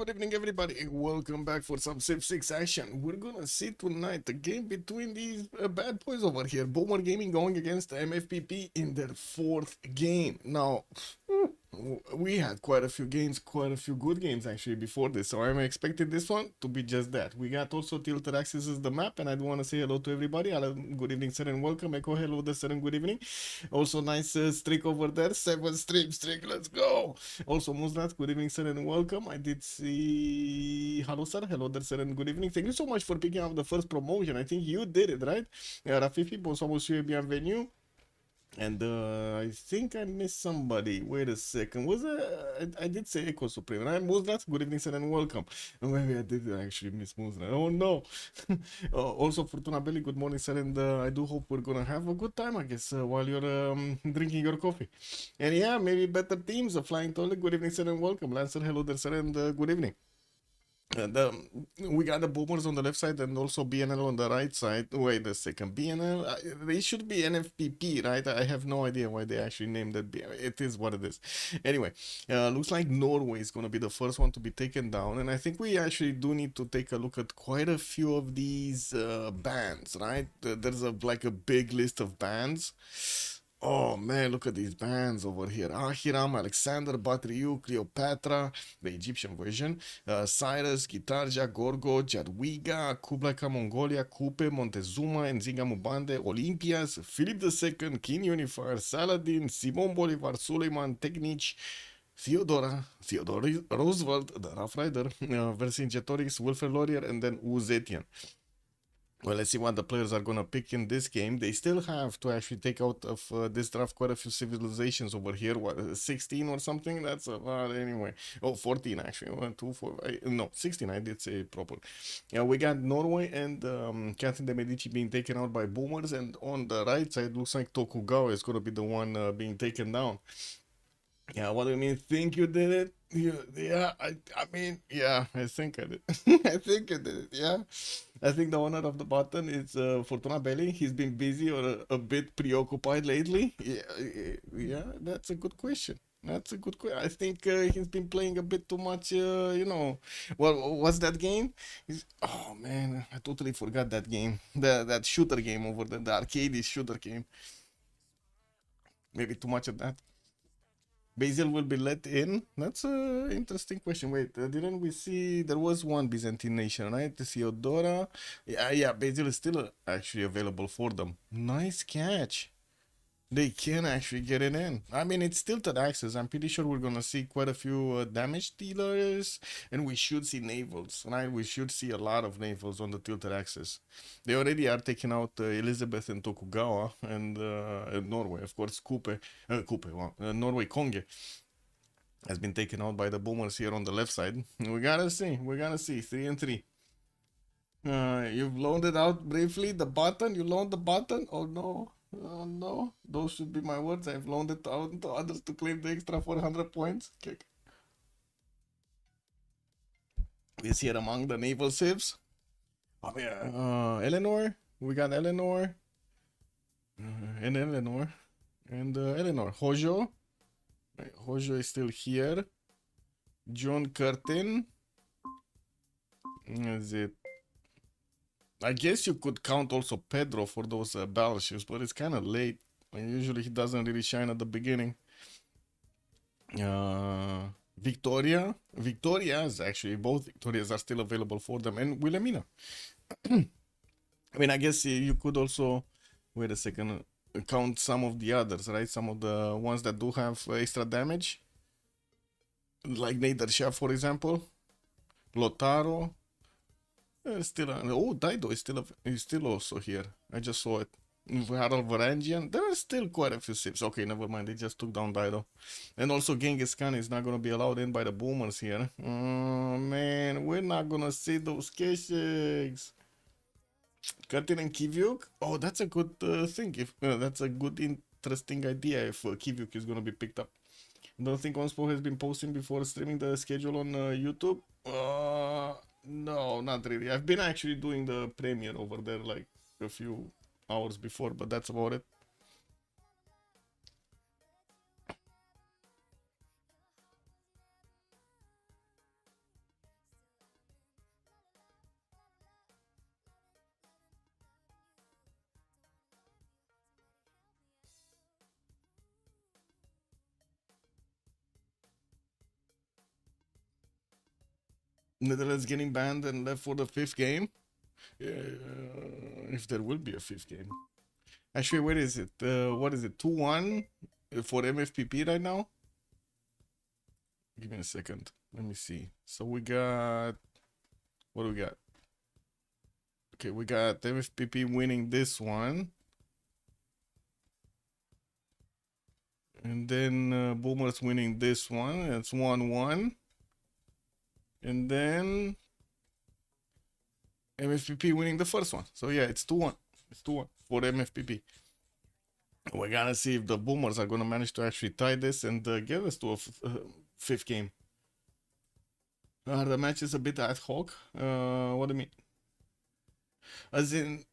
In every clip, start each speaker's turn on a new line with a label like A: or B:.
A: good evening, everybody. Welcome back for some Civ6 action. We're gonna see tonight the game between these bad boys over here. Boomer Gaming going against MFPP in their fourth game. Now, we had quite a few games, quite a few good games actually before this, so I'm expecting this one to be just that. We got also tilted axis as the map, and I do want to say hello to everybody. Hello, good evening, sir, and welcome. Echo, hello there, sir, and good evening. Also, nice streak over there, 7 streak, let's go. Also, Muzrat, good evening, sir, and welcome. I did see, hello, sir, hello there, sir, and good evening. Thank you so much for picking up the first promotion. I think you did it, right? Rafifi, bonsoir, monsieur, bienvenue. And I think I missed somebody. Wait a second. Was I did say Echo Supreme, right? Muzrat, good evening, sir, and welcome. Maybe I did actually miss Muzrat. Oh no. Also, Fortuna Belly, good morning, sir, and I do hope we're gonna have a good time, I guess, while you're drinking your coffee. And yeah, maybe better teams. Flying Toilet, good evening, sir, and welcome. Lancer, hello there, sir, and good evening. And we got the boomers on the left side and also BNL on the right side. Wait a second, BNL, they should be NFPP, right? I have no idea why they actually named it. It is what it is. Anyway, looks like Norway is going to be the first one to be taken down. And I think we actually do need to take a look at quite a few of these bands, right? There's like a big list of bands. Oh man, look at these bands over here. Ahiram, Alexander, Batriu, Cleopatra, the Egyptian version, Cyrus, Gitarja, Gorgo, Jadwiga, Kublai Khan, Mongolia, Kupe, Montezuma, Nzinga Mubande, Olympias, Philip II, King Unifier, Saladin, Simon Bolivar, Suleiman, Technic, Theodore Roosevelt, the Rough Rider, Vercingetorix, Wilfred Laurier, and then Uzetian. Well, let's see what the players are going to pick in this game. They still have to actually take out of this draft quite a few civilizations over here. What, 16 or something? That's a lot anyway. Oh, 14 actually. 1, 2, 4, no, 16. I did say proper. Yeah, we got Norway and Catherine de Medici being taken out by boomers. And on the right side, looks like Tokugawa is going to be the one being taken down. Yeah, what do you mean? Think you did it? Yeah, I mean, yeah, I think I did. I think I did it, yeah. I think the owner of the button is Fortuna Belli. He's been busy or a bit preoccupied lately. Yeah, that's a good question. That's a good question. I think he's been playing a bit too much, Well, what's that game? Oh man, I totally forgot that game. That shooter game over there, the arcade shooter game. Maybe too much of that. Basil will be let in? That's a interesting question. Wait, didn't we see there was one Byzantine nation, right? Theodora. Yeah, Basil is still actually available for them. Nice catch. They can actually get it in. I mean, it's tilted access. I'm pretty sure we're gonna see quite a few damage dealers, and we should see navals, right? We should see a lot of navals on the tilted access. They already are taking out Elizabeth and Tokugawa, and Norway, of course. Norway Konge has been taken out by the boomers here on the left side. We gotta see. We're gonna see 3 and 3. You've loaned it out briefly. The button. You loaned the button. Oh no. Oh no, those should be my words. I've loaned it out to others to claim the extra 400 points. Okay. Is here among the naval civs. Oh yeah, Eleanor. We got Eleanor. And Eleanor. And Eleanor. Hojo. Right, Hojo is still here. John Curtin. Is it? I guess you could count also Pedro for those battleships, but it's kind of late. And usually he doesn't really shine at the beginning. Victoria. Victorias, actually, both Victorias are still available for them. And Wilhelmina. I mean, I guess you could also, wait a second, count some of the others, right? Some of the ones that do have extra damage. Like Neidersha, for example. Lotaro. Dido is still also here. I just saw it. Harald Varangian. There are still quite a few ships. Okay, never mind. They just took down Dido. And also Genghis Khan is not gonna be allowed in by the boomers here. Oh man, we're not gonna see those cases. Curtin and Kivyuk. Oh, that's a good thing. If that's a good interesting idea if Kivyuk is gonna be picked up. Don't think OnSpot has been posting before streaming the schedule on YouTube. No, not really. I've been actually doing the premiere over there like a few hours before, but that's about it. Netherlands getting banned and left for the fifth game. If there will be a fifth game. Actually, where is it? What is it? 2-1 for MFPP right now? Give me a second. Let me see. So we got... What do we got? Okay, we got MFPP winning this one. And then Boomers winning this one. It's 1-1. And then MFPP winning the first one. So yeah, it's 2-1. It's 2-1 for MFPP. We're gonna see if the Boomers are gonna manage to actually tie this and get us to a fifth game. The match is a bit ad hoc. What do you mean? As in,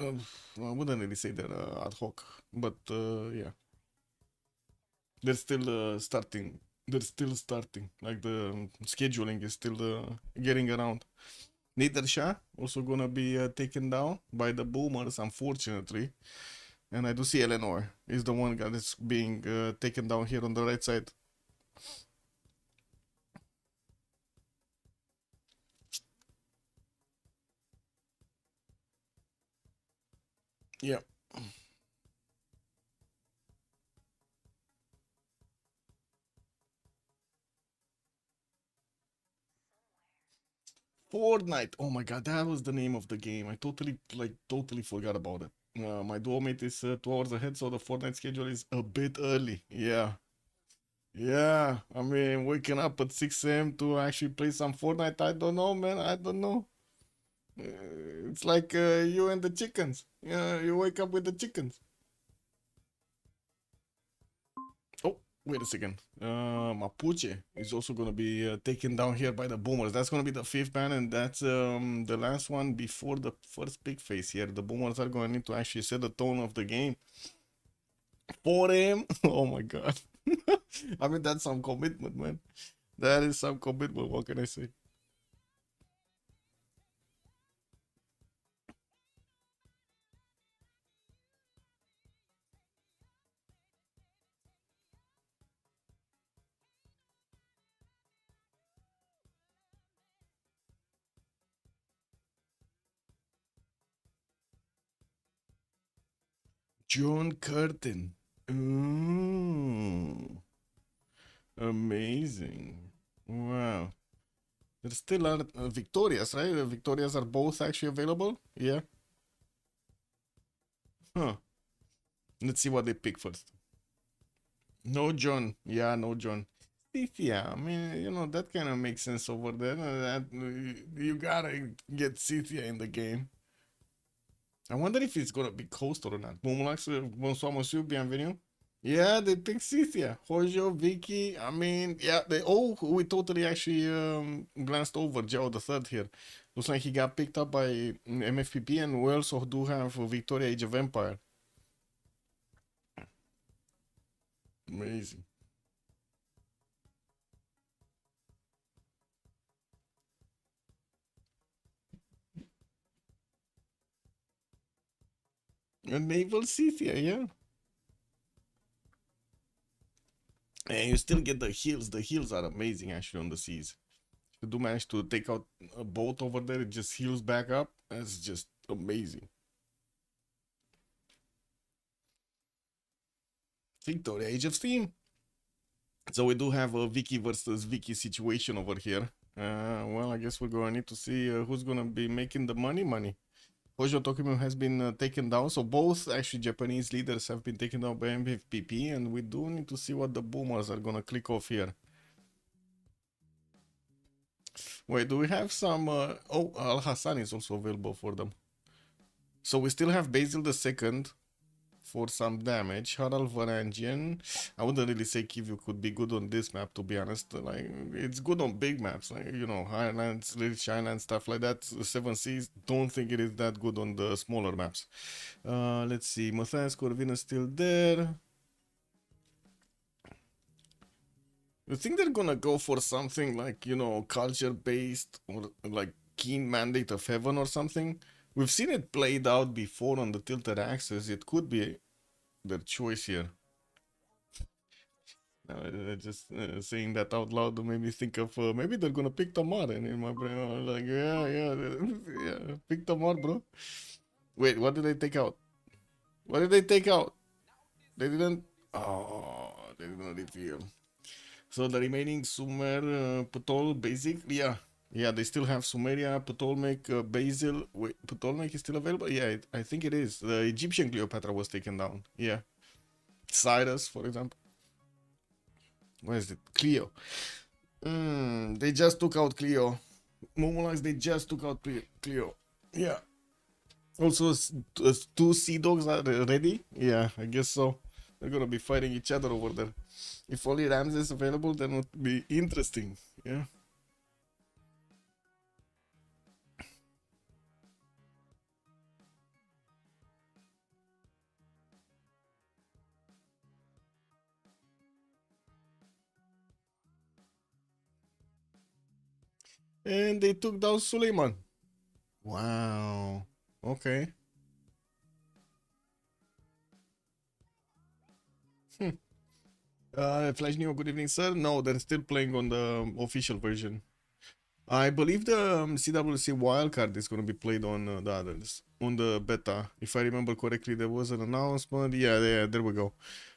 A: I wouldn't really say they're ad hoc, but yeah, they're still starting. They're still starting. Like the scheduling is still getting around. Niedersha also gonna be taken down by the Boomers, unfortunately. And I do see Eleanor is the one that is being taken down here on the right side. Yeah. Fortnite. Oh my god, that was the name of the game. I totally forgot about it. My duo mate is 2 hours ahead, so the Fortnite schedule is a bit early. Yeah. Yeah. I mean, waking up at 6 a.m. to actually play some Fortnite, I don't know, man. I don't know. It's like you and the chickens. Yeah, you wake up with the chickens. Oh, wait a second. Mapuche is also going to be taken down here by the Boomers. That's going to be the fifth ban, and that's the last one before the first big face here. The Boomers are going to need to actually set the tone of the game. 4 a.m. Oh my god. I mean, that's some commitment, man. That is some commitment. What can I say? John Curtin. Ooh, amazing. Wow. There still are Victorias, right? The Victorias are both actually available. Yeah. Huh. Let's see what they pick first. No John. Yeah, no John. Cynthia. I mean, that kind of makes sense over there. That you gotta get Cynthia in the game. I wonder if it's gonna be coastal or not. Bonsoir, monsieur, bienvenue. Yeah, they picked Cynthia. Hojo, Vicky. I mean, yeah, we totally actually glanced over Joe the third here. Looks like he got picked up by MFPP, and we also do have Victoria Age of Empire. Amazing. And Naval Cynthia, yeah. And you still get the heals. The heals are amazing actually on the seas. You do manage to take out a boat over there, it just heals back up. That's just amazing. Victoria Age of Steam. So we do have a Vicky versus Vicky situation over here. Well, I guess we're gonna need to see who's gonna be making the money. Hojo Tokimo has been taken down, so both actually Japanese leaders have been taken down by MVPP, and we do need to see what the Boomers are gonna click off here. Wait, do we have some... oh, Al Hassan is also available for them. So we still have Basil the Second for some damage. Harald Varangian. I wouldn't really say Kivyu could be good on this map, to be honest. Like, it's good on big maps, like, Highlands, Little China and stuff like that. Seven Seas, don't think it is that good on the smaller maps. Let's see. Matthias Corvina still there. You think they're gonna go for something like, culture-based or like Keen Mandate of Heaven or something? We've seen it played out before on the Tilted Axis. It could be their choice here. Just saying that out loud made me think of maybe they're gonna pick Tamar, and in my brain, I was like, yeah, yeah, yeah, pick Tamar, bro. Wait, what did they take out? What did they take out? They didn't. Oh, they didn't reveal. So the remaining Sumer, Ptol, basic, yeah. Yeah, they still have Sumeria, Ptolemy, Basil. Wait, Ptolemy is still available? Yeah, I think it is. The Egyptian Cleopatra was taken down. Yeah. Cyrus, for example. Where is it? Cleo. They just took out Cleo. Momolize, they just took out Cleo. Yeah. Also, two Sea Dogs are ready. Yeah, I guess so. They're gonna be fighting each other over there. If only Ramses is available, then it would be interesting. Yeah. And they took down Suleiman. Wow. Okay. Hmm. Flash Neo, good evening, sir. No, they're still playing on the official version. I believe the CWC wildcard is going to be played on the others, on the beta. If I remember correctly, there was an announcement. Yeah, there we go.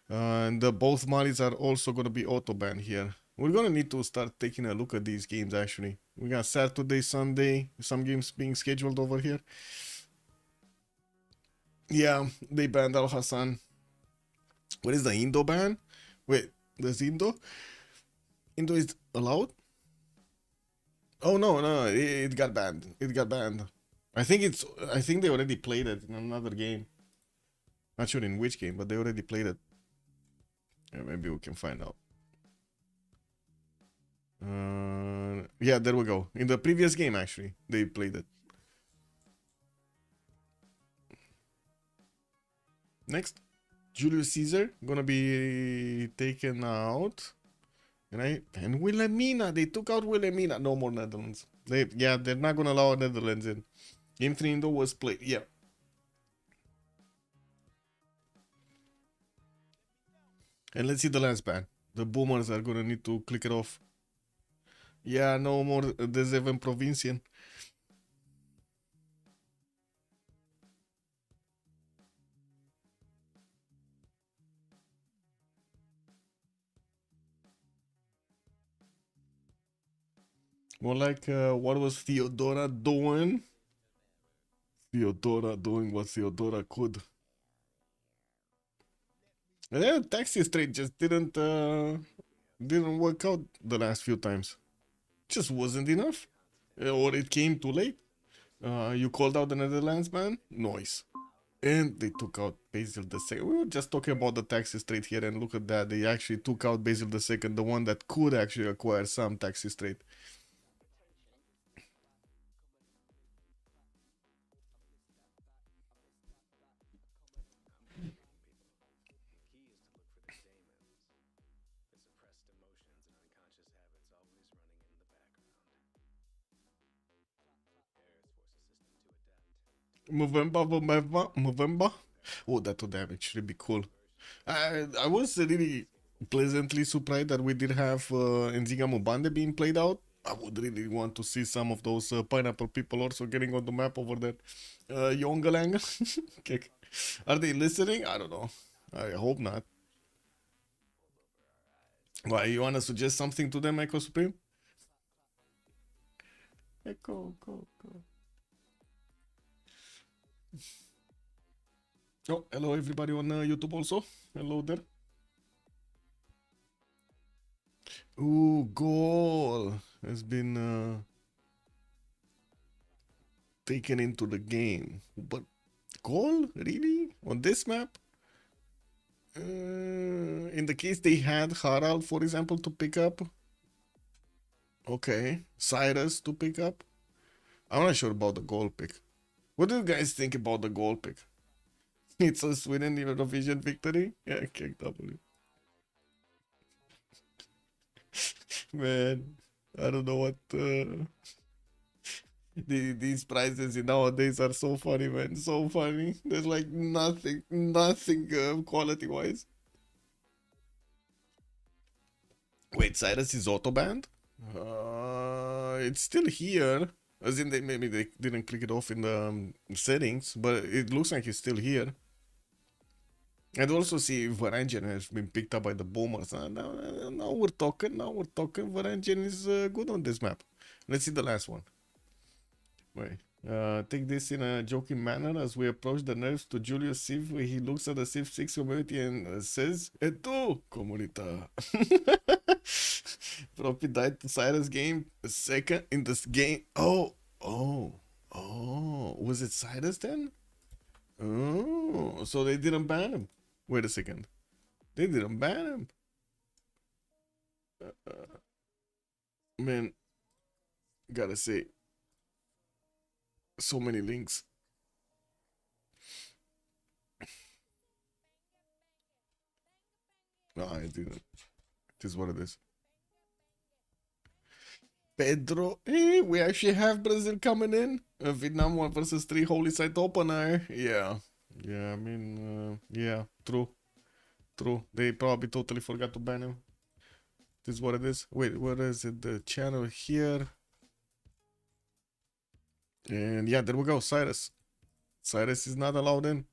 A: And both Malis are also going to be auto banned here. We're going to need to start taking a look at these games actually. We got Saturday, Sunday, some games being scheduled over here. Yeah, they banned Al Hassan. What is the Indo ban? Wait, there's Indo? Indo is allowed? Oh no, no, it got banned. It got banned. I think they already played it in another game. Not sure in which game, but they already played it. Yeah, maybe we can find out. Yeah, there we go. In the previous game, actually, they played it. Next, Julius Caesar gonna be taken out. And Wilhelmina, they took out Wilhelmina. No more Netherlands. They're not gonna allow Netherlands in. Game 3 Indo was played. Yeah. And let's see the last ban. The boomers are gonna need to click it off. Yeah, no more Deseven Provincian. More like what was Theodora doing? Theodora doing what Theodora could. And then taxi straight just didn't work out the last few times. Just wasn't enough. Or it came too late. You called out the Netherlands man? Noise. And they took out Basil the second. We were just talking about the taxi straight here, and look at that. They actually took out Basil the second, the one that could actually acquire some taxi straight. Movember. Oh, that would damage. Should be cool. I was really pleasantly surprised that we did have Nzinga Mubande being played out. I would really want to see some of those pineapple people also getting on the map over there. Yongalang. Are they listening? I don't know. I hope not. Why, you wanna suggest something to them, Echo Supreme? Echo, go, go. Oh, hello everybody on YouTube also. Hello there. Ooh, goal has been taken into the game. But goal? Really? On this map? In the case they had Harald, for example, to pick up. Okay. Cyrus to pick up. I'm not sure about the goal pick. What do you guys think about the goal pick? It's a Sweden Eurovision victory? Yeah, kick W. Man, I don't know what these prizes nowadays are so funny, man. So funny. There's like nothing quality wise. Wait, Cyrus is auto banned? It's still here. As in, maybe they didn't click it off in the settings, but it looks like it's still here. And also see if Varangian has been picked up by the bombers. Now we're talking. Now we're talking. Varangian is good on this map. Let's see the last one. Wait. Take this in a joking manner as we approach the nerves to Julius Civ. He looks at the Civ6 community and says, "E tu, comunità." Propi died to Cyrus game second in this game. Oh. Was it Cyrus then? Oh, so they didn't ban him. Wait a second. They didn't ban him. Man, gotta say, so many links. No, I didn't. It is what it is. Pedro, hey, we actually have Brazil coming in. Vietnam 1 versus 3 Holy Site opener. Yeah, I mean, yeah, true. They probably totally forgot to ban him. This is what it is. Wait, what is it? The channel here. And yeah, there we go. Cyrus. Cyrus is not allowed in.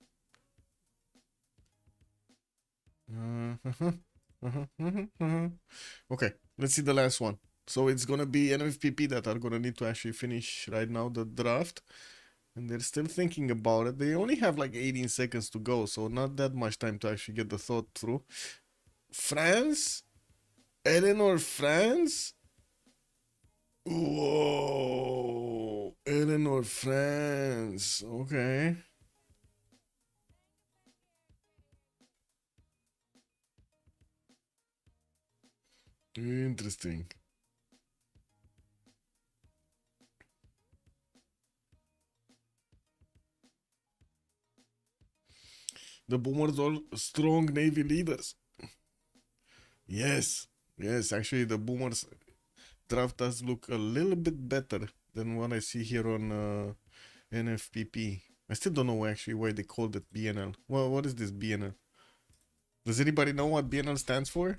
A: Okay, let's see the last one. So it's gonna be NFPP that are gonna need to actually finish right now the draft. And they're still thinking about it. They only have like 18 seconds to go, so not that much time to actually get the thought through. France? Eleanor France? Whoa, Eleanor France. Okay. Interesting. The Boomers are strong Navy leaders. Yes, actually, the Boomers draft does look a little bit better than what I see here on NFPP. I still don't know actually why they called it BNL. Well, what is this BNL? Does anybody know what BNL stands for?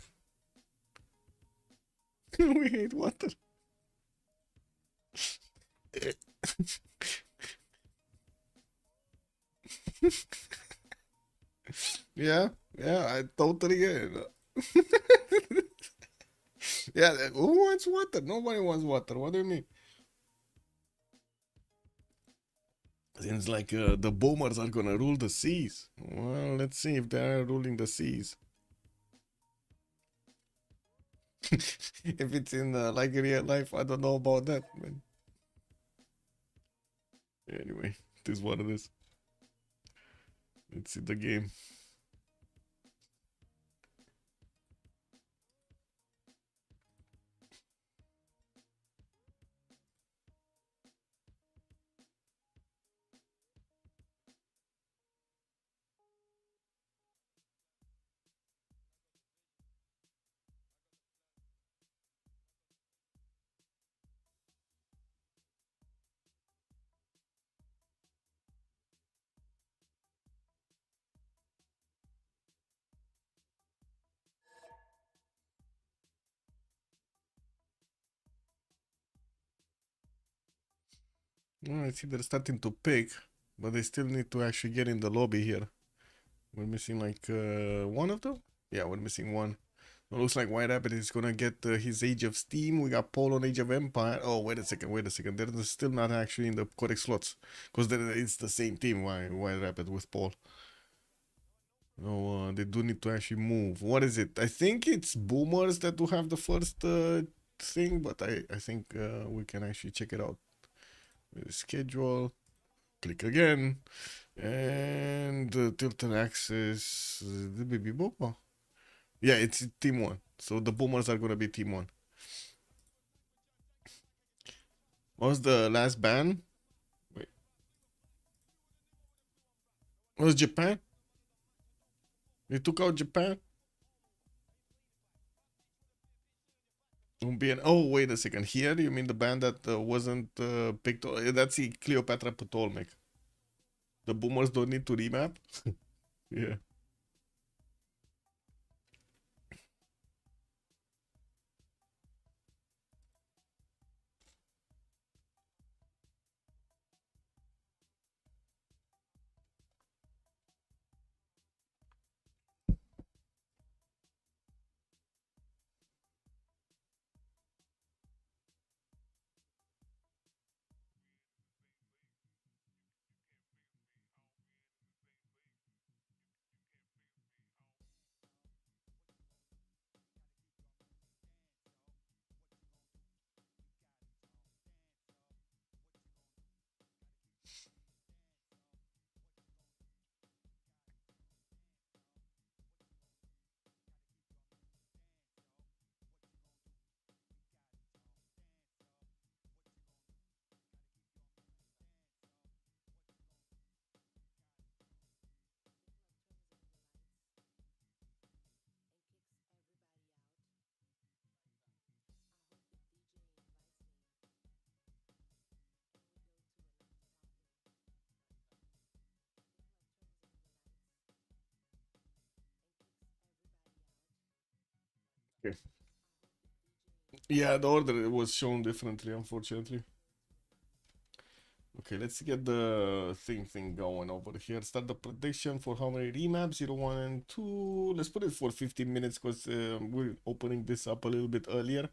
A: We hate water. Yeah, I totally get it. Yeah, who wants water? Nobody wants water. What do you mean? Seems like the boomers are gonna rule the seas. Well, let's see if they are ruling the seas. If it's in like real life, I don't know about that, man. Anyway, it is what it is. Let's see the game. Oh, I see they're starting to pick, but they still need to actually get in the lobby here. We're missing like one of them? Yeah, we're missing one. It looks like White Rabbit is gonna get his Age of Steam. We got Paul on Age of Empire. Oh, wait a second. They're still not actually in the correct slots. Because it's the same team, White Rabbit with Paul. No, they do need to actually move. What is it? I think it's Boomers that do have the first thing, but I think we can actually check it out. Schedule. Click again. And Tilted Access. The baby Boba. Yeah, it's team one. So the Boomers are gonna be team one. What was the last ban? Wait. What was Japan? They took out Japan? Oh, wait a second. Here, you mean the band that wasn't picked? That's the Cleopatra Ptolemy. The Boomers don't need to remap? Yeah. Okay. Yeah, the order was shown differently, unfortunately. Okay, let's get the thing going over here. Start the prediction for how many remaps, 0, 1, and 2. Let's put it for 15 minutes because we're opening this up a little bit earlier.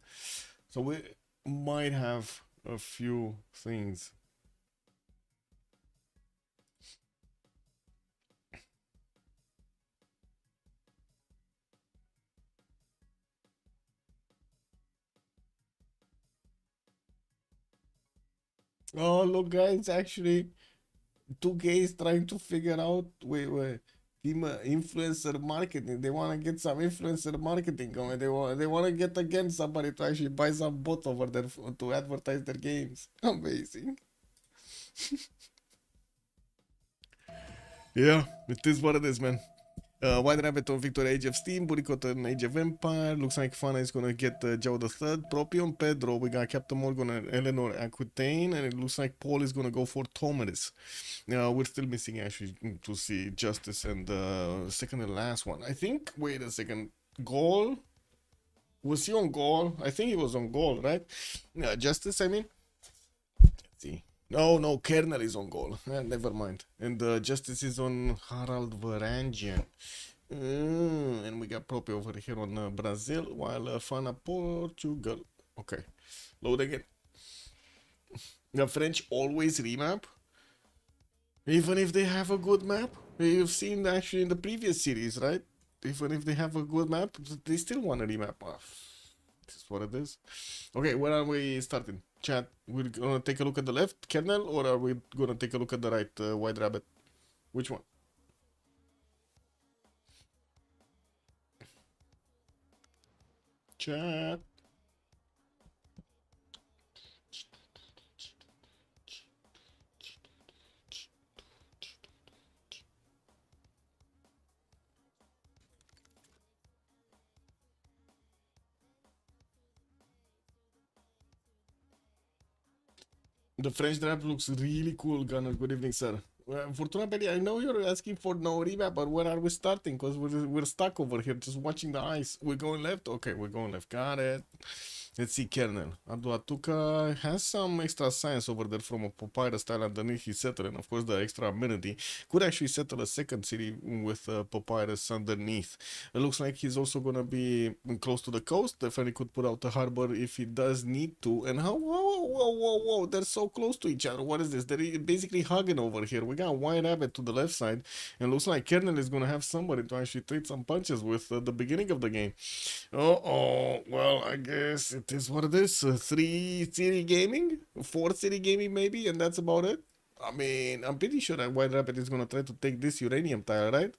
A: So we might have a few things. Oh, look, guys, actually, two gays trying to figure out, wait, team influencer marketing. They want to get some influencer marketing going. They want to get again somebody to actually buy some bot over there to advertise their games. Amazing. Yeah, it is what it is, man. White Rabbit on Victory Age of Steam, Buricot on Age of Empire. Looks like Fana is gonna get Joe the Third, Propion, Pedro. We got Captain Morgan and Eleanor Aquitaine, and it looks like Paul is gonna go for Tomeris. We're still missing actually to see Justice and second and last one. I think. Wait a second. Goal. Was he on goal? I think he was on goal, right? Justice. I mean. Let's see. No, Kernel is on goal. Never mind. And Justice is on Harald Varangian. And we got Propi over here on Brazil, while Fana Portugal. Okay, load again. The French always remap, even if they have a good map. You've seen actually in the previous series, right? Even if they have a good map, they still want to remap. This is what it is. Okay, where are we starting? Chat, we're gonna take a look at the left, Kernel, or are we gonna take a look at the right, White Rabbit? Which one? Chat. The French draft looks really cool, Gunner. Good evening, sir. Fortuna Belli, I know you're asking for no remap, but where are we starting? Because we're stuck over here just watching the ice. We're going left? Okay, we're going left. Got it. Let's see, Kernel. Aduatuka has some extra science over there from a papyrus style underneath his settle, and of course the extra amenity could actually settle a second city with papyrus underneath. It looks like he's also gonna be close to the coast. Definitely could put out the harbor if he does need to. And how? Whoa! They're so close to each other. What is this? They're basically hugging over here. We got White Rabbit to the left side, and looks like Kernel is gonna have somebody to actually trade some punches with at the beginning of the game. Oh, well, I guess it is what it is. 3 city gaming, 4 city gaming maybe, and that's about it. I mean, I'm pretty sure that White Rabbit is gonna try to take this uranium tile, right?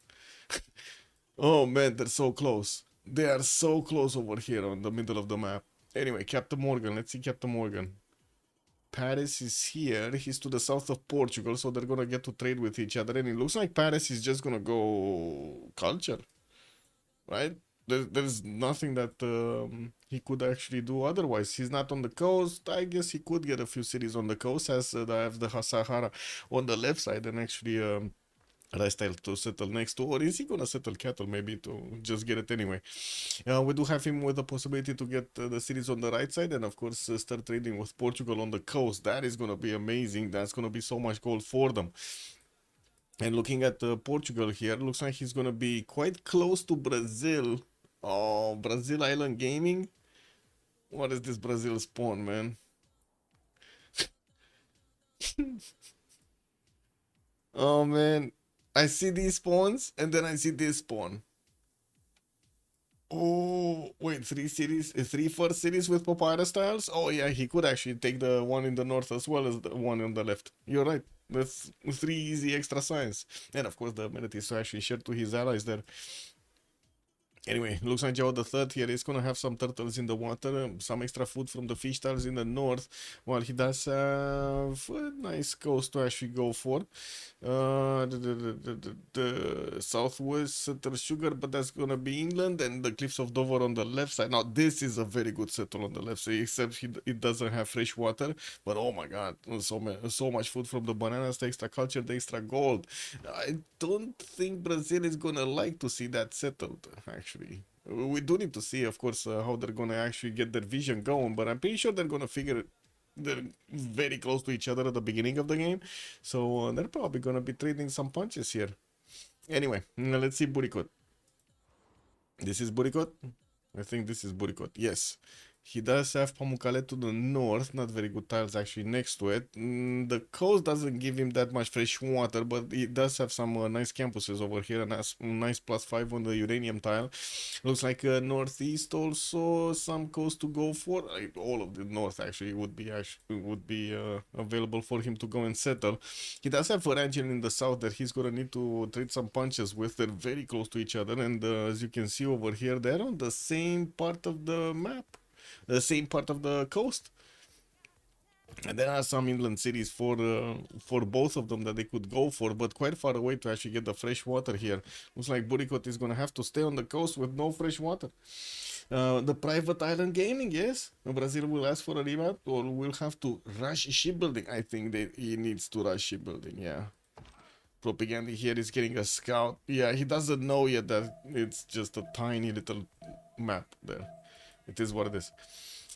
A: Oh man, they're so close. They are so close over here on the middle of the map. Anyway, Captain Morgan, let's see Captain Morgan. Paris is here. He's to the south of Portugal, so they're gonna get to trade with each other. And it looks like Paris is just gonna go culture, right? There's nothing that he could actually do otherwise. He's not on the coast. I guess he could get a few cities on the coast, as I have the Sahara on the left side, and actually lifestyle to settle next to, or is he gonna settle cattle maybe to just get it anyway? We do have him with the possibility to get the cities on the right side, and of course start trading with Portugal on the coast. That is gonna be amazing. That's gonna be so much gold for them. And looking at Portugal here, looks like he's gonna be quite close to Brazil. Oh, Brazil Island Gaming. What is this Brazil spawn, man? Oh man, I see these spawns and then I see this spawn. Oh, wait, 3 cities, 3 first cities with papyrus tiles? Oh yeah, he could actually take the one in the north as well as the one on the left. You're right. That's 3 easy extra signs. And of course the amenities to actually share to his allies there. Anyway, looks like Joe the Third here is gonna have some turtles in the water, some extra food from the fish tiles in the north, while he does have a nice coast to actually go for. The southwest settle sugar, but that's gonna be England, and the cliffs of Dover on the left side. Now this is a very good settle on the left side, except it doesn't have fresh water. But oh my god, so much food from the bananas, the extra culture, the extra gold. I don't think Brazil is gonna like to see that settled, actually. actually. We do need to see, of course, how they're gonna actually get their vision going, but I'm pretty sure they're gonna figure they're very close to each other at the beginning of the game, so they're probably gonna be trading some punches here. Anyway, let's see Burikot. This is Burikot? I think this is Burikot, yes. He does have Pamukkale to the north, not very good tiles actually next to it. The coast doesn't give him that much fresh water, but he does have some nice campuses over here, and has nice +5 on the uranium tile. Looks like northeast also some coast to go for. All of the north actually would be available for him to go and settle. He does have a region in the south that he's gonna need to trade some punches with. They're very close to each other, and as you can see over here, they're on the same part of the map. The same part of the coast, and there are some inland cities for both of them that they could go for, but quite far away to actually get the fresh water here. Looks like Burikot is gonna have to stay on the coast with no fresh water. The private island gaming, yes, Brazil will ask for a remap, or will have to rush shipbuilding. I think that he needs to rush shipbuilding, yeah. Propaganda here is getting a scout. Yeah, he doesn't know yet that it's just a tiny little map there. It is what it is.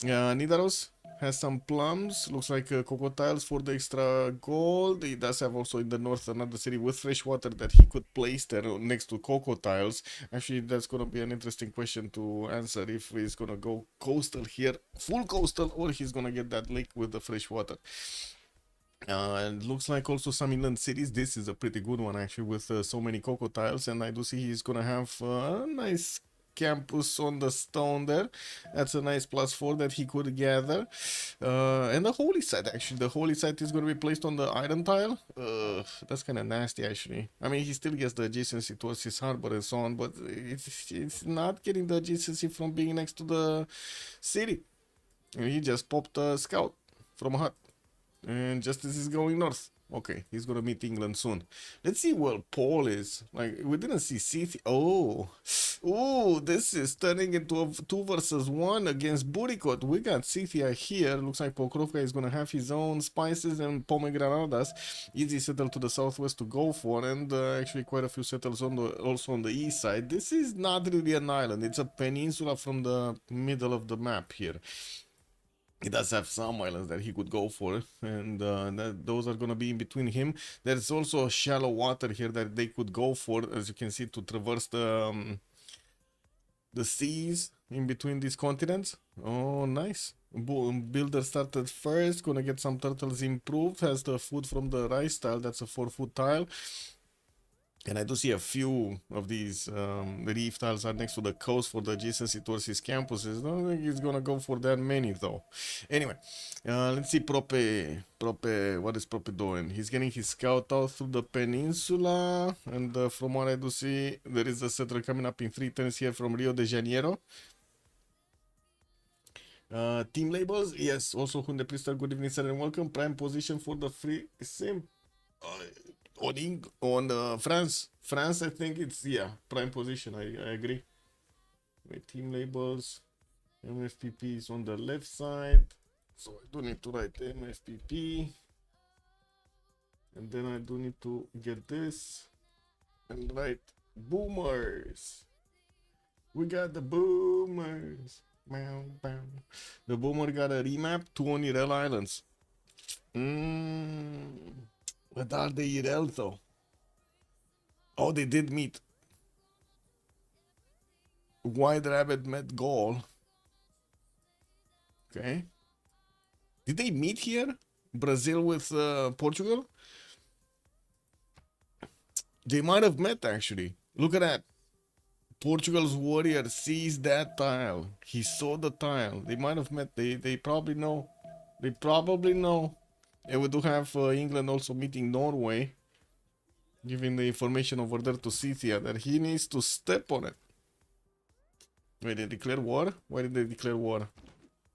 A: Nidaros has some plums. Looks like cocoa tiles for the extra gold. He does have also in the north another city with fresh water that he could place there next to cocoa tiles. Actually, that's gonna be an interesting question to answer, if he's gonna go coastal here, full coastal, or he's gonna get that lake with the fresh water. And looks like also some inland cities. This is a pretty good one actually, with so many cocoa tiles, and I do see he's gonna have a nice campus on the stone there. That's a nice +4 that he could gather. And the holy site, actually, the holy site is going to be placed on the iron tile. That's kind of nasty actually. I mean, he still gets the adjacency towards his harbor and so on, but it's not getting the adjacency from being next to the city. And he just popped a scout from a hut, and just as he's going north. Okay, he's gonna meet England soon. Let's see where Paul is. Like, we didn't see City. Oh, this is turning into a 2 versus 1 against Burikot. We got Scythia here. Looks like Pokrovka is gonna have his own spices and pomegranatas. Easy settle to the southwest to go for, and actually quite a few settles also on the east side. This is not really an island. It's a peninsula from the middle of the map here. He does have some islands that he could go for, and those are going to be in between him. There's also shallow water here that they could go for, as you can see, to traverse the seas in between these continents. Oh, nice. Builder started first, gonna get some turtles improved, has the food from the rice tile, that's a 4-foot tile. And I do see a few of these reef tiles are next to the coast for the adjacency towards his campuses. I don't think he's gonna go for that many though. Anyway, let's see Prope. What is Prope doing? He's getting his scout out through the peninsula, and from what I do see, there is a settler coming up in 3 turns here from Rio de Janeiro. Team labels, yes. Also, Hunde Priester, good evening, sir, and welcome. Prime position for the free sim. On France, I think it's, yeah, prime position. I agree. Wait, team labels, MFPP is on the left side, so I do need to write MFPP, and then I do need to get this and write boomers. We got the boomers. The boomer got a remap to Onirel Islands. But are they IRL though? Oh, they did meet. White Rabbit met Gaul. Okay. Did they meet here? Brazil with Portugal? They might have met actually. Look at that. Portugal's warrior sees that tile. He saw the tile. They might have met. They probably know. They probably know. And we do have England also meeting Norway, giving the information over there to Scythia that he needs to step on it. Wait, they declare war? Why did they declare war?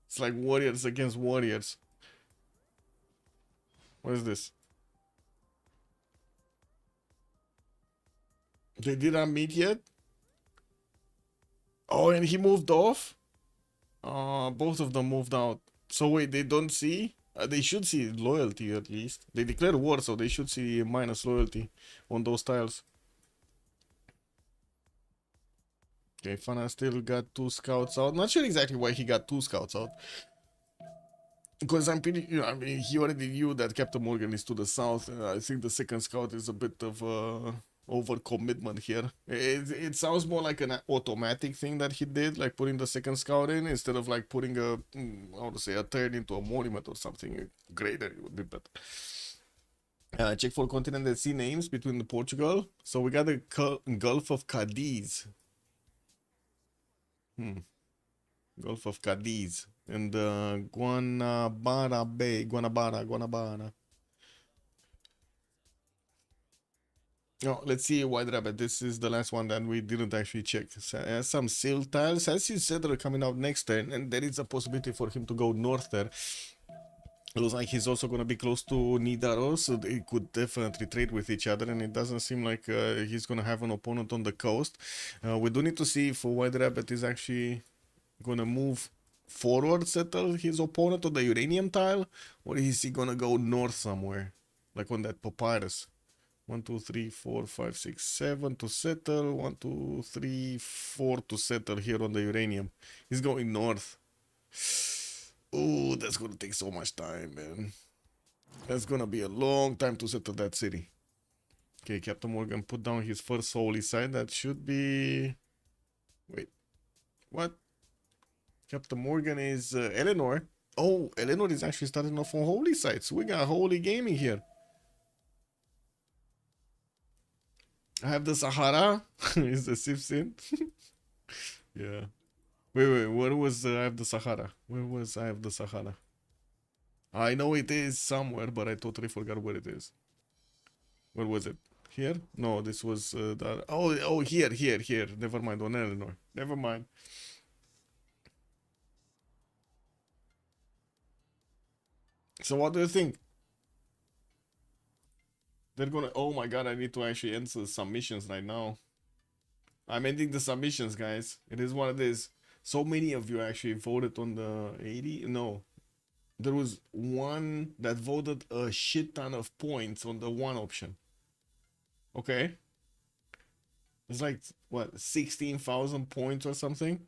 A: It's like warriors against warriors. What is this? They didn't meet yet? Oh, and he moved off? Both of them moved out. So wait, they don't see? They should see loyalty at least. They declare war, so they should see minus loyalty on those tiles. Okay, Fana still got 2 scouts out. Not sure exactly why he got 2 scouts out. Because I'm pretty, I mean, he already knew that Captain Morgan is to the south. I think the second scout is a bit of overcommitment here. It sounds more like an automatic thing that he did, like putting the second scout in instead of like putting a, how to say, a turn into a monument or something greater. It would be better. Check for continent and sea names between the Portugal. So we got the Gulf of Cadiz. Gulf of Cadiz and Guanabara Bay, Guanabara. Oh, let's see White Rabbit. This is the last one that we didn't actually check. So, some seal tiles. As you said, they're coming out next turn, and there is a possibility for him to go north there. It looks like he's also going to be close to Nidaro, so they could definitely trade with each other, and it doesn't seem like he's going to have an opponent on the coast. We do need to see if White Rabbit is actually gonna move forward, settle his opponent on the uranium tile, or is he gonna go north somewhere, like on that papyrus? 1, 2, 3, 4, 5, 6, 7 to settle. 1, 2, 3, 4 to settle here on the uranium. He's going north. Oh, that's gonna take so much time, man. That's gonna be a long time to settle that city. Okay, Captain Morgan put down his first holy site. That should be... Wait. What? Captain Morgan is Eleanor. Oh, Eleanor is actually starting off on holy sites. We got holy gaming here. I have the Sahara. Is the Civ6? Yeah. Wait. Where was I have the Sahara? Where was I have the Sahara? I know it is somewhere, but I totally forgot where it is. Where was it? Here? No, this was the... Oh, here. Never mind, on Eleanor. Never mind. So what do you think? They're gonna... Oh my god, I need to actually answer submissions right now. I'm ending the submissions, guys. It is what it is. So many of you actually voted on the 80. No. There was one that voted a shit ton of points on the one option. Okay. It's like, what, 16,000 points or something?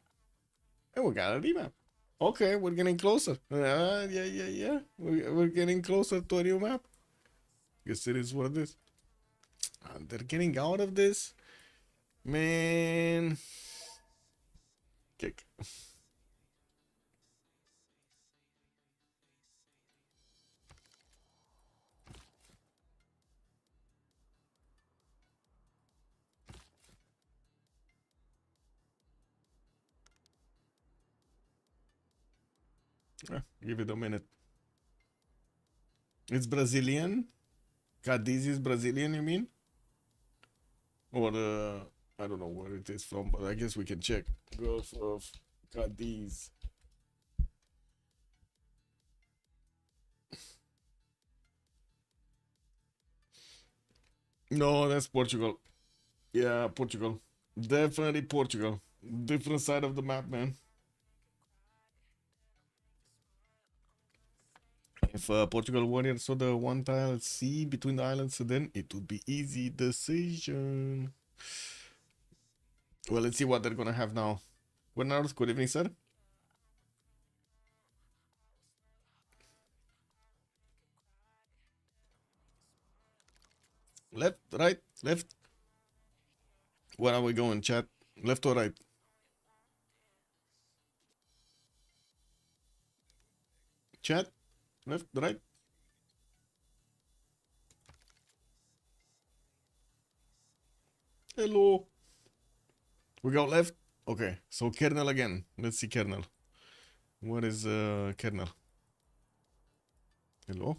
A: And we got a remap. Okay, we're getting closer. Yeah. We're getting closer to a new map. Guess it is what it is. They're getting out of this. Man. Kick. Give it a minute. It's Brazilian? Cadiz is Brazilian, you mean? Or, I don't know where it is from, but I guess we can check. Gulf of Cadiz. No, that's Portugal. Yeah, Portugal. Definitely Portugal. Different side of the map, man. If Portugal Warrior saw the one tile C between the islands, then it would be easy decision. Well, let's see what they're gonna have now. Good evening, sir. Left, right, left. Where are we going, chat? Left or right? Chat? Left, right? Hello. We go left? Okay, so kernel again. Let's see kernel. What is kernel? Hello?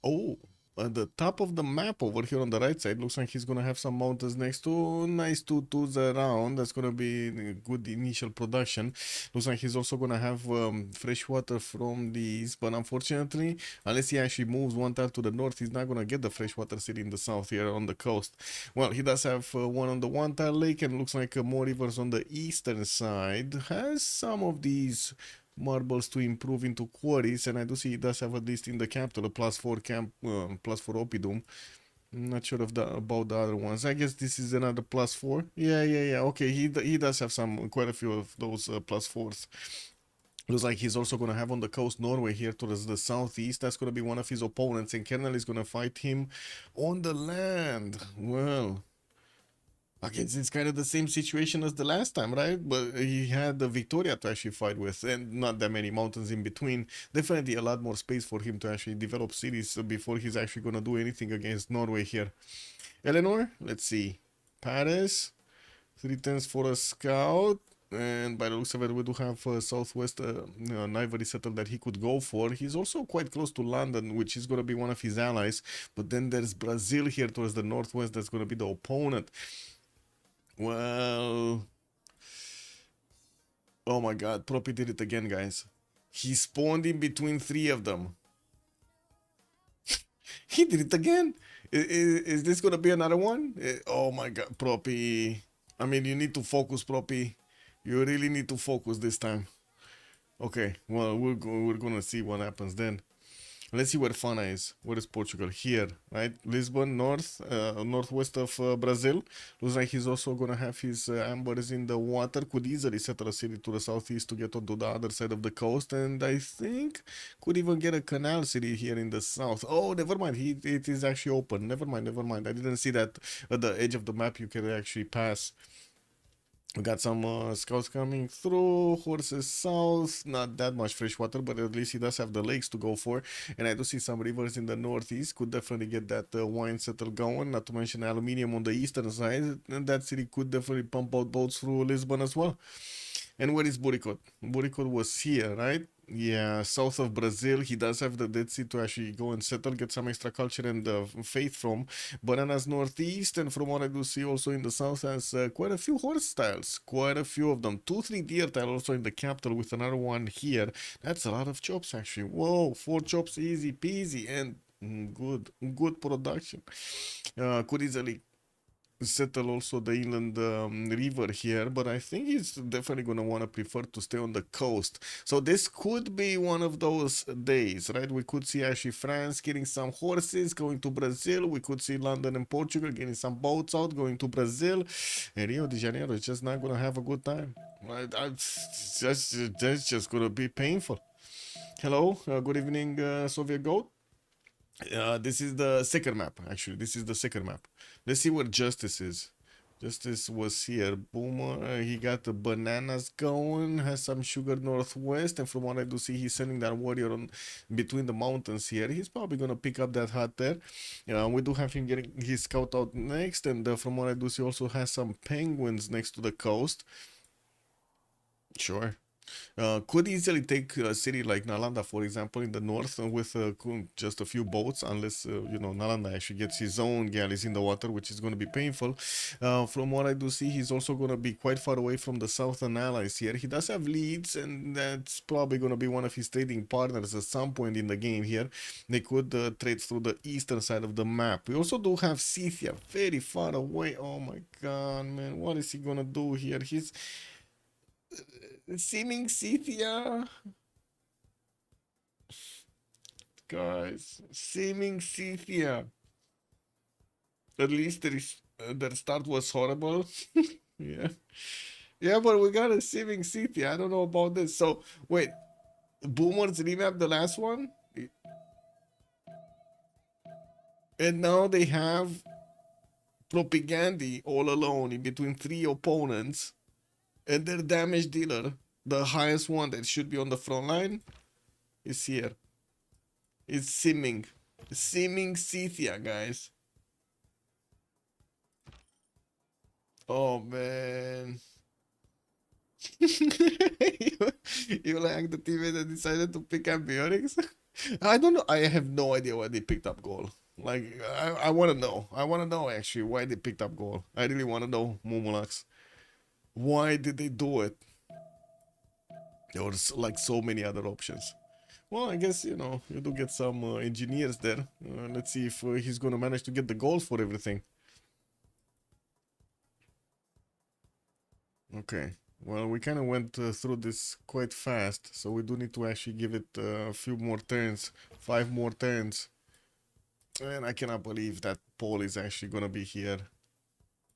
A: Oh, at the top of the map over here on the right side, looks like he's gonna have some mountains next to nice tutus around. That's gonna be a good initial production. Looks like he's also gonna have fresh water from these, but unfortunately, unless he actually moves one tile to the north, he's not gonna get the freshwater city in the south here on the coast. Well, he does have one on the one tile lake, and looks like more rivers on the eastern side. Has some of these marbles to improve into quarries, and I do see he does have at least in the capital a +4 camp, +4 oppidum. I'm not sure about the other ones. I guess this is another +4. Yeah. Okay, he does have quite a few of those +4s. Looks like he's also going to have on the coast Norway here towards the southeast. That's going to be one of his opponents, and Kernel is going to fight him on the land. Well, I guess it's kind of the same situation as the last time, right? But he had the Victoria to actually fight with, and not that many mountains in between. Definitely a lot more space for him to actually develop cities before he's actually going to do anything against Norway here. Eleanor, let's see. Paris, 3 turns for a scout. And by the looks of it, we do have southwest Ivory settle that he could go for. He's also quite close to London, which is going to be one of his allies. But then there's Brazil here towards the northwest. That's going to be the opponent. Well, oh my god, Propi did it again, guys. He spawned in between 3 of them. He did it again. Is this gonna be another one? Oh my god, Propi. I mean, you need to focus, Propi. You really need to focus this time. Okay, well, we're gonna see what happens then. Let's see where Fana is. Where is Portugal? Here, right? Lisbon, northwest of Brazil. Looks like he's also gonna have his ambers in the water. Could easily settle a city to the southeast to get onto the other side of the coast, and I think could even get a canal city here in the south. Oh, never mind. It is actually open. Never mind. I didn't see that at the edge of the map you can actually pass. We got some scouts coming through, horses south, not that much fresh water, but at least he does have the lakes to go for. And I do see some rivers in the northeast, could definitely get that wine settle going, not to mention aluminium on the eastern side. And that city could definitely pump out boats through Lisbon as well. And where is Buricot? Buricot was here, right? Yeah, south of Brazil. He does have the Dead Sea to actually go and settle, get some extra culture and faith from. Bananas northeast, and from what I do see also in the south has quite a few horse styles. Quite a few of them. 2-3 deer tile also in the capital with another one here. That's a lot of chops actually. Whoa, 4 chops easy peasy and good production. Could easily settle also the inland river here, but I think he's definitely going to want to prefer to stay on the coast. So this could be one of those days, right? We could see actually France getting some horses going to Brazil. We could see London and Portugal getting some boats out going to Brazil, and Rio de Janeiro is just not going to have a good time. That's just going to be painful. Hello, good evening, Soviet Goat. This is the second map, actually. This is the second map. Let's see where Justice is. Justice was here. Boomer, he got the bananas going, has some sugar northwest, and from what I do see, he's sending that warrior on between the mountains here. He's probably gonna pick up that hut there. We do have him getting his scout out next, and from what I do see, also has some penguins next to the coast. Sure. Could easily take a city like Nalanda, for example, in the north with just a few boats, unless, Nalanda actually gets his own galleys in the water, which is going to be painful. From what I do see, he's also going to be quite far away from the southern allies here. He does have leads, and that's probably going to be one of his trading partners at some point in the game here. They could trade through the eastern side of the map. We also do have Scythia very far away. Oh my god, man, what is he going to do here? He's seeming Scythia, guys. Seeming Scythia. At least their start was horrible. Yeah, yeah, but we got a seeming Scythia. I don't know about this. So wait, Boomers remapped the last one, and now they have Propaganda all alone in between 3 opponents. And their damage dealer, the highest one that should be on the front line, is here. It's Seeming Scythia, guys. Oh man. you like the team that decided to pick Ambionics? I don't know. I have no idea why they picked up goal. Like, I want to know. I want to know actually why they picked up goal. I really want to know, Mumulax. Why did they do it? There was like so many other options. Well, I guess, you do get some engineers there. Let's see if he's going to manage to get the goals for everything. Okay. Well, we kind of went through this quite fast, so we do need to actually give it a few more turns. 5 more turns. And I cannot believe that Paul is actually gonna be here.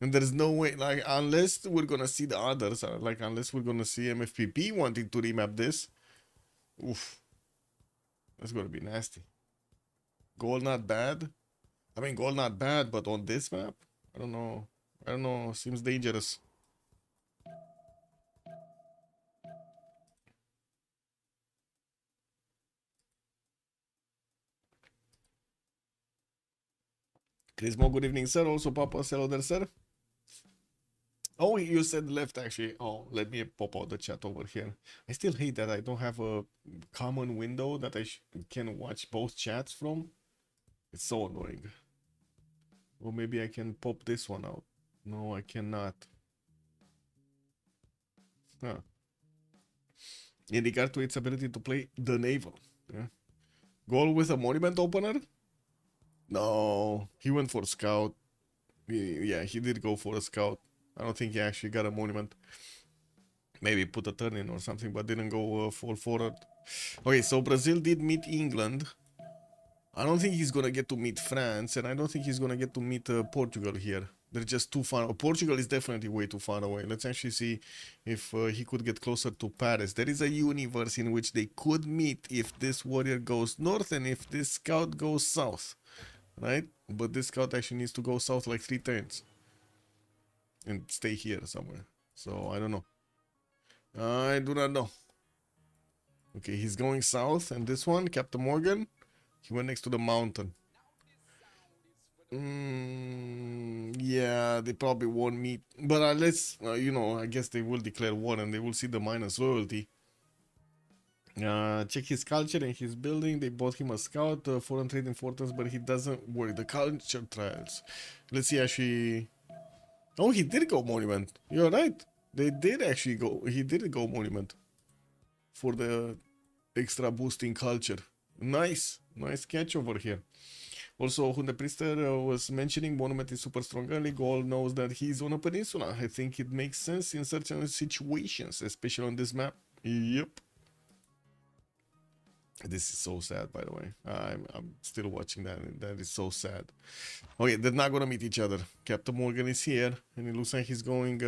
A: And there's no way, like, unless we're gonna see the others, like, unless we're gonna see MFPP wanting to remap this. Oof, that's gonna be nasty. Goal not bad. I mean, goal not bad, but on this map, I don't know. I don't know. Seems dangerous. Crismo, good evening, sir. Also, Papa, hello there, sir. Oh, you said left, actually. Oh, let me pop out the chat over here. I still hate that I don't have a common window that I can watch both chats from. It's so annoying. Or maybe I can pop this one out. No, I cannot. Huh. In regard to its ability to play the naval. Yeah. Goal with a monument opener? No, he went for scout. Yeah, he did go for a scout. I don't think he actually got a monument. Maybe put a turn in or something, but didn't go full forward. Okay, so Brazil did meet England. I don't think he's gonna get to meet France, and I don't think he's gonna get to meet Portugal here. They're just too far. Portugal is definitely way too far away. Let's actually see if he could get closer to Paris. There is a universe in which they could meet if this warrior goes north and if this scout goes south, right? But this scout actually needs to go south like 3 turns and stay here somewhere. So I don't know. I do not know. Okay, he's going south, and this one, Captain Morgan, he went next to the mountain. Yeah, they probably won't meet. But unless, you know, I guess they will declare war and they will see the minus loyalty. Check his culture and his building. They bought him a scout, foreign trading fortress, but he doesn't worry. The culture trials. Let's see, actually. Oh, he did go monument. You're right. They did actually go. He did go monument for the extra boosting culture. Nice. Nice catch over here. Also, Hundepriester was mentioning Monument is super strong early. Goal knows that he's on a peninsula. I think it makes sense in certain situations, especially on this map. Yep. This is so sad, by the way. I'm still watching that. That is so sad. Okay, they're not gonna meet each other. Captain Morgan is here, and it looks like he's going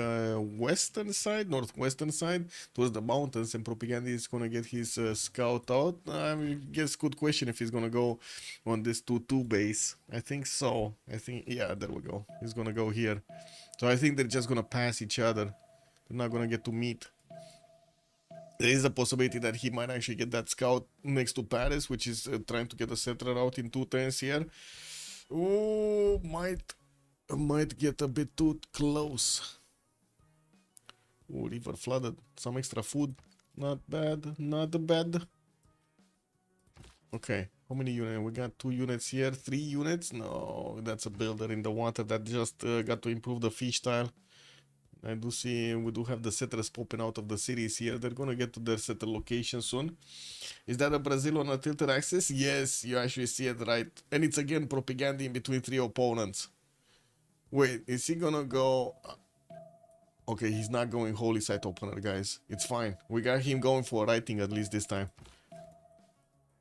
A: western side, northwestern side, towards the mountains, and Propaganda is gonna get his scout out. I guess good question if he's gonna go on this 2-2 base. I think so. I think, yeah, there we go. He's gonna go here. So I think they're just gonna pass each other. They're not gonna get to meet. There is a possibility that he might actually get that scout next to Paris, which is trying to get a settler out in 2 turns here. Oh, might get a bit too close. Oh, river flooded. Some extra food. Not bad. Not bad. Okay. How many units? We got 2 units here. 3 units? No, that's a builder in the water that just got to improve the fish tile. I do see we do have the settlers popping out of the cities here. They're gonna get to their settle location soon. Is that a Brazil on a tilted axis? Yes, you actually see it right. And it's again propaganda in between 3 opponents. Wait, is he gonna go... Okay, he's not going holy site opener, guys. It's fine. We got him going for writing at least this time.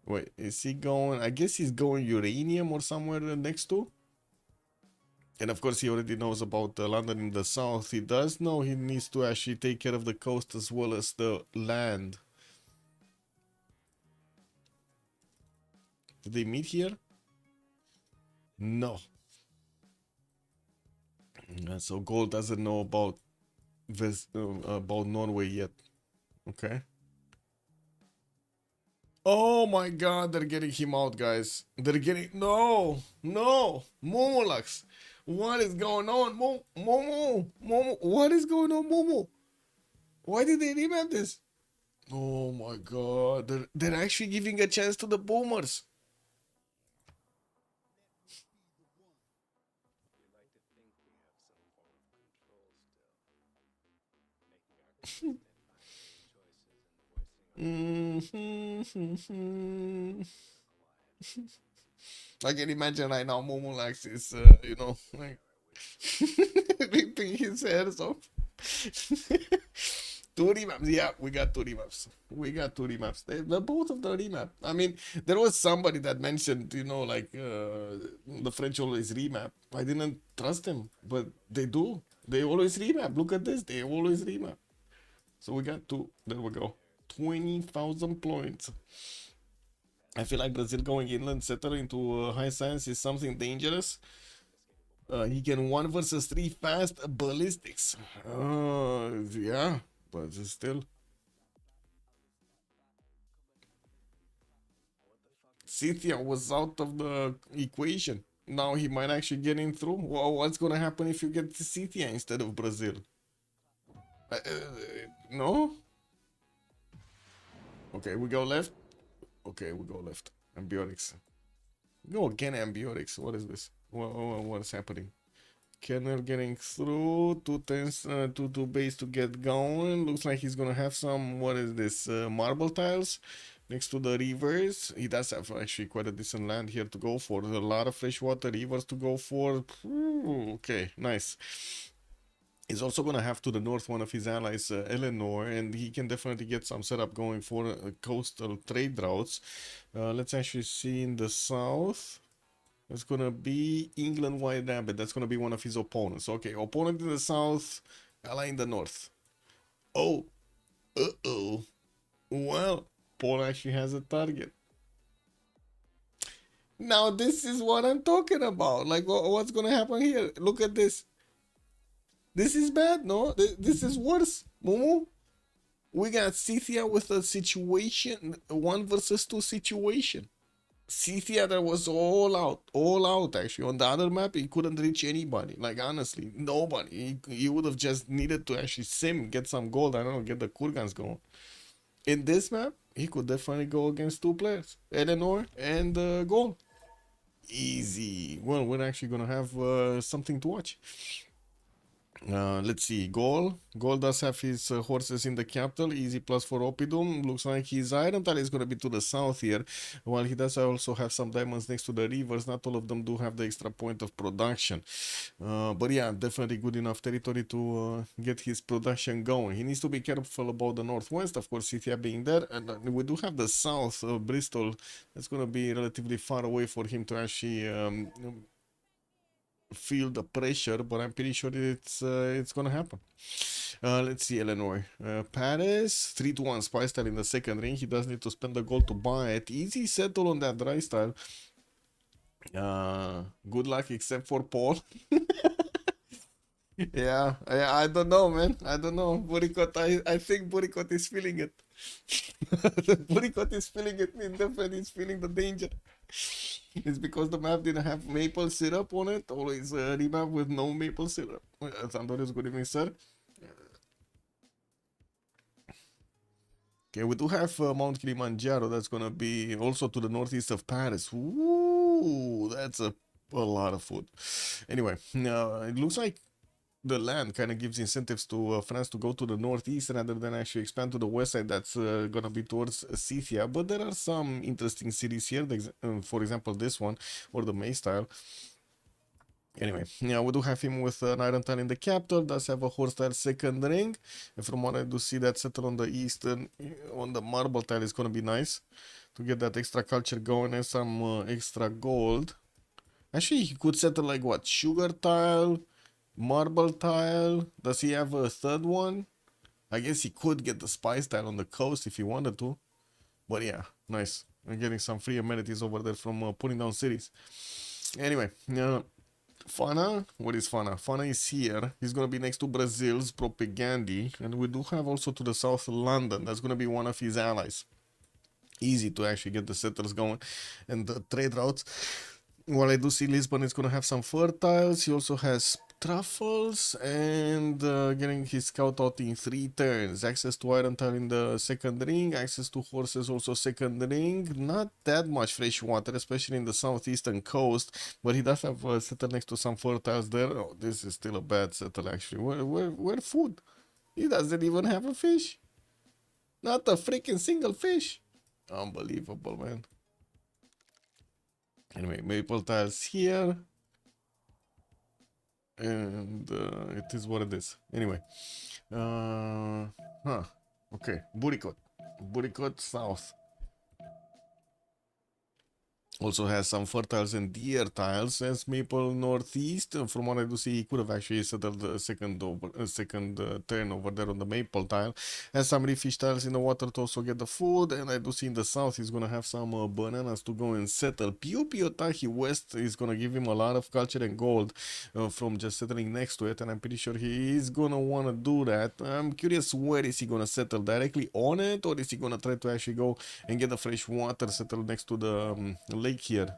A: Wait, is he going... I guess he's going uranium or somewhere next to? And of course, he already knows about London in the south. He does know he needs to actually take care of the coast as well as the land. Did they meet here? No. So Gold doesn't know about this, about Norway yet. Okay. Oh my god, they're getting him out, guys. They're getting... No! No! Momolax! What is going on? Momo! What is going on, Momo? Why did they remap this? Oh my god. They're actually giving a chance to the boomers. I can imagine right now Momolax is, you know, like ripping his hairs off. Two remaps. Yeah, we got two remaps. We got two remaps. They're both of the remap. I mean, there was somebody that mentioned, you know, like the French always remap. I didn't trust him, but they do. They always remap. Look at this. They always remap. So we got two. There we go. 20,000 points. I feel like Brazil going inland setter into high science is something dangerous. He can 1 versus 3 fast ballistics. Yeah, but still. Cynthia was out of the equation. Now he might actually get in through. Well, what's gonna happen if you get Cynthia instead of Brazil? No? Okay, we go left. Okay, we go left. Ambiotics. Go again, Ambiotics. What is this? What is happening? Kennel getting through. Two base to get going. Looks like he's gonna have some. What is this? Marble tiles next to the rivers. He does have actually quite a decent land here to go for. There's a lot of freshwater rivers to go for. Ooh, okay, nice. He's also gonna have to the north one of his allies, Eleanor, and he can definitely get some setup going for coastal trade routes. Let's actually see in the south. It's gonna be England White Rabbit. That's gonna be one of his opponents. Okay, opponent in the south, ally in the north. Oh, uh-oh. Well, Paul actually has a target. Now this is what I'm talking about. Like, what's gonna happen here? Look at this. This is bad, no? This is worse. Momo, we got Cynthia with a situation, 1 versus 2 situation. Cynthia that was all out actually. On the other map, he couldn't reach anybody. Like, honestly, nobody. He would have just needed to actually sim, get some gold, I don't know, get the Kurgans going. In this map, he could definitely go against two players, Eleanor and Gold. Easy. Well, we're actually gonna have something to watch. Let's see. Gol does have his horses in the capital. Easy plus for Opidum. Looks like his iron tile is going to be to the south here. While he does also have some diamonds next to the rivers. Not all of them do have the extra point of production. But yeah, definitely good enough territory to get his production going. He needs to be careful about the northwest. Of course, Cithia being there. And we do have the south, Bristol. That's going to be relatively far away for him to actually feel the pressure, but I'm pretty sure it's gonna happen. Let's see, Eleanor. Paris, 3-1 spy style in the second ring. He does need to spend the gold to buy it. Easy settle on that dry style. Good luck except for Paul. Yeah, I don't know, man. I don't know. Buricot, I think Buricot is feeling it. Buricot is feeling it. He definitely is feeling the danger. It's because the map didn't have maple syrup on it. Always a remap with no maple syrup. Sandorius, good evening, sir. Okay, we do have Mount Kilimanjaro. That's gonna be also to the northeast of Paris. Ooh, that's a lot of food. Anyway, it looks like the land kind of gives incentives to France to go to the northeast rather than actually expand to the west side. That's gonna be towards Scythia. But there are some interesting cities here. For example, this one or the May style. Anyway, yeah, we do have him with an iron tile in the capital. Does have a horse tile second ring. And from what I do see, that settle on the eastern, on the marble tile is gonna be nice to get that extra culture going and some extra gold. Actually, he could settle like what? Sugar tile, marble tile. Does he have a third one? I guess he could get the spice tile on the coast if he wanted to. But yeah, nice. I'm getting some free amenities over there from putting down cities. Anyway, Fana, what is Fana? Fana is here. He's gonna be next to Brazil's Propaganda, and we do have also to the south London. That's gonna be one of his allies. Easy to actually get the settlers going and the trade routes. While I do see Lisbon is gonna have some fertiles. He also has truffles and getting his scout out in 3 turns. Access to iron tile in the second ring. Access to horses also second ring. Not that much fresh water, especially in the southeastern coast. But he does have a settle next to some fertiles there. Oh, this is still a bad settle actually. Where food? He doesn't even have a fish. Not a freaking single fish. Unbelievable, man. Anyway, maple tiles here. And it is what it is. Anyway. Okay, Buricot. Buricot south. Also has some fertiles and deer tiles as Maple northeast. From what I do see, he could have actually settled the second turn over there on the Maple tile. Has some refish tiles in the water to also get the food. And I do see in the south he's gonna have some bananas to go and settle. Piopiotahi West is gonna give him a lot of culture and gold from just settling next to it. And I'm pretty sure he is gonna wanna do that. I'm curious, where is he gonna settle? Directly on it, or is he gonna try to actually go and get the fresh water settled next to the lake here,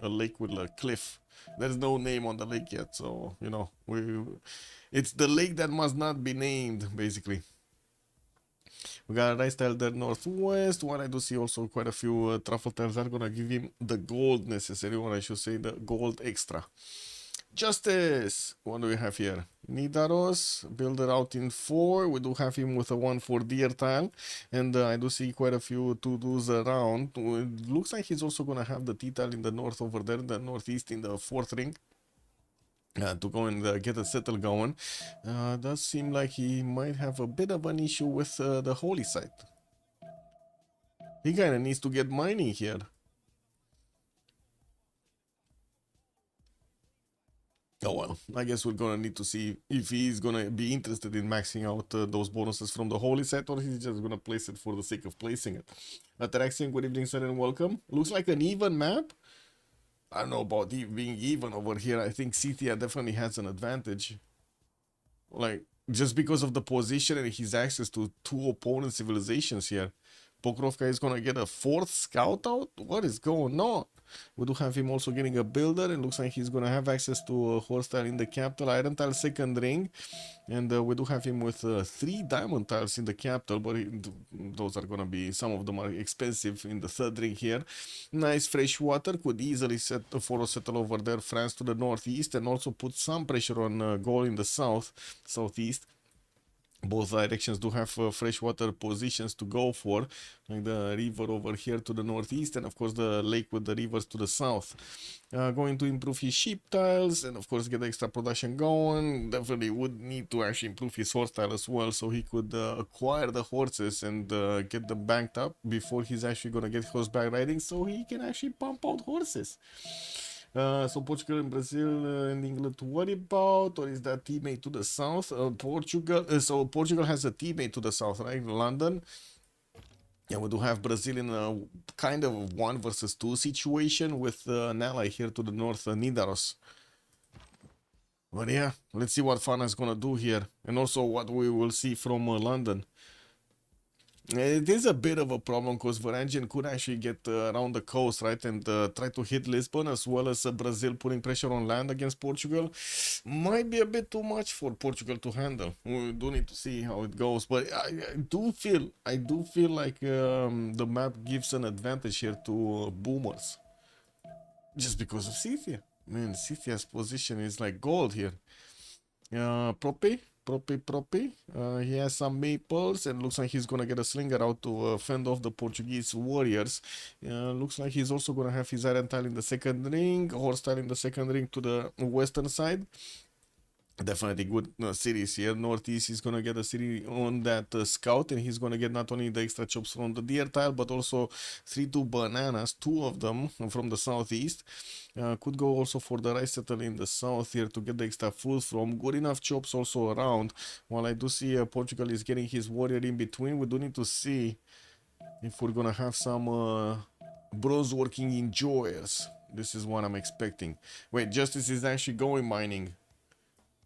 A: a lake with a cliff. There's no name on the lake yet, so you know it's the lake that must not be named, basically. We got a rice tile there northwest. What I do see also quite a few truffle tiles are gonna give him the gold necessary, or I should say the gold extra. Justice! What do we have here? Nidaros, builder out in 4. We do have him with a 1 for deer tile. And I do see quite a few to-dos around. It looks like he's also going to have the T-tile in the north over there, the northeast in the 4th ring. To go and get a settle going. Does seem like he might have a bit of an issue with the holy site. He kind of needs to get mining here. Oh well, I guess we're gonna need to see if he's gonna be interested in maxing out those bonuses from the holy set, or he's just gonna place it for the sake of placing it. Ataraxian, good evening, sir, and welcome. Looks like an even map. I don't know about being even over here. I think Scythia definitely has an advantage. Like, just because of the position and his access to 2 opponent civilizations here. Pokrovka is gonna get a 4th scout out? What is going on? We do have him also getting a builder, and looks like he's gonna have access to a horse tile in the capital, iron tile 2nd ring, and we do have him with 3 diamond tiles in the capital, but those are gonna be, some of them are expensive in the 3rd ring here. Nice fresh water, could easily set a settle over there, France to the northeast, and also put some pressure on goal in the southeast. Both directions do have freshwater positions to go for, like the river over here to the northeast, and of course the lake with the rivers to the south. Going to improve his sheep tiles, and of course get extra production going. Definitely would need to actually improve his horse tile as well, so he could acquire the horses and get them banked up before he's actually gonna get horseback riding, so he can actually pump out horses. So Portugal and Brazil and England to worry about, or is that teammate to the south? So Portugal has a teammate to the south, right? London. Yeah, we do have Brazil in a kind of 1 versus 2 situation with an ally here to the north, Nidaros. But yeah, let's see what Fana is gonna do here, and also what we will see from London. It is a bit of a problem because Varangian could actually get around the coast, right, and try to hit Lisbon, as well as Brazil putting pressure on land against Portugal. Might be a bit too much for Portugal to handle. We do need to see how it goes, but I do feel like the map gives an advantage here to boomers, just because of Scythia. Man, Scythia's position is like gold here. Propi. He has some maples, and looks like he's gonna get a slinger out to fend off the Portuguese warriors. Looks like he's also gonna have his iron tile in the 2nd ring, horse tile in the 2nd ring to the western side. Definitely good cities here. Northeast is gonna get a city on that scout, and he's gonna get not only the extra chops from the deer tile, but also 3-2 bananas, 2 of them from the southeast. Could go also for the rice settle in the south here to get the extra food from. Good enough chops also around. While I do see Portugal is getting his warrior in between, we do need to see if we're gonna have some bronze working enjoyers. This is what I'm expecting. Wait, Justice is actually going mining.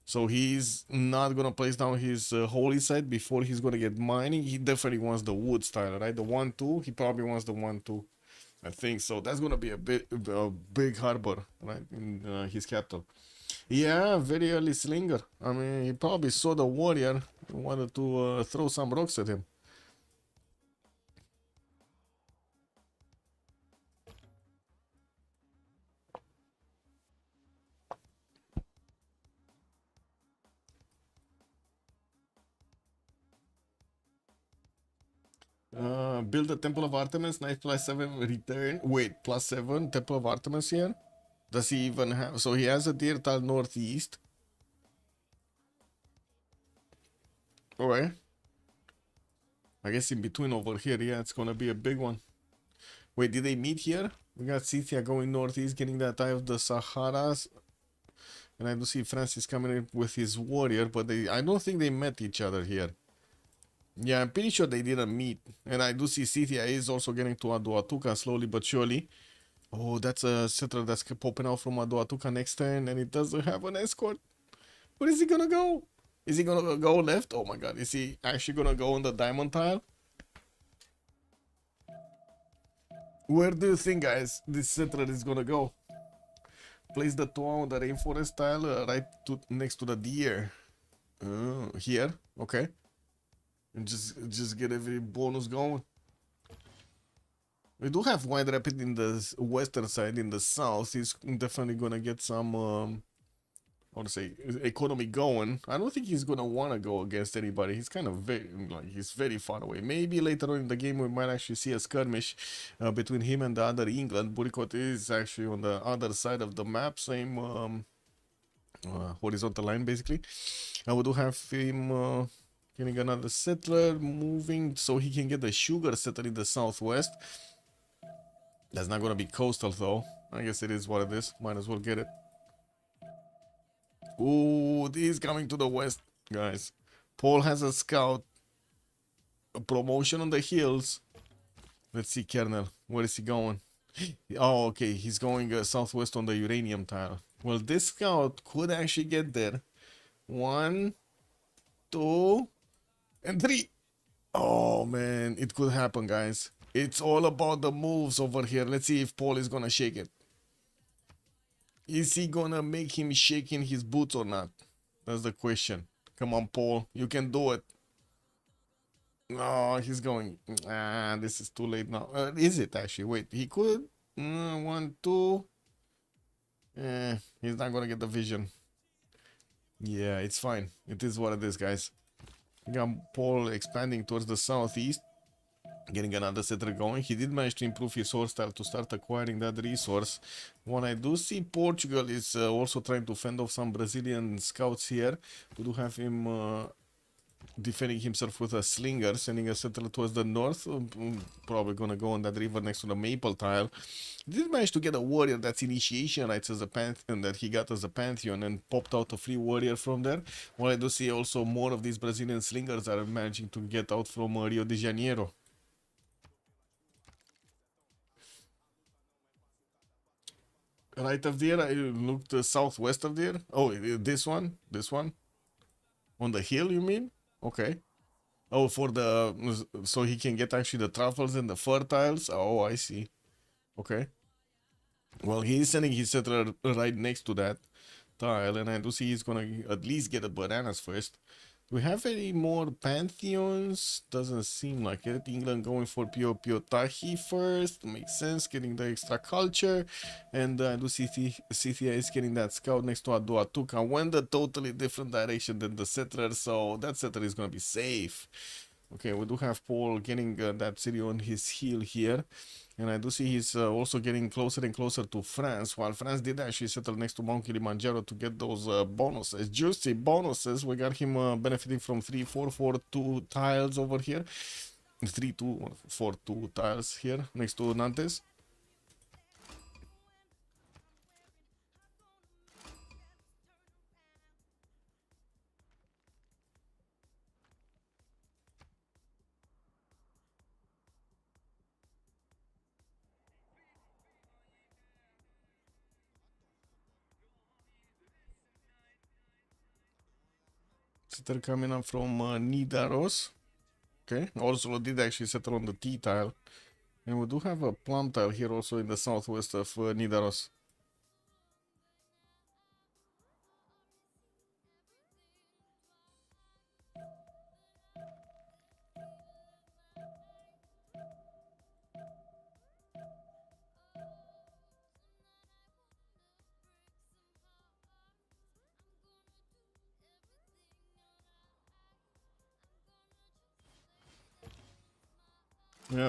A: So he's not gonna place down his holy site before he's gonna get mining. He definitely wants the wood style, right? The 1-2. He probably wants the 1-2. I think so. That's gonna be a big harbor, right, in his capital. Yeah, very early slinger. I mean, he probably saw the warrior, wanted to throw some rocks at him. Build the Temple of Artemis, nice +7 return. Wait, +7 Temple of Artemis here? Does he even have? So he has a deer tile northeast. Okay. I guess in between over here, yeah, it's gonna be a big one. Wait, did they meet here? We got Scythia going northeast, getting that eye of the Saharas. And I do see Francis coming in with his warrior, but I don't think they met each other here. Yeah, I'm pretty sure they didn't meet. And I do see Scythia is also getting to Aduatuca slowly but surely. Oh, that's a settler that's popping out from Aduatuca next turn, and it doesn't have an escort. Where is he gonna go? Is he gonna go left? Oh my god, is he actually gonna go on the diamond tile? Where do you think, guys, this settler is gonna go? Place the toa on the rainforest tile right next to the deer. Here, okay. And just get every bonus going. We do have Wide Rapid in the western side. In the south, he's definitely gonna get some, how to say, economy going. I don't think he's gonna wanna go against anybody. He's kind of he's very far away. Maybe later on in the game we might actually see a skirmish between him and the other England. Burikot is actually on the other side of the map, same horizontal line basically. And we do have him getting another settler moving so he can get the sugar settler in the southwest. That's not gonna be coastal though. I guess it is what it is. Might as well get it. Ooh, he's coming to the west, guys. Paul has a scout. A promotion on the hills. Let's see, Kernel. Where is he going? Oh, okay. He's going southwest on the uranium tile. Well, this scout could actually get there. 1, 2, and 3. Oh, man. It could happen, guys. It's all about the moves over here. Let's see if Paul is gonna shake it. Is he gonna make him shake in his boots or not? That's the question. Come on, Paul. You can do it. No, he's going. Ah, this is too late now. Is it actually? Wait, he could. 1, 2. He's not gonna get the vision. Yeah, it's fine. It is what it is, guys. We got Paul expanding towards the southeast. Getting another settler going. He did manage to improve his horse style to start acquiring that resource. When I do see Portugal is also trying to fend off some Brazilian scouts here. We do have him defending himself with a slinger, sending a settler towards the north. Probably gonna go on that river next to the maple tile. He did manage to get a warrior that's initiation rights as a pantheon that he got as a pantheon and popped out a free warrior from there. Well, I do see also more of these Brazilian slingers are managing to get out from Rio de Janeiro. Right of there, I looked southwest of there. Oh, this one? This one? On the hill, you mean? Okay. Oh, for the... So he can get actually the truffles and the fertiles? Oh, I see. Okay. Well, he's sending his settler right next to that tile, and I do see he's gonna at least get the bananas first. Do we have any more pantheons? Doesn't seem like it. England going for Pio first. Makes sense, getting the extra culture. And I do see Scythia is getting that scout next to Aduatuca. Went a totally different direction than the settler, so that settler is going to be safe. Okay, we do have Paul getting that city on his heel here. And I do see he's also getting closer and closer to France, while France did actually settle next to Mount Kilimanjaro to get those bonuses, juicy bonuses. We got him benefiting from 3, 4, 4, 2 tiles over here. 3, 2, 4, 2 tiles here next to Nantes. Setter coming up from Nidaros. Okay, also did actually settle on the T tile. And we do have a plum tile here also in the southwest of Nidaros.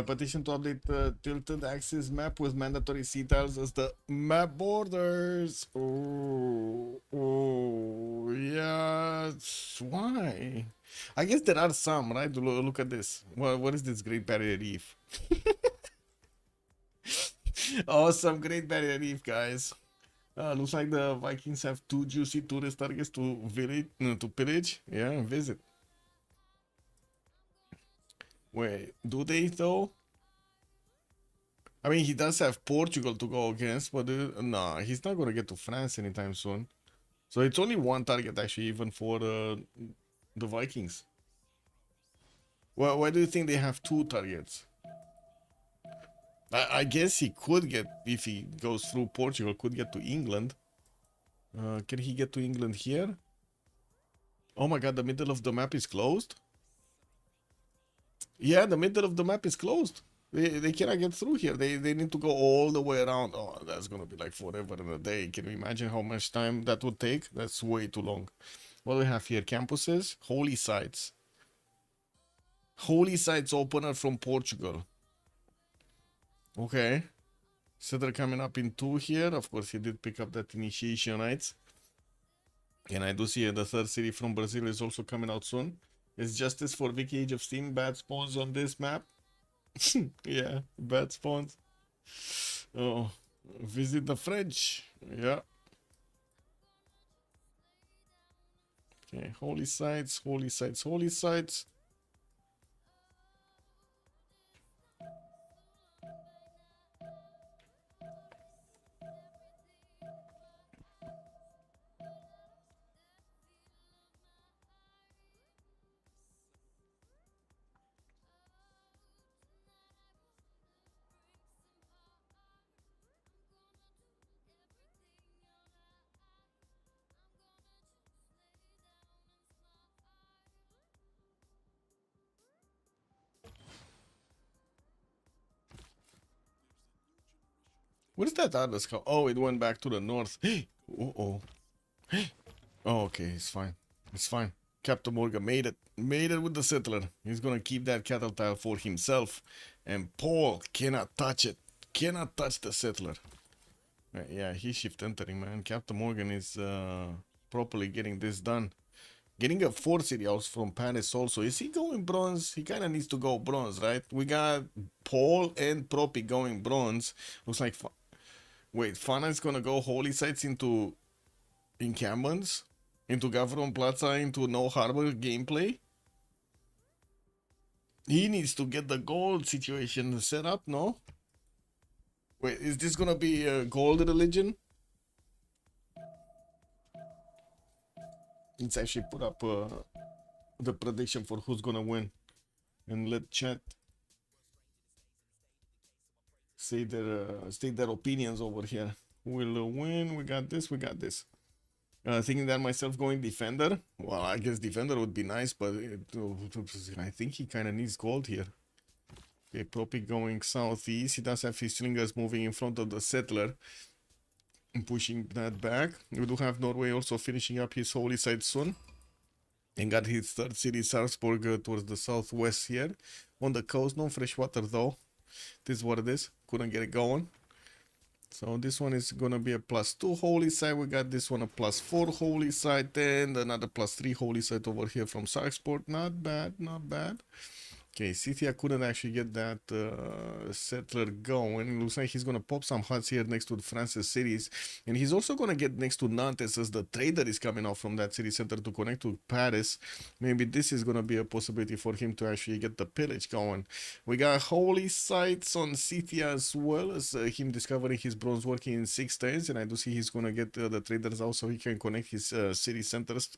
A: Petition to update tilted axis map with mandatory C tiles as the map borders. Oh, yeah. Why? I guess there are some, right? Look at this. What is this Great Barrier Reef? Awesome, Great Barrier Reef, guys. Looks like the Vikings have two juicy tourist targets to village, no, to pillage. Yeah, visit. Wait, do they though? I mean, he does have Portugal to go against, but nah, he's not gonna get to France anytime soon. So it's only one target actually, even for the Vikings. Well, why do you think they have two targets? I guess he could get, if he goes through Portugal, could get to England. Can he get to England here? Oh my god, the middle of the map is closed? Yeah, the middle of the map is closed. They cannot get through here. They need to go all the way around. Oh, that's gonna be like forever and a day. Can you imagine how much time that would take? That's way too long. What do we have here? Campuses, holy sites. Holy sites opener from Portugal. Okay. Settler coming up in 2 here. Of course, he did pick up that initiation rights. And I do see the third city from Brazil is also coming out soon. Is justice for Vicky Age of Steam bad spawns on this map? Yeah, bad spawns. Oh, visit the French. Yeah. Okay, holy sites, holy sites, holy sites. What is that Atlas called? Oh, it went back to the north. Uh-oh. Oh, okay, it's fine. It's fine. Captain Morgan made it. Made it with the settler. He's gonna keep that cattle tile for himself. And Paul cannot touch it. Cannot touch the settler. Yeah, he's shift entering, man. Captain Morgan is properly getting this done. Getting a 4 city house from Paris also. Is he going bronze? He kind of needs to go bronze, right? We got Paul and Propi going bronze. Looks like... Wait, Fana is gonna go holy sites into encampments? Into Gavron Plaza, into No Harbor gameplay? He needs to get the gold situation set up, no? Wait, is this gonna be a gold religion? Let's actually put up the prediction for who's gonna win. And let chat say their opinions over here. Who will win? We got this, we got this. Thinking that myself going defender. Well, I guess defender would be nice, but I think he kind of needs gold here. Okay, Propi going southeast. He does have his slingers moving in front of the settler and pushing that back. We do have Norway also finishing up his holy site soon. And got his third city, Sarpsborg, towards the southwest here. On the coast, no fresh water though. This is what it is. Couldn't get it going. So this one is gonna be a +2 holy site. We got this one a +4 holy site and another +3 holy site over here from Sarpsborg. Not bad, not bad. Okay, Scythia couldn't actually get that settler going. Looks like he's gonna pop some huts here next to the France's cities, and he's also gonna get next to Nantes as the trader is coming out from that city center to connect to Paris. Maybe this is gonna be a possibility for him to actually get the pillage going. We got holy sites on Scythia as well as him discovering his bronze working in 6 turns, and I do see he's gonna get the traders out so he can connect his city centers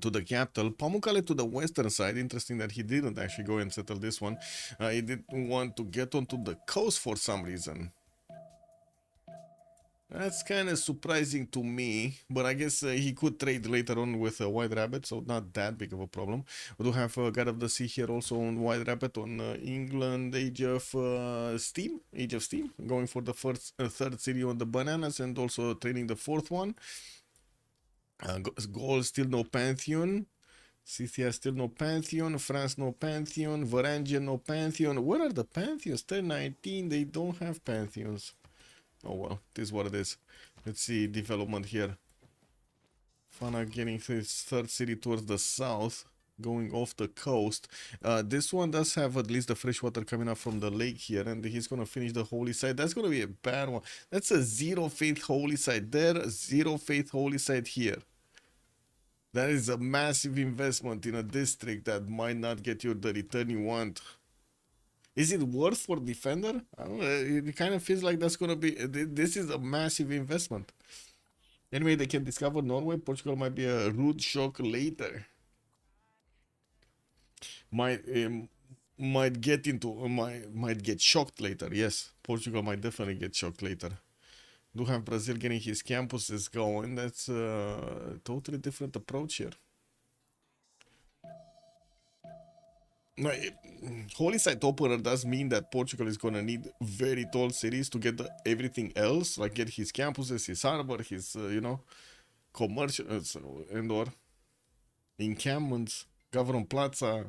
A: to the capital. Pamukkale to the western side. Interesting that he didn't actually go and settle this one. He didn't want to get onto the coast for some reason. That's kind of surprising to me, but I guess he could trade later on with White Rabbit, so not that big of a problem. We do have God of the Sea here also on White Rabbit on England, Age of Steam, going for the third city on the bananas and also trading the 4th one. Gaul still no Pantheon. Scythia still no Pantheon. France no Pantheon. Varangian no Pantheon. Where are the Pantheons? 1019, they don't have Pantheons. Oh well, this is what it is. Let's see development here. Fana getting his third city towards the south, going off the coast. This one does have at least the fresh water coming up from the lake here, and he's gonna finish the holy site. That's gonna be a bad one. That's a zero faith holy site there, zero faith holy site here. That is a massive investment in a district that might not get you the return you want. Is it worth for defender? I don't know. It kind of feels like that's gonna be. This is a massive investment. Anyway, they can discover Norway. Portugal might be a rude shock later. Might might get into might get shocked later. Yes, Portugal might definitely get shocked later. Do have Brazil getting his campuses going. That's a totally different approach here. No, holy site opener does mean that Portugal is gonna need very tall cities to get everything else, like get his campuses, his harbor, his commercial and or encampments, government plaza.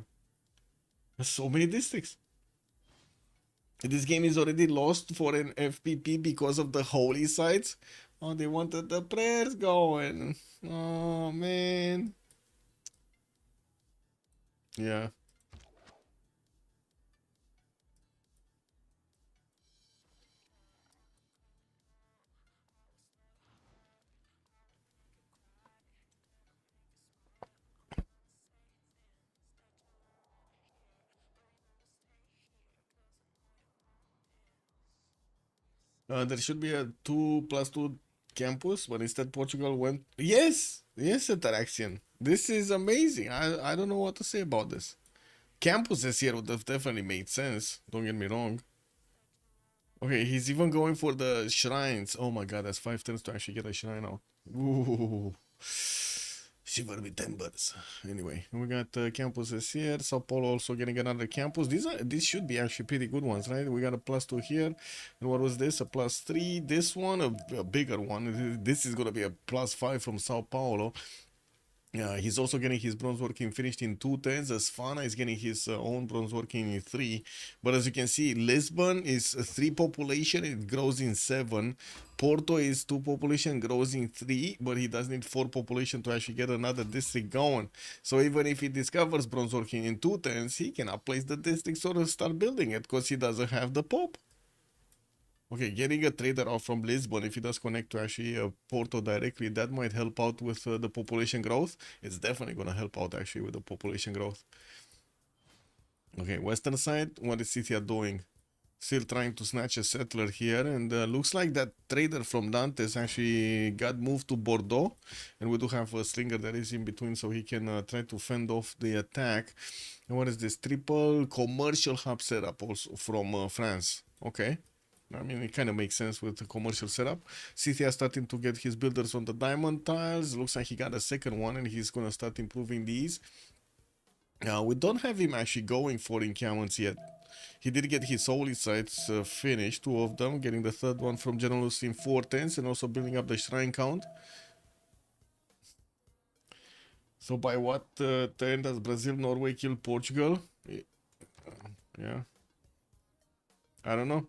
A: So many districts. This game is already lost for an FPP because of the holy sites. Oh, they wanted the prayers going. Oh man. Yeah. There should be a 2+2 campus, but instead Portugal went. Yes, yes, interaction. This is amazing. I don't know what to say about this. Campuses here would have definitely made sense. Don't get me wrong. Okay, he's even going for the shrines. Oh my god, that's 5 turns to actually get a shrine out. Ooh. Shiver with timbers. Anyway, we got campuses here. Sao Paulo also getting another campus. These should be actually pretty good ones, right? We got a +2 here. And what was this? A +3. This one, a bigger one. This is gonna be a +5 from Sao Paulo. He's also getting his bronze working finished in 2 turns, as Fana is getting his own bronze working in 3. But as you can see, Lisbon is 3 population, it grows in 7. Porto is 2 population, grows in 3, but he does need 4 population to actually get another district going. So even if he discovers bronze working in 2 turns, he cannot place the district or start building it because he doesn't have the pop. Okay, getting a trader off from Lisbon, if he does connect to actually Porto directly, that might help out with the population growth. It's definitely going to help out actually with the population growth. Okay, western side, what is Scythia doing? Still trying to snatch a settler here, and looks like that trader from Dantes actually got moved to Bordeaux, and we do have a slinger that is in between, so he can try to fend off the attack. And what is this? Triple commercial hub setup also from France. Okay. I mean, it kind of makes sense with the commercial setup. Scythia starting to get his builders on the diamond tiles. Looks like he got a second one and he's going to start improving these. We don't have him actually going for encampments yet. He did get his holy sites finished, 2 of them, getting the third one from Generalus in 4 turns and also building up the shrine count. So by what turn does Brazil, Norway kill Portugal? Yeah. I don't know.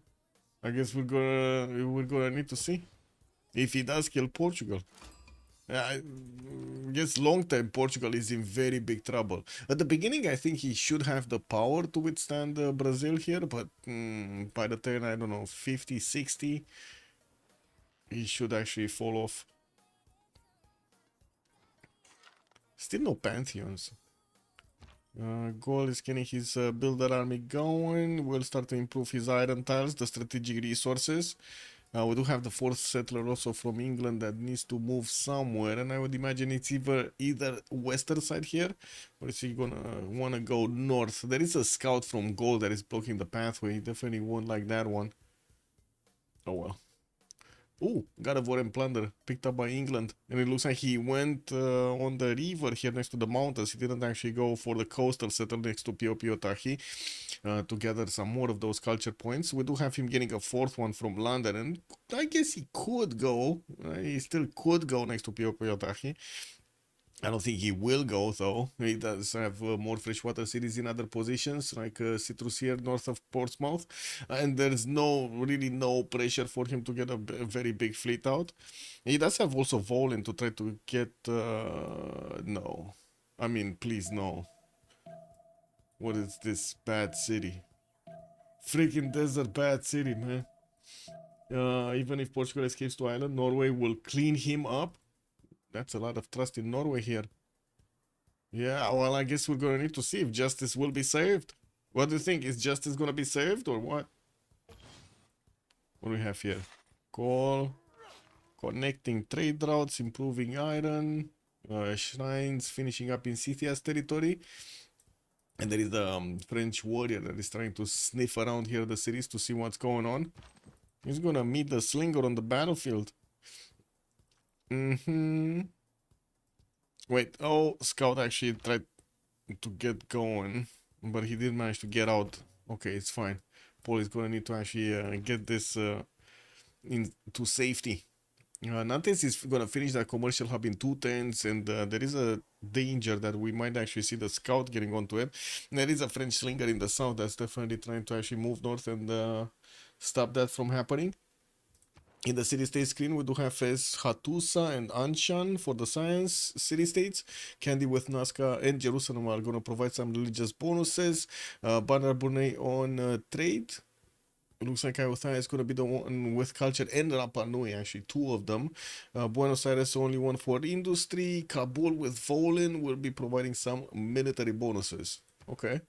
A: I guess we're gonna need to see if he does kill Portugal. I guess long term Portugal is in very big trouble. At the beginning, I think he should have the power to withstand Brazil here, but by the turn, I don't know, 50, 60, he should actually fall off. Still no pantheons. Goal is getting his builder army going. We'll start to improve his iron tiles, the strategic resources. We do have the 4th settler also from England that needs to move somewhere, and I would imagine it's either western side here, or is he gonna wanna go north? There is a scout from gold that is blocking the pathway. He definitely won't like that one. Oh well. Oh, God of War and Plunder, picked up by England. And it looks like he went on the river here next to the mountains. He didn't actually go for the coastal settle next to PoPouler to gather some more of those culture points. We do have him getting a 4th one from London. And I guess he could go. He still could go next to PoPouler. I don't think he will go though. He does have more freshwater cities in other positions, like Citrus here north of Portsmouth, and there's really no pressure for him to get a very big fleet out. He does have also Volin to try to get. No, I mean, please no. What is this bad city? Freaking desert bad city, man. Even if Portugal escapes to Ireland, Norway will clean him up. That's a lot of trust in Norway here. Yeah, well, I guess we're gonna need to see if justice will be served. What do you think? Is justice gonna be served or what? What do we have here? Call, connecting trade routes, improving iron, shrines, finishing up in Scythia's territory. And there is the French warrior that is trying to sniff around here the cities to see what's going on. He's gonna meet the slinger on the battlefield. Wait, oh, Scout actually tried to get going, but he did manage to get out. Okay, it's fine. Paul is gonna need to actually get this into safety. Nantes is gonna finish that commercial hub in 2 turns, and there is a danger that we might actually see the Scout getting onto it. There is a French slinger in the south that's definitely trying to actually move north and stop that from happening. In the city-state screen, we do have Hattusa and Anshan for the science city-states. Candy with Nazca and Jerusalem are going to provide some religious bonuses. Banner Brunei on trade. It looks like Ayutthaya is going to be the one with culture and Rapa Nui, actually, 2 of them. Buenos Aires, only one for industry. Kabul with Volin will be providing some military bonuses. Okay.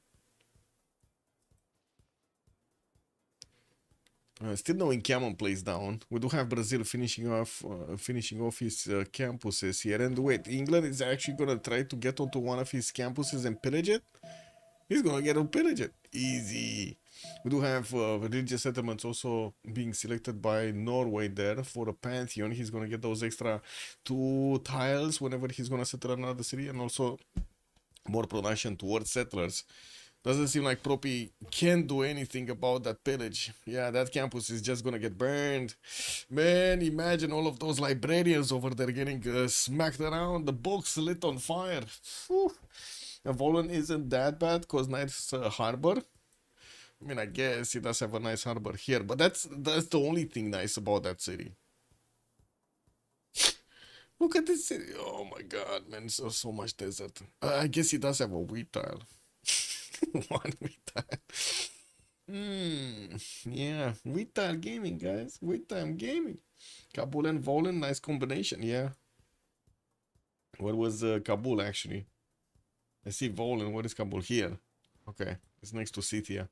A: Still no encampment place down. We do have Brazil finishing off his campuses here. And wait, England is actually gonna try to get onto one of his campuses and pillage it. He's gonna get to pillage it. Easy. We do have religious settlements also being selected by Norway there for a pantheon. He's gonna get those extra 2 tiles whenever he's gonna settle another city, and also more production towards settlers. Doesn't seem like Propi can do anything about that pillage. Yeah, that campus is just gonna get burned. Man, imagine all of those librarians over there getting smacked around, the books lit on fire. Volan isn't that bad because nice harbor. I mean, I guess it does have a nice harbor here, but that's the only thing nice about that city. Look at this city. Oh my god, man, so much desert. I guess it does have a wheat tile. One wheat tile. Yeah, wheat tile gaming, guys. Wheat time gaming. Kabul and Volan, nice combination, yeah. What was Kabul actually? I see Volan. What is Kabul here? Okay, it's next to Scythia.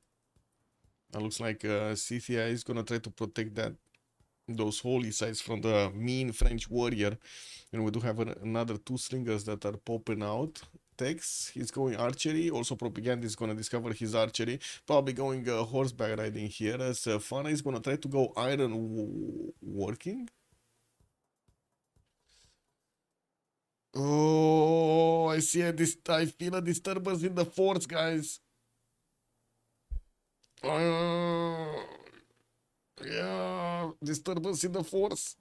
A: It looks like Scythia is gonna try to protect those holy sites from the mean French warrior. And we do have another 2 slingers that are popping out. Tex, he's going archery. Also, Propaganda is gonna discover his archery. Probably going horseback riding here. As Fana is gonna try to go iron working. Oh, I feel a disturbance in the forts, guys. Yeah, disturbance in the force.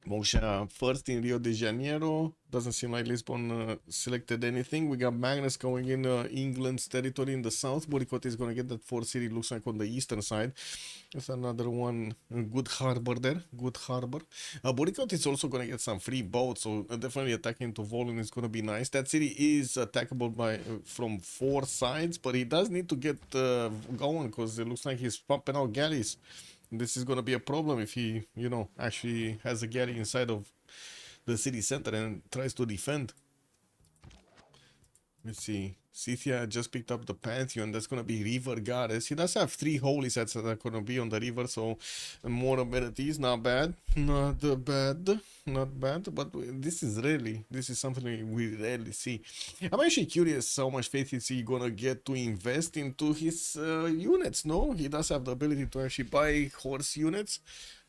A: Moshe first in Rio de Janeiro. Doesn't seem like Lisbon selected anything. We got Magnus going in England's territory in the south. Boricot is going to get that 4th city, looks like on the eastern side. There's another one. Good harbor there. Good harbor. Boricot is also going to get some free boats, so definitely attacking to Volin is going to be nice. That city is attackable from 4 sides, but he does need to get going because it looks like he's pumping out galleys. This is going to be a problem if he, actually has a galley inside of the city center and tries to defend. Let's see. Scythia just picked up the Pantheon. That's going to be River Goddess. He does have 3 holy sets that are going to be on the river, so more amenities. Not bad. Not bad. Not bad. But this is something we rarely see. I'm actually curious how much faith is he going to get to invest into his units, no? He does have the ability to actually buy horse units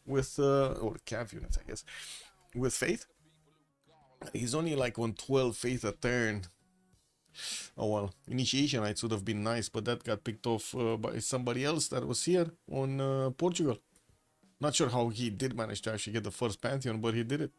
A: with, or calf units, I guess, with faith. He's only like on 12 faith a turn. Oh well, initiation rights would have been nice, but that got picked off by somebody else that was here on Portugal. Not sure how he did manage to actually get the first Pantheon, but he did it.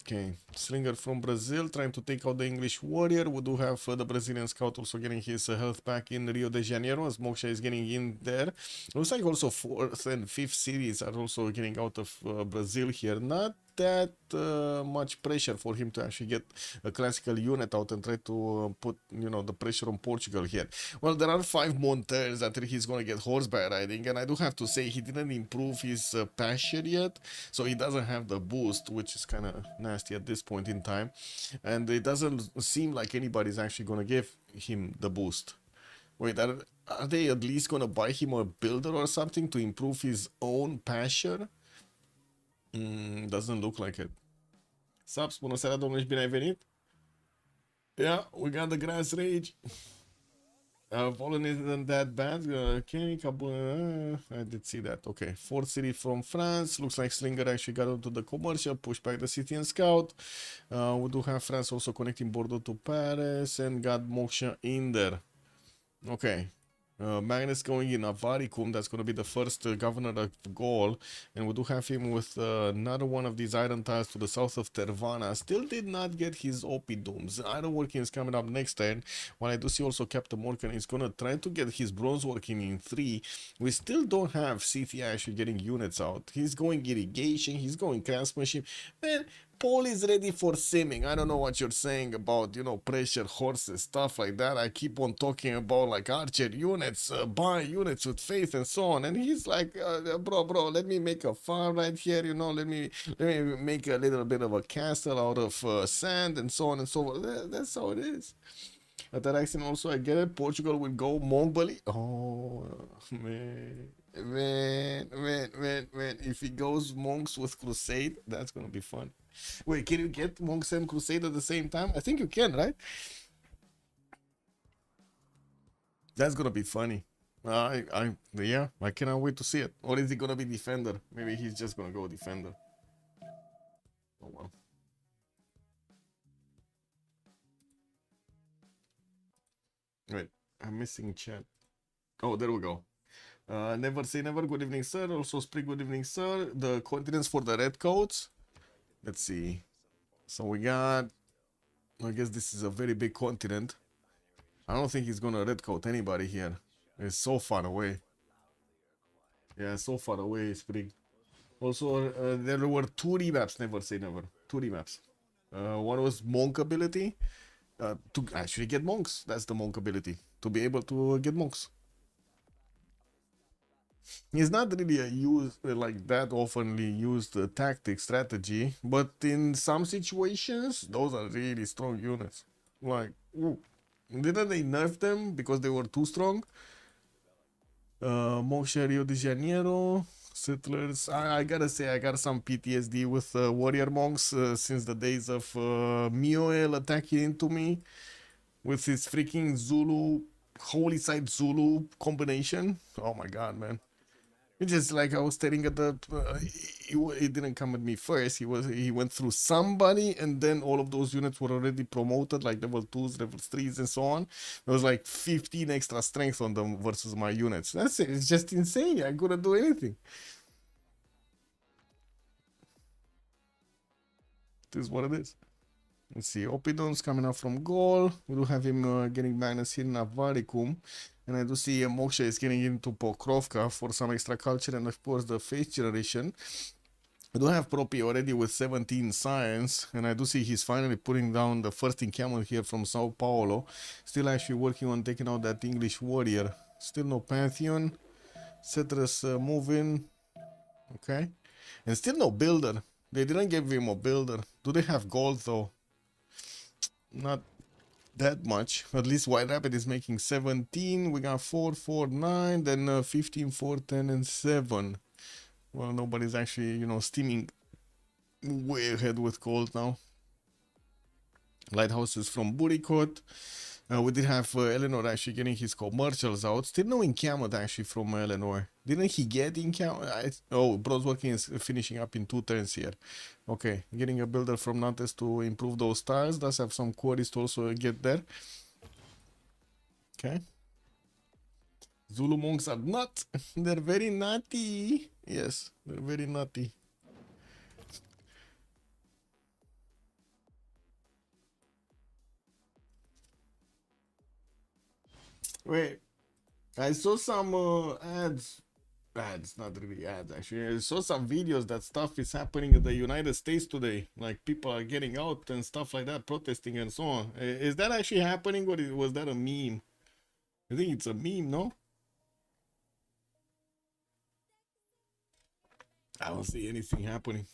A: Okay, Slinger from Brazil trying to take out the English Warrior. We do have the Brazilian Scout also getting his health back in Rio de Janeiro as Moksha is getting in there. Looks like also 4th and 5th series are also getting out of Brazil here. Not that much pressure for him to actually get a classical unit out and try to put, you know, the pressure on Portugal here. Well, there are 5 monteurs that he's going to get horseback riding, and I do have to say he didn't improve his pasture yet, so he doesn't have the boost, which is kind of nasty at this point in time, and it doesn't seem like anybody's actually going to give him the boost. Wait, are they at least going to buy him a builder or something to improve his own pasture? Doesn't look like it. Subs, bună seara, domnule, și bine ai venit. Yeah, we got the grass rage. Fallen isn't that bad. Okay, I did see that. Okay, 4th city from France. Looks like Slinger actually got into the commercial, pushed back the city and scout. We do have France also connecting Bordeaux to Paris and got Moksha in there. Okay. Magnus going in Avaricum, that's going to be the first governor of Gaul, and we do have him with another one of these iron tiles to the south of Tervana. Still did not get his Oppidums. Iron working is coming up next turn, while I do see also Captain Morgan is going to try to get his bronze working in 3. We still don't have CT actually getting units out. He's going irrigation, he's going craftsmanship. Man, Paul is ready for simming. I don't know what you're saying about, you know, pressure, horses, stuff like that. I keep on talking about like archer units, buy units with faith and so on. And he's like, bro, let me make a farm right here, you know, let me make a little bit of a castle out of sand and so on and so on. That's how it is. At that accent also, I get it. Portugal will go Mongolia. Oh, man. If he goes monks with crusade, that's gonna be fun. Wait, can you get monks and crusade at the same time? I think you can, right? That's gonna be funny. Yeah, I cannot wait to see it. Or is he gonna be defender? Maybe he's just gonna go defender. Oh well. Wait, I'm missing chat. Oh, there we go. Never say never. Good evening, sir. Also, Spring. Good evening, sir. The continents for the red coats. Let's see. So we got. I guess this is a very big continent. I don't think he's gonna red coat anybody here. It's so far away. Yeah, so far away, Spring. Also, there were 2 remaps. Never say never. 2 remaps. One was monk ability. To actually get monks. That's the monk ability. To be able to get monks. It's not really a like that oftenly used tactic strategy, but in some situations, those are really strong units. Like, ooh, didn't they nerf them because they were too strong? Moksha Rio de Janeiro, settlers. I gotta say, I got some PTSD with warrior monks since the days of Mioel attacking into me with his freaking Zulu, holy side Zulu combination. Oh my god, man. It's just like I was staring at the. He didn't come at me first. He went through somebody, and then all of those units were already promoted, like level 2s, level 3s, and so on. There was like 15 extra strength on them versus my units. That's it. It's just insane. I couldn't do anything. This is what it is. Let's see. Opidon's coming out from Gaul. We do have him getting Magnus here in Avaricum. And I do see Moksha is getting into Pokrovka for some extra culture and of course the face generation. I do have Propi already with 17 science, and I do see he's finally putting down the first encampment here from Sao Paulo. Still actually working on taking out that English warrior. Still no Pantheon. Cetrus moving. Okay. And still no builder. They didn't give him a builder. Do they have gold though? Not that much. At least White Rabbit is making 17. We got 4, 4, 9, then 15, 4, 10, and 7. Well, nobody's actually, you know, steaming way ahead with gold now. Lighthouses from Burikot. We did have Eleanor actually getting his commercials out. Still no encampment actually from Eleanor. Didn't he get encampment? Oh, Bro's working is finishing up in 2 turns here. Okay, getting a builder from Nantes to improve those tiles. Does have some quarries to also get there. Okay. Zulu monks are not. They're very naughty. Yes, they're very naughty. Wait, I saw some ads, not really ads actually. I saw some videos that stuff is happening in the United States today. Like people are getting out and stuff like that, protesting and so on. Is that actually happening, or was that a meme? I think it's a meme, no? I don't see anything happening.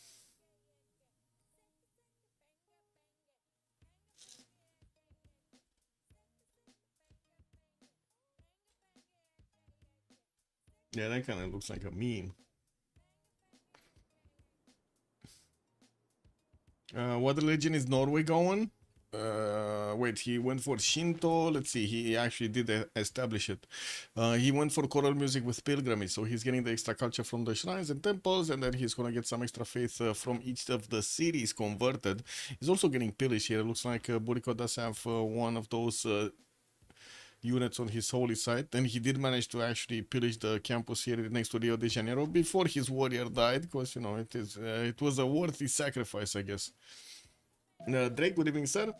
A: Yeah, that kind of looks like a meme. What religion is Norway going? Wait, he went for Shinto. Let's see, he actually did establish it. He went for choral music with pilgrimage, so he's getting the extra culture from the shrines and temples, and then he's gonna get some extra faith from each of the cities converted. He's also getting pillage here. It looks like Buriko does have one of those units on his holy site, and he did manage to actually pillage the campus here next to Rio de Janeiro before his warrior died, because you know it was a worthy sacrifice, I guess. Drake, good evening, sir.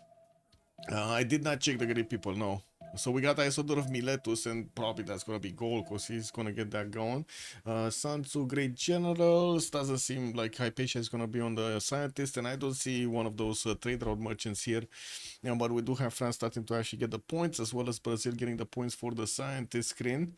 A: I did not check the Greek people, no. So we got Isodor of Miletus, and probably that's gonna be gold because he's gonna get that going. Sansu, Great Generals, doesn't seem like Hypatia is gonna be on the scientist, and I don't see one of those trade route merchants here. Yeah, but we do have France starting to actually get the points, as well as Brazil getting the points for the scientist screen.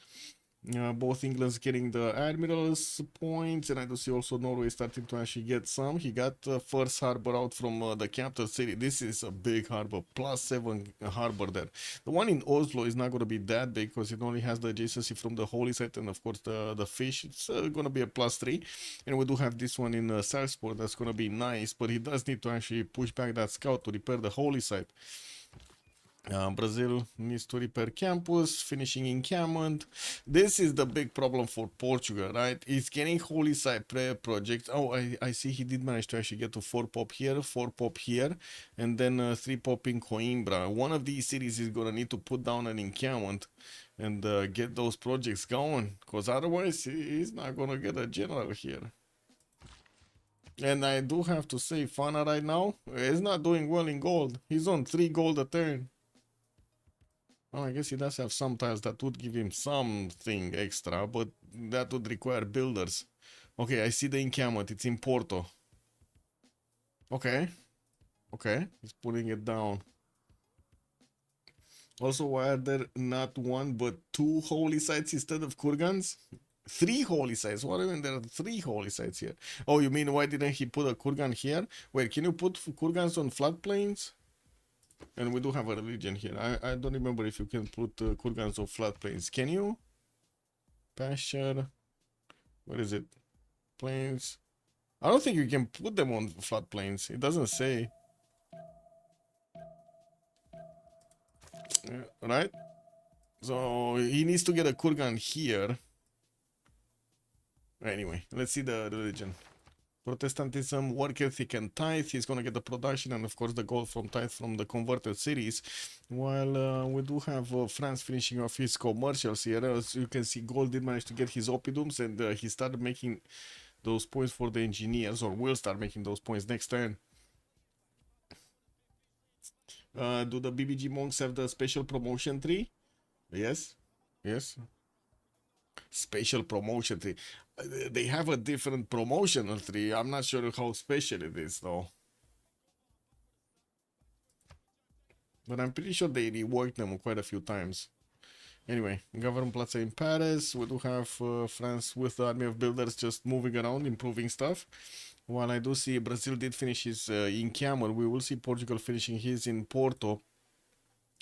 A: Both England's getting the admirals points, and I do see also Norway starting to actually get some. He got first harbor out from the capital city. This is a big harbor, +7 harbor there. The one in Oslo is not going to be that big because it only has the adjacency from the holy site and of course the fish. It's going to be a +3, and we do have this one in Salzburg that's going to be nice, but he does need to actually push back that scout to repair the holy site. Brazil needs to repair campus, finishing encampment. This is the big problem for Portugal, right? It's getting holy site projects. Oh, I see he did manage to actually get to 4 pop here, 4 pop here, and then 3 pop in Coimbra. One of these cities is gonna need to put down an encampment and get those projects going, because otherwise he's not gonna get a general here. And I do have to say, Fana right now is not doing well in gold. He's on 3 gold a turn. Well, I guess he does have some tiles that would give him something extra, but that would require builders. Okay, I see the encampment. It's in Porto. Okay. Okay, he's putting it down. Also, why are there not 1 but 2 holy sites instead of kurgans? 3 holy sites. What do you mean there are 3 holy sites here? Oh, you mean why didn't he put a kurgan here? Wait, can you put kurgans on floodplains? And we do have a religion here. I don't remember if you can put kurgans on floodplains. Can you? Pasture. What is it? Plains. I don't think you can put them on floodplains. It doesn't say. Right? So he needs to get a kurgan here. Anyway, let's see the religion. Protestantism, work ethic, and tithe. He's gonna get the production and of course the gold from tithe from the converted cities. While we do have France finishing off his commercials here. As you can see, gold did manage to get his oppidums, and he started making those points for the engineers, or will start making those points next turn. Do the BBG monks have the special promotion tree? Yes. Yes. Special promotion tree. They have a different promotional tree. I'm not sure how special it is though. But I'm pretty sure they reworked them quite a few times. Anyway, Government Plaza in Paris. We do have France with the army of builders just moving around, improving stuff. While I do see Brazil did finish his in Camel, we will see Portugal finishing his in Porto.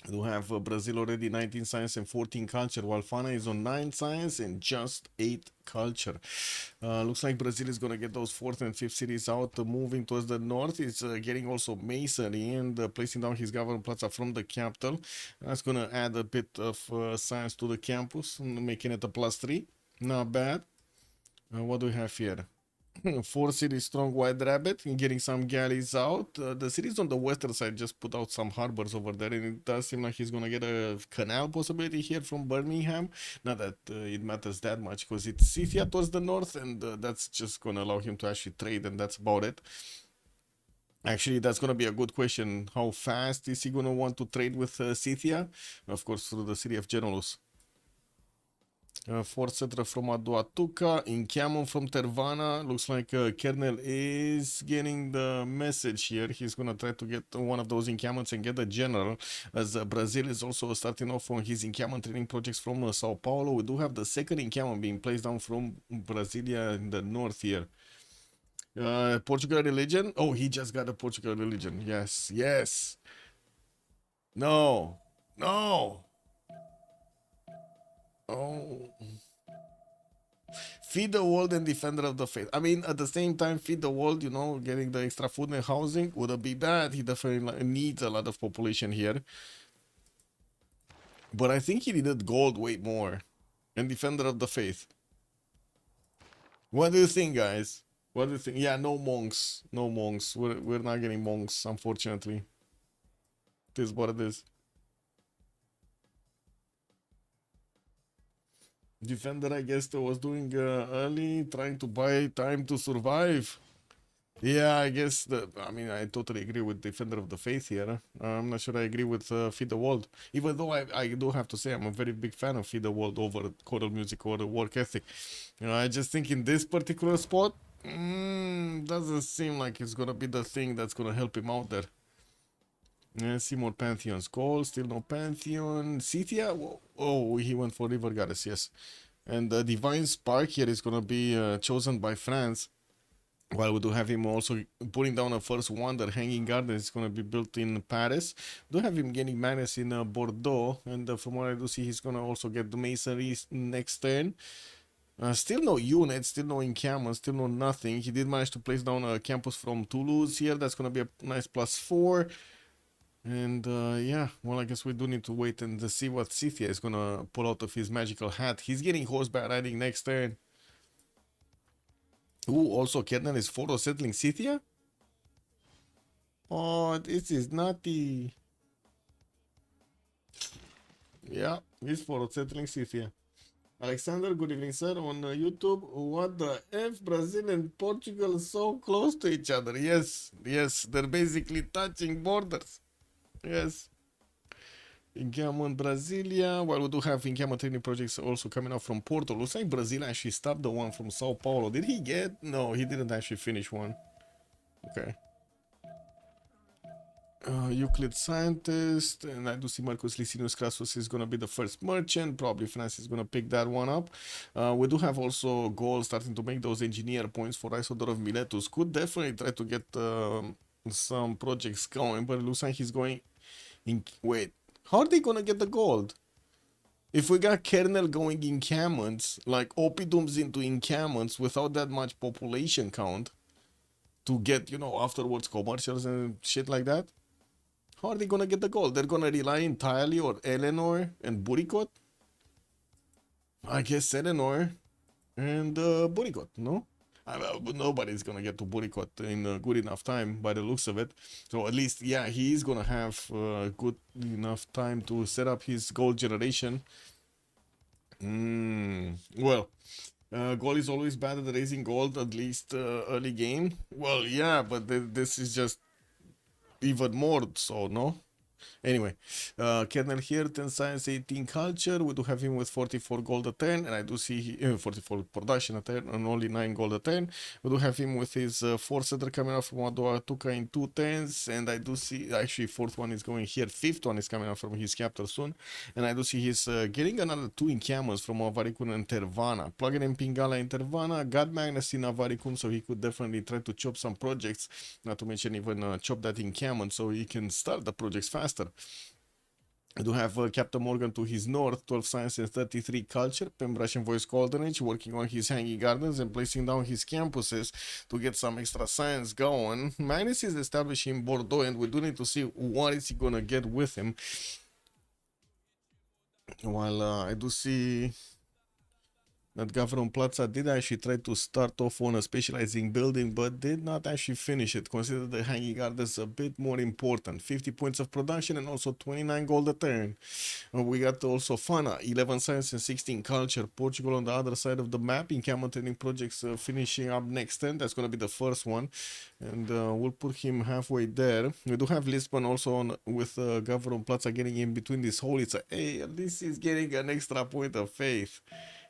A: We do have Brazil already 19 science and 14 culture, while Fana is on 9 science and just 8 culture. Looks like Brazil is going to get those 4th and 5th cities out, moving towards the north. It's getting also masonry and placing down his government plaza from the capital. That's going to add a bit of science to the campus, making it a +3. Not bad. What do we have here? 4 cities strong white rabbit and getting some galleys out. The cities on the western side just put out some harbors over there, and it does seem like he's gonna get a canal possibility here from Birmingham. Not that it matters that much because it's Scythia towards the north, and that's just gonna allow him to actually trade, and that's about it. Actually, that's gonna be a good question. How fast is he gonna want to trade with Scythia? Of course, through the city of Genolus. Fort Setra from Aduatuca, Incamun from Tervana. Looks like Kernel is getting the message here. He's gonna try to get one of those encampments and get a general, as Brazil is also starting off on his encampment training projects from Sao Paulo. We do have the second encampment being placed down from Brasilia in the north here. Portugal religion. Oh, he just got a Portugal religion. Yes, yes. No, no. Oh. Feed the world and defender of the faith. I mean, at the same time, feed the world, you know, getting the extra food and housing wouldn't be bad. He definitely needs a lot of population here. But I think he needed gold way more. And defender of the faith. What do you think, guys? What do you think? Yeah, no monks. No monks. We're not getting monks, unfortunately. It is what it is. Defender, I guess, was doing early, trying to buy time to survive. Yeah, I guess I mean, I totally agree with Defender of the Faith here. I'm not sure I agree with Feed the World, even though I do have to say I'm a very big fan of Feed the World over choral music or the work ethic. You know, I just think in this particular spot, doesn't seem like it's gonna be the thing that's gonna help him out there. Yeah, see more Pantheons. Gold, still no Pantheon. Scythia? Oh, he went for River Goddess, yes. And the Divine Spark here is gonna be chosen by France. While we do have him also putting down a first wonder, Hanging Garden is going to be built in Paris. We do have him getting madness in Bordeaux, and from what I do see, he's going to also get the masonry next turn. Still no units, still no encampment, still no nothing. He did manage to place down a campus from Toulouse here. That's going to be a nice +4. And yeah, well, I guess we do need to wait and see what Scythia is going to pull out of his magical hat. He's getting horseback riding next turn. Ooh, also Kernel is photo settling Scythia? Oh, this is nutty. Yeah, he's photo settling Scythia. Alexander, good evening, sir. On YouTube, what the F? Brazil and Portugal so close to each other. Yes, yes, they're basically touching borders. Yes. Encampment Brasilia. Well, we do have encampment training projects also coming out from Porto. Looks like Brazil actually stopped the one from Sao Paulo. Did he get? No, he didn't actually finish one. Okay. Euclid Scientist, and I do see Marcus Licinius Crassus is going to be the first merchant. Probably France is going to pick that one up. We do have also goals starting to make those engineer points for Isodor of Miletus. Could definitely try to get some projects going, but it looks like he's going in. Wait, how are they going to get the gold? If we got Kernel going encampments, like Oppidums into encampments without that much population count to get, you know, afterwards commercials and shit like that, how are they gonna get the gold? They're gonna rely entirely on Eleanor and Buricot? I guess Eleanor and Buricot, no? Nobody's gonna get to Buricot in good enough time by the looks of it. So at least, yeah, he's gonna have good enough time to set up his gold generation. Well, gold is always bad at raising gold, at least early game. Well, yeah, but this is just even more so, no? Anyway, Kernel here, 10 science, 18 culture. We do have him with 44 gold a turn, and I do see 44 production a turn and only 9 gold a turn. We do have him with his 4th setter coming out from Aduatuca in 2 turns, and I do see actually 4th one is going here, 5th one is coming out from his capital soon, and I do see he's getting another 2 encampments from Avaricun and Tervana. Plug in Pingala in Tervana, got Magnus in Avaricun, so he could definitely try to chop some projects, not to mention even chop that encampment so he can start the projects faster. I do have Captain Morgan to his north, 12 science and 33 culture. Pembrasian Voice Golden Age working on his hanging gardens and placing down his campuses to get some extra science going. Magnus is establishing Bordeaux, and we do need to see what is he gonna get with him. While I do see that Gavron Plaza did actually try to start off on a specializing building, but did not actually finish it. Consider the hanging gardens a bit more important. 50 points of production and also 29 gold a turn. We got also Fana, 11 science and 16 culture. Portugal on the other side of the map. In camel training projects finishing up next turn. That's going to be the first one. And we'll put him halfway there. We do have Lisbon also on with Gavron Plaza getting in between this hole. It's a, hey, this is getting an extra point of faith.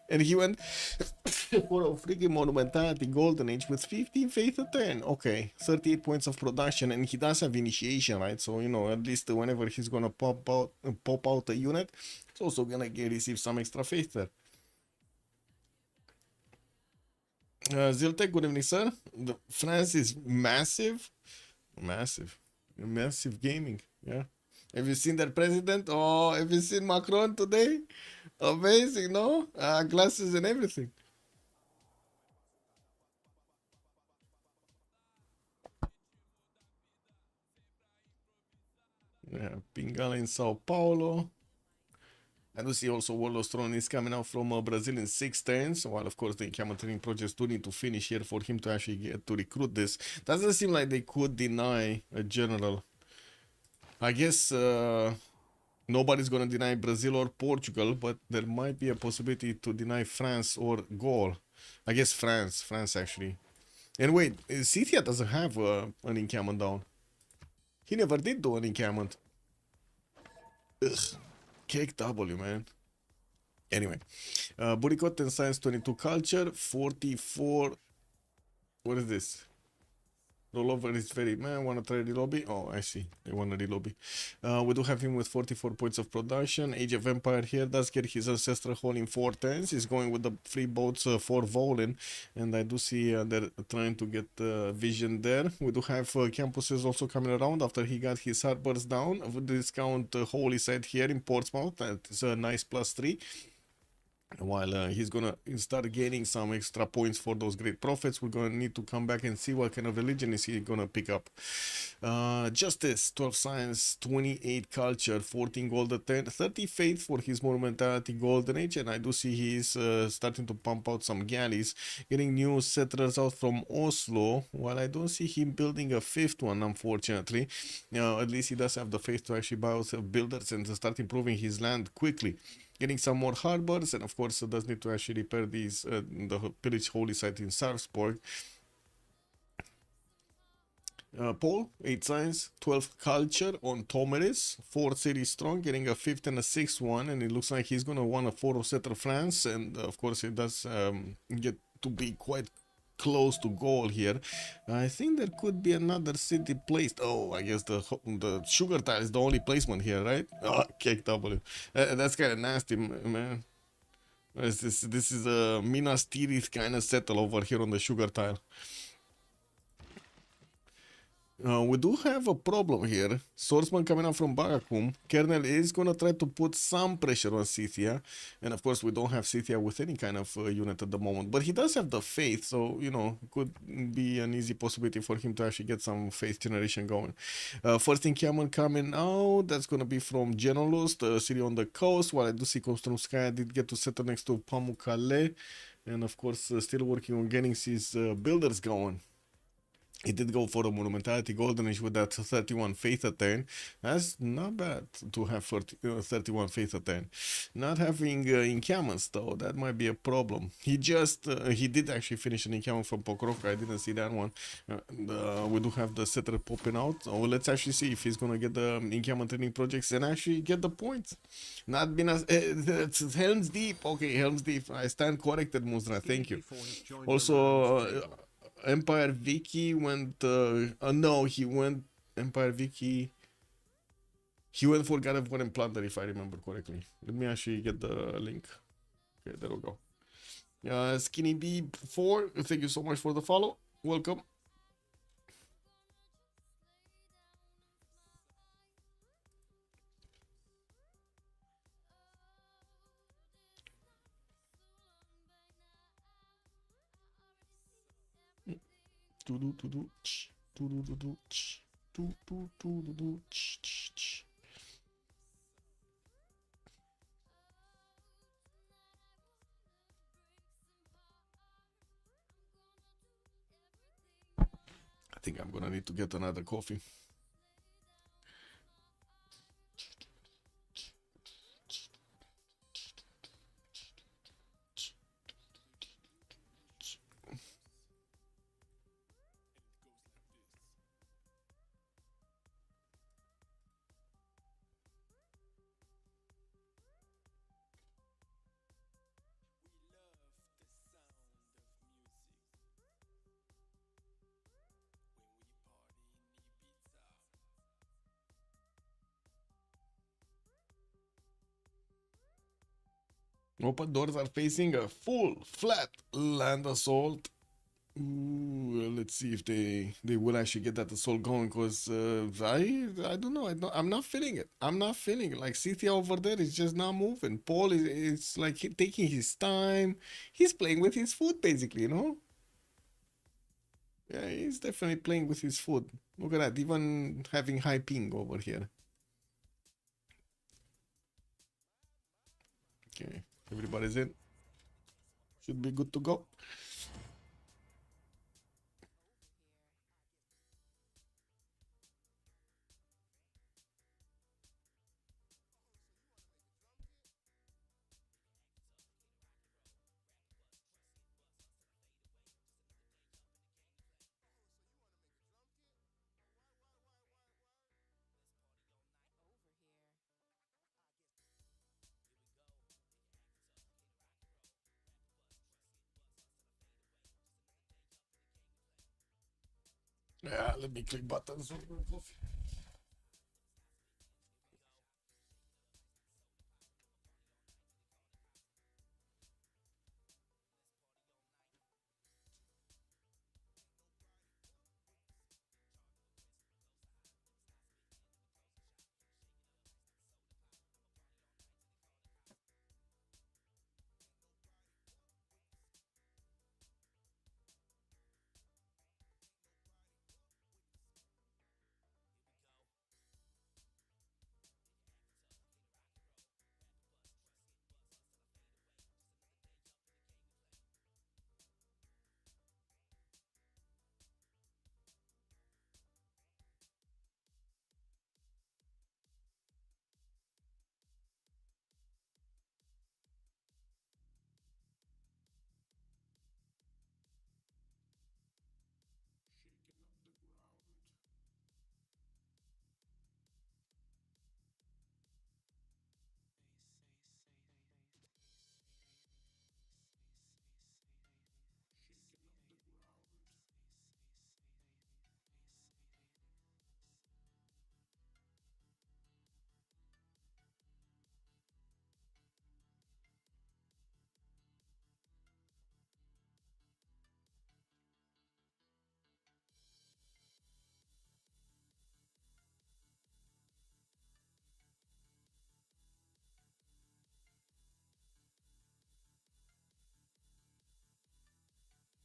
A: And he went for a freaking monumentality golden age with 15 faith a turn. Okay, 38 points of production, and he does have initiation, right? So you know, at least whenever he's gonna pop out a unit, it's also gonna receive some extra faith there. Ziltek, good evening, sir. France is massive gaming. Yeah. Have you seen that president? Oh, have you seen Macron today? Amazing, no? Glasses and everything. Yeah, Pingala in Sao Paulo. I do see also Warlord's Throne is coming out from Brazil in 6 turns, while of course the encampment training projects do need to finish here for him to actually get to recruit this. Doesn't seem like they could deny a general. I guess nobody's gonna deny Brazil or Portugal, but there might be a possibility to deny France or Gaul. I guess France actually. And wait, Scythia doesn't have an encampment down. He never did do an encampment. Ugh. Cake W, man. Anyway, Buricot and Science 22 Culture, 44. What is this? Rollover is very, man, wanna try relobby? Oh, I see, they wanna relobby. We do have him with 44 points of production. Age of Empire here does get his ancestral hole in 4 turns. He's going with the free boats for Volin, and I do see they're trying to get vision there. We do have campuses also coming around after he got his harbors down. With discount Holy Site here in Portsmouth, that's a nice +3. While he's gonna start gaining some extra points for those great prophets, we're gonna need to come back and see what kind of religion is he gonna pick up. Justice, 12 science, 28 culture, 14 gold a 10, 30 faith for his monumentality golden age, and I do see he's starting to pump out some galleys, getting new settlers out from Oslo, while I don't see him building a 5th one, unfortunately. At least he does have the faith to actually buy out builders and start improving his land quickly. Getting some more harbors, and of course does need to actually repair these the pillage holy site in Sarpsborg. Paul, 8 science, 12 culture on Tomeris, 4 city strong, getting a 5th and a 6th one, and it looks like he's gonna want a 4 of Setter France, and of course it does get to be quite close to goal here. I think there could be another city placed. Oh, I guess the sugar tile is the only placement here, right? Oh, cake W. That's kind of nasty, man. This is a Minas Tirith kind of settle over here on the sugar tile. We do have a problem here. Swordsman coming out from Bagakum. Kernel is gonna try to put some pressure on Scythia, and of course we don't have Scythia with any kind of unit at the moment, but he does have the faith, so you know, could be an easy possibility for him to actually get some faith generation going. First encampment coming out, that's gonna be from Genolus, the city on the coast, while I do see Kostromskaya did get to settle next to Pamukkale, and of course still working on getting his builders going. He did go for a monumentality golden age with that 31 faith a turn. That's not bad to have 31 faith a turn. Not having encampments though, that might be a problem. He did actually finish an encampment from Pokrovka. I didn't see that one. We do have the setter popping out. Oh, let's actually see if he's gonna get the encampment training projects and actually get the points. Not been as it's Helm's Deep. Okay, Helm's Deep. I stand corrected, Musra. Thank you. Also. Empire Vicky went no, he went Empire Vicky, he went for God of War and Plunder, if I remember correctly. Let me actually get the link. Okay, there we go. Skinny B4, thank you so much for the follow. Welcome. Do do do do do do do do do do do do do. I think I'm gonna need to get another coffee. Open doors are facing a full flat land assault. Ooh, let's see if they will actually get that assault going, because I don't know, I'm not feeling it. I'm not feeling it. Like Cynthia over there is just not moving. Paul is like taking his time. He's playing with his food basically, you know. Yeah, he's definitely playing with his food. Look at that, even having high ping over here. Okay, everybody's in. Should be good to go. Yeah, let me click buttons.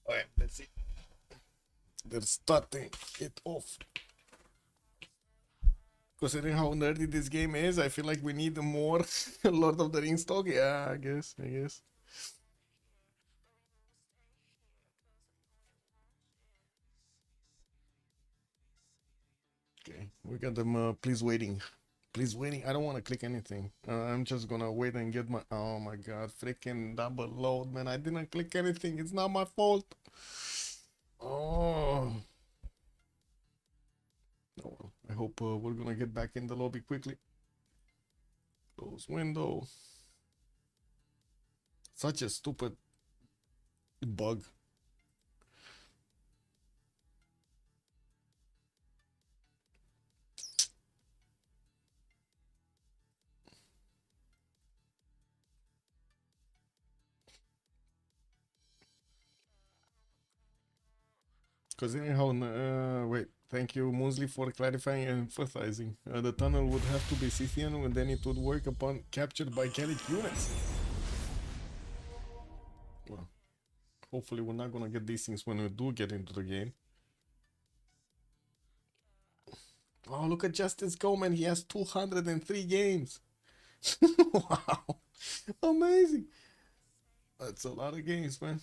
A: Alright, let's see. They're starting it off. Considering how nerdy this game is, I feel like we need more Lord of the Rings talk. Yeah, I guess. Okay, we got them. Please waiting. Please waiting. I don't want to click anything. I'm just gonna wait and get my. Oh my god, freaking double load, man! I didn't click anything. It's not my fault. Oh. Oh well. I hope we're gonna get back in the lobby quickly. Close window. Such a stupid bug. Because anyhow, wait. Thank you, Mosley, for clarifying and emphasizing. The tunnel would have to be Scythian, and then it would work upon captured by Gallic units. Well, hopefully we're not gonna get these things when we do get into the game. Oh, look at Justice Coleman. He has 203 games. Wow. Amazing. That's a lot of games, man.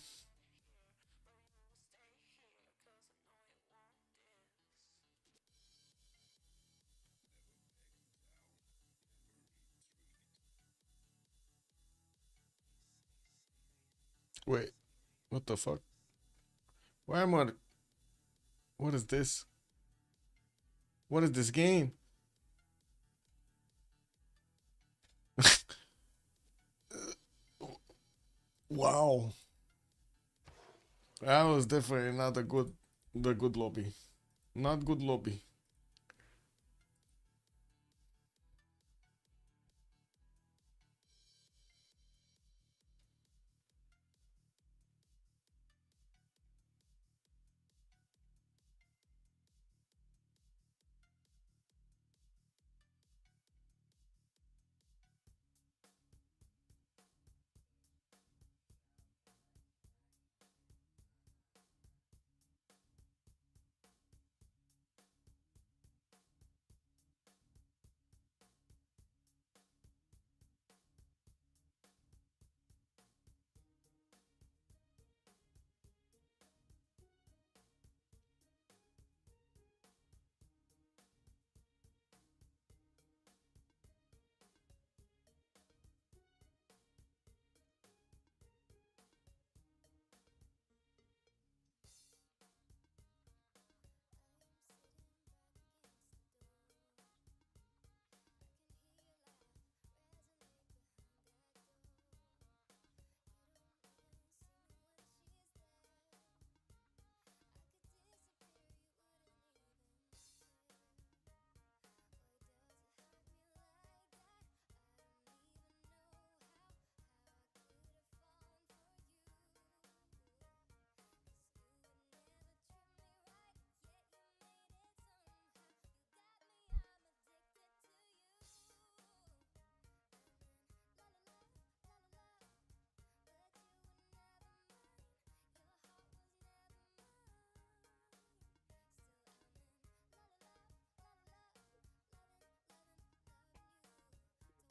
A: Wait, what the fuck? Why am I? What is this? What is this game? Wow. That was definitely not a good, the good lobby. Not good lobby.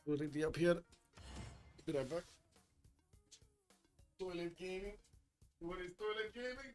A: Already up here. Be right back. Toilet gaming. What is toilet gaming?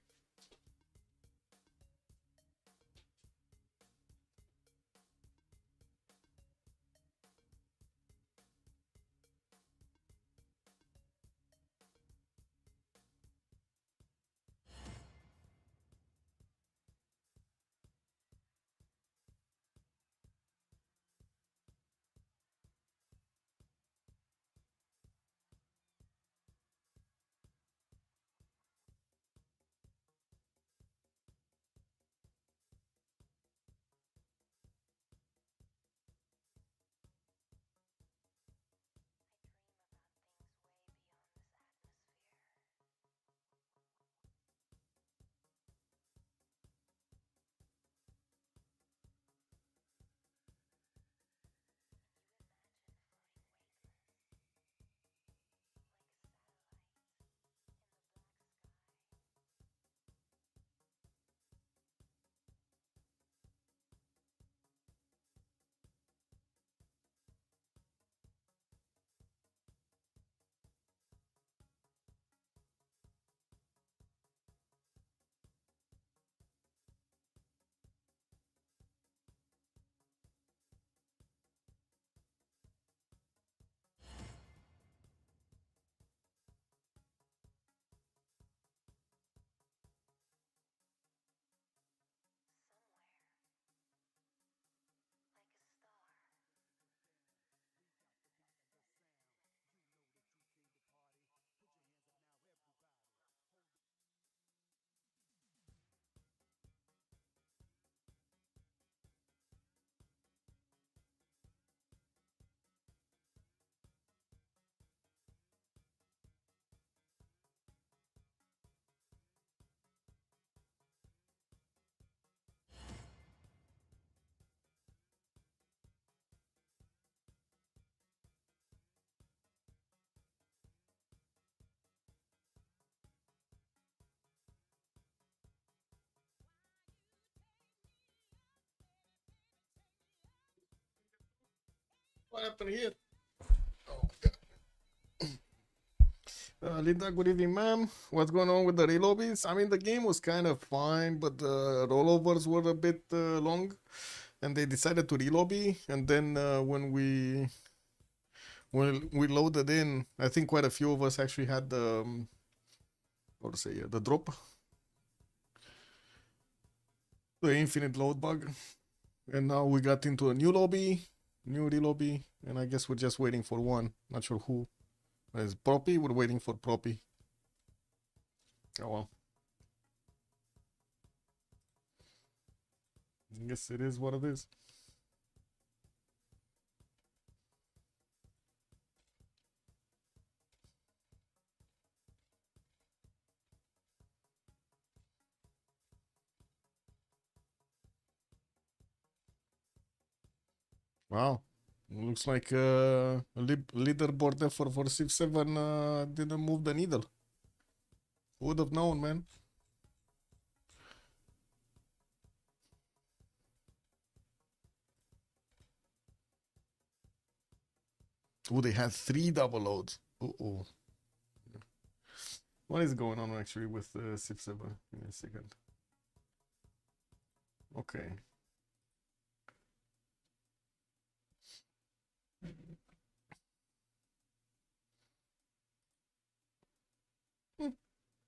A: What happened here? Oh, God. Linda, good evening, ma'am. What's going on with the relobbies? I mean, the game was kind of fine, but the rollovers were a bit long, and they decided to relobby. And then when we loaded in, I think quite a few of us actually had the what to say, the drop, the infinite load bug, and now we got into a new lobby, new relobby, and I guess we're just waiting for one. Not sure who. Is Proppy? We're waiting for Proppy. Oh well. I guess it is what it is. Wow. Looks like leaderboard there for Civ7 didn't move the needle. Who would have known, man? Oh, they had 3 double loads. Uh-oh. What is going on actually with Civ7? Give me a second. Okay.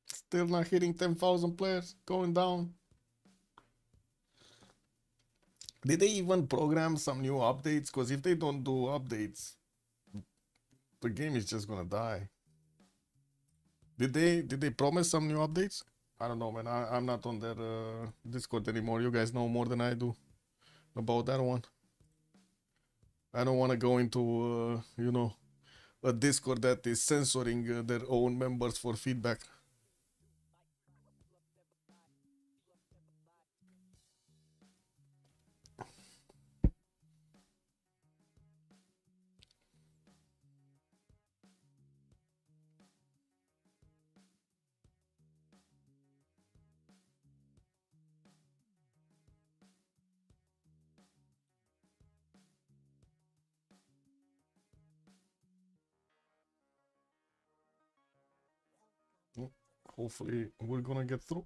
A: Still not hitting 10,000 players. Going down. Did they even program some new updates? Because if they don't do updates, the game is just gonna die. Did they promise some new updates? I don't know, man. I'm not on their Discord anymore. You guys know more than I do about that one. I don't want to go into you know, a Discord that is censoring their own members for feedback. Hopefully, we're gonna get through.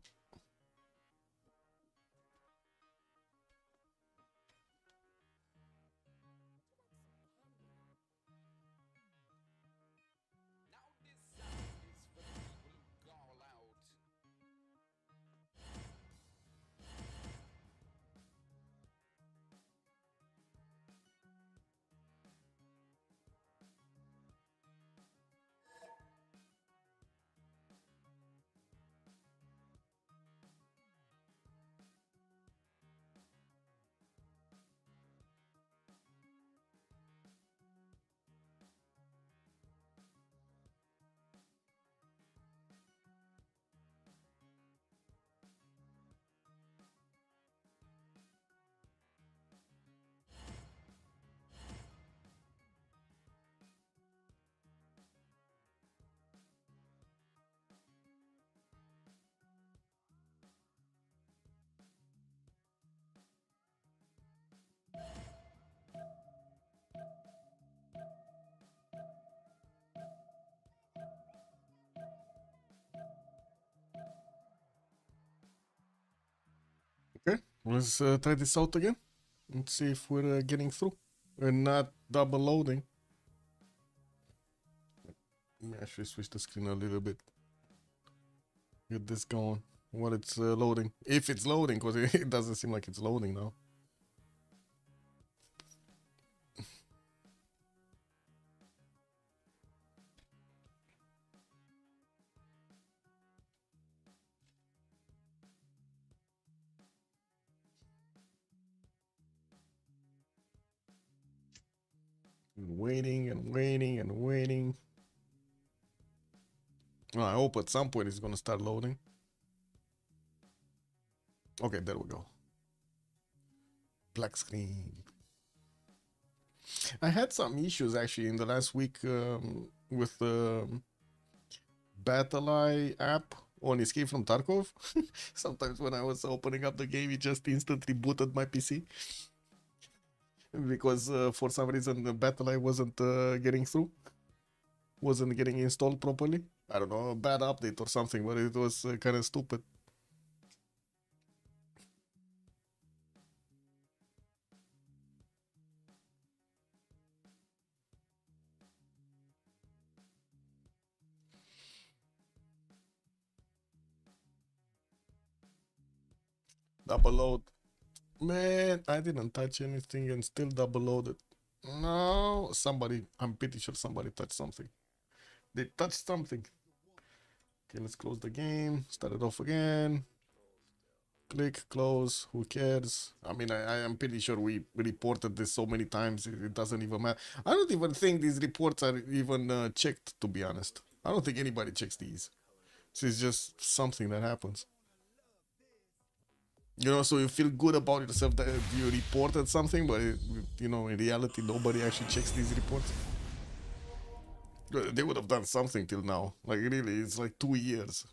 A: Okay, let's try this out again and see if we're getting through and not double loading. Let me actually switch the screen a little bit. Get this going while it's loading. If it's loading, because it doesn't seem like it's loading now. Waiting and waiting and waiting. Oh, I hope at some point it's gonna start loading. Okay, there we go. Black screen. I had some issues actually in the last week with the Battle Eye app on Escape from Tarkov. Sometimes when I was opening up the game, it just instantly booted my PC. because for some reason the battle I wasn't getting through, wasn't getting installed properly. I don't know, a bad update or something, but it was kind of stupid. Double load. Man, I didn't touch anything and still double loaded. No, somebody, I'm pretty sure somebody touched something. They touched something. Okay, let's close the game. Start it off again. Click, close, who cares? I mean, I am pretty sure we reported this so many times, it doesn't even matter. I don't even think these reports are even checked, to be honest. I don't think anybody checks these. This is just something that happens. You know, so you feel good about yourself that you reported something, but, you know, in reality, nobody actually checks these reports. They would have done something till now. Like, really, it's like 2 years.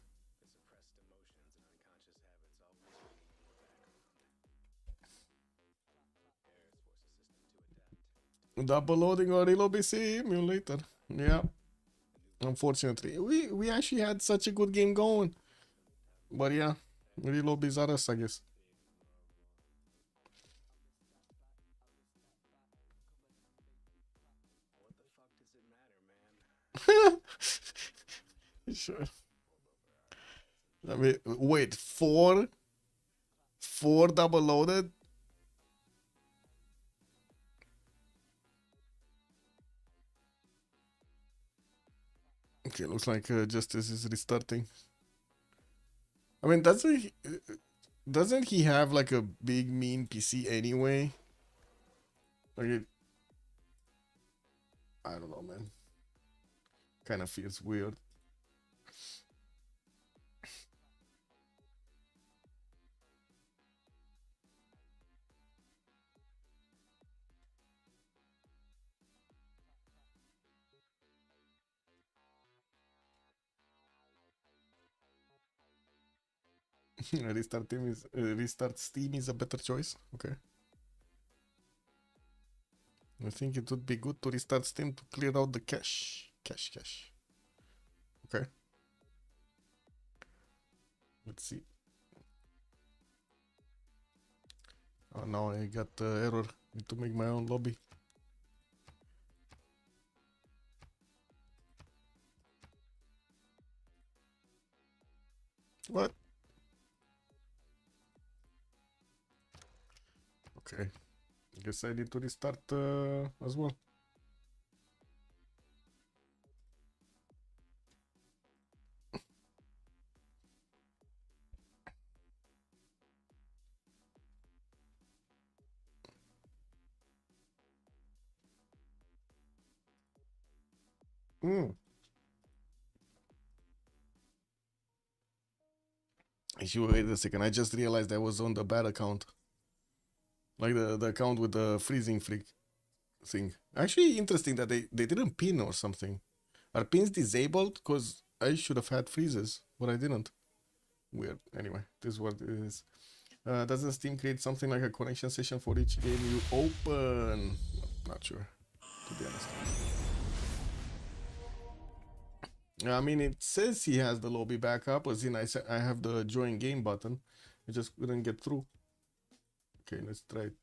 A: Double loading or reload simulator. Yeah. Unfortunately. We actually had such a good game going. But yeah, reload bizarres, I guess. Sure. I mean, wait, four double loaded? Okay, looks like Justice is restarting. I mean, doesn't he have like a big mean PC anyway? Like, I don't know, man. Kind of feels weird. Restart Steam is a better choice. Okay. I think it would be good to restart Steam to clear out the cache. Cache. Okay. Let's see. Oh, now I got error. Need to make my own lobby. What? Okay. Guess I need to restart as well. Hmm. Wait a second. I just realized I was on the bad account. Like the account with the freezing freak thing. Actually, interesting that they didn't pin or something. Are pins disabled? Because I should have had freezes, but I didn't. Weird. Anyway, this is what it is. Doesn't Steam create something like a connection session for each game you open? Not sure, to be honest. I mean, it says he has the lobby backup, as in I have the join game button. I just couldn't get through. Okay, let's try it.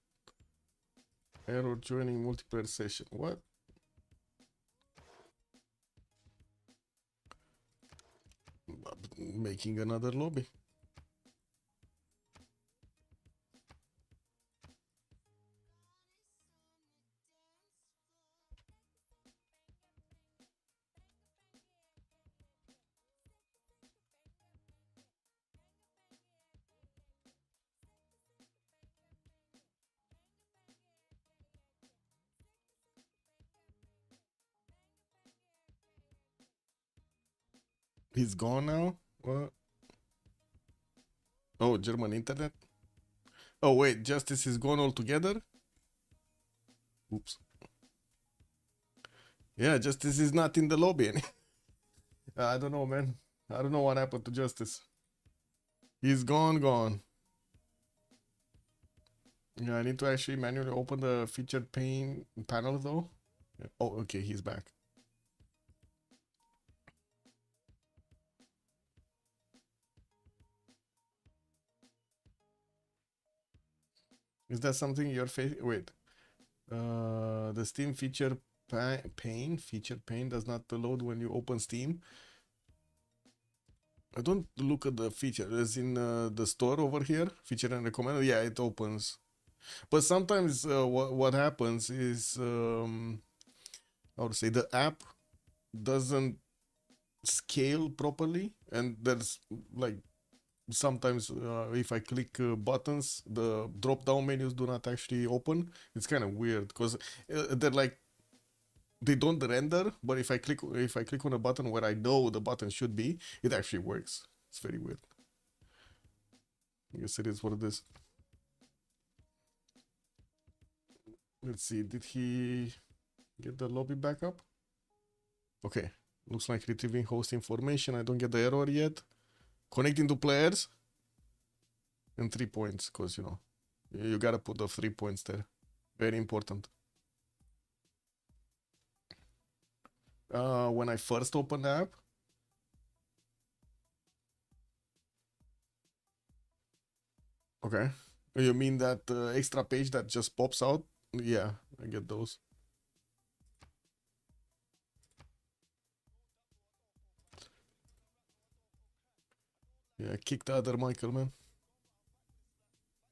A: Error joining multiplayer session. What? Making another lobby. He's gone now? What? Oh, German internet? Oh, wait, Justice is gone altogether? Oops. Yeah, Justice is not in the lobby. I don't know, man. I don't know what happened to Justice. He's gone. Yeah, I need to actually manually open the featured pane panel though. Yeah. Oh, okay, he's back. Is that something your face? Wait, the Steam feature pane does not load when you open Steam. I don't look at the feature. As in the store over here, feature and recommended. Yeah, it opens. But sometimes what happens is, I would say the app doesn't scale properly, and there's like sometimes if I click buttons, the drop down menus do not actually open. It's kind of weird because they're like they don't render, but if I click on a button where I know the button should be, it actually works. It's very weird. I guess it is what it is. Let's see, did he get the lobby back up? Okay, looks like retrieving host information. I don't get the error yet. Connecting to players and 3 points, because you gotta put the 3 points there. Very important. When I first open the app. Okay. You mean that extra page that just pops out? Yeah, I get those. Yeah, kick the other Michael, man.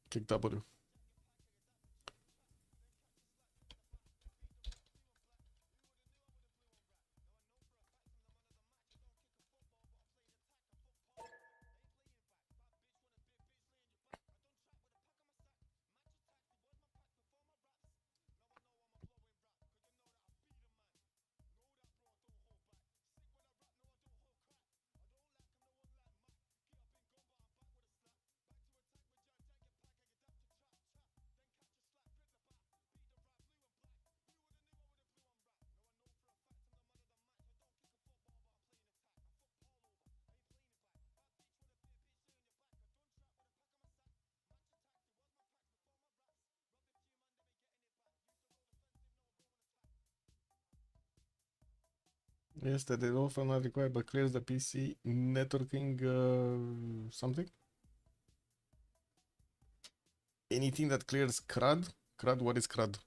A: Kick W. Yes, that is often not required, but clears the PC networking something. Anything that clears CRUD? CRUD, what is CRUD?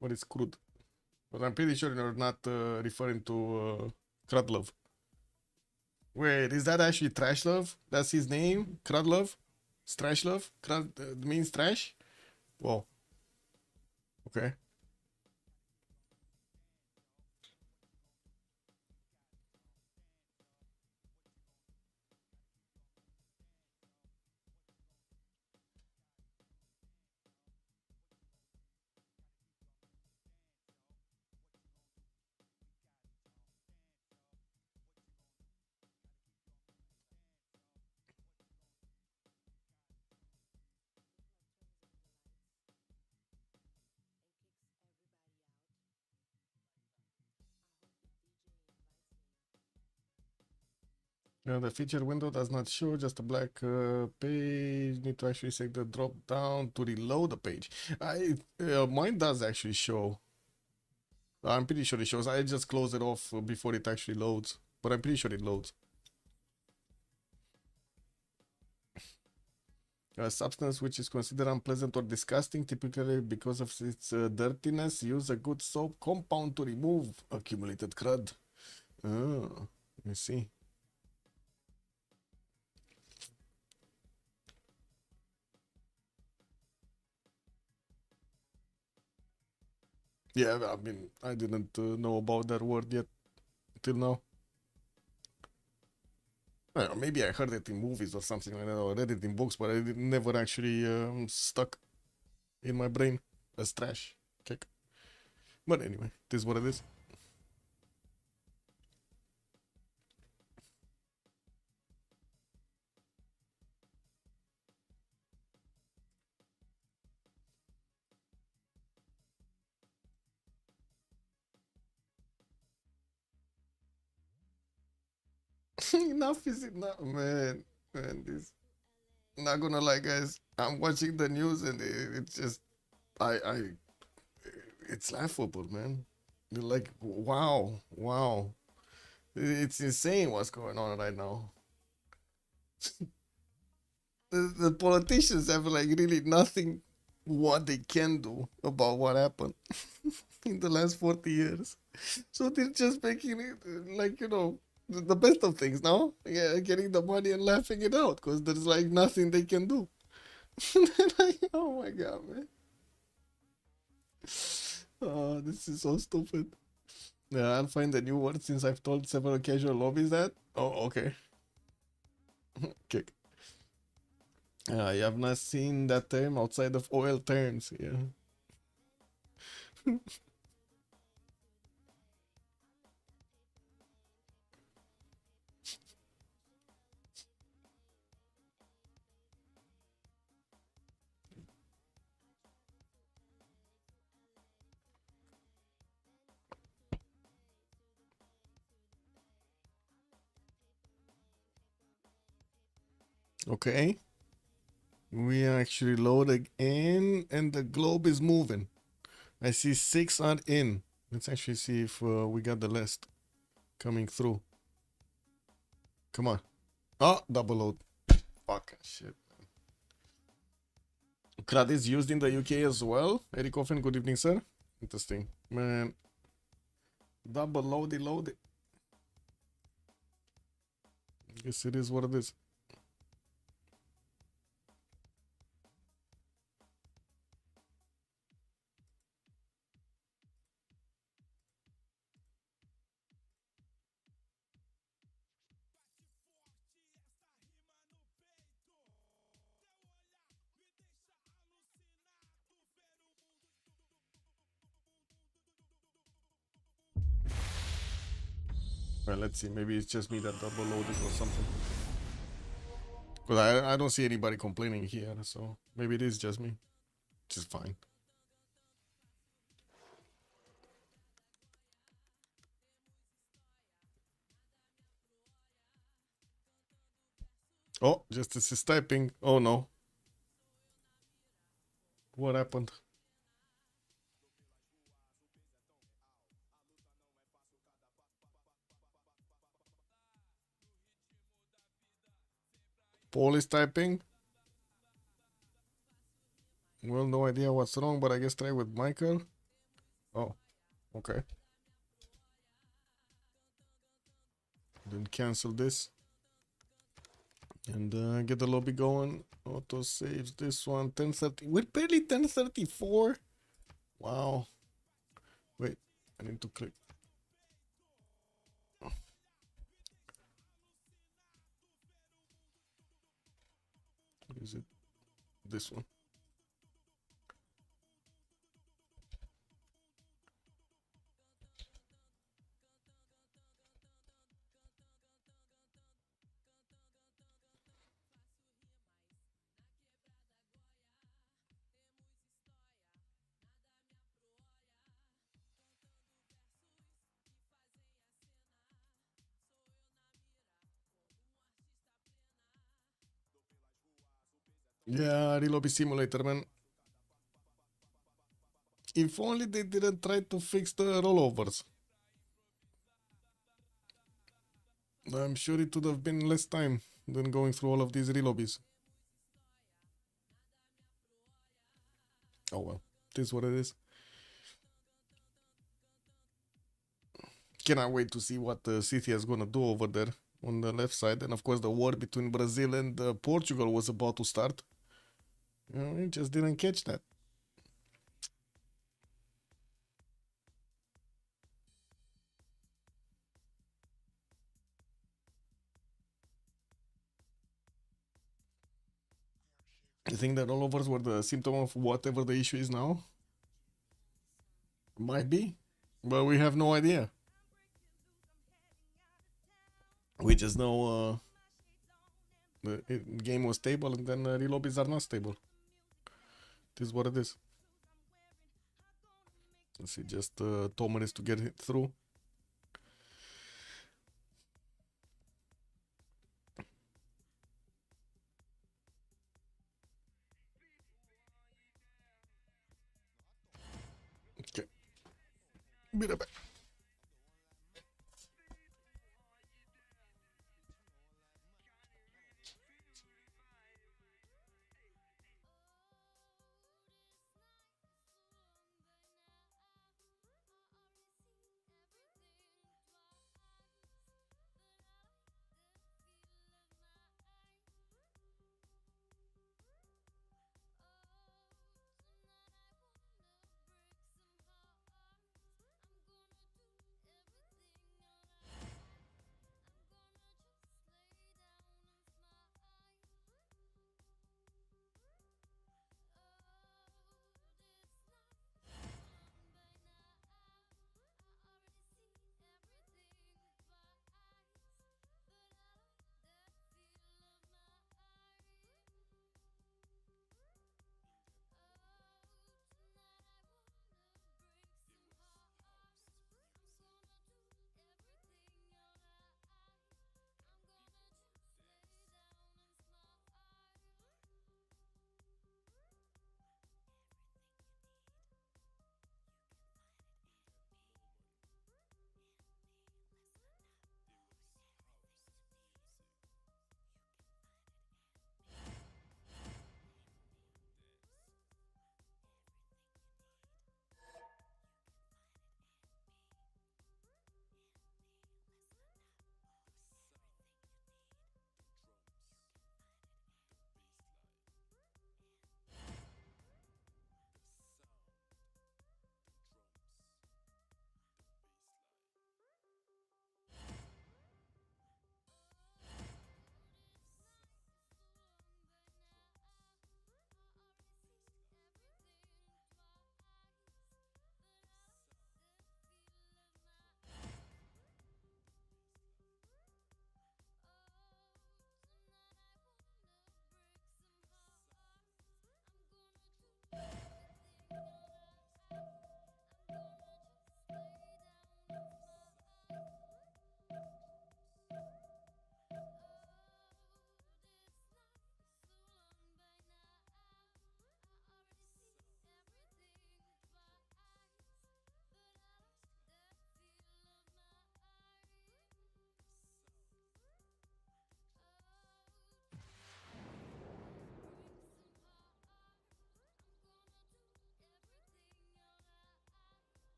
A: What is CRUD? But I'm pretty sure you're not referring to CRUD Love. Wait, is that actually Trash Love? That's his name? CRUD Love? It's Trash Love? CRUD means trash? Whoa, okay. The feature window does not show, just a black page. Need to actually select the drop down to reload the page. Mine does actually show. I'm pretty sure it shows. I just close it off before it actually loads, but I'm pretty sure it loads. A substance which is considered unpleasant or disgusting, typically because of its dirtiness, use a good soap compound to remove accumulated crud. Oh, I see. Yeah, I mean, I didn't know about that word yet till now. I don't know, maybe I heard it in movies or something like that, or read it in books, but it never actually stuck in my brain as trash. Kick. But anyway, it is what it is. Enough is enough, man. Man, this. Not gonna lie, guys. I'm watching the news and it's just, I, it's laughable, man. You're like, wow, wow. It's insane what's going on right now. The politicians have like really nothing what they can do about what happened in the last 40 years. So they're just making it like, the best of things now. Yeah, getting the money and laughing it out because there's like nothing they can do. Like, oh my god, man. Oh, this is so stupid. Yeah, I'll find a new word since I've told several casual lobbies that. Oh, okay. Kick. You have not seen that term outside of oil terms. Yeah. Okay. We are actually loading in and the globe is moving. I see 6 are in. Let's actually see if we got the list coming through. Come on. Oh, double load. Fucking shit. CRUD is used in the UK as well. Eric Offen, good evening, sir. Interesting. Man. Double loady loaded. Guess it is what it is. Well, let's see. Maybe it's just me that double loaded or something. Because I don't see anybody complaining here, so maybe it is just me. Which is fine. Oh, Justice is typing. Oh no. What happened? Paul is typing. Well, no idea what's wrong, but I guess try with Michael. Oh, okay. Then cancel this. And get the lobby going. Auto saves this one. 10:30. We're barely 10:34. Wow. Wait, I need to click. What is it? This one. Yeah, Relobby Simulator, man. If only they didn't try to fix the rollovers. I'm sure it would have been less time than going through all of these relobbies. Oh well, it is what it is. Cannot wait to see what City is gonna do over there on the left side. And of course, the war between Brazil and Portugal was about to start. We just didn't catch that. You think that rollovers were the symptom of whatever the issue is now? Might be, but we have no idea. We just know the game was stable and then relobbies are not stable. It is what it is. Let's see, just Tomer is to get it through. Be right back.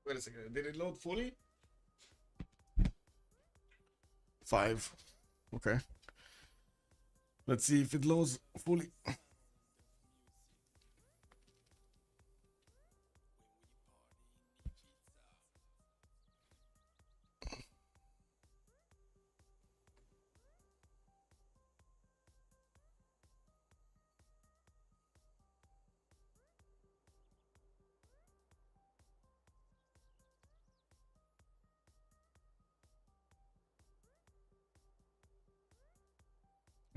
A: Wait a second. Did it load fully? 5. Okay. Let's see if it loads fully.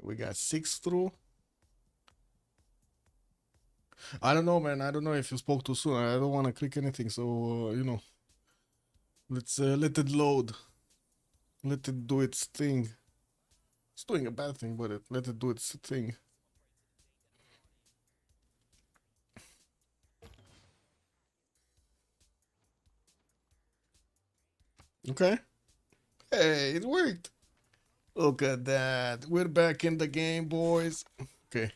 A: We got 6 through. I don't know, man. I don't know if you spoke too soon. I don't want to click anything, so you know. Let's let it load. Let it do its thing. It's doing a bad thing, but let it do its thing. Okay. Hey, it worked. Look at that. We're back in the game, boys. Okay.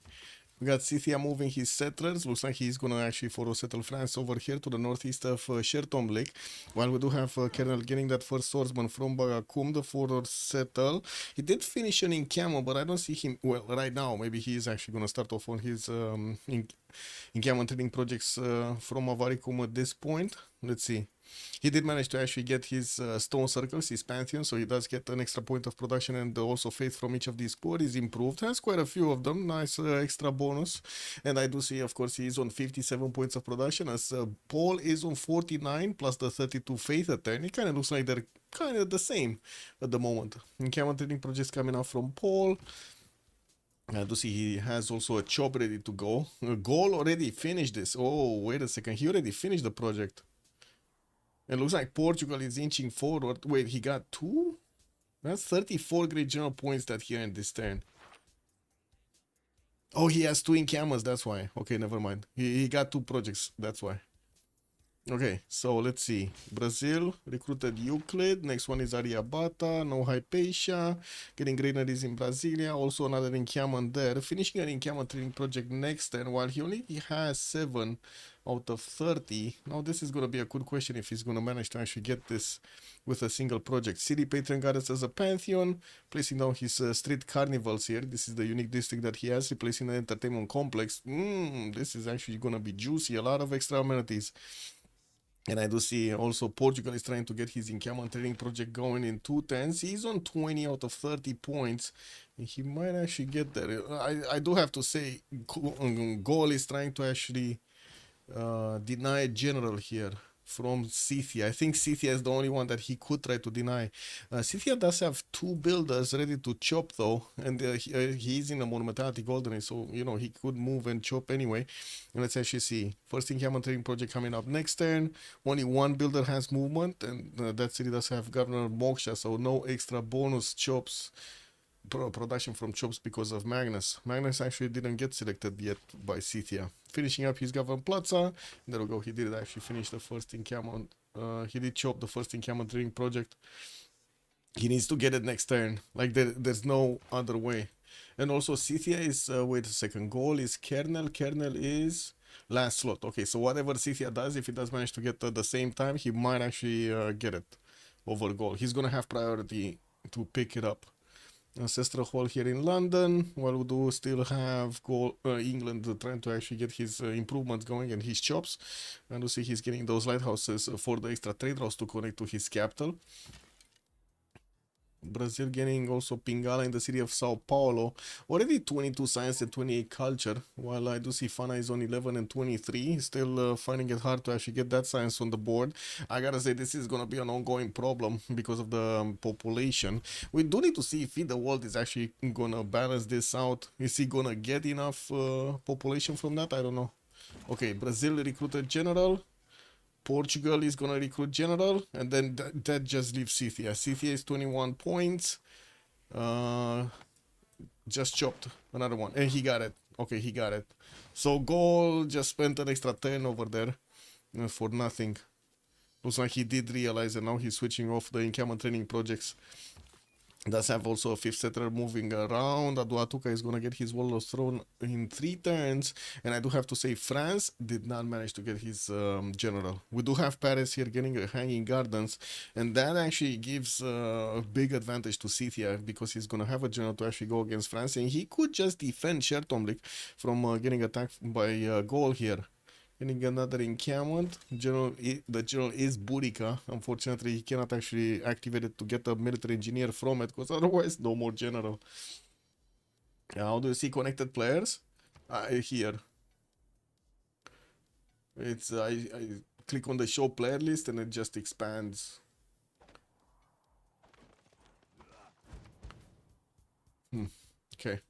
A: We got Scythia moving his settlers. Looks like he's gonna actually follow settle France over here to the northeast of Shertom Lake. While we do have Kernel getting that first swordsman from Bagakum, the forward settle. He did finish an encampment, but I don't see him, well, right now. Maybe he is actually gonna start off on his encampment trading projects from Avaricum at this point. Let's see. He did manage to actually get his stone circles, his pantheon, so he does get an extra point of production, and also faith from each of these squad is improved. Has quite a few of them, nice extra bonus. And I do see, of course, he is on 57 points of production, as Paul is on 49 plus the 32 faith attain. It kind of looks like they're kind of the same at the moment. Encampment trading projects coming out from Paul. I do see he has also a chop ready to go. A goal already finished this. Oh, wait a second. He already finished the project. It looks like Portugal is inching forward. Wait, he got 2? That's 34 great general points that he earned this turn. Oh, he has 2 encampments, that's why. Okay, never mind. He got 2 projects, that's why. Okay, so let's see. Brazil recruited Euclid. Next one is Ariabata, no Hypatia. Getting granaries in Brasilia. Also another encampment there. Finishing an encampment training project next turn, while he only has 7 out of 30. Now this is going to be a good question if he's going to manage to actually get this with a single project. City Patron Goddess as a Pantheon. Placing down his street carnivals here. This is the unique district that he has. Replacing the entertainment complex. This is actually going to be juicy. A lot of extra amenities. And I do see also Portugal is trying to get his encampment training project going in 2 turns. He's on 20 out of 30 points. And he might actually get there. I do have to say, Gaul is trying to actually deny general here from Scythia. I think Scythia is the only one that he could try to deny. Scythia does have 2 builders ready to chop though, and he's in a monumentality golden age, so you know he could move and chop anyway. And let's actually see. First encampment training project coming up next turn. Only 1 builder has movement, and that city does have Governor Moksha, so no extra bonus chops. Production from chops because of Magnus. Magnus actually didn't get selected yet by Scythia. Finishing up his Governor Plaza. There we go. He did actually finish the first encampment. He did chop the first encampment training project. He needs to get it next turn. Like there's no other way. And also Scythia is wait a second. Goal is Kernel. Kernel is last slot. Okay, so whatever Scythia does, if he does manage to get at the same time, he might actually get it over goal. He's gonna have priority to pick it up. Ancestral Hall here in London, while we do still have England trying to actually get his improvements going and his chops. And we see he's getting those lighthouses for the extra trade routes to connect to his capital. Brazil getting also Pingala in the city of Sao Paulo. Already 22 science and 28 culture, while I do see Fana is on 11 and 23. Still finding it hard to actually get that science on the board. I gotta say this is gonna be an ongoing problem because of the population. We do need to see if the world is actually gonna balance this out. Is he gonna get enough population from that? I don't know. Okay, Brazil recruited general. Portugal is gonna recruit general, and then that just leaves Scythia. Scythia is 21 points. Just chopped another one, and he got it. Okay, he got it. So Gaul just spent an extra 10 over there for nothing. Looks like he did realize, and now he's switching off the encampment training projects. Does have also a 5th settler moving around. Aduatuca is going to get his Warlord's Throne in 3 turns. And I do have to say France did not manage to get his general. We do have Paris here getting Hanging Gardens. And that actually gives a big advantage to Scythia, because he's going to have a general to actually go against France. And he could just defend Chertomlik from getting attacked by Gaul here. Getting another encampment. The general is Burica. Unfortunately, he cannot actually activate it to get a military engineer from it, because otherwise, no more general. How do you see connected players? Here. It's I click on the show player list and it just expands. Okay.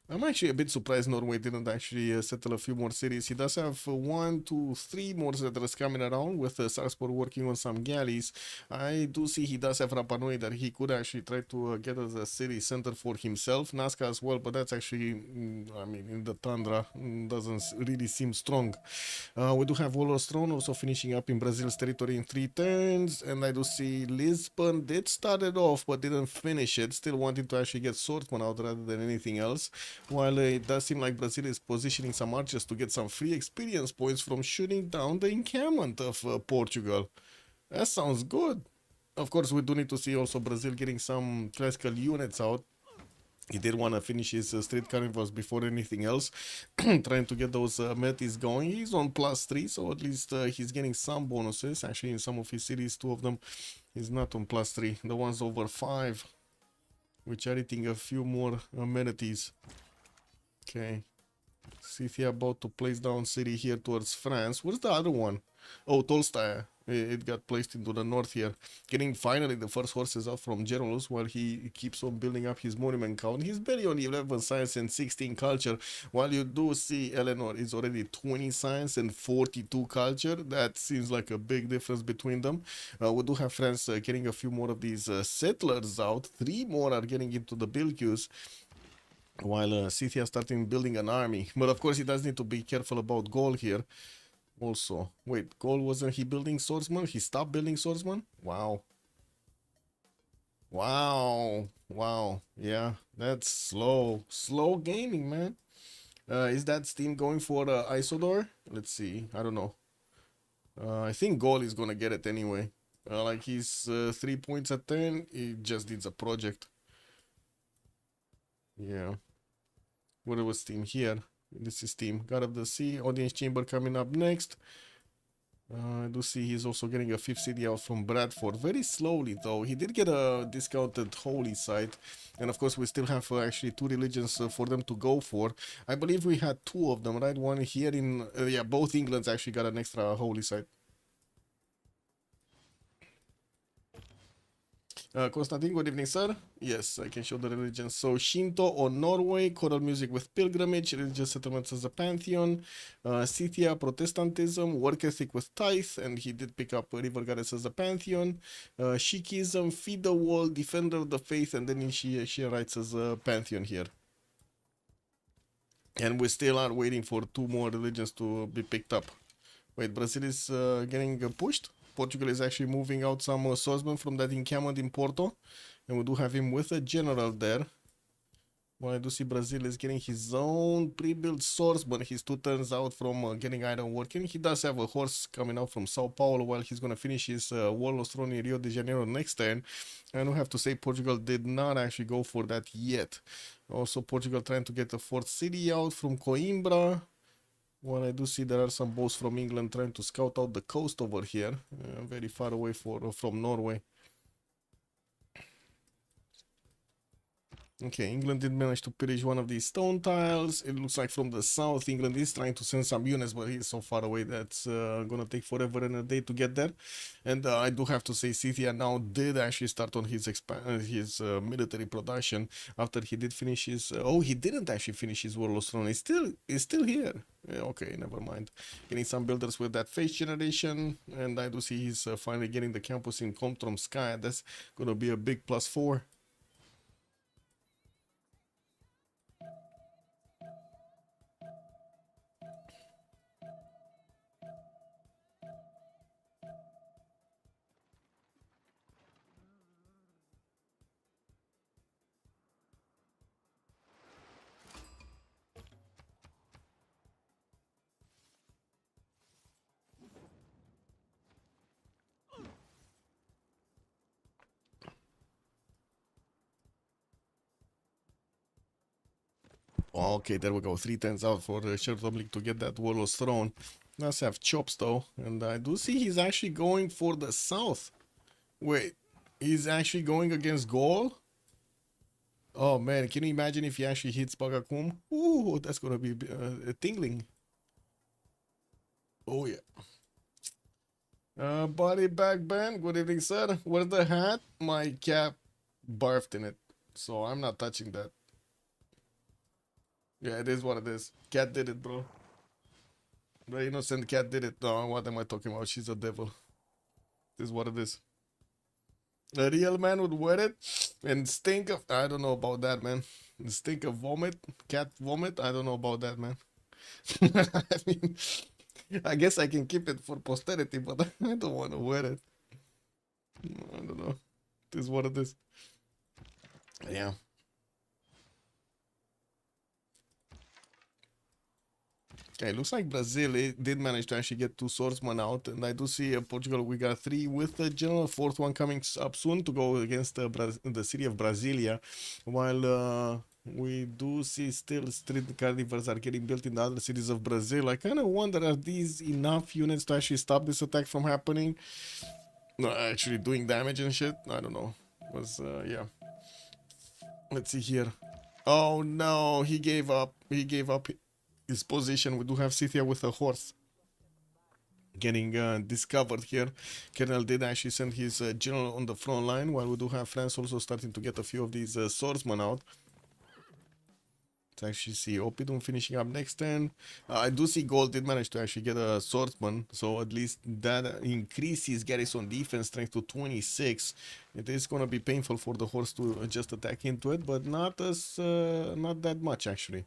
A: I'm actually a bit surprised Norway didn't actually settle a few more cities. He does have 1, 2, 3 more settlers coming around, with Sarpsborg working on some galleys. I do see he does have Rapa Nui that he could actually try to get as a city center for himself. Nazca as well, but that's actually, I mean, in the tundra, doesn't really seem strong. We do have Warlord's Throne also finishing up in Brazil's territory in 3 turns. And I do see Lisbon did start it off, but didn't finish it. Still wanting to actually get swordsman out rather than anything else. While it does seem like Brazil is positioning some archers to get some free experience points from shooting down the encampment of Portugal. That sounds good. Of course, we do need to see also Brazil getting some classical units out. He did want to finish his street carnivals before anything else, trying to get those metis going. He's on +3, so at least he's getting some bonuses. Actually, in some of his cities, 2 of them, he's not on +3. The ones over 5, which are eating a few more amenities. Okay, Scythia about to place down city here towards France. Where's the other one? Oh, Tolstoy. It got placed into the north here, getting finally the first horses out from Generals while he keeps on building up his monument count. He's barely on 11 science and 16 culture, while you do see Eleanor is already 20 science and 42 culture. That seems like a big difference between them. We do have France getting a few more of these settlers out. 3 more are getting into the build queues, while Scythia starting building an army. But of course he does need to be careful about Gaul here. Also, wait, Gaul, wasn't he building swordsman? He stopped building swordsman? Wow. Wow. Wow. Yeah, that's slow. Slow gaming, man. Is that Steam going for Isodor? Let's see. I don't know. I think Gaul is gonna get it anyway. Like he's 3 points at 10. He just needs a project. Yeah. What was Steam here? This is Steam. God of the Sea. Audience Chamber coming up next. I do see he's also getting a 5th city out from Bradford. Very slowly though. He did get a discounted holy site. And of course we still have actually 2 religions for them to go for. I believe we had 2 of them, right? One here in... yeah, both Englands actually got an extra holy site. Constantine, good evening, sir. Yes, I can show the religions. So, Shinto or Norway, choral music with pilgrimage, religious settlements as a pantheon, Scythia, Protestantism, work ethic with tithe, and he did pick up River Goddess as a pantheon, Sikhism, feed the wall, defender of the faith, and then Shiites as a pantheon here. And we still are waiting for 2 more religions to be picked up. Wait, Brazil is getting pushed? Portugal is actually moving out some swordsmen from that encampment in Porto. And we do have him with a general there. Well, I do see Brazil is getting his own pre-built swordsman. He's 2 turns out from getting iron working. He does have a horse coming out from Sao Paulo while he's going to finish his Warlord's Throne in Rio de Janeiro next turn. And we have to say Portugal did not actually go for that yet. Also, Portugal trying to get a 4th city out from Coimbra. Well, I do see there are some boats from England trying to scout out the coast over here, very far away from Norway. Okay, England did manage to pillage one of these stone tiles. It looks like from the south, England is trying to send some units, but he's so far away that's gonna take forever and a day to get there. And I do have to say, Scythia now did actually start on his military production after he did finish his. Oh, he didn't actually finish his Warlord's Throne. He's still here. Yeah, okay, never mind. Getting some builders with that face generation, and I do see he's finally getting the campus in Comtrom Sky. That's gonna be a big +4. Okay, there we go. 3 turns out for Shertomlik to get that Warlord's Throne. Let's have chops though. And I do see he's actually going for the south. Wait, he's actually going against Gaul? Oh man, can you imagine if he actually hits Bagakum? Ooh, that's gonna be tingling. Oh yeah. Body bag band, good evening, sir. Where's the hat? My cat barfed in it, so I'm not touching that. Yeah, it is what it is. Cat did it, bro. The innocent cat did it. No, what am I talking about? She's a devil. This is what it is. A real man would wear it and stink of... I don't know about that, man. Stink of vomit? Cat vomit? I don't know about that, man. I mean, I guess I can keep it for posterity, but I don't want to wear it. I don't know. This is what it is. Yeah. Okay, looks like Brazil did manage to actually get 2 swordsmen out, and I do see Portugal, we got 3 with the general, 4th one coming up soon to go against the city of Brasilia, while we do see still street carnivores are getting built in the other cities of Brazil. I kind of wonder, are these enough units to actually stop this attack from happening? No, actually doing damage and shit? I don't know. Yeah. Let's see here. Oh no, he gave up. He gave up his position. We do have Scythia with a horse. getting discovered here. Colonel did actually send his general on the front line, while we do have France also starting to get a few of these swordsmen out. Let's actually see Opidum finishing up next turn. I do see Gold did manage to actually get a swordsman, so at least that increases garrison defense strength to 26. It is going to be painful for the horse to just attack into it, but not that much actually.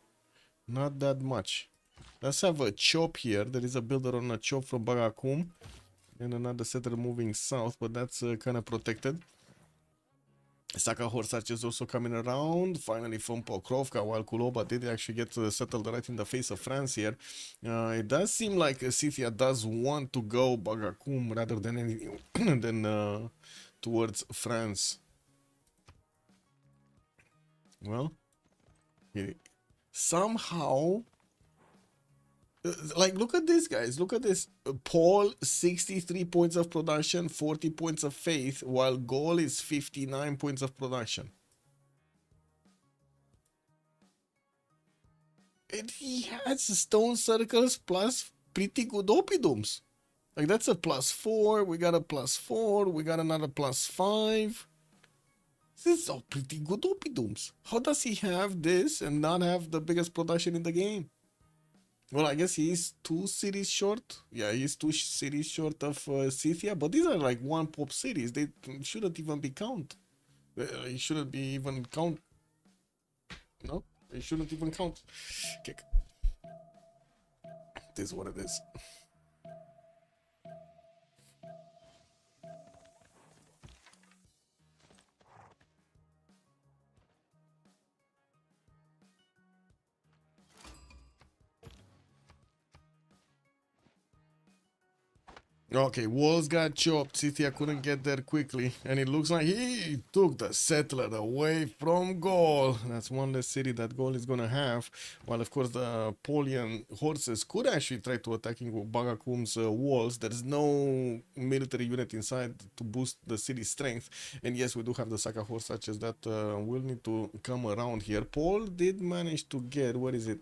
A: Not that much. Let's have a chop here. There is a builder on a chop from Bagakum. And another settler moving south, but that's kind of protected. Saka Horsach is also coming around, finally from Pokrovka, while Kuloba did actually get settled right in the face of France here. It does seem like Scythia does want to go Bagakum rather than anything than towards France. Well, somehow... like, look at this, guys. Look at this. Paul, 63 points of production, 40 points of faith, while Gaul is 59 points of production. And he has stone circles plus pretty good oppidums. Like, that's a +4. We got a +4. We got another +5. This is all pretty good oppidums. How does he have this and not have the biggest production in the game? Well, I guess he is 2 cities short. Yeah, he's 2 cities short of Scythia, but these are like 1 pop cities. They shouldn't even be count. It shouldn't be even count. No, it shouldn't even count. Okay. This is what it is. Okay, walls got chopped. Scythia couldn't get there quickly, and it looks like he took the settler away from Gaul. That's one less city that Gaul is gonna have. While of course the Polian horses could actually try to attacking Bagakum's walls. There's no military unit inside to boost the city's strength. And yes, we do have the Saka horse such as that will need to come around here. Paul did manage to get, what is it?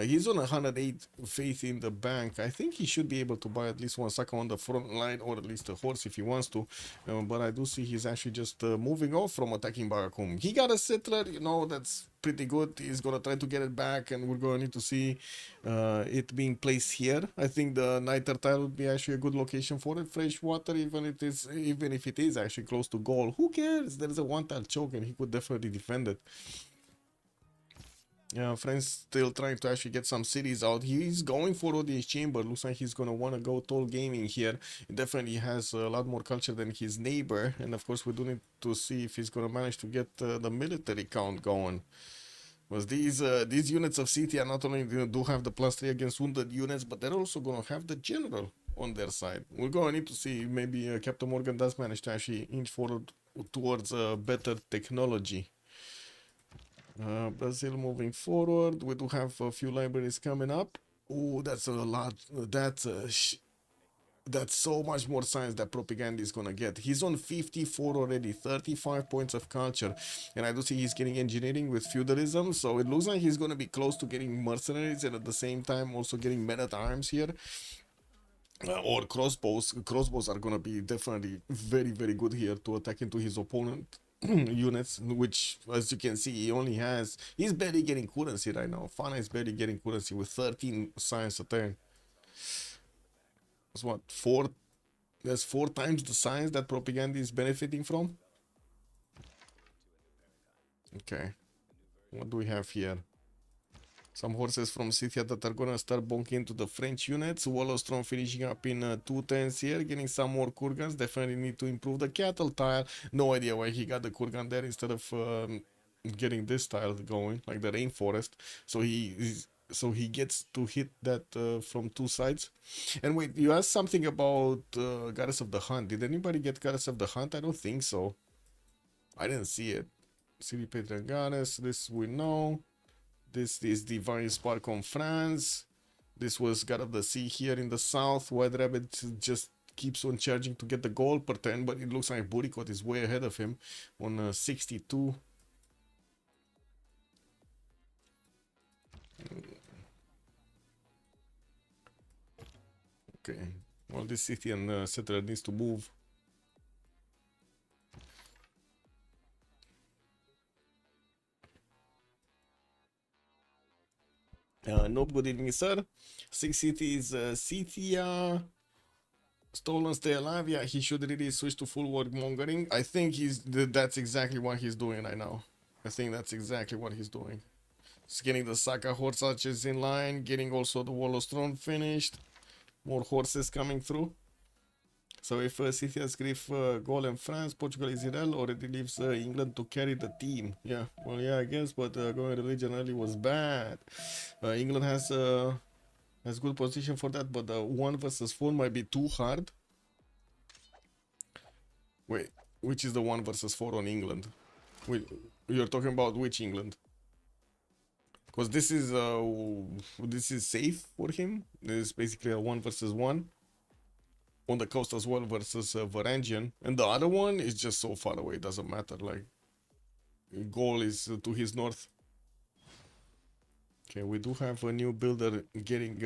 A: He's on 108 faith in the bank. I think he should be able to buy at least one Saka on the front line, or at least a horse if he wants to. But I do see he's actually just moving off from attacking Bagakum. He got a settler, you know, that's pretty good. He's gonna try to get it back, and we're gonna need to see it being placed here. I think the Niter tile would be actually a good location for it. Fresh water, even if it is actually close to goal. Who cares? There's a 1 tile choke, and he could definitely defend it. Yeah, Friend's still trying to actually get some cities out. He's going for audience chamber. Looks like he's gonna want to go tall gaming here. He definitely has a lot more culture than his neighbor, and of course we do need to see if he's gonna manage to get the military count going. Because these units of Scythia not only do have the +3 against wounded units, but they're also gonna have the general on their side. We're gonna need to see maybe Captain Morgan does manage to actually inch forward towards better technology. Brazil moving forward. We do have a few libraries coming up. Oh, that's a lot. That's so much more science that propaganda is gonna get. He's on 54 already, 35 points of culture, and I do see he's getting engineering with feudalism. So it looks like he's gonna be close to getting mercenaries, and at the same time also getting men at arms here. Or crossbows. Crossbows are gonna be definitely very, very good here to attack into his opponent units, which as you can see he's barely getting currency right now. Fana is barely getting currency with 13 science a turn. That's what, that's 4 times the science that propaganda is benefiting from. Okay, what do we have here? Some horses from Scythia that are gonna start bonking into the French units. Wallostrom finishing up in 2 turns here, getting some more kurgans. Definitely need to improve the cattle tile. No idea why he got the kurgan there instead of getting this tile going, like the rainforest. So he gets to hit that from 2 sides. And wait, you asked something about Goddess of the Hunt. Did anybody get Goddess of the Hunt? I don't think so. I didn't see it. City Patron Goddess, this we know. This is Divine Spark on France. This was God of the Sea here in the south. White Rabbit just keeps on charging to get the gold per turn, but it looks like Burikot is way ahead of him on 62. Okay, Well, this Scythian settler needs to move. No, good evening, sir. 6 cities, Scythia. Stolen, stay alive. Yeah, he should really switch to full warmongering. I think that's exactly what he's doing right now. I think that's exactly what he's doing. He's getting the Saka horse archers in line, getting also the Wall of Throne finished. More horses coming through. So if Scythia's Griff goal in France, Portugal is Israel already leaves England to carry the team. Yeah, well, yeah, I guess, but going religion early was bad. England has good position for that, but 1 versus 4 might be too hard. Wait, which is the 1 versus 4 on England? Wait, you're talking about which England? Because this is safe for him. This is basically a 1 versus 1 on the coast as well versus Varangian, and the other one is just so far away. It doesn't matter. Like, goal is to his north. Okay, we do have a new builder getting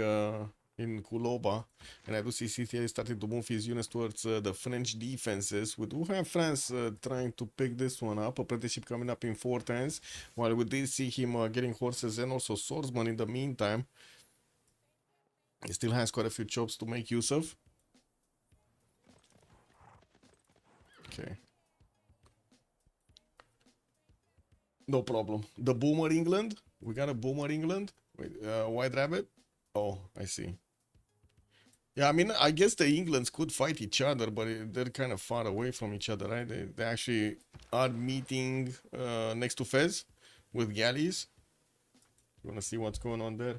A: in Kuloba, and I do see Scythia is starting to move his units towards the French defenses. We do have France trying to pick this one up. Apprenticeship coming up in 4 turns, while we did see him getting horses and also swordsman in the meantime. He still has quite a few chops to make use of. Okay. No problem. The Boomer England. We got a Boomer England. Wait, White Rabbit. Oh, I see. Yeah, I mean, I guess the Englands could fight each other, but they're kind of far away from each other, right? They actually are meeting next to Fez with galleys. You wanna see what's going on there?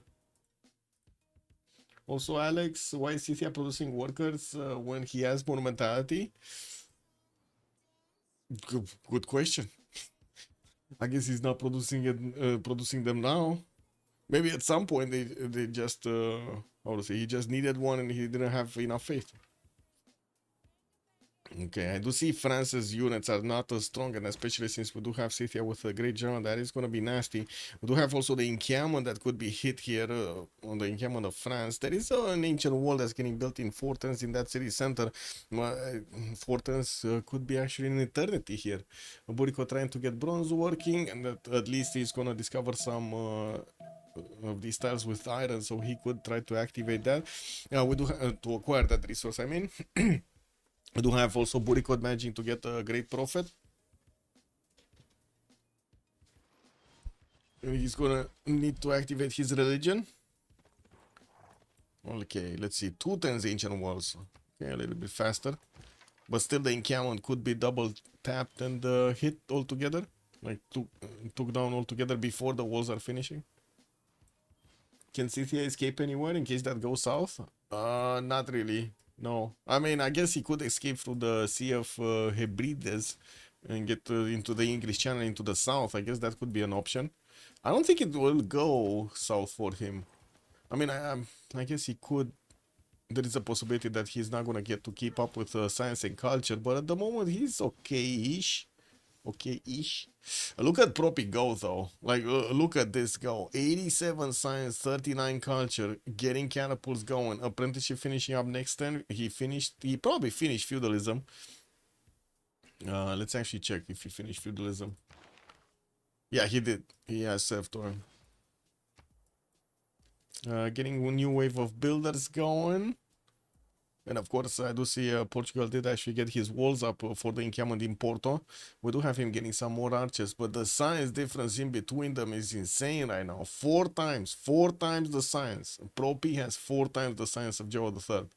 A: Also, Alex, why is Scythia producing workers when he has monumentality? Good question. I guess he's not producing them now. Maybe at some point they just how to say, he just needed one and he didn't have enough faith. Okay, I do see France's units are not as strong, and especially since we do have Scythia with a great general, that is going to be nasty. We do have also the encampment that could be hit here on the encampment of France. There is an ancient wall that's getting built in 4 turns in that city center. 4 turns could be actually an eternity here. Burico trying to get bronze working, and that at least he's going to discover some of these tiles with iron, so he could try to activate that. We do to acquire that resource, I mean. We do have also Buricot managing to get a great profit. He's gonna need to activate his religion. Okay, let's see. 2 turns ancient walls. Okay, a little bit faster. But still the encampment could be double tapped and hit altogether. Like took down altogether before the walls are finishing. Can Scythia escape anywhere in case that goes south? Not really. No, I mean, I guess he could escape through the Sea of Hebrides and get into the English Channel into the south. I guess that could be an option. I don't think it will go south for him. I mean, I guess he could. There is a possibility that he's not going to get to keep up with science and culture, but at the moment he's okay-ish. Okay-ish. Look at Propi go though. Like, look at this go. 87 science, 39 culture, getting catapults going. Apprenticeship finishing up next turn. He probably finished feudalism. Let's actually check if he finished feudalism. Yeah, he did. He has serfdom. Getting a new wave of builders going. And of course, I do see Portugal did actually get his walls up for the encampment in Porto. We do have him getting some more archers, but the science difference in between them is insane right now. 4 times the science. Propi has 4 times the science of Joe III.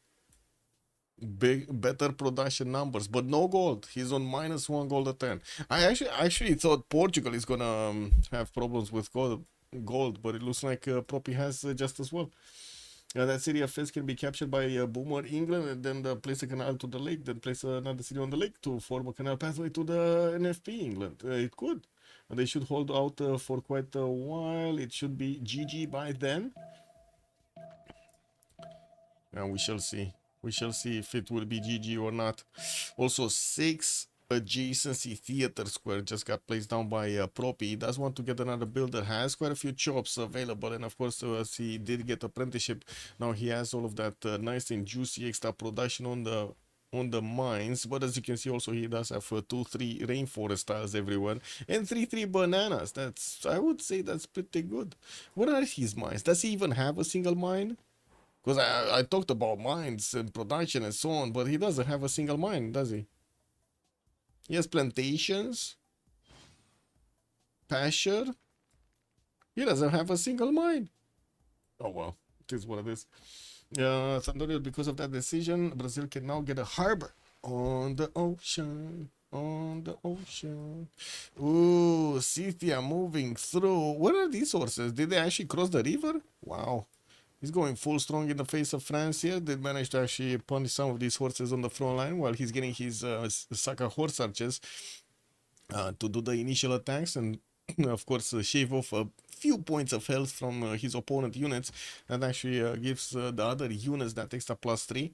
A: Better production numbers, but no gold. He's on -1 gold a turn. I actually thought Portugal is gonna have problems with gold, but it looks like Propi has just as well. That city of Fez can be captured by Boomer England, and then place a canal to the lake, then place another city on the lake to form a canal pathway to the NFP England. It could. They should hold out for quite a while. It should be GG by then. And we shall see. We shall see if it will be GG or not. Also, 6 adjacency theater square just got placed down by Propi. He does want to get another builder, has quite a few chops available, and of course as he did get apprenticeship, now he has all of that nice and juicy extra production on the mines. But as you can see also, he does have 2-3 rainforest tiles everywhere and 3-3 bananas. That's, I would say that's pretty good. What are his mines? Does he even have a single mine? Because I talked about mines and production and so on, but he doesn't have a single mine, does he? He has plantations, pasture. He doesn't have a single mine. Oh well, it is what it is. Sandorio, because of that decision, Brazil can now get a harbor on the ocean. On the ocean. Ooh, Scythia moving through. What are these horses? Did they actually cross the river? Wow. He's going full strong in the face of France here. Did manage to actually punish some of these horses on the front line while he's getting his Saka horse archers to do the initial attacks and of course shave off a few points of health from his opponent units. That actually gives the other units that extra +3.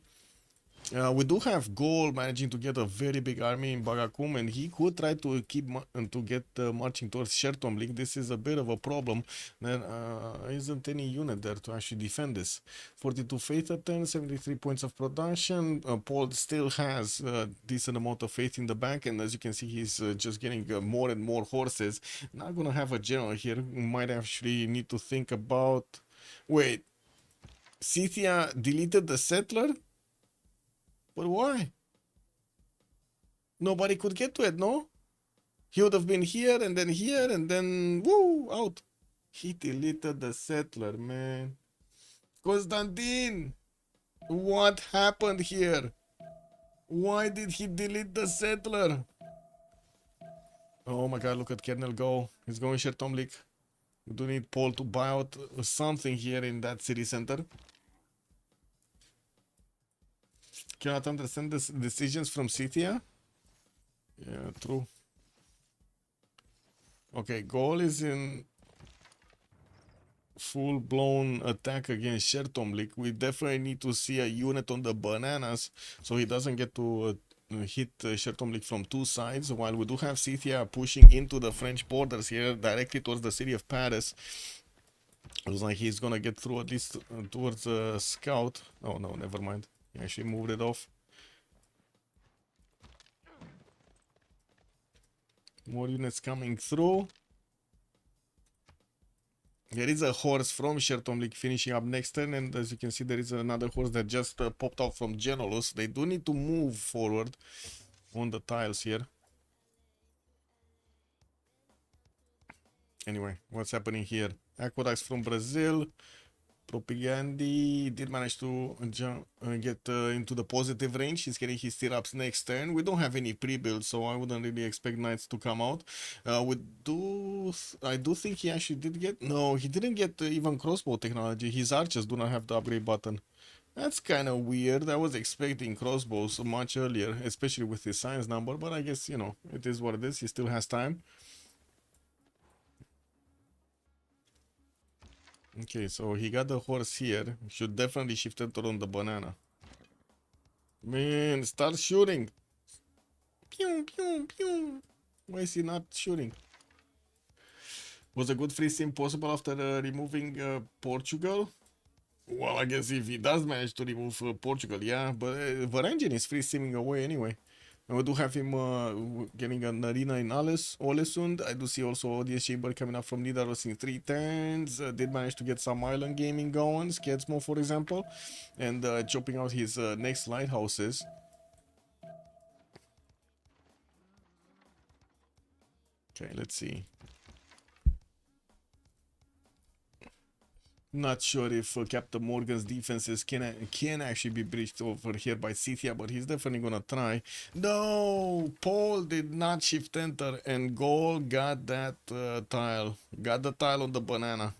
A: We do have Gaul managing to get a very big army in Bagakum, and he could try to keep to get marching towards Shertomlik. This is a bit of a problem. There isn't any unit there to actually defend this. 42 faith at 10, 73 points of production. Paul still has a decent amount of faith in the bank, and as you can see, he's just getting more and more horses. Not gonna have a general here. We might actually need to think about. Wait, Scythia deleted the settler? But why? Nobody could get to it, no? He would have been here and then woo, out. He deleted the settler, man. Constantine, what happened here? Why did he delete the settler? Oh my god, look at Kernel go. He's going Shertomlik. We do need Paul to buy out something here in that city center. Cannot understand the decisions from Scythia. Yeah, true. Okay, Gaul is in full-blown attack against Shertomlik. We definitely need to see a unit on the bananas so he doesn't get to hit Shertomlik from two sides, while we do have Scythia pushing into the French borders here directly towards the city of Paris. Looks like he's gonna get through at least towards Scout. Oh no, never mind. He actually moved it off. More units coming through. There is a horse from Shertomlik finishing up next turn, and as you can see, there is another horse that just popped out from Genolus. They do need to move forward on the tiles here. Anyway, what's happening here? Aqueducts from Brazil. Propagandi did manage to get into the positive range. He's getting his stirrups next turn. We don't have any pre-build, so I wouldn't really expect knights to come out. I do think he actually did get... No, he didn't get even crossbow technology. His archers do not have the upgrade button. That's kind of weird. I was expecting crossbows much earlier, especially with his science number, but I guess, you know, it is what it is. He still has time. Okay, so he got the horse here. Should definitely shift it on the banana. Man, start shooting. Pew, pew, pew. Why is he not shooting? Was a good free sim possible after removing Portugal? Well, I guess if he does manage to remove Portugal, yeah. But Varangian is free simming away anyway. And we do have him getting an arena in Olesund. I do see also Audience Chamber coming up from Nidaros in 3 turns. Did manage to get some island gaming going, Sketsmo for example. And chopping out his next lighthouses. Okay, let's see. Not sure if Captain Morgan's defenses can actually be breached over here by Scythia, but he's definitely gonna try. No, Paul did not shift enter, and Gaul got that tile. Got the tile on the banana.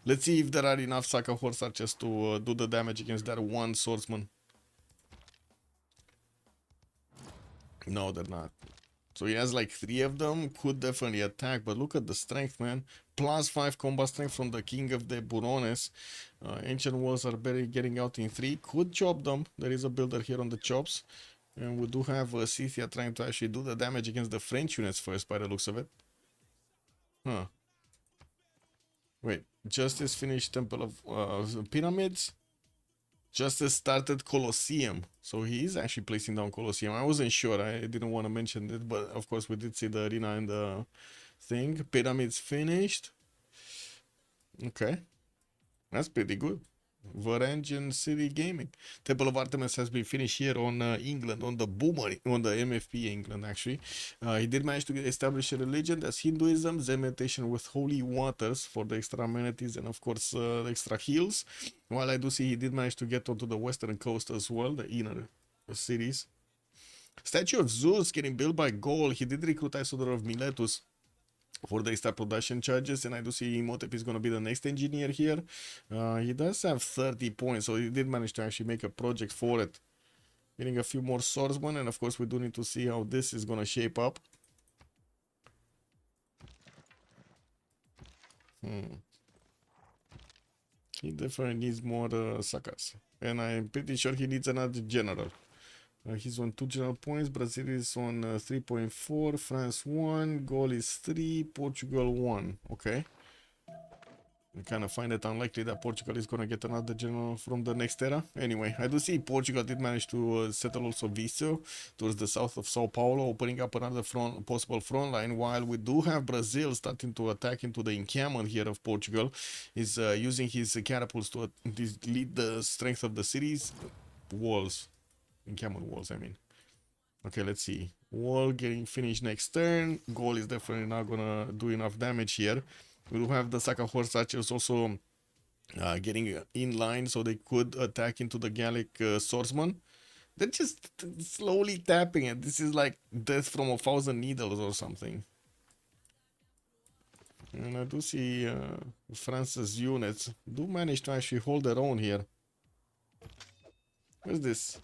A: Let's see if there are enough Saka horse archers to do the damage against that one swordsman. No, they're not. So he has like 3 of them, could definitely attack, but look at the strength, man. +5 combat strength from the King of the Burones. Ancient Walls are barely getting out in 3. Could chop them. There is a builder here on the chops. And we do have Scythia trying to actually do the damage against the French units first, by the looks of it. Huh. Wait, Justice finished Temple of Pyramids. Justice started Colosseum. So he is actually placing down Colosseum. I wasn't sure. I didn't want to mention it, but of course we did see the arena and the thing. Pyramids finished. Okay. That's pretty good. Varangian City Gaming. Temple of Artemis has been finished here on England, on the Boomer, on the MFP England actually. He did manage to establish a religion that's Hinduism, Zen meditation with holy waters for the extra amenities and of course the extra heals. While I do see he did manage to get onto the western coast as well, the inner cities. Statue of Zeus getting built by Gaul. He did recruit Isodor of Miletus for the extra production charges, and I do see Imhotep is going to be the next engineer here. He does have 30 points, so he did manage to actually make a project for it. Getting a few more swordsmen, and of course we do need to see how this is going to shape up. He definitely needs more sakas, and I'm pretty sure he needs another general. He's on 2 general points. Brazil is on 3.4. France 1. Gaul is 3. Portugal 1. Okay. I kind of find it unlikely that Portugal is going to get another general from the next era. Anyway, I do see Portugal did manage to settle also Viseu towards the south of Sao Paulo, opening up another possible front line, while we do have Brazil starting to attack into the encampment here of Portugal. He's using his catapults to lead the strength of the city's walls. Encampment walls, I mean. Okay, let's see. Wall getting finished next turn. Gaul is definitely not gonna do enough damage here. We do have the Saka horse archers also getting in line so they could attack into the Gallic swordsman. They're just slowly tapping it. This is like death from 1,000 needles or something. And I do see France's units do manage to actually hold their own here. What's this?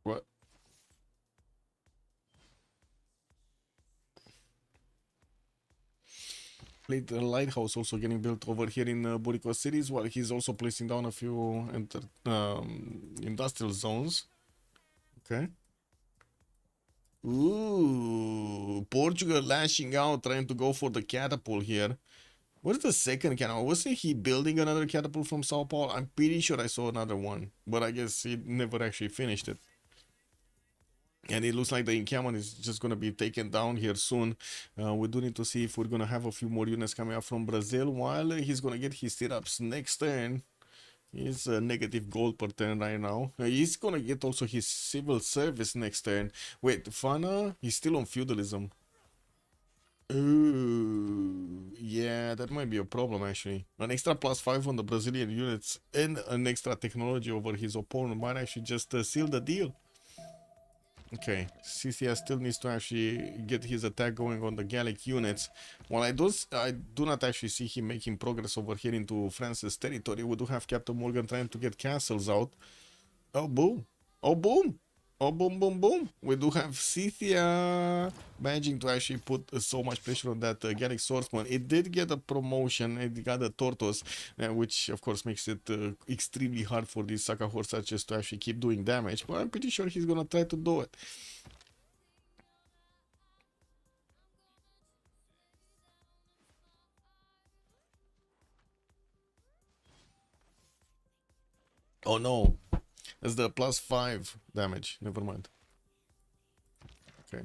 A: What? The lighthouse also getting built over here in Burico cities, while he's also placing down a few industrial zones. Okay. Ooh, Portugal lashing out, trying to go for the catapult here. What's the second catapult? Wasn't he building another catapult from Sao Paulo? I'm pretty sure I saw another one, but I guess he never actually finished it. And it looks like the encampment is just going to be taken down here soon. We do need to see if we're going to have a few more units coming up from Brazil, while he's going to get his sit-ups next turn. He's a negative gold per turn right now. He's going to get also his civil service next turn. Wait, Fana, he's still on feudalism. Ooh, yeah, that might be a problem actually. An extra +5 on the Brazilian units and an extra technology over his opponent might actually just seal the deal. Okay, Scythia still needs to actually get his attack going on the Gallic units. While I do not actually see him making progress over here into France's territory. We do have Captain Morgan trying to get castles out. Oh, boom. Oh, boom. Oh, boom, boom, boom. We do have Scythia managing to actually put so much pressure on that Gallic swordsman. It did get a promotion. It got a Tortoise, which of course makes it extremely hard for these Saka horse archers to actually keep doing damage. But I'm pretty sure he's going to try to do it. Oh, no. That's the +5 damage. Never mind. Okay.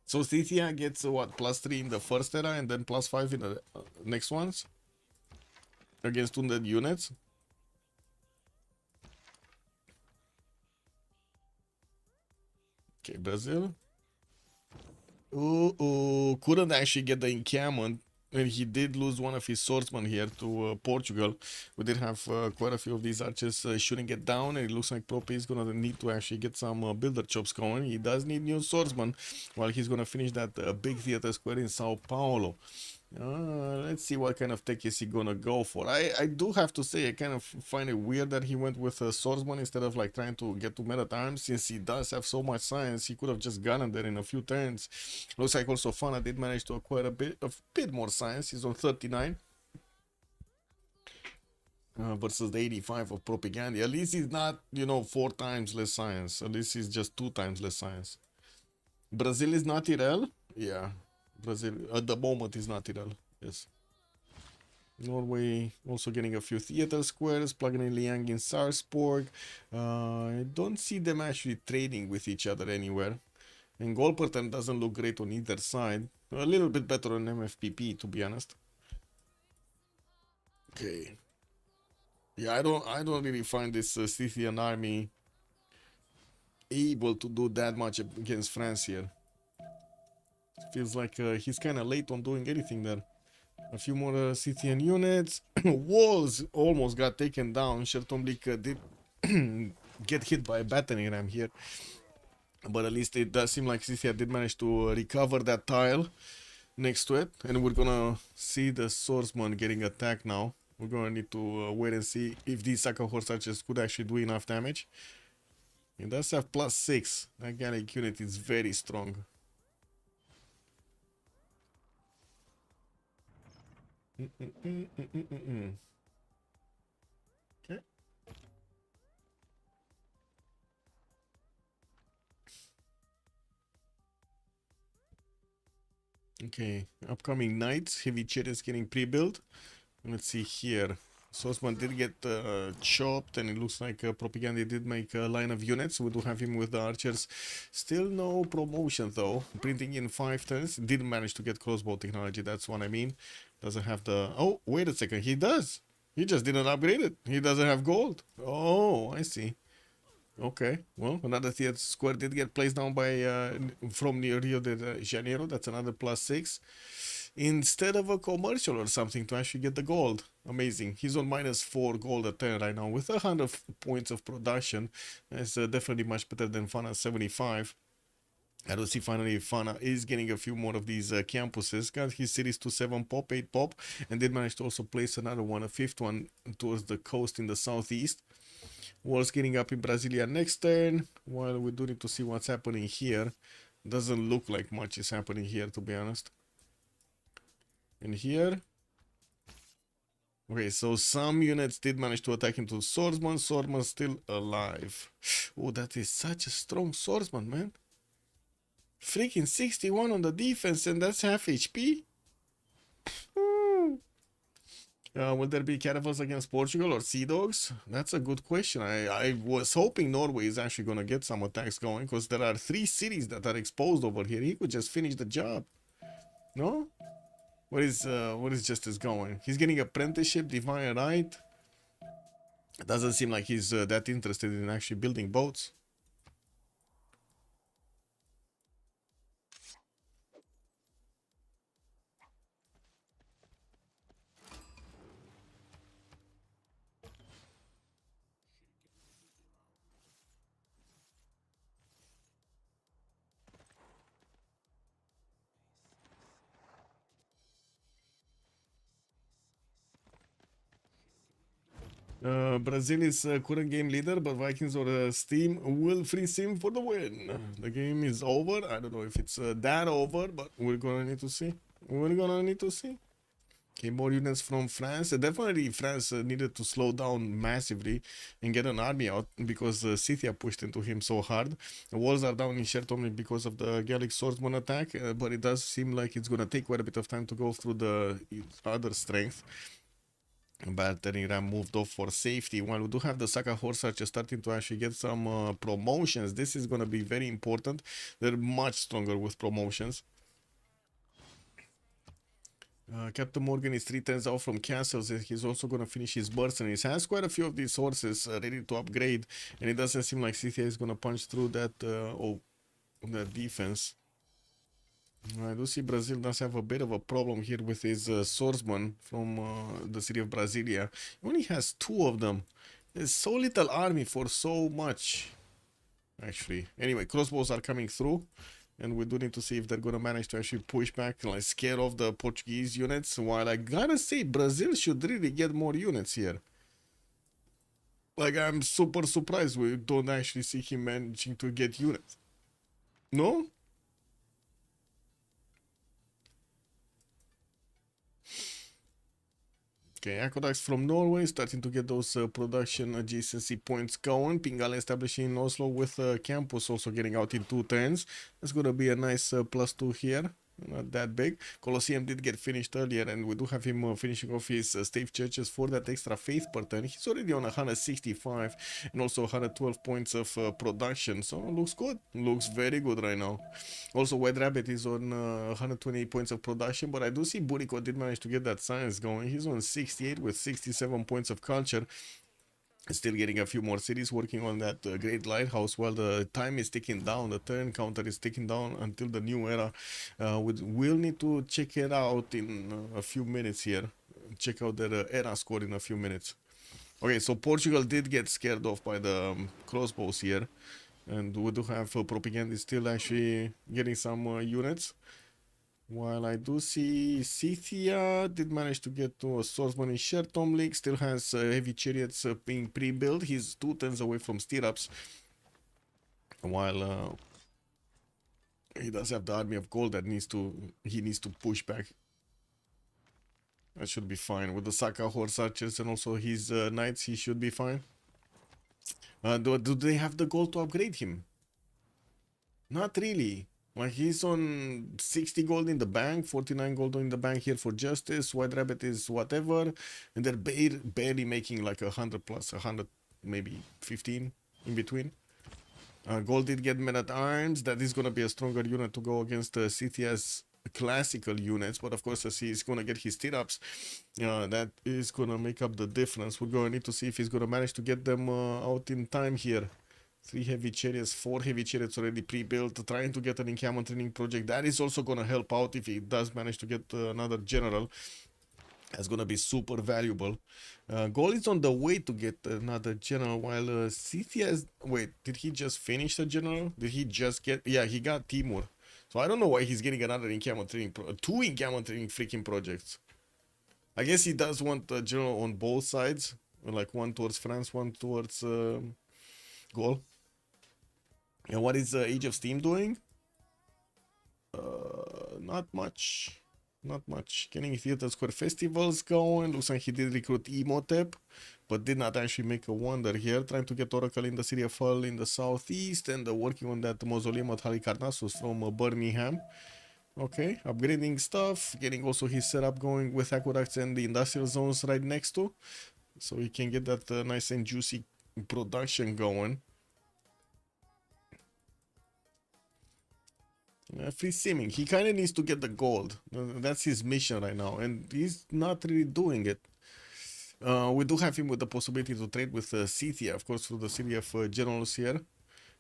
A: So Scythia gets what, +3 in the first era and then +5 in the next ones? Against wounded units? Okay, Brazil. Ooh, couldn't actually get the encampment. And he did lose one of his swordsmen here to Portugal. We did have quite a few of these archers shooting it down, and it looks like Prope is gonna need to actually get some builder chops going. He does need new swordsmen, while he's gonna finish that big theater square in Sao Paulo. Let's see what kind of tech is he gonna go for. I do have to say, I kind of find it weird that he went with a swordsman instead of like trying to get to meta times. Since he does have so much science, he could have just gotten there in a few turns. Looks like also Fana did manage to acquire a bit more science. He's on 39. versus the 85 of propaganda. At least it's not, you know, 4 times less science. At least it's just 2 times less science. Brazil is not IRL? Yeah. Brazil at the moment is not IRL. Yes. Norway also getting a few theater squares, plugging in Liang in Sarpsborg. I don't see them actually trading with each other anywhere. And goal per turn doesn't look great on either side. A little bit better on MFPP, to be honest. Okay. Yeah, I don't really find this Scythian army able to do that much against France here. Feels like he's kind of late on doing anything there. A few more Scythian units. Walls almost got taken down. Shertomblik did get hit by a battering ram here. But at least it does seem like Scythia did manage to recover that tile next to it. And we're gonna see the swordsman getting attacked now. We're gonna need to wait and see if these Saka horse archers could actually do enough damage. It does have +6. That Gallic unit is very strong. Okay. Okay, upcoming knights. Heavy chariots getting pre-built. Let's see here. Sosman did get chopped, and it looks like Propaganda did make a line of units. We do have him with the archers. Still no promotion though. Printing in 5 turns. Didn't manage to get crossbow technology, that's what I mean. Doesn't have the... Oh, wait a second. He does. He just didn't upgrade it. He doesn't have gold. Oh, I see. Okay, well, another theater square did get placed down by from near Rio de Janeiro. That's another +6 instead of a commercial or something to actually get the gold. Amazing. He's on -4 gold a turn right now with 100 points of production. That's definitely much better than Fana 75. I don't see finally Fana is getting a few more of these campuses. Got his cities to 7 pop, 8 pop, and did manage to also place another one, a 5th one, towards the coast in the southeast. Walls getting up in Brasilia next turn. While we do need to see what's happening here. Doesn't look like much is happening here, to be honest. And here. Okay, so some units did manage to attack into swordsman. Swordsman still alive. Oh, that is such a strong swordsman, man. Freaking 61 on the defense, and that's half HP. Will there be caravans against Portugal or Sea Dogs? That's a good question. I was hoping Norway is actually going to get some attacks going, because there are 3 cities that are exposed over here. He could just finish the job. No? What is Justice going? He's getting apprenticeship, Divine Right. It doesn't seem like he's that interested in actually building boats. Brazil is current game leader, but Vikings or Steam will freeze him for the win. The game is over. I don't know if it's that over, but we're gonna need to see. We're gonna need to see. Okay, more units from France. Definitely France needed to slow down massively and get an army out, because Scythia pushed into him so hard. The walls are down in Shertomblik because of the Gallic swordsman attack, but it does seem like it's gonna take quite a bit of time to go through the other strength. Battering ram moved off for safety. While we do have the Saka horse archer starting to actually get some promotions, this is going to be very important. They're much stronger with promotions. Captain Morgan is 3 turns out from castles, and he's also going to finish his mercenaries. He has quite a few of these horses ready to upgrade, and it doesn't seem like Scythia is going to punch through that that defense. I do see Brazil does have a bit of a problem here with his swordsman from the city of Brasilia. He only has 2 of them. There's so little army for so much, actually. Anyway, crossbows are coming through, and we do need to see if they're gonna manage to actually push back and like scare off the Portuguese units. While I gotta say, Brazil should really get more units here. Like, I'm super surprised we don't actually see him managing to get units. No? Okay, aqueducts from Norway starting to get those production adjacency points going. Pingale establishing in Oslo with campus also getting out in 2 turns. That's gonna be a nice +2 here. Not that big. Colosseum did get finished earlier, and we do have him finishing off his stave churches for that extra faith per turn. He's already on 165 and also 112 points of production, so looks good. Looks very good right now. Also, White Rabbit is on 128 points of production, but I do see Buriko did manage to get that science going. He's on 68 with 67 points of culture. Still getting a few more cities, working on that great lighthouse while the time is ticking down, the turn counter is ticking down until the new era. We'll need to check it out in a few minutes here. Check out their era score in a few minutes. Okay, so Portugal did get scared off by the crossbows here, and we do have propaganda still actually getting some units. While I do see Scythia did manage to get to a swordsman in Shertom League, still has heavy chariots being pre-built. He's 2 turns away from stirrups. While he does have the army of gold that he needs to push back. That should be fine. With the Saka horse archers and also his knights, he should be fine. Do they have the gold to upgrade him? Not really. Like, he's on 60 gold in the bank, 49 gold in the bank here for justice. White Rabbit is whatever, and they're barely making like 100 plus 100, maybe 15 in between. Gold did get men at arms. That is gonna be a stronger unit to go against Scythia's classical units, but of course as he's gonna get his stirrups, that is gonna make up the difference. We're gonna need to see if he's gonna manage to get them out in time here. 3 heavy chariots, 4 heavy chariots already pre-built, trying to get an encampment training project. That is also going to help out if he does manage to get another general. That's going to be super valuable. Goal is on the way to get another general, while Scythia is... Wait, did he just finish the general? Did he just get... Yeah, he got Timur. So I don't know why he's getting another encampment training... 2 encampment training freaking projects. I guess he does want a general on both sides. Like, one towards France, one towards Gaul. And what is Age of Steam doing? Not much. Not much. Getting Theater Square festivals going. Looks like he did recruit Emotep, but did not actually make a wonder here. Trying to get Oracle in the City of Hull in the southeast, and working on that mausoleum at Halicarnassus from Birmingham. Okay, upgrading stuff. Getting also his setup going with aqueducts and the industrial zones right next to, so he can get that nice and juicy production going. Free simming. He kind of needs to get the gold. That's his mission right now, and he's not really doing it. We do have him with the possibility to trade with Scythia, of course, through the city of generals here,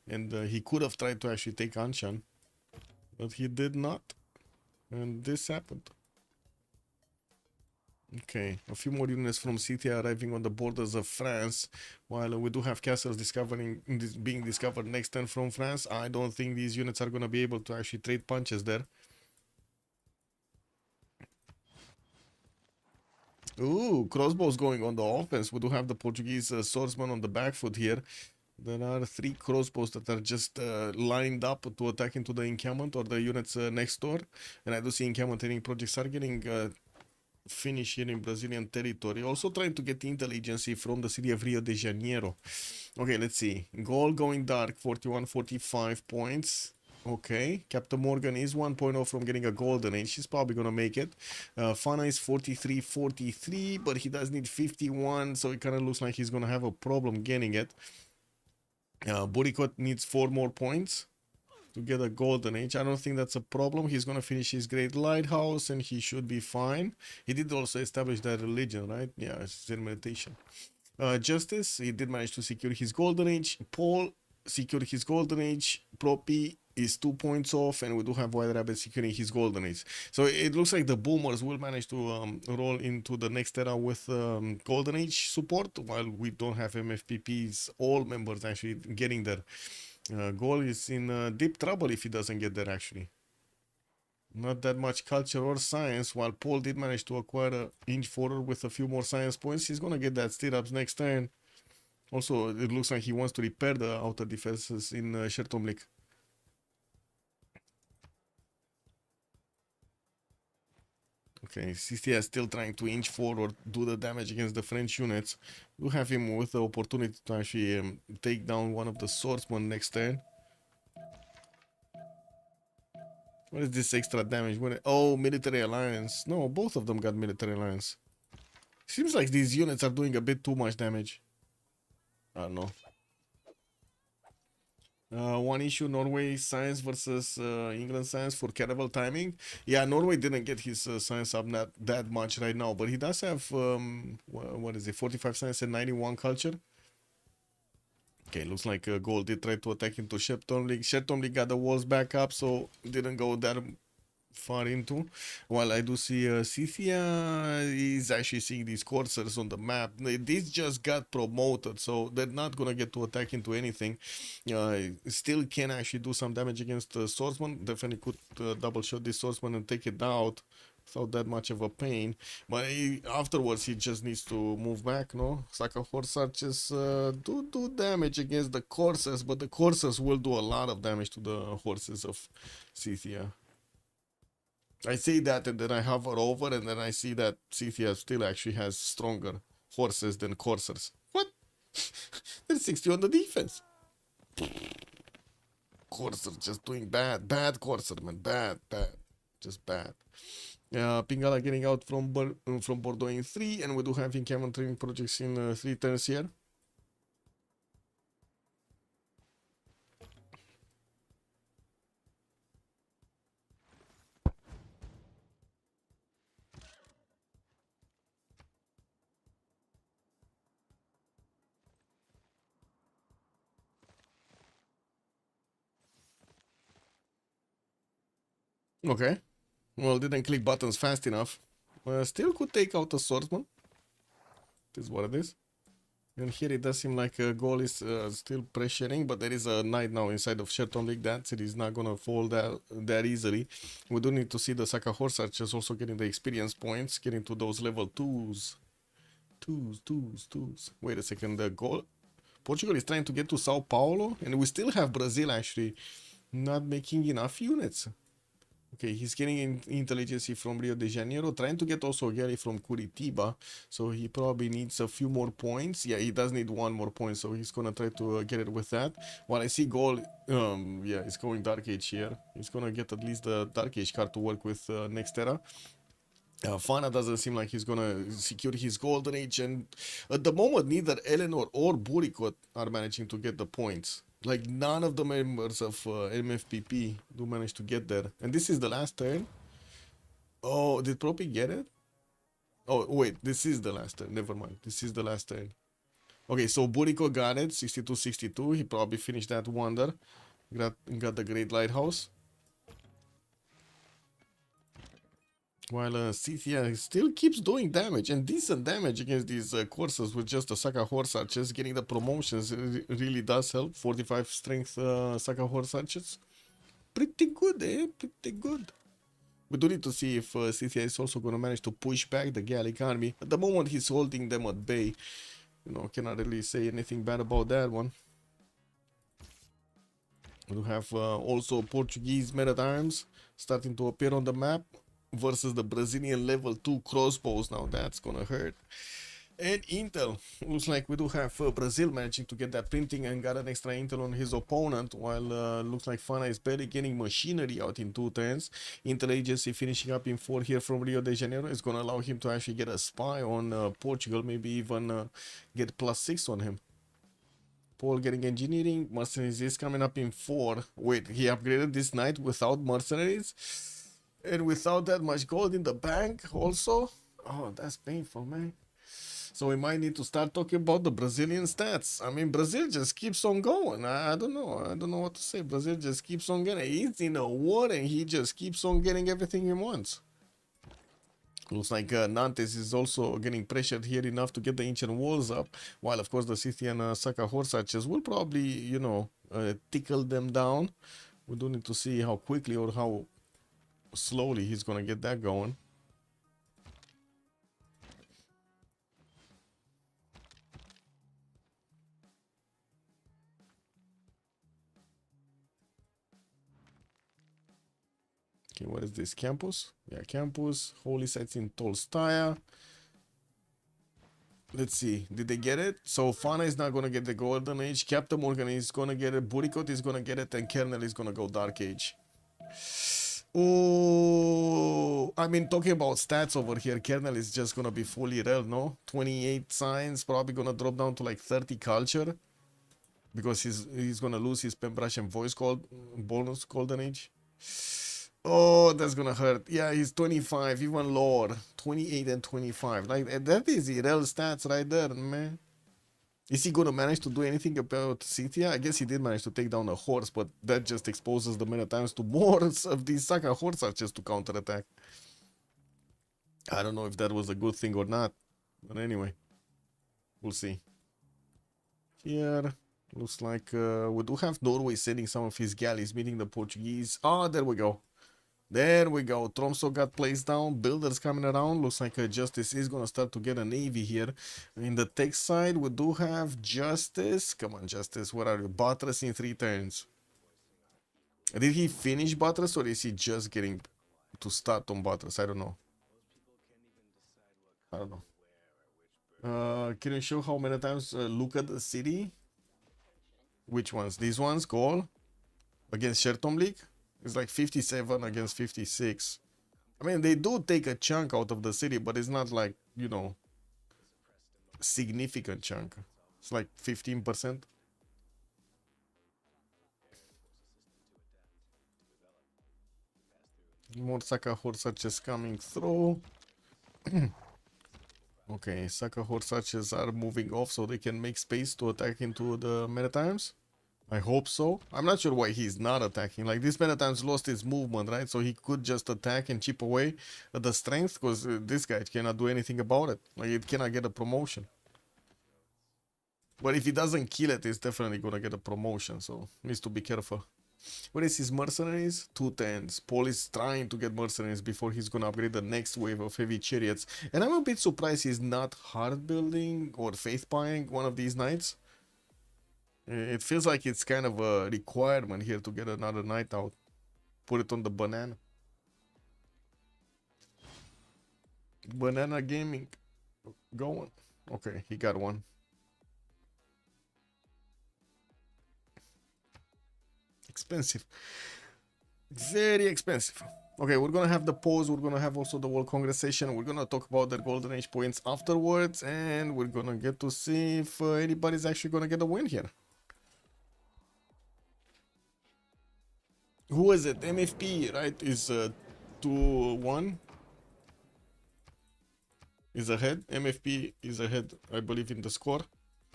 A: and he could have tried to actually take Anshan, but he did not, and this happened. Okay, a few more units from Scythia arriving on the borders of France, while we do have castles being discovered next turn from France. I don't think these units are going to be able to actually trade punches there. Ooh, crossbows going on the offense. We do have the Portuguese swordsman on the back foot here. There are 3 crossbows that are just lined up to attack into the encampment or the units next door. And I do see encampment training projects are getting... finish here in Brazilian territory. Also trying to get intel agency from the city of Rio de Janeiro. Okay, let's see. Goal going dark, 45 points. Okay, Captain Morgan is 1.0 from getting a golden age. She's probably gonna make it. Fana is 43, but he does need 51, so it kind of looks like he's gonna have a problem getting it. Burikot needs 4 more points to get a golden age. I don't think that's a problem. He's gonna finish his great lighthouse and he should be fine. He did also establish that religion, right? Yeah, it's Zen meditation. Justice, he did manage to secure his golden age. Paul secured his golden age. Propi is 2 points off, and we do have White Rabbit securing his golden age. So it looks like the boomers will manage to roll into the next era with golden age support, while we don't have MFPP's all members actually getting there. Goal is in deep trouble if he doesn't get there, actually. Not that much culture or science, while Paul did manage to acquire an inch forward with a few more science points. He's gonna get that stirrups next turn. Also, it looks like he wants to repair the outer defenses in Shertomlik. Okay, CCA is still trying to inch forward, do the damage against the French units. You have him with the opportunity to actually take down one of the swordsmen next turn. What is this extra damage? Oh, military alliance. No, both of them got military alliance. Seems like these units are doing a bit too much damage. I don't know. One issue, Norway science versus England science for carnival timing. Yeah, Norway didn't get his science up not that much right now, but he does have, what is it, 45 science and 91 culture. Okay, looks like Gold did try to attack into Shertomlik. Shertomlik got the walls back up, so didn't go that far into. While I do see Scythia is actually seeing these coursers on the map. These just got promoted, so they're not gonna get to attack into anything. Still can actually do some damage against the swordsman. Definitely could double shot this swordsman and take it out without that much of a pain. But afterwards he just needs to move back, no? Saka horse archers do damage against the coursers, but the coursers will do a lot of damage to the horses of Scythia. I say that and then I hover over and then I see that Scythia still actually has stronger horses than coursers. What? They're 60 on the defense. Courser just doing bad. Bad courser, man. Bad. Just bad. Pingala getting out from Bordeaux in 3, and we do have encampment training projects in 3 turns here. Okay. Well, didn't click buttons fast enough. Still could take out a swordsman. This is what it is. And here it does seem like Goal is still pressuring, but there is a knight now inside of Shertomlik. That's it is not gonna fall that easily. We do need to see the Saka horse archers also getting the experience points, getting to those level 2s. Twos. Wait a second, the Goal. Portugal is trying to get to Sao Paulo, and we still have Brazil actually not making enough units. Okay, he's getting intelligence from Rio de Janeiro, trying to get also Gary from Curitiba, so he probably needs a few more points. Yeah, he does need one more point, so he's gonna try to get it with that. While I see Goal, yeah, he's going Dark Age here. He's gonna get at least the Dark Age card to work with next era. Fana doesn't seem like he's gonna secure his Golden Age, and at the moment, neither Eleanor or Burikot are managing to get the points. Like, none of the members of MFPP do manage to get there. And this is the last turn. Oh, did Propi get it? Oh, wait, this is the last turn. Never mind. This is the last turn. Okay, so Buriko got it, 62-62. He probably finished that wonder. Got the Great Lighthouse. While Scythia still keeps doing damage, and decent damage against these coursers with just a Saka horse archers. Getting the promotions really does help. 45 strength Saka horse archers. Pretty good, eh? Pretty good. We do need to see if Scythia is also going to manage to push back the Gallic army. At the moment, he's holding them at bay. You know, cannot really say anything bad about that one. We do have also Portuguese men-at-arms starting to appear on the map versus the Brazilian level 2 crossbows. Now that's gonna hurt. And intel. Looks like we do have Brazil managing to get that printing and got an extra intel on his opponent, while looks like Fana is barely getting machinery out in 2 turns. Intel agency finishing up in 4 here from Rio de Janeiro is gonna allow him to actually get a spy on Portugal, maybe even get +6 on him. Paul getting engineering. Mercenaries is coming up in 4. Wait, he upgraded this knight without mercenaries? And without that much gold in the bank also? Oh, that's painful, man. So we might need to start talking about the Brazilian stats. I mean, Brazil just keeps on going. I don't know. I don't know what to say. Brazil just keeps on getting. He's in a war and he just keeps on getting everything he wants. Looks like Nantes is also getting pressured here enough to get the ancient walls up. While, of course, the Scythian Saka horse archers will probably, you know, tickle them down. We do need to see how quickly or how slowly he's gonna get that going. Okay, what is this? Campus? Yeah, campus. Holy sites in Tolstaya. Let's see. Did they get it? So Fana is not gonna get the Golden Age. Captain Morgan is gonna get it. Burikot is gonna get it, and Kernel is gonna go Dark Age. Oh, I mean, talking about stats over here, Kernel is just gonna be fully rel, no? 28 science, probably gonna drop down to like 30 culture. Because he's gonna lose his pen brush and voice called bonus Golden Age. Oh, that's gonna hurt. Yeah, he's 25, even lower. 28 and 25. Like that is real stats right there, man. Is he gonna manage to do anything about Cithia? I guess he did manage to take down a horse, but that just exposes the many times to more of these Saka horse archers to counterattack. I don't know if that was a good thing or not. But anyway, we'll see. Here, looks like we do have Norway sending some of his galleys, meeting the Portuguese. Ah, there we go. There we go. Tromso got placed down. Builders coming around. Looks like Justice is going to start to get a navy here. In the tech side, we do have Justice. Come on, Justice. Where are you? Buttress in 3 turns. Did he finish Buttress or is he just getting to start on Buttress? I don't know. I don't know. Can you show how many times look at the city? Which ones? These ones? Goal? Against Shertom League? It's like 57 against 56. I mean, they do take a chunk out of the city, but it's not like, you know, significant chunk. It's like 15%. More Saka horse archers coming through. Okay, Saka horse archers are moving off so they can make space to attack into the Maritimes. I hope so. I'm not sure why he's not attacking. Like, this Maritimes lost his movement, right? So he could just attack and chip away at the strength, because this guy cannot do anything about it. Like, it cannot get a promotion. But if he doesn't kill it, it's definitely gonna get a promotion, so needs to be careful. What is his mercenaries? 210s. Paul is trying to get mercenaries before he's gonna upgrade the next wave of heavy chariots. And I'm a bit surprised he's not hard building or faith buying one of these knights. It feels like it's kind of a requirement here to get another knight out. Put it on the banana. Banana gaming. Going. Okay, he got one. Expensive. Very expensive. Okay, we're gonna have the pause, we're gonna have also the World Congress session, we're gonna talk about the Golden Age points afterwards, and we're gonna get to see if anybody's actually gonna get a win here. Who is it? MFP, right? Is 2-1. Is ahead. MFP is ahead, I believe, in the score.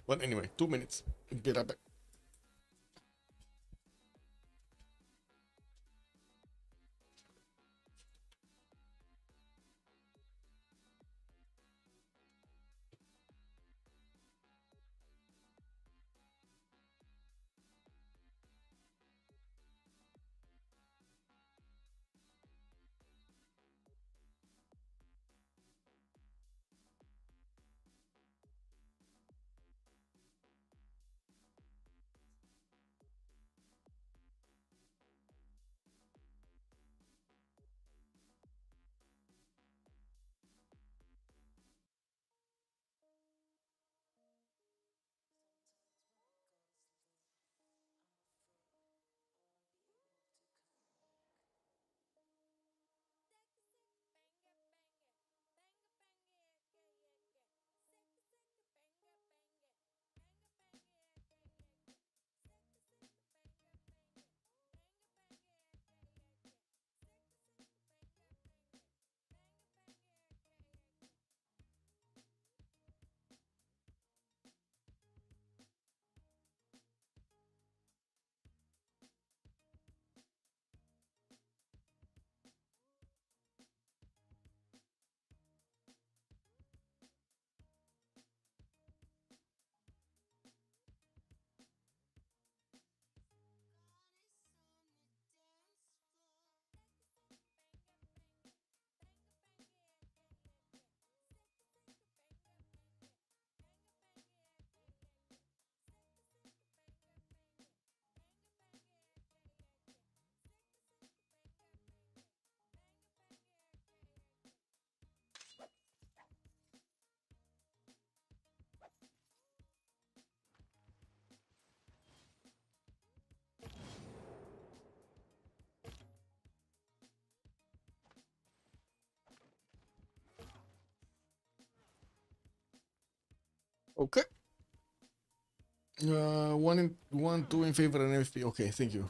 A: But anyway, 2 minutes. Be right back. Okay. 2 in favor and FP. Okay, thank you.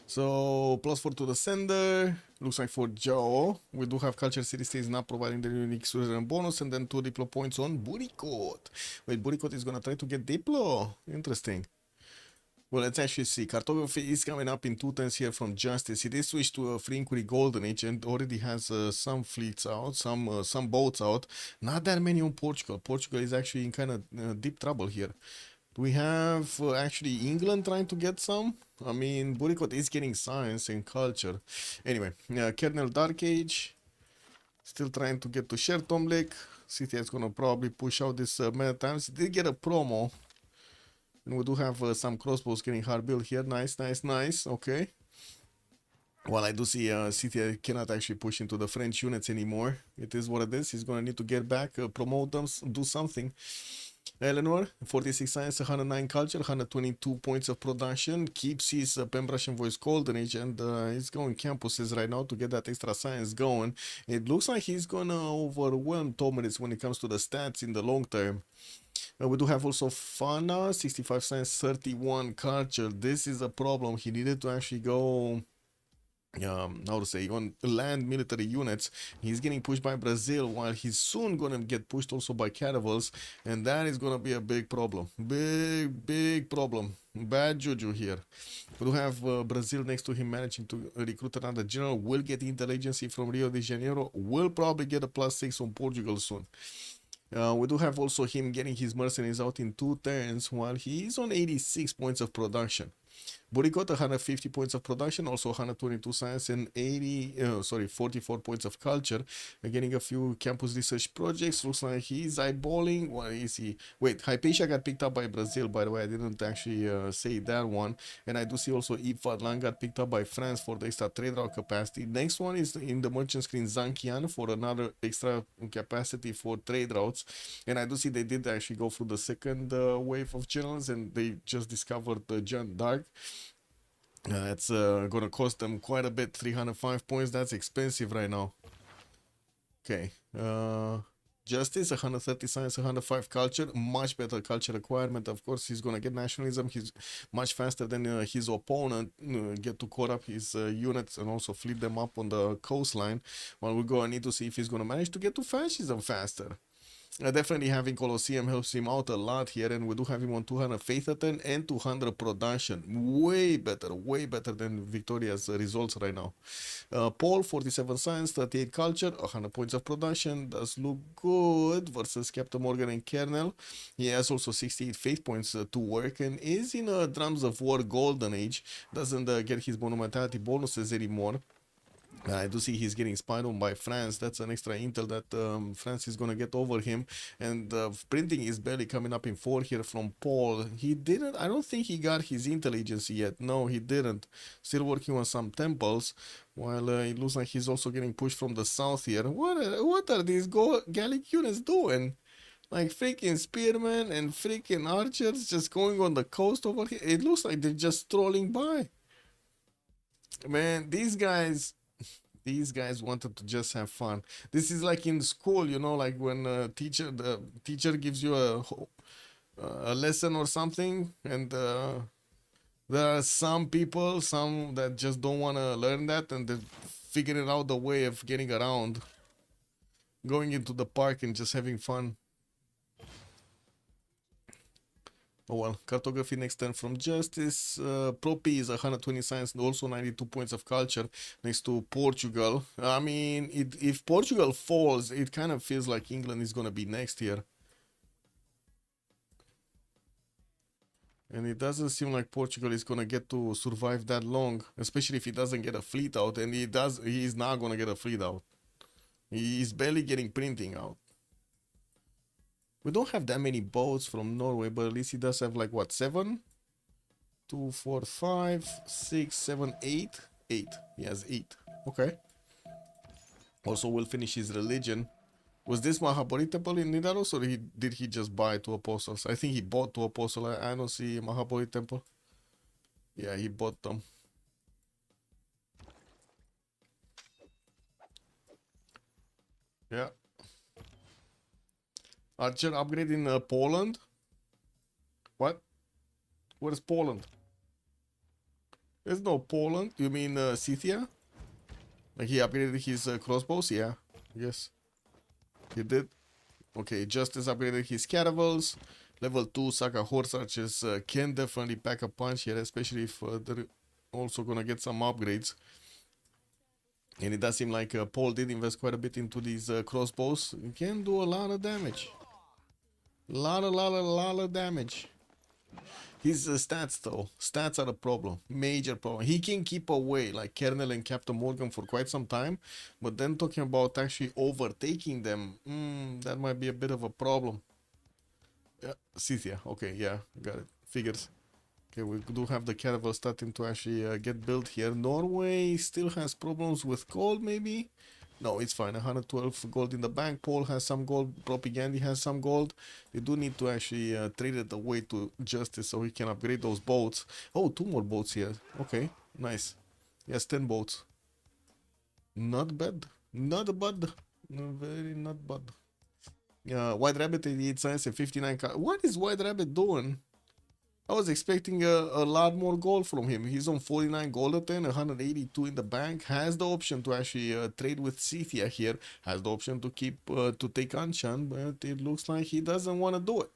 A: So +4 to the sender. Looks like for Joe, we do have culture city states not providing the unique citizen bonus, and then 2 diplo points on Burikot. Wait, Burikot is gonna try to get diplo. Interesting. Well, let's actually see. Cartography is coming up in 2 turns here from Justice. He did switch to a free inquiry Golden Age and already has some fleets out, some boats out. Not that many on Portugal. Portugal is actually in kind of deep trouble here. We have actually England trying to get some. I mean, Burikot is getting science and culture. Anyway, Kernel Dark Age still trying to get to Shertom Lake. City is gonna probably push out this many times. Did get a promo. And we do have some crossbows getting hard built here. Nice, nice, nice. Okay. Well, I do see City cannot actually push into the French units anymore. It is what it is. He's gonna need to get back, promote them, do something. Eleanor, 46 science, 109 culture, 122 points of production, keeps his Pembrasian voice Golden Age, and he's going campuses right now to get that extra science going. It looks like he's gonna overwhelm Tomeris when it comes to the stats in the long term. We do have also Fana, 65 science, 31 culture. This is a problem. He needed to actually go how to say, on land military units. He's getting pushed by Brazil, while he's soon gonna get pushed also by caravels, and that is gonna be a big problem. Big problem. Bad juju here. We do have Brazil next to him managing to recruit another general. Will get intelligence from Rio de Janeiro. Will probably get a +6 on Portugal soon. We do have also him getting his mercenaries out in 2 turns, while he is on 86 points of production. Burikot 150 points of production, also 122 science and 44 points of culture. Getting a few campus research projects. Looks like he's eyeballing. What is he? Wait, Hypatia got picked up by Brazil, by the way. I didn't actually say that one. And I do see also Ifadlan got picked up by France for the extra trade route capacity. Next one is in the merchant screen Zankian for another extra capacity for trade routes. And I do see they did actually go through the second wave of generals, and they just discovered the John Dark. It's gonna cost them quite a bit. 305 points. That's expensive right now. Okay. Justice 130 science, 105 culture. Much better culture requirement. Of course, he's gonna get nationalism. He's much faster than his opponent. Get to core up his units and also fleet them up on the coastline. While we're gonna need to see if he's gonna manage to get to fascism faster. Definitely having Colosseum helps him out a lot here, and we do have him on 200 faith attempt and 200 production. Way better than Victoria's results right now. Paul, 47 science, 38 culture, 100 points of production. Does look good versus Captain Morgan and Kernel. He has also 68 faith points to work, and is in a Drums of War Golden Age. Doesn't get his monumentality bonuses anymore. I do see he's getting spied on by France. That's an extra intel that France is gonna get over him. And printing is barely coming up in 4 here from Paul. He didn't, I don't think he got his intelligence yet. No, he didn't. Still working on some temples. While it looks like he's also getting pushed from the south here. What are these Gallic units doing? Like freaking spearmen and freaking archers just going on the coast over here. It looks like they're just strolling by. Man, these guys wanted to just have fun. This is like in school, you know, like when the teacher gives you a lesson or something, and there are some people, some that just don't want to learn that, and they're figuring out the way of getting around, going into the park and just having fun. Oh well, cartography next turn from Justice. Pro P is 120 science and also 92 points of culture next to Portugal. I mean, if Portugal falls, it kind of feels like England is gonna be next here. And it doesn't seem like Portugal is gonna get to survive that long, especially if he doesn't get a fleet out, and he is not gonna get a fleet out. He is barely getting printing out. We don't have that many boats from Norway, but at least he does have like what, 7? 2, 4, 5, 6, 7, 8. 8. He has 8. Okay. Also will finish his religion. Was this Mahabodhi temple in Nidaros, or did he just buy 2 apostles? I think he bought 2 apostles. I don't see Mahabodhi temple. Yeah, he bought them. Yeah. Archer upgrade in Poland. Where's Poland? There's no Poland. You mean Scythia? Like he upgraded his crossbows? Yeah, yes, he did. Okay, Justice upgraded his caravels. Level 2 Saka horse archers can definitely pack a punch here, especially if they're also gonna get some upgrades. And it does seem like Paul did invest quite a bit into these crossbows. You can do a lot of damage. Lot of damage. His stats though, stats are a problem, major problem. He can keep away like Kernel and Captain Morgan for quite some time, but then talking about actually overtaking them, that might be a bit of a problem. Yeah, Scythia, okay, yeah, got it, figures. Okay, we do have the caravel starting to actually get built here. Norway still has problems with gold, maybe? No, it's fine. 112 gold in the bank. Paul has some gold. Propaganda has some gold. They do need to actually trade it away to Justice so he can upgrade those boats. Oh, 2 more boats here. Okay, nice. Yes, 10 boats. Not bad. Not bad. Very not bad. White Rabbit 88 cents and 59 car. What is White Rabbit doing? I was expecting a lot more gold from him. He's on 49 gold at 10, 182 in the bank. Has the option to actually trade with Scythia here. Has the option to keep to take Anshan, but it looks like he doesn't want to do it.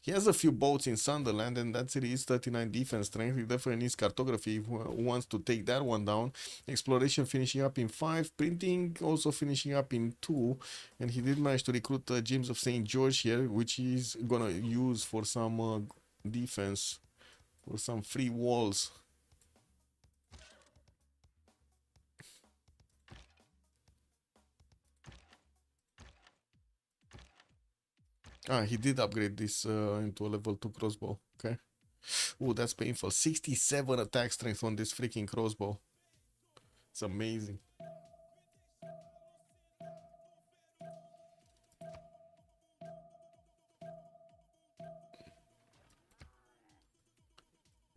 A: He has a few boats in Sunderland, and that's it. He's 39 defense strength. He definitely needs cartography who wants to take that one down. Exploration finishing up in 5. Printing also finishing up in 2. And he did manage to recruit James of St. George here, which he's going to use for some defense, for some free walls. Ah, he did upgrade this into a level 2 crossbow. Okay. Oh, that's painful. 67 attack strength on this freaking crossbow. It's amazing.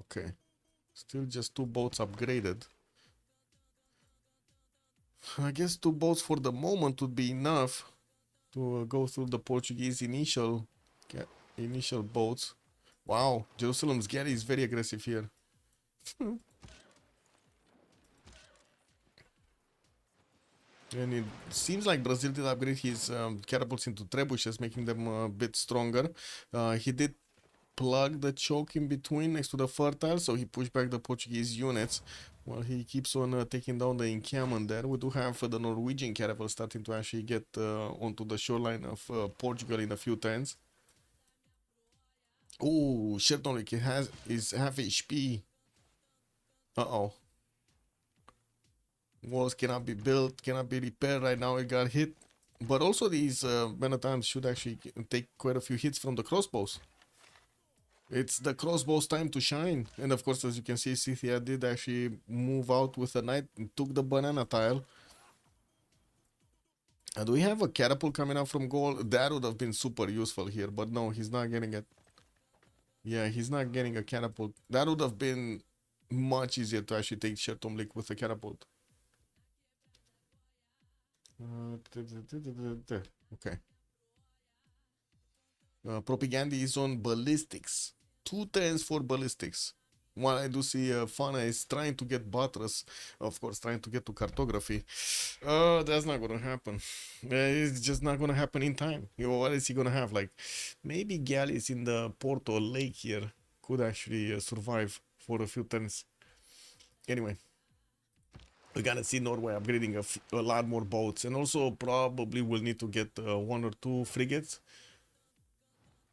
A: Okay. Still just 2 boats upgraded. I guess 2 boats for the moment would be enough to go through the Portuguese initial boats. Wow, Jerusalem's galley is very aggressive here. And it seems like Brazil did upgrade his catapults into trebuchets, making them a bit stronger. He did plug the choke in between next to the fertile, so he pushed back the Portuguese units while he keeps on taking down the encampment there. We do have the Norwegian caravel starting to actually get onto the shoreline of Portugal in a few turns. Oh, Shertonlik is half HP. Uh-oh. Walls cannot be built, cannot be repaired right now. It got hit. But also these Benetons should actually take quite a few hits from the crossbows. It's the crossbow's time to shine. And of course, as you can see, Scythia did actually move out with a knight and took the banana tile. Do we have a catapult coming out from goal? That would have been super useful here, but no, he's not getting it. Yeah, he's not getting a catapult. That would have been much easier to actually take Shertomlik with a catapult. Okay. Propaganda is on ballistics. 2 turns for ballistics. While I do see Fana is trying to get buttress, of course, trying to get to cartography. That's not gonna happen. It's just not gonna happen in time. What is he gonna have? Like, maybe galleys in the Porto Lake here could actually survive for a few turns. Anyway, we're gonna see Norway upgrading a lot more boats, and also probably will need to get 1 or 2 frigates.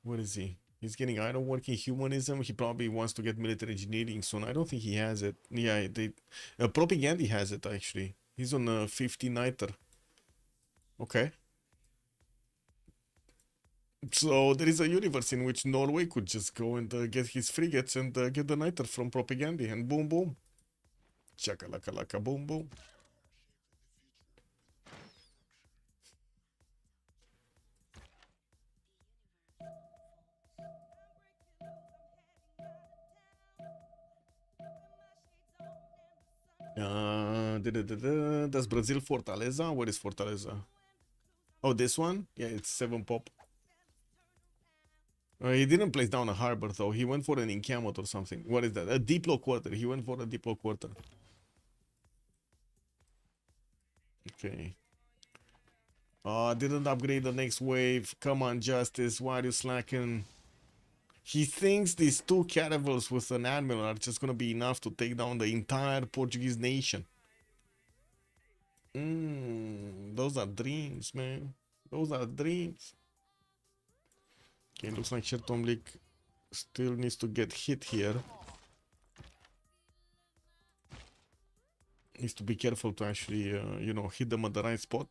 A: What is he? He's getting ironworking humanism. He probably wants to get military engineering soon. I don't think he has it. Yeah, Propaganda has it actually. He's on a 50 nighter. Okay. So there is a universe in which Norway could just go and get his frigates and get the nighter from Propaganda, and boom boom. Chakalaka laka boom boom. Does Brazil Fortaleza? Where is Fortaleza? Oh, this one? Yeah, it's 7 pop. He didn't place down a harbor though. He went for an encampment or something. What is that? A depot quarter. He went for a depot quarter. Okay. Didn't upgrade the next wave. Come on, Justice. Why are you slacking? He thinks these two caravels with an admiral are just gonna be enough to take down the entire Portuguese nation. Those are dreams, man. Those are dreams. Okay, looks like Chertomlik still needs to get hit here. Needs to be careful to actually, you know, hit them at the right spot.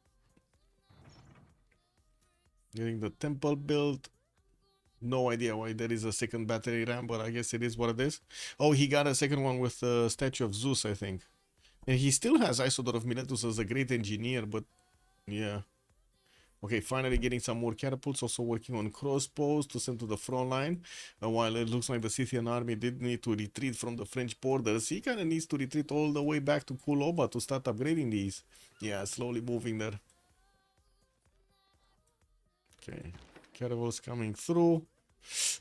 A: Getting the temple built. No idea why there is a second battery ram, but I guess it is what it is. Oh, he got a second one with the statue of Zeus, I think. And he still has Isodor of Miletus as a great engineer, but yeah. Okay, finally getting some more catapults, also working on crossbows to send to the front line. While it looks like the Scythian army did need to retreat from the French borders, he kind of needs to retreat all the way back to Kuloba to start upgrading these. Yeah, slowly moving there. Okay, caravels coming through.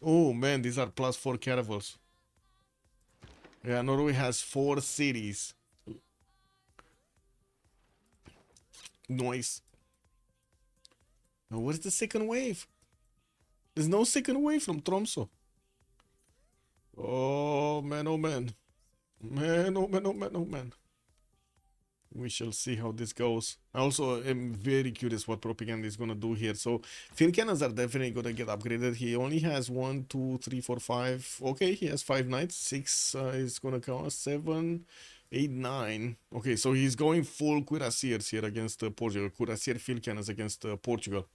A: Oh man, these are +4 caravels. Yeah, Norway has 4 cities. Nice. Now, where's the second wave? There's no second wave from Tromso. Oh man, oh man. Man, oh man, oh man, oh man. We shall see how this goes. I also am very curious what propaganda is gonna do here. So field cannons are definitely gonna get upgraded. He only has 1, 2, 3, 4, 5. Okay, he has 5 knights. 6 is gonna count. 7, 8, 9. Okay, so he's going full cuirassiers here against Portugal. Cuirassier field cannons against Portugal.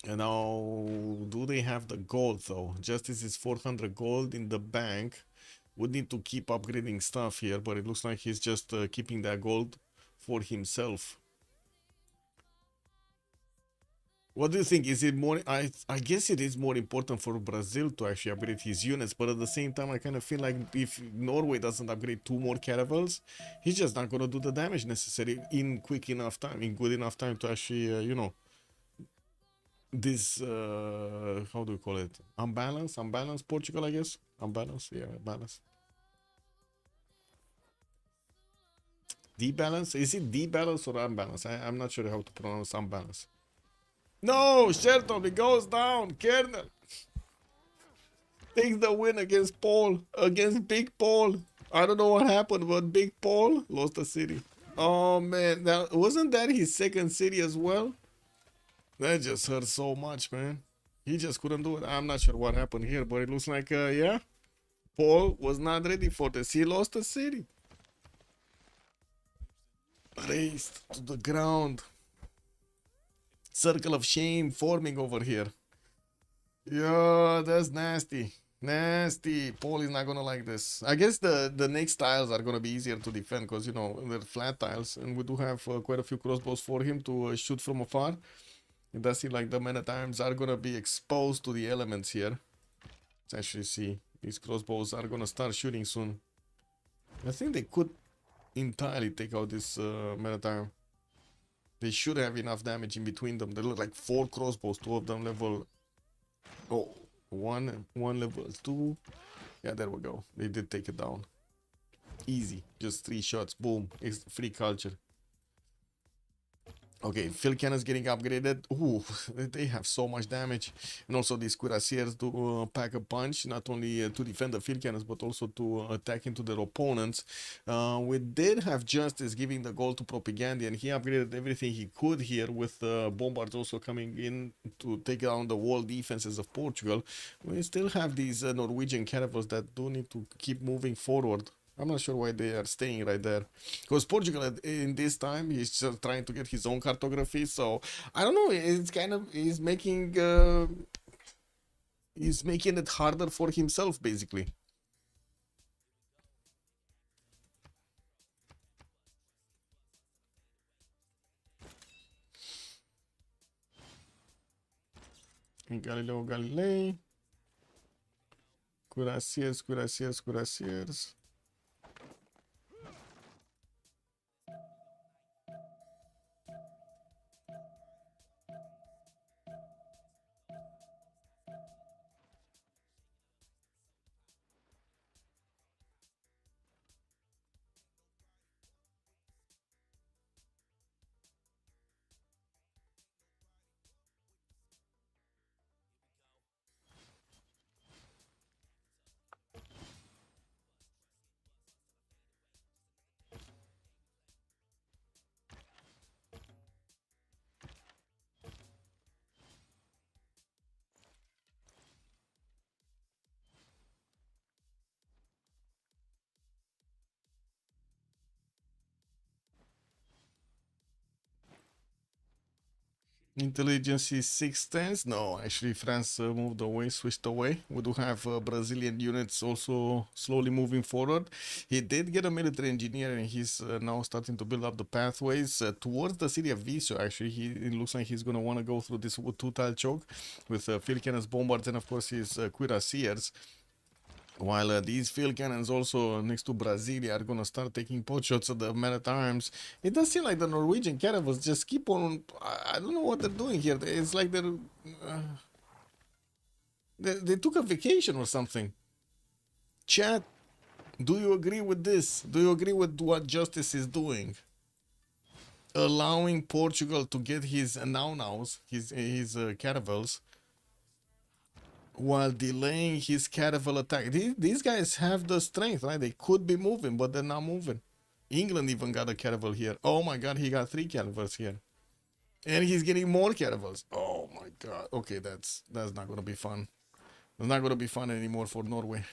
A: And now, do they have the gold though? Justice is 400 gold in the bank. Would need to keep upgrading stuff here, but it looks like he's just keeping that gold for himself. What do you think? Is it more? I guess it is more important for Brazil to actually upgrade his units, but at the same time, I kind of feel like if Norway doesn't upgrade 2 more caravels, he's just not gonna do the damage necessary in quick enough time, in good enough time to actually, you know, this how do you call it? Unbalanced Portugal, I guess. Unbalanced, yeah, balance. Debalance? Is it debalance or unbalance? I'm not sure how to pronounce unbalance. No, Shelton, it goes down. Kernel takes the win against Paul, against Big Paul. I don't know what happened, but Big Paul lost the city. Oh man, now wasn't that his second city as well? That just hurt so much, man. He just couldn't do it. I'm not sure what happened here, but it looks like, yeah, Paul was not ready for this. He lost the city. Raised to the ground. Circle of shame forming over here. Yeah, that's nasty. Nasty. Paul is not gonna like this. I guess the next tiles are gonna be easier to defend because, you know, they're flat tiles, and we do have quite a few crossbows for him to shoot from afar. It does seem like the men at arms are gonna be exposed to the elements here. Let's actually see. These crossbows are gonna start shooting soon. I think they could entirely take out this men at arms. They should have enough damage in between them. They look like 4 crossbows, 2 of them level. Oh, one level 2. Yeah, there we go. They did take it down. Easy. Just 3 shots. Boom. It's free culture. Okay, field cannons getting upgraded. Ooh, they have so much damage. And also these cuirassiers do pack a punch, not only to defend the field cannons, but also to attack into their opponents. We did have Justice giving the goal to Propaganda, and he upgraded everything he could here with bombards also coming in to take down the wall defenses of Portugal. We still have these Norwegian caravels that do need to keep moving forward. I'm not sure why they are staying right there. Because Portugal, in this time, he's just trying to get his own cartography. So, I don't know. It's kind of, he's making it harder for himself, basically. Galileo Galilei. Cuirassiers, cuirassiers, cuirassiers. Intelligence is 6 No, actually, France moved away, switched away. We do have Brazilian units also slowly moving forward. He did get a military engineer, and he's now starting to build up the pathways towards the city of Viso. Actually, it looks like he's going to want to go through this two-tile choke with field cannons, bombards, and of course his cuirassiers. While these field cannons also next to Brasilia are gonna start taking pot shots at the men at arms. It does seem like the Norwegian caravels just keep on. I don't know what they're doing here. It's like they took a vacation or something. Chat, do you agree with this? Do you agree with what Justice is doing? Allowing Portugal to get his now-nows, his caravels, while delaying his caravel attack. These guys have the strength, right? They could be moving, but they're not moving. England even got a caravel here. Oh my god, he got 3 caravels here. And he's getting more caravels. Oh my god. Okay, that's not gonna be fun. It's not gonna be fun anymore for Norway.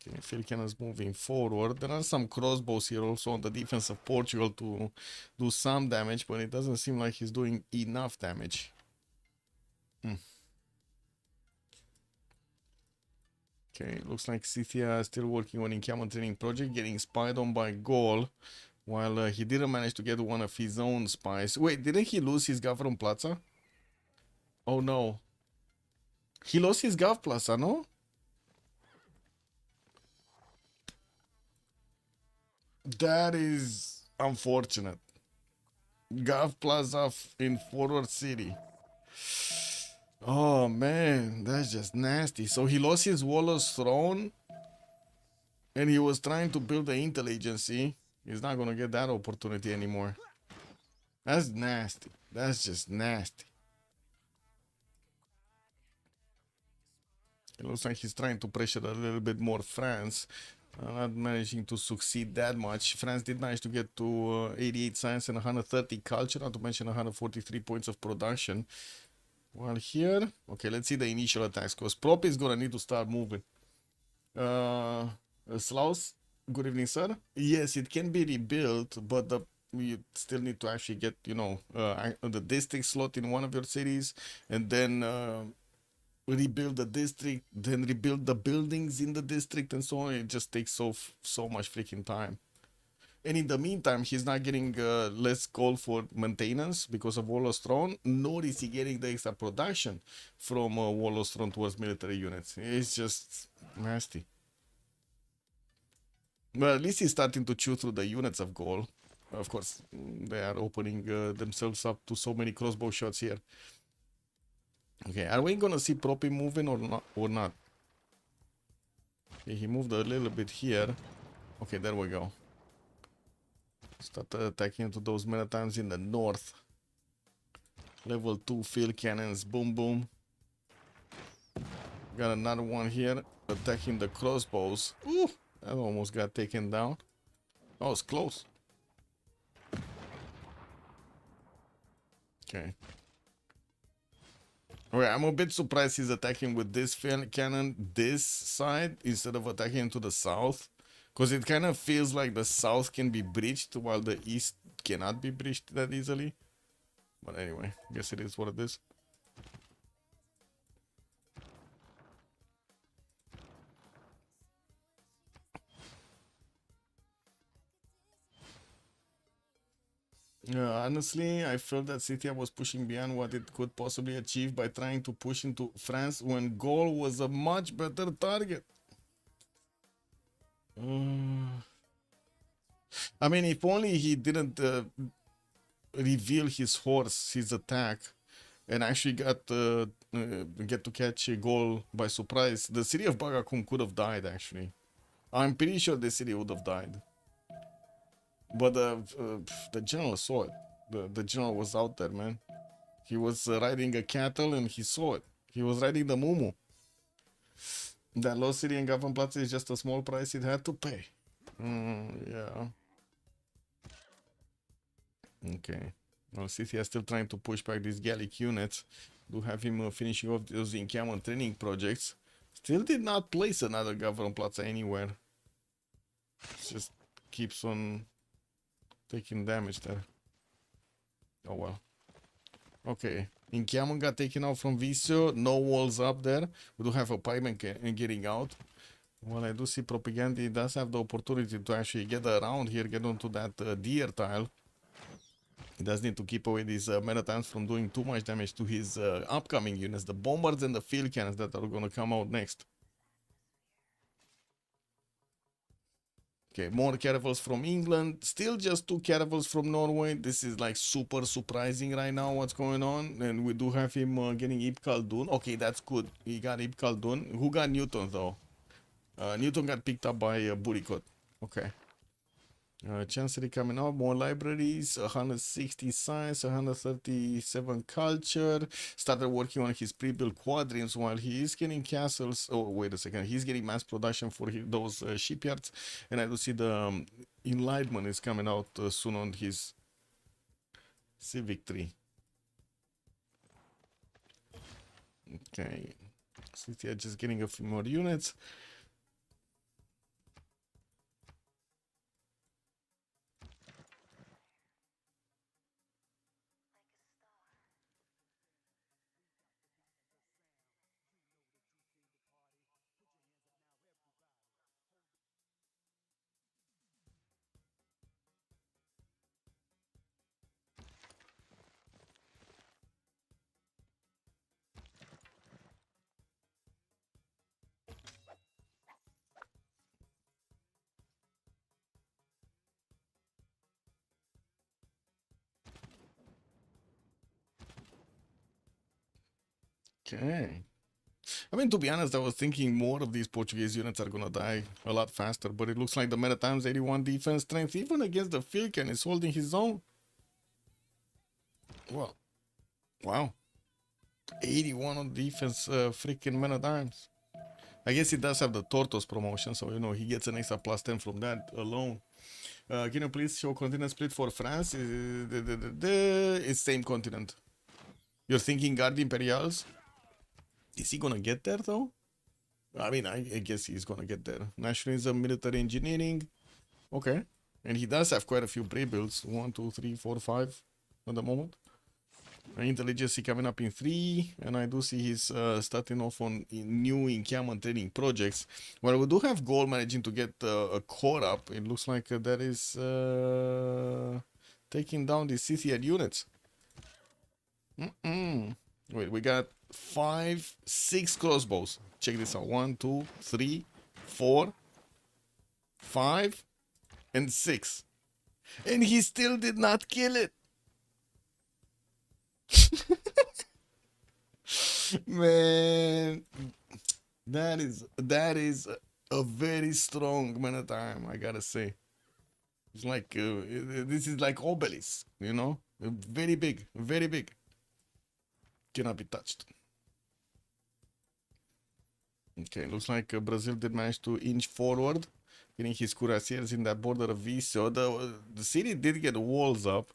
A: Okay, field cannons moving forward. There are some crossbows here also on the defense of Portugal to do some damage, but it doesn't seem like he's doing enough damage. Okay, looks like Scythia is still working on encampment training project, getting spied on by Gaul, while he didn't manage to get one of his own spies. Wait, didn't he lose his Gov from Plaza? Oh no. He lost his Gov Plaza, no? That is unfortunate. Gov Plaza in Forward City. Oh man, that's just nasty. So he lost his Waller's throne and he was trying to build the Intel agency. He's not gonna get that opportunity anymore. That's nasty. That's just nasty. It looks like he's trying to pressure a little bit more France. Not managing to succeed that much. France did manage to get to 88 science and 130 culture, not to mention 143 points of production. While here, okay, let's see the initial attacks, because Prop is gonna need to start moving. Slaus, good evening, sir. Yes, it can be rebuilt, but you still need to actually get, you know, the district slot in one of your cities, and then rebuild the district, then rebuild the buildings in the district, and so on. It just takes so much freaking time. And in the meantime, he's not getting less gold for maintenance because of Warlord's Throne, nor is he getting the extra production from Warlord's Throne towards military units. It's just nasty. But at least he's starting to chew through the units of gold. Of course, they are opening themselves up to so many crossbow shots here. Okay, are we gonna see Propi moving or not? Okay, he moved a little bit here. Okay, there we go. Start attacking into those Maritimes in the north. Level 2 field cannons, boom boom. Got another one here, attacking the crossbows. Ooh, that almost got taken down. Oh, it's close. Okay. Okay, I'm a bit surprised he's attacking with this field cannon this side instead of attacking to the south. Because it kind of feels like the south can be breached while the east cannot be breached that easily. But anyway, I guess it is what it is. Honestly, I felt that Scythia was pushing beyond what it could possibly achieve by trying to push into France when Gaul was a much better target. I mean, if only he didn't reveal his horse, his attack, and actually get to catch a Gaul by surprise, the city of Bagakum could have died, actually. I'm pretty sure the city would have died. But the general saw it. The general was out there, man. He was riding a cattle and he saw it. He was riding the Mumu. That lost city in Gavenplatz is just a small price it had to pay. Yeah. Okay. Well, Scythia is still trying to push back these Gallic units. Do have him finishing off those encampment training projects. Still did not place another Gavenplatz anywhere. Just keeps on Taking damage there. Oh well. Okay. Encampment got taken out from Visio. No walls up there. We do have a pipeman getting out. Well, I do see Propaganda. He does have the opportunity to actually get around here, get onto that deer tile. He does need to keep away these Metatons from doing too much damage to his upcoming units, the bombers and the field cannons that are going to come out next. Okay, more caravels from England, still just 2 caravels from Norway. This is like super surprising right now what's going on. And we do have him getting Ibn Khaldun. Okay, that's good. He got Ibn Khaldun. Who got Newton though? Newton got picked up by Burikot. Okay. Chancery coming up, more libraries, 160 science, 137 culture. Started working on his pre-built quadrants while he is getting castles. Oh, wait a second. He's getting mass production for those shipyards. And I do see the enlightenment is coming out soon on his Civ6. Okay. City just getting a few more units. Okay. I mean, to be honest, I was thinking more of these Portuguese units are gonna die a lot faster, but it looks like the Meta Times 81 defense strength, even against the Filken, is holding his own. Well, wow. 81 on defense, freaking Meta Times. I guess he does have the Tortoise promotion, so you know he gets an extra plus 10 from that alone. Can you please show continent split for France? It's same continent. You're thinking Guard Imperials? Is he gonna get there though? I mean, I guess he's gonna get there. Nationalism, military engineering. Okay. And he does have quite a few pre-builds. 1, 2, 3, 4, 5 at the moment. Intelligence coming up in 3. And I do see he's starting off on new encampment training projects. Well, we do have goal managing to get a core up. It looks like that is taking down the Scythian units. Wait, we got 5, 6 crossbows. Check this out. 1, 2, 3, 4, 5, and 6. And he still did not kill it. Man, that is a very strong man at time, I gotta say. It's like this is like Obelisk, you know, very big, very big. Cannot be touched. Okay, looks like Brazil did manage to inch forward, getting his cuirassiers in that border of V. So the city did get walls up.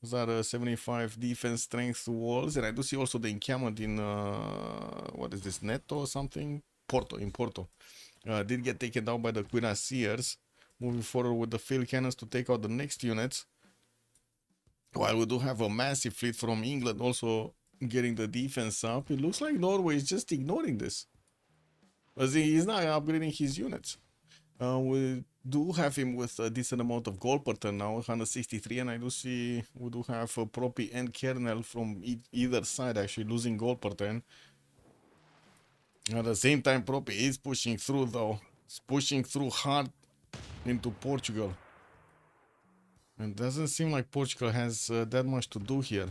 A: Those are 75 defense strength walls, and I do see also the encampment in what is this, Neto or something? Porto, in Porto. Did get taken down by the cuirassiers. Moving forward with the field cannons to take out the next units. While we do have a massive fleet from England also getting the defense up, it looks like Norway is just ignoring this. As he's not upgrading his units. We do have him with a decent amount of gold per turn now, 163, and I do see we do have Propi and Kernel from either side actually losing gold per turn. At the same time, Propi is pushing through though. It's pushing through hard into Portugal. And doesn't seem like Portugal has that much to do here.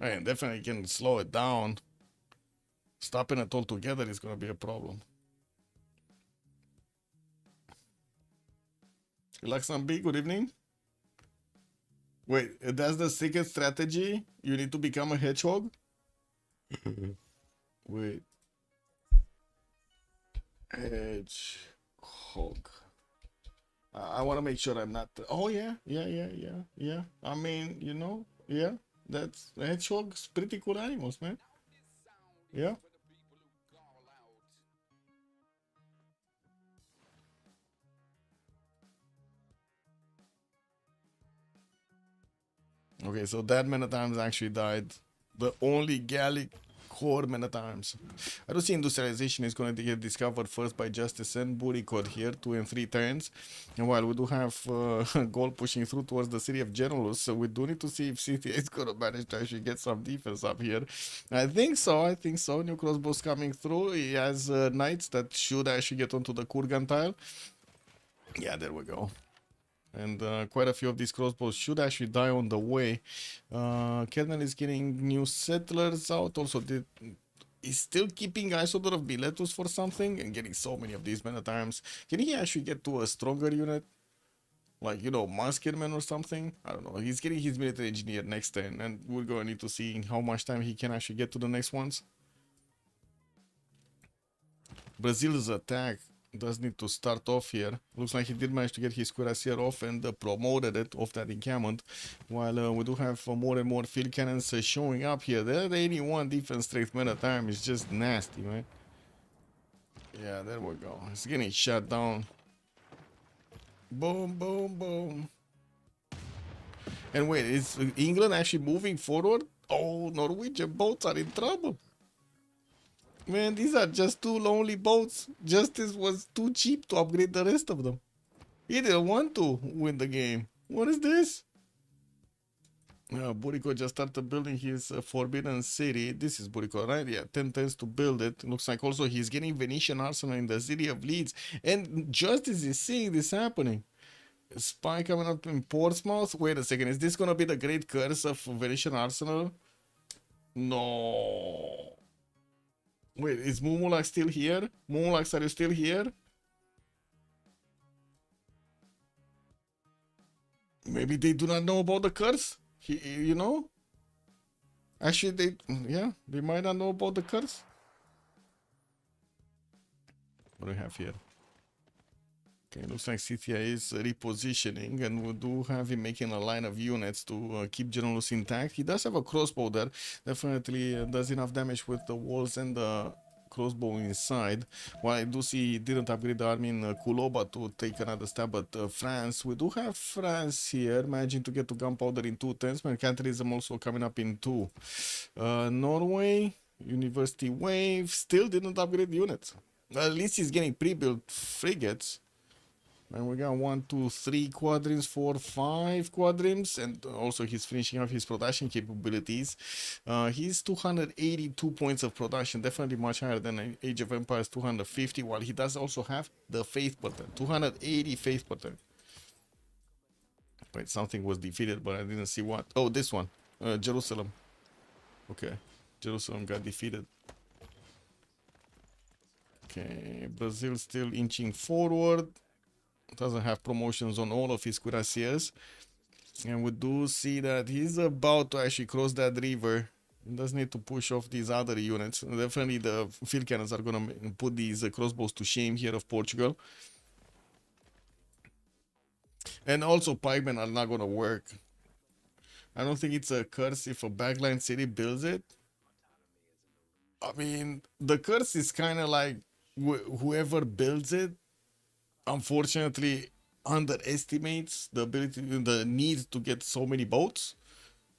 A: I mean, definitely can slow it down. Stopping it all together is going to be a problem. Luxembourg, good evening. Wait, that's the secret strategy? You need to become a hedgehog? Wait. Hedgehog. I want to make sure I'm not... Oh, yeah. I mean, you know, yeah. That's... Hedgehogs, pretty cool animals, man. Yeah. Okay, so that many times actually died. The only Gallic core many times. I do see industrialization is going to get discovered first by Justice and Booty Code here, 2 and 3 turns. And while we do have goal pushing through towards the city of Genelus, so we do need to see if City is going to manage to actually get some defense up here. I think so, I think so. New crossbows coming through. He has knights that should actually get onto the Kurgan tile. Yeah, there we go. And quite a few of these crossbows should actually die on the way. Kernel is getting new settlers out. Also, he's still keeping Isodor of Biletus for something and getting so many of these many times. Can he actually get to a stronger unit? Like, you know, Maskirman or something? I don't know. He's getting his military engineer next turn, and we're going to need to see how much time he can actually get to the next ones. Brazil's attack does need to start off here. Looks like he did manage to get his cuirassier off and promoted it off that encampment. While we do have more and more field cannons showing up here. That 81 defense strength men at time is just nasty, man. Yeah, there we go. It's getting shut down. Boom, boom, boom. And wait, is England actually moving forward? Oh, Norwegian boats are in trouble. Man, these are just two lonely boats. Justice was too cheap to upgrade the rest of them. He didn't want to win the game. What is this? Buriko just started building his Forbidden City. This is Buriko, right? Yeah, 10 turns to build it. Looks like also he's getting Venetian Arsenal in the city of Leeds. And Justice is seeing this happening. Spy coming up in Portsmouth. Wait a second. Is this going to be the great curse of Venetian Arsenal? No. Wait, is Mumulak still here? Mumulak, are you still here? Maybe they do not know about the curse? You know? Actually, they might not know about the curse. What do we have here? Okay, looks like Scythia is repositioning, and we do have him making a line of units to keep Generalus intact. He does have a crossbow there. Definitely does enough damage with the walls and the crossbow inside. While I do see he didn't upgrade the army in Kuloba to take another stab at France. We do have France here, managing to get to gunpowder in 2 turns. Mercantilism also coming up in 2. Norway, University Wave, still didn't upgrade the units. At least he's getting pre-built frigates. And we got 1, 2, 3 quadrants, 4, 5 quadrants, and also he's finishing up his production capabilities. He's 282 points of production, definitely much higher than Age of Empires 250, while he does also have the faith button, 280 faith button. Wait, something was defeated, but I didn't see what. Oh, this one, Jerusalem. Okay, Jerusalem got defeated. Okay, Brazil still inching forward. Doesn't have promotions on all of his cuirassiers, and we do see that he's about to actually cross that river. He does need to push off these other units. Definitely the field cannons are gonna put these crossbows to shame here of Portugal, and also pikemen are not gonna work. I don't think it's a curse if a backline city builds it. I mean, the curse is kind of like whoever builds it unfortunately underestimates the ability, the need to get so many boats,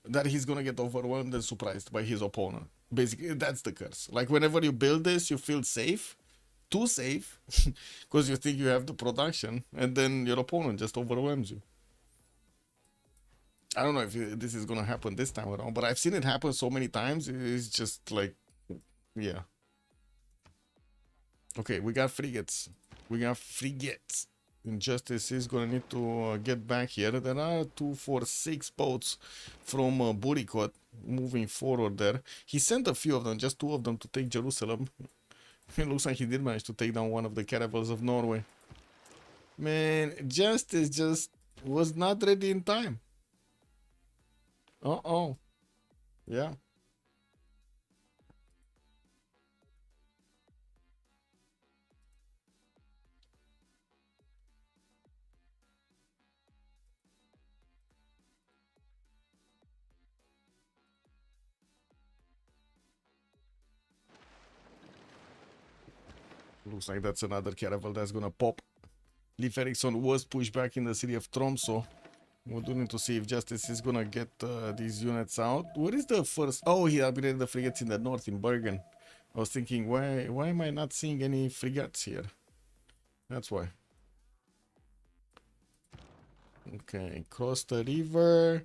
A: that he's gonna get overwhelmed and surprised by his opponent. Basically, that's the curse. Like, whenever you build this, you feel safe, too safe, because you think you have the production, and then your opponent just overwhelms you. I don't know if this is gonna happen this time around, but I've seen it happen so many times. It's just like, yeah. Okay, we got frigates. We got frigates. Injustice is gonna need to get back here. There are 2, 4, 6 boats from Burikot moving forward there. He sent a few of them, just 2 of them, to take Jerusalem. It looks like he did manage to take down one of the caravels of Norway. Man, Justice just was not ready in time. Uh-oh. Yeah. Looks like that's another caravel that's gonna pop. Leif Erikson was pushed back in the city of Tromsø. We do need to see if Justice is gonna get these units out. Where is the first? Oh, he upgraded the frigates in the north in Bergen. I was thinking, why am I not seeing any frigates here? That's why. Okay, cross the river.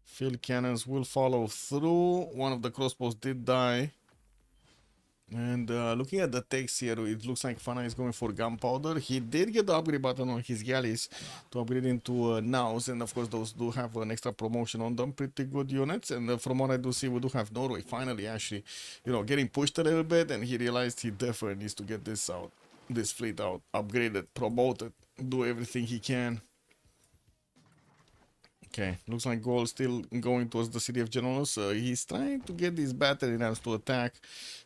A: Field cannons will follow through. One of the crossbows did die. And looking at the text here, it looks like Fana is going for gunpowder. He did get the upgrade button on his galleys to upgrade into nows, and of course those do have an extra promotion on them. Pretty good units, and from what I do see, we do have Norway finally actually, you know, getting pushed a little bit, and he realized he definitely needs to get this out, this fleet out, upgraded, promoted, do everything he can. Okay, looks like Goal still going towards the city of Genolos. He's trying to get these battery rams to attack,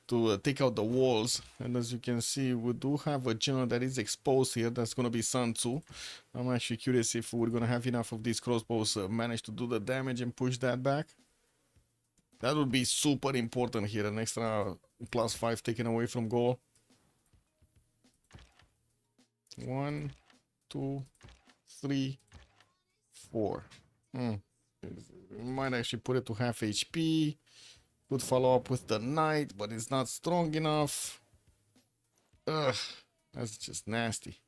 A: to take out the walls. And as you can see, we do have a general that is exposed here. That's going to be Sun Tzu. I'm actually curious if we're going to have enough of these crossbows manage to do the damage and push that back. That would be super important here. An extra +5 taken away from Goal. 1, 2, 3, 4. Might actually put it to half HP. Could follow up with the knight, but it's not strong enough. Ugh, that's just nasty.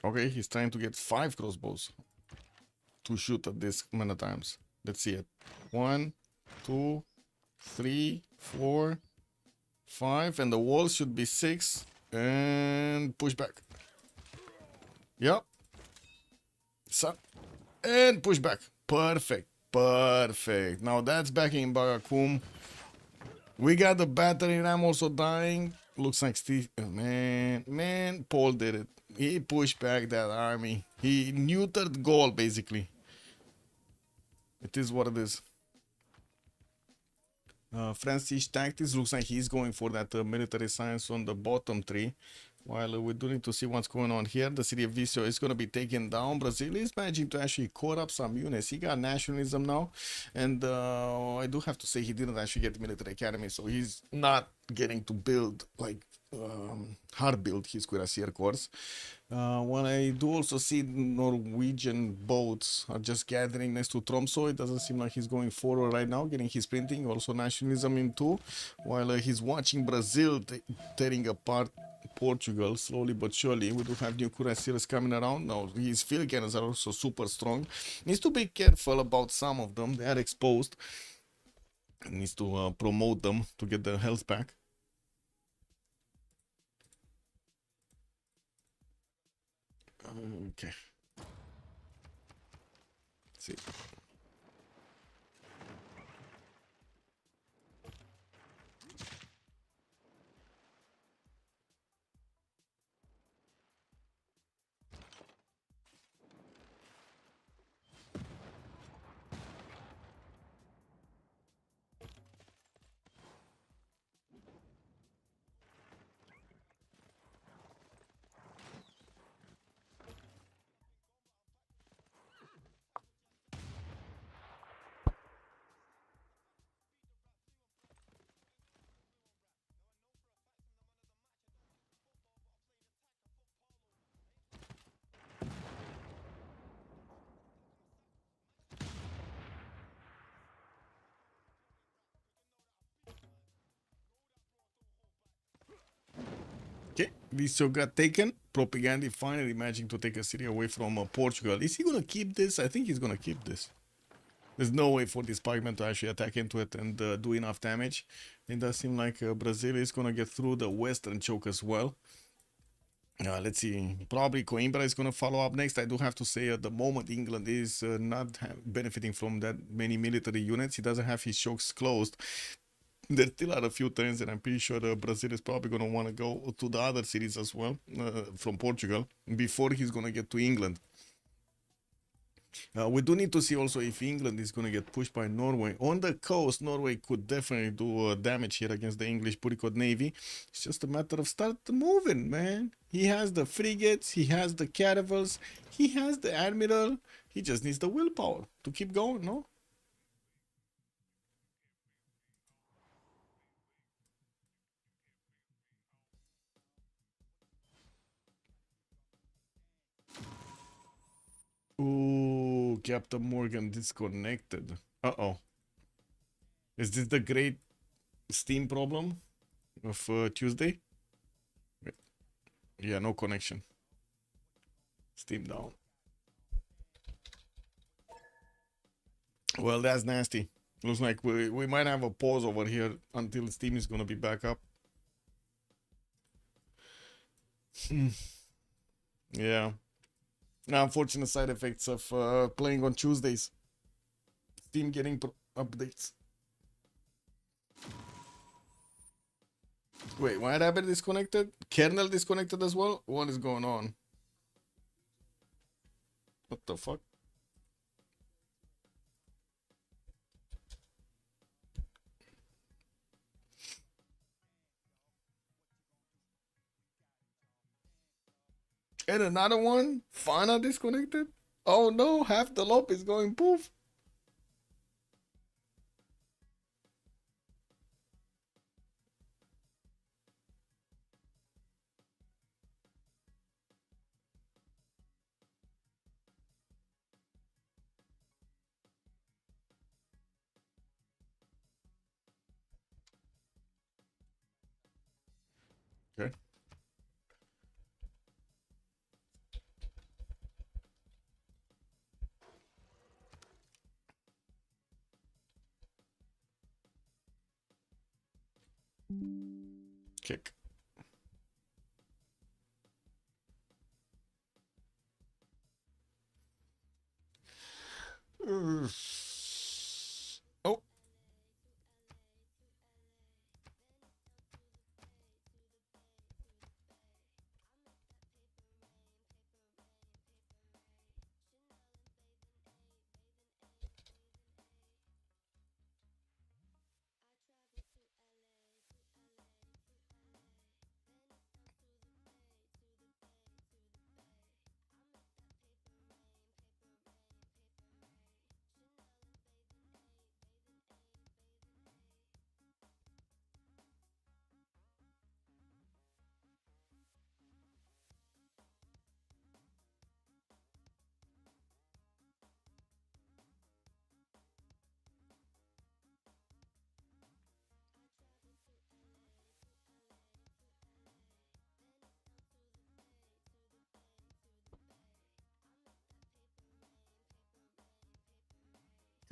A: Okay, he's trying to get 5 crossbows to shoot at this many times. Let's see it. 1, 2, 3, 4, 5, and the wall should be 6. And push back. Yep. So, and push back. Perfect. Perfect. Now that's backing Bagakum. We got the battery ram also dying. Looks like Steve. Man, Paul did it. He pushed back that army. He neutered Gaul basically. It is what it is. Francis Tactics looks like he's going for that military science on the bottom tree. While we do need to see what's going on here. The city of Viseu is going to be taken down. Brazil is managing to actually core up some units. He got nationalism now. And I do have to say he didn't actually get the military academy. So he's not getting to build like hard build his cuirassier corps. When I do also see Norwegian boats are just gathering next to Tromsø, it doesn't seem like he's going forward right now, getting his printing, also nationalism in too, while he's watching Brazil tearing apart Portugal slowly but surely. We do have new cuirassiers coming around now. His field cannons are also super strong. Needs to be careful about some of them. They are exposed. Needs to promote them to get the health back. Okay. Let's see. Okay, Viseu got taken. Propaganda finally managing to take a city away from Portugal. Is he gonna keep this? I think he's gonna keep this. There's no way for this pikeman to actually attack into it and do enough damage. It does seem like Brazil is gonna get through the western choke as well. Let's see. Probably Coimbra is gonna follow up next. I do have to say at the moment England is not benefiting from that many military units. He doesn't have his chokes closed. There still are a few turns, and I'm pretty sure Brazil is probably going to want to go to the other cities as well from Portugal before he's going to get to England. We do need to see also if England is going to get pushed by Norway. On the coast, Norway could definitely do damage here against the English Buricot Navy. It's just a matter of start moving, man. He has the frigates, he has the caravels, he has the admiral. He just needs the willpower to keep going, no? Captain Morgan disconnected. Uh-oh. Is this the great Steam problem of Tuesday? Yeah, no connection. Steam down. Well, that's nasty. Looks like we might have a pause over here until Steam is gonna be back up. Yeah. Unfortunate side effects of playing on Tuesdays. Steam getting updates. Wait, why happened disconnected? Kernel disconnected as well? What is going on? What the fuck? And another one? Fana disconnected? Oh no, half the loop is going poof. Okay. Kick. Oh.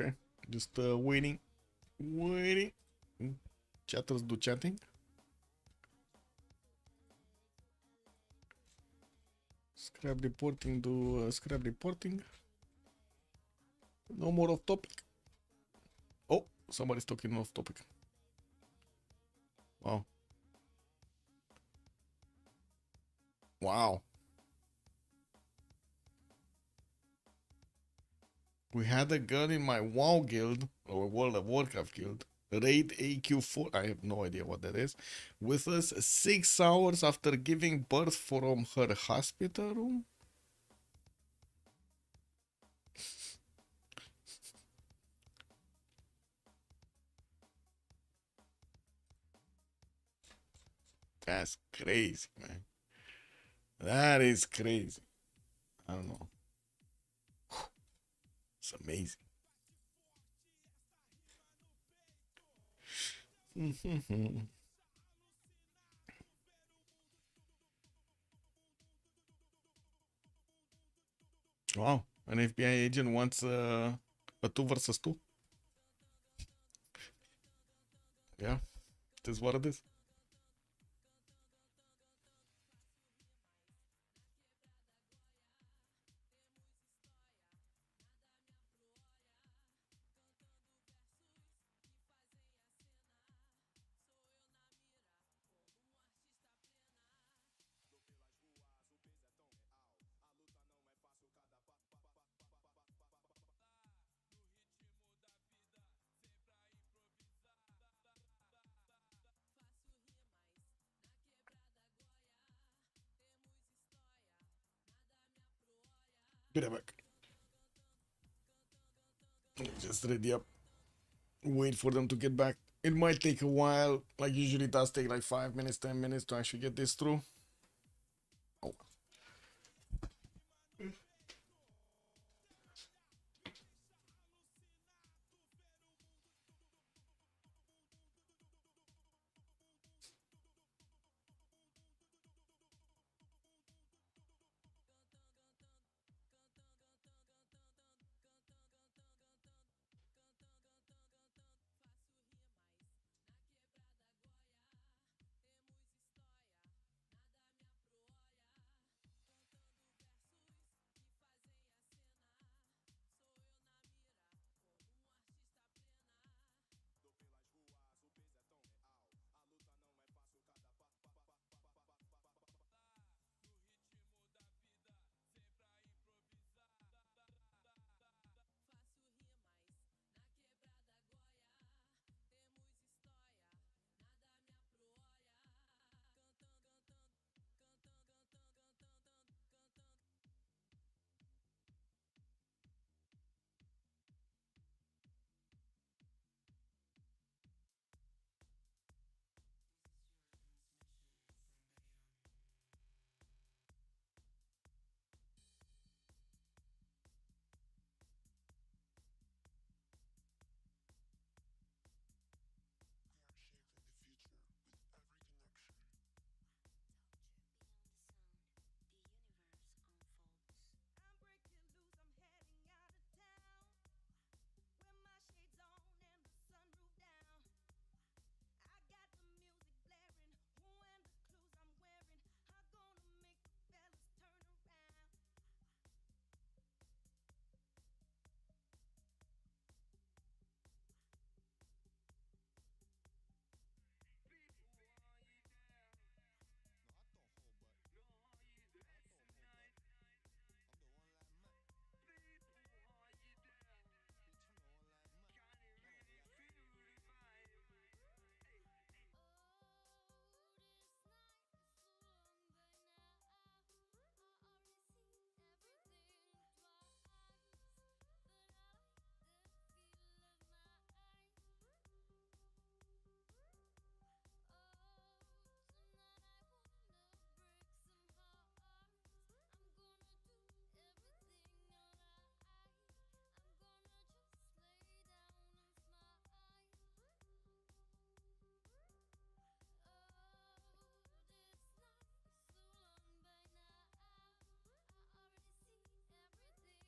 A: Okay. Just waiting. Waiting. Chatters do chatting. Scrap reporting do scrap reporting. No more off topic. Oh, somebody's talking off topic. Wow. Wow. We had a girl in my WoW guild, or World of Warcraft guild, raid AQ4, I have no idea what that is, with us 6 hours after giving birth from her hospital room. That's crazy, man. That is crazy. I don't know. It's amazing. Wow, an FBI agent wants a 2 versus 2. Yeah, it is what it is. Be right back. Just ready up. Wait for them to get back. It might take a while. Like usually it does take like 5 minutes, 10 minutes to actually get this through. Oh.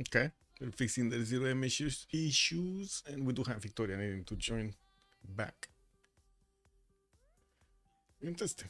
A: Okay. We're fixing the 0M issues, and we do have Victoria needing to join back. Interesting.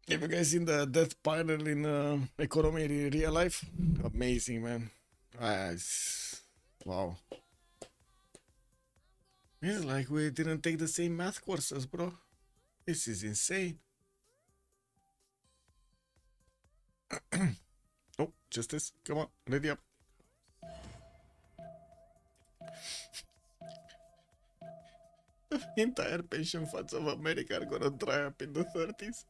A: Have you guys seen the death spiral in economy in real life? Amazing, man. Wow. It's like we didn't take the same math courses, bro. This is insane. Oh, Justice, come on, ready up. Entire pension funds of America are gonna dry up in the 30s.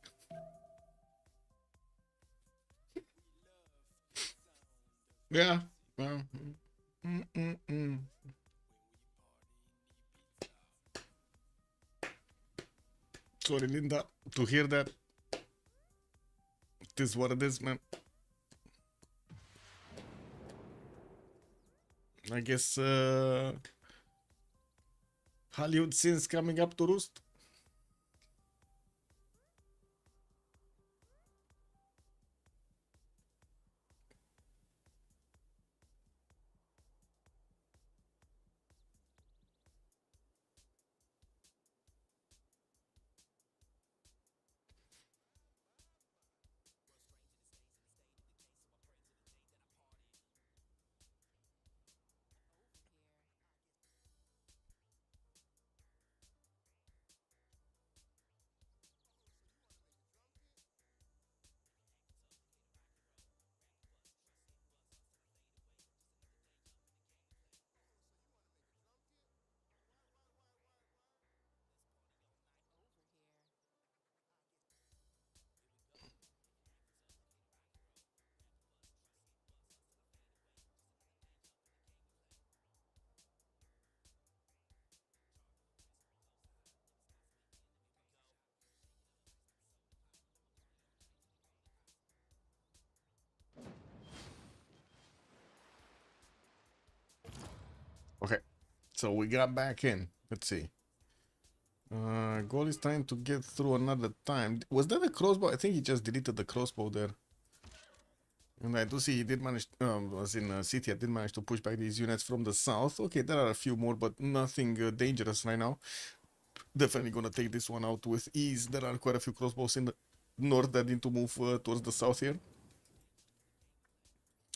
A: Yeah. Well, sorry, Linda, to hear that. It is what it is, man. I guess Hollywood scenes coming up to roost. Okay, so we got back in. Let's see. Goal is trying to get through another time. Was that a crossbow? I think he just deleted the crossbow there. And I do see he did manage, was in city, I did manage to push back these units from the south. Okay, there are a few more, but nothing dangerous right now. Definitely gonna take this one out with ease. There are quite a few crossbows in the north that need to move towards the south here.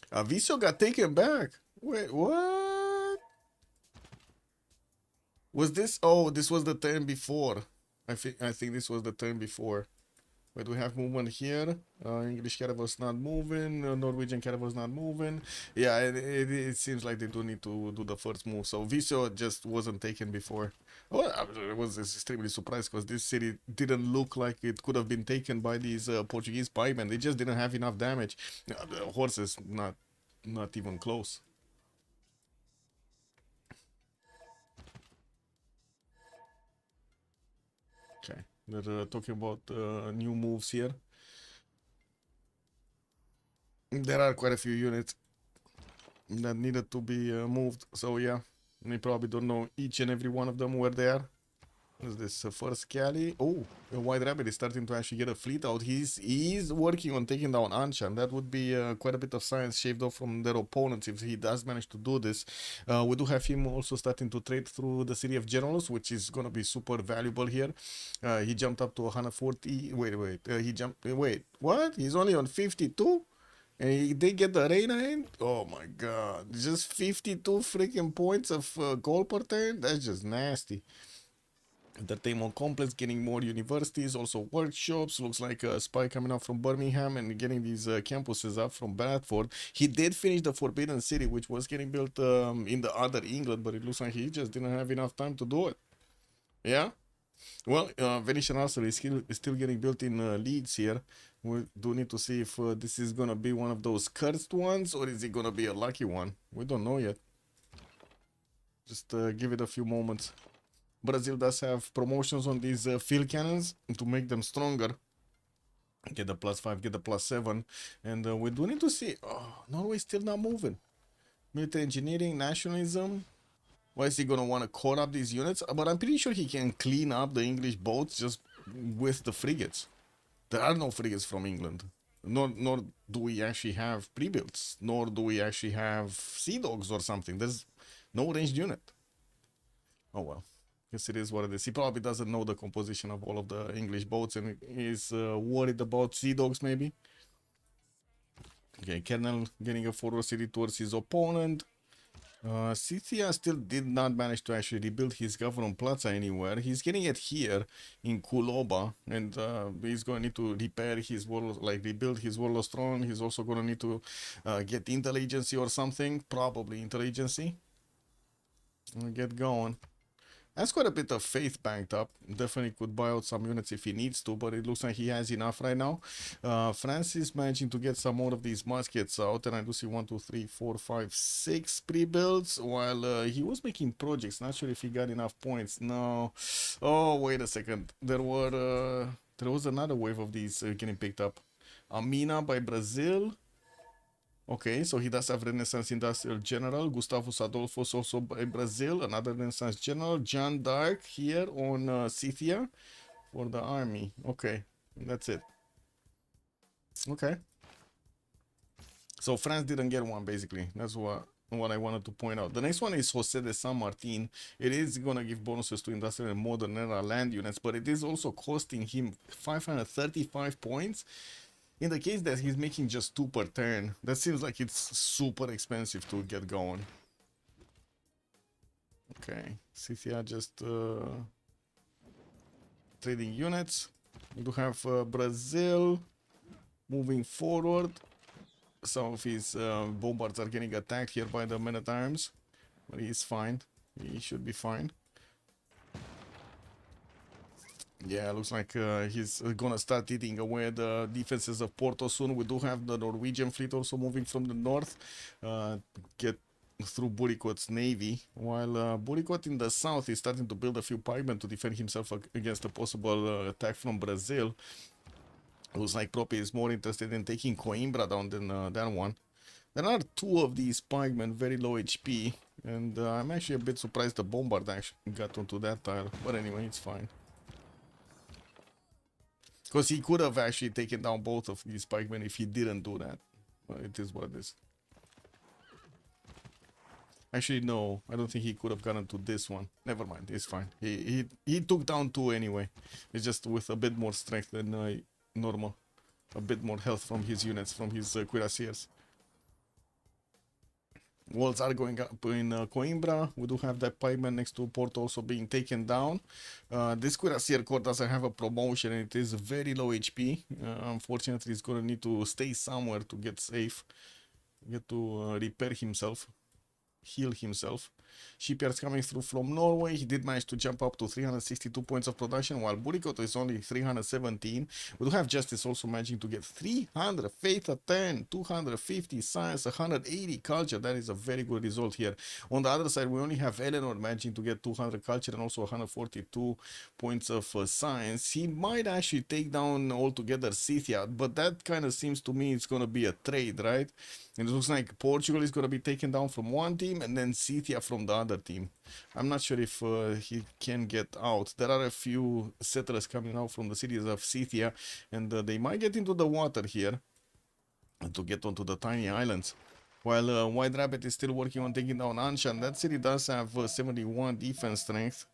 A: Aviso got taken back. Wait, what? Was this? Oh, this was the turn before. I think this was the turn before. Wait, we have movement here. English caravan's not moving. Norwegian caravan's not moving. Yeah, it seems like they do need to do the first move. So Visio just wasn't taken before. Well, I was extremely surprised because this city didn't look like it could have been taken by these Portuguese pikemen. They just didn't have enough damage. The horses not even close. They're talking about new moves here. There are quite a few units that needed to be moved, so yeah, they probably don't know each and every one of them where they are. Is this first Cali? Oh, a White Rabbit is starting to actually get a fleet out. He's working on taking down Anshan. That would be quite a bit of science shaved off from their opponents if he does manage to do this. We do have him also starting to trade through the City of Generals, which is gonna be super valuable here. He jumped up to 140. Wait. He jumped. Wait, what? He's only on 52. And he did get the arena in? Oh my god. Just 52 freaking points of goal per turn? That's just nasty. Entertainment complex, getting more universities, also workshops. Looks like a spy coming up from Birmingham and getting these campuses up from Bradford. He did finish the Forbidden City, which was getting built in the other England, but it looks like he just didn't have enough time to do it. Yeah? Well, Venetian Arsenal is still getting built in Leeds here. We do need to see if this is gonna be one of those cursed ones or is it gonna be a lucky one. We don't know yet. Just give it a few moments. Brazil does have promotions on these field cannons to make them stronger. Get the +5, get the +7. And we do need to see. Oh, Norway's still not moving. Military engineering, nationalism. Why is he gonna want to core up these units? But I'm pretty sure he can clean up the English boats just with the frigates. There are no frigates from England. Nor do we actually have pre-builds. Nor do we actually have Sea Dogs or something. There's no ranged unit. Oh well. Guess it is what it is. He probably doesn't know the composition of all of the English boats and is worried about Sea Dogs maybe. Okay, Kernel getting a forward city towards his opponent. Scythia still did not manage to actually rebuild his government plaza anywhere. He's getting it here in Kuloba, and he's going to need to repair his wall, like rebuild his warlord throne. He's also going to need to get intelligence or something, probably intelligence. Get going. Has quite a bit of faith banked up. Definitely could buy out some units if he needs to, but it looks like he has enough right now. France is managing to get some more of these muskets out, and I do see 1, 2, 3, 4, 5, 6 pre-builds, while he was making projects. Not sure if he got enough points. No. Oh, wait a second. There was another wave of these getting picked up. Amina by Brazil. Okay, so he does have Renaissance Industrial General. Gustavus Adolphus also by Brazil, another Renaissance General. Jeanne d'Arc here on Scythia for the army. Okay, that's it. Okay. So France didn't get one, basically. That's what I wanted to point out. The next one is José de San Martin. It is going to give bonuses to industrial and modern era land units, but it is also costing him 535 points. In the case that he's making just 2 per turn, that seems like it's super expensive to get going. Okay, Scythia just trading units. We do have Brazil moving forward. Some of his bombards are getting attacked here by the men-at-arms, but he's fine. He should be fine. Yeah, looks like he's gonna start eating away the defenses of Porto soon. We do have the Norwegian fleet also moving from the north, get through Burikot's navy, while Burikot in the south is starting to build a few pikemen to defend himself against a possible attack from Brazil. Looks like Propi is more interested in taking Coimbra down than that one. There are 2 of these pikemen, very low HP, and I'm actually a bit surprised the bombard actually got onto that tile, but anyway, it's fine. Because he could have actually taken down both of these pikemen if he didn't do that. But it is what it is. Actually, no. I don't think he could have gotten to this one. Never mind. It's fine. He took down 2 anyway. It's just with a bit more strength than normal. A bit more health from his units, from his cuirassiers. Walls are going up in Coimbra. We do have that pikeman next to Porto also being taken down. This cuirassier corps doesn't have a promotion and it is very low HP. Unfortunately, he's going to need to stay somewhere to get safe. Get to repair himself. Heal himself. shipyards coming through from Norway. He did manage to jump up to 362 points of production, while Burikot is only 317. We do have Justice also managing to get 300, Faith at 10, 250, Science, 180, Culture. That is a very good result here. On the other side, we only have Eleanor managing to get 200 Culture and also 142 points of Science. He might actually take down altogether Scythia, but that kind of seems to me it's going to be a trade, right? And it looks like Portugal is going to be taken down from one team and then Scythia from the other team. I'm not sure if he can get out. There are a few settlers coming out from the cities of Scythia, and they might get into the water here to get onto the tiny islands. While White Rabbit is still working on taking down Anshan, that city does have 71 defense strength.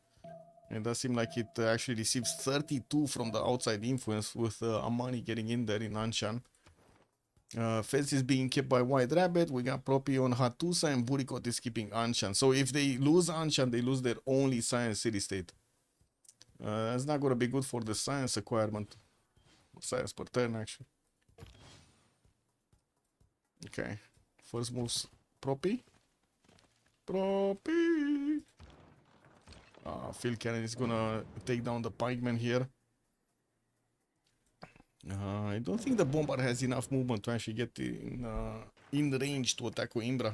A: It does seem like it actually receives 32 from the outside influence, with Amani getting in there in Anshan. Fez is being kept by White Rabbit. We got Propi on Hattusa, and Burikot is keeping Anshan. So if they lose Anshan, they lose their only science city-state. That's not going to be good for the science acquirement. Science per turn, actually. Okay. First moves Propi. Propi! Field Cannon is going to take down the Pikeman here. I don't think the Bombard has enough movement to actually get in range to attack Coimbra.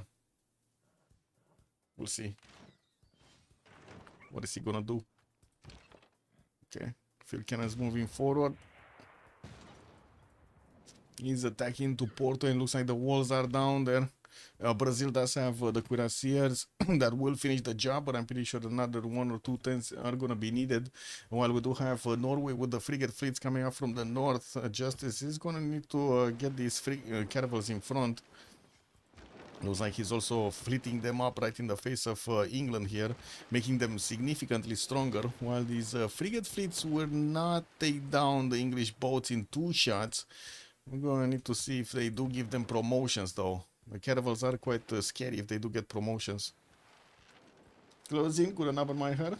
A: We'll see. What is he gonna do? Okay, Field Cannon is moving forward. He's attacking to Porto, and looks like the walls are down there. Brazil does have the cuirassiers that will finish the job, but I'm pretty sure another 1 or 2 tents are going to be needed. While we do have Norway with the frigate fleets coming up from the north, Justice is going to need to get these caravels in front. Looks like he's also fleeting them up right in the face of England here, making them significantly stronger, while these frigate fleets will not take down the English boats in 2 shots. We're going to need to see if they do give them promotions, though. The caravels are quite scary if they do get promotions. Closing, good number my head.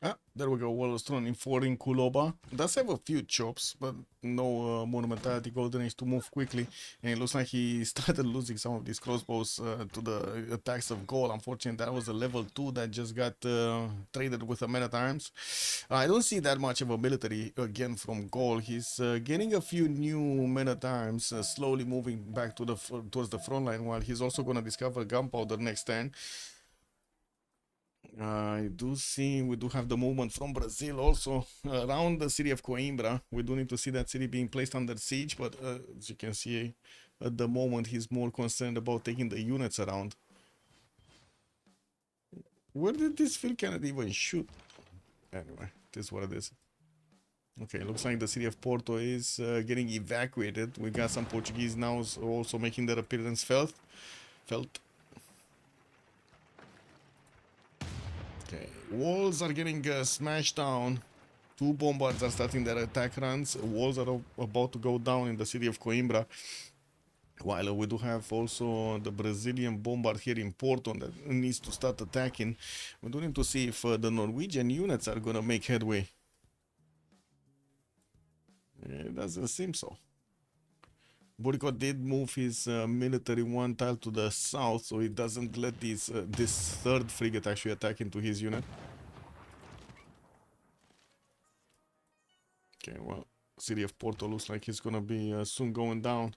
A: Ah, there we go. Well strong in 4 in Kuloba. Does have a few chops, but no monumentality golden age to move quickly. And it looks like he started losing some of these crossbows to the attacks of Gaul. Unfortunately, that was a level 2 that just got traded with a men-at-arms. I don't see that much of a military again from Gaul. He's getting a few new men-at-arms, slowly moving back to the towards the front line, while he's also going to discover gunpowder next turn. I do see we do have the movement from Brazil also around the city of Coimbra. We do need to see that city being placed under siege, but as you can see, at the moment he's more concerned about taking the units around. Where did this field cannon even shoot? Anyway, this is what it is. Okay, looks like the city of Porto is getting evacuated. We got some Portuguese now also making their appearance felt. Okay, walls are getting smashed down. 2 bombards are starting their attack runs. Walls are about to go down in the city of Coimbra. While we do have also the Brazilian bombard here in Porto that needs to start attacking. We do need to see if the Norwegian units are gonna make headway. It doesn't seem so. Burikot did move his military 1 tile to the south, so he doesn't let this 3rd frigate actually attack into his unit. Okay, well, City of Porto looks like it's gonna be soon going down.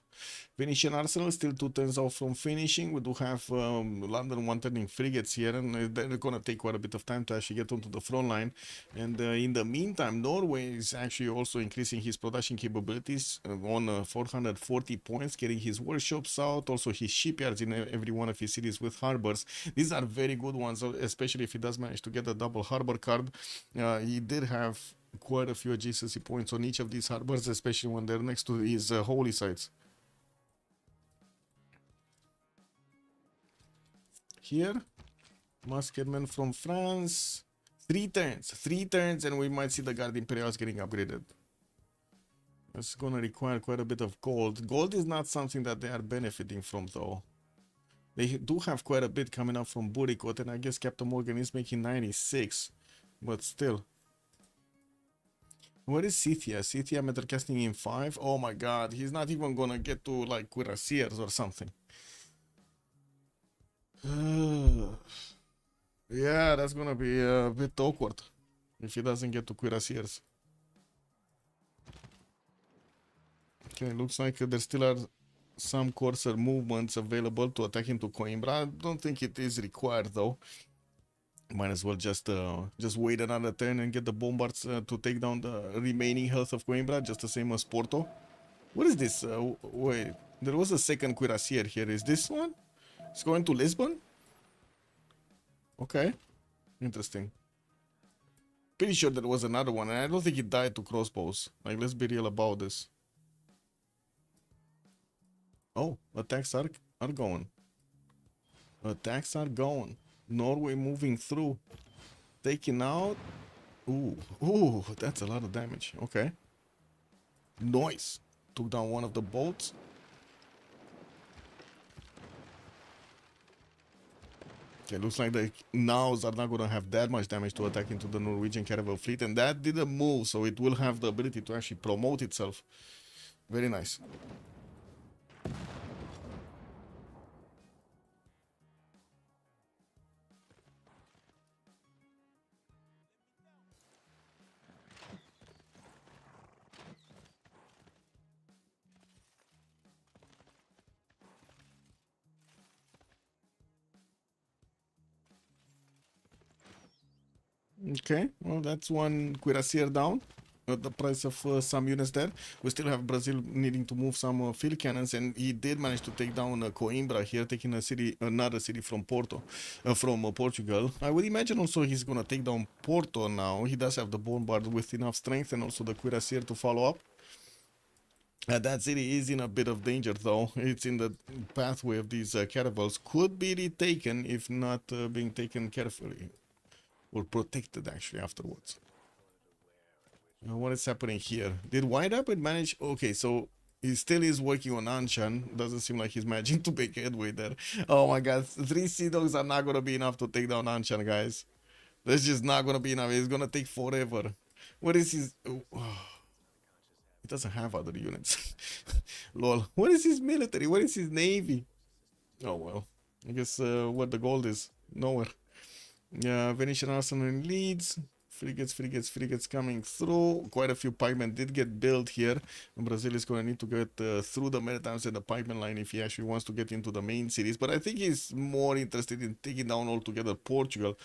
A: Venetian Arsenal still 2 turns off from finishing. We do have London one turning frigates here, and they're gonna take quite a bit of time to actually get onto the front line. And in the meantime, Norway is actually also increasing his production capabilities on 440 points, getting his workshops out, also his shipyards in every one of his cities with harbors. These are very good ones, especially if he does manage to get a double harbor card. He did have quite a few adjacency points on each of these harbors, especially when they're next to his holy sites. Here, musketmen from France. 3 turns, and we might see the Guard Imperials getting upgraded. It's gonna require quite a bit of gold. Gold is not something that they are benefiting from, though. They do have quite a bit coming up from Burikot, and I guess Captain Morgan is making 96, but still. Where is Scythia? Scythia metalcasting in 5? Oh my god, he's not even gonna get to like cuirassiers or something. Yeah, that's gonna be a bit awkward if he doesn't get to cuirassiers. Okay, looks like there still are some courser movements available to attack into Coimbra. I don't think it is required though. Might as well just wait another turn and get the bombards to take down the remaining health of Coimbra, just the same as Porto. What is this? Wait, there was a second cuirassier here. Is this one? It's going to Lisbon? Okay, interesting. Pretty sure there was another one, and I don't think he died to crossbows. Like, let's be real about this. Oh, attacks are going. Attacks are going. Norway moving through. Taking out. Ooh, that's a lot of damage. Okay. Noise. Took down one of the boats. Okay, looks like the Nows are not going to have that much damage to attack into the Norwegian caravel fleet, and that didn't move, so it will have the ability to actually promote itself. Very nice. Okay, well, that's one cuirassier down at the price of some units there. We still have Brazil needing to move some field cannons, and he did manage to take down Coimbra here, taking another city from Porto, from Portugal. I would imagine also he's gonna take down Porto now. He does have the bombard with enough strength and also the cuirassier to follow up. That city is in a bit of danger though. It's in the pathway of these caravels. Could be retaken if not being taken carefully. Or protected actually afterwards. What is happening here? Did White Rapid manage? Okay, so he still is working on Anshan. Doesn't seem like he's managing to make headway there. Oh my god, 3 Sea Dogs are not gonna be enough to take down Anshan, guys. That's just not gonna be enough. It's gonna take forever. What is his... Oh. He doesn't have other units. Lol. What is his military? What is his navy? Oh well. I guess what the gold is. Nowhere. Yeah, Venetian Arsenal in Leeds. Frigates coming through. Quite a few pikemen did get built here. And Brazil is going to need to get through the Maritimes and the pikeman line if he actually wants to get into the main cities. But I think he's more interested in taking down altogether Portugal.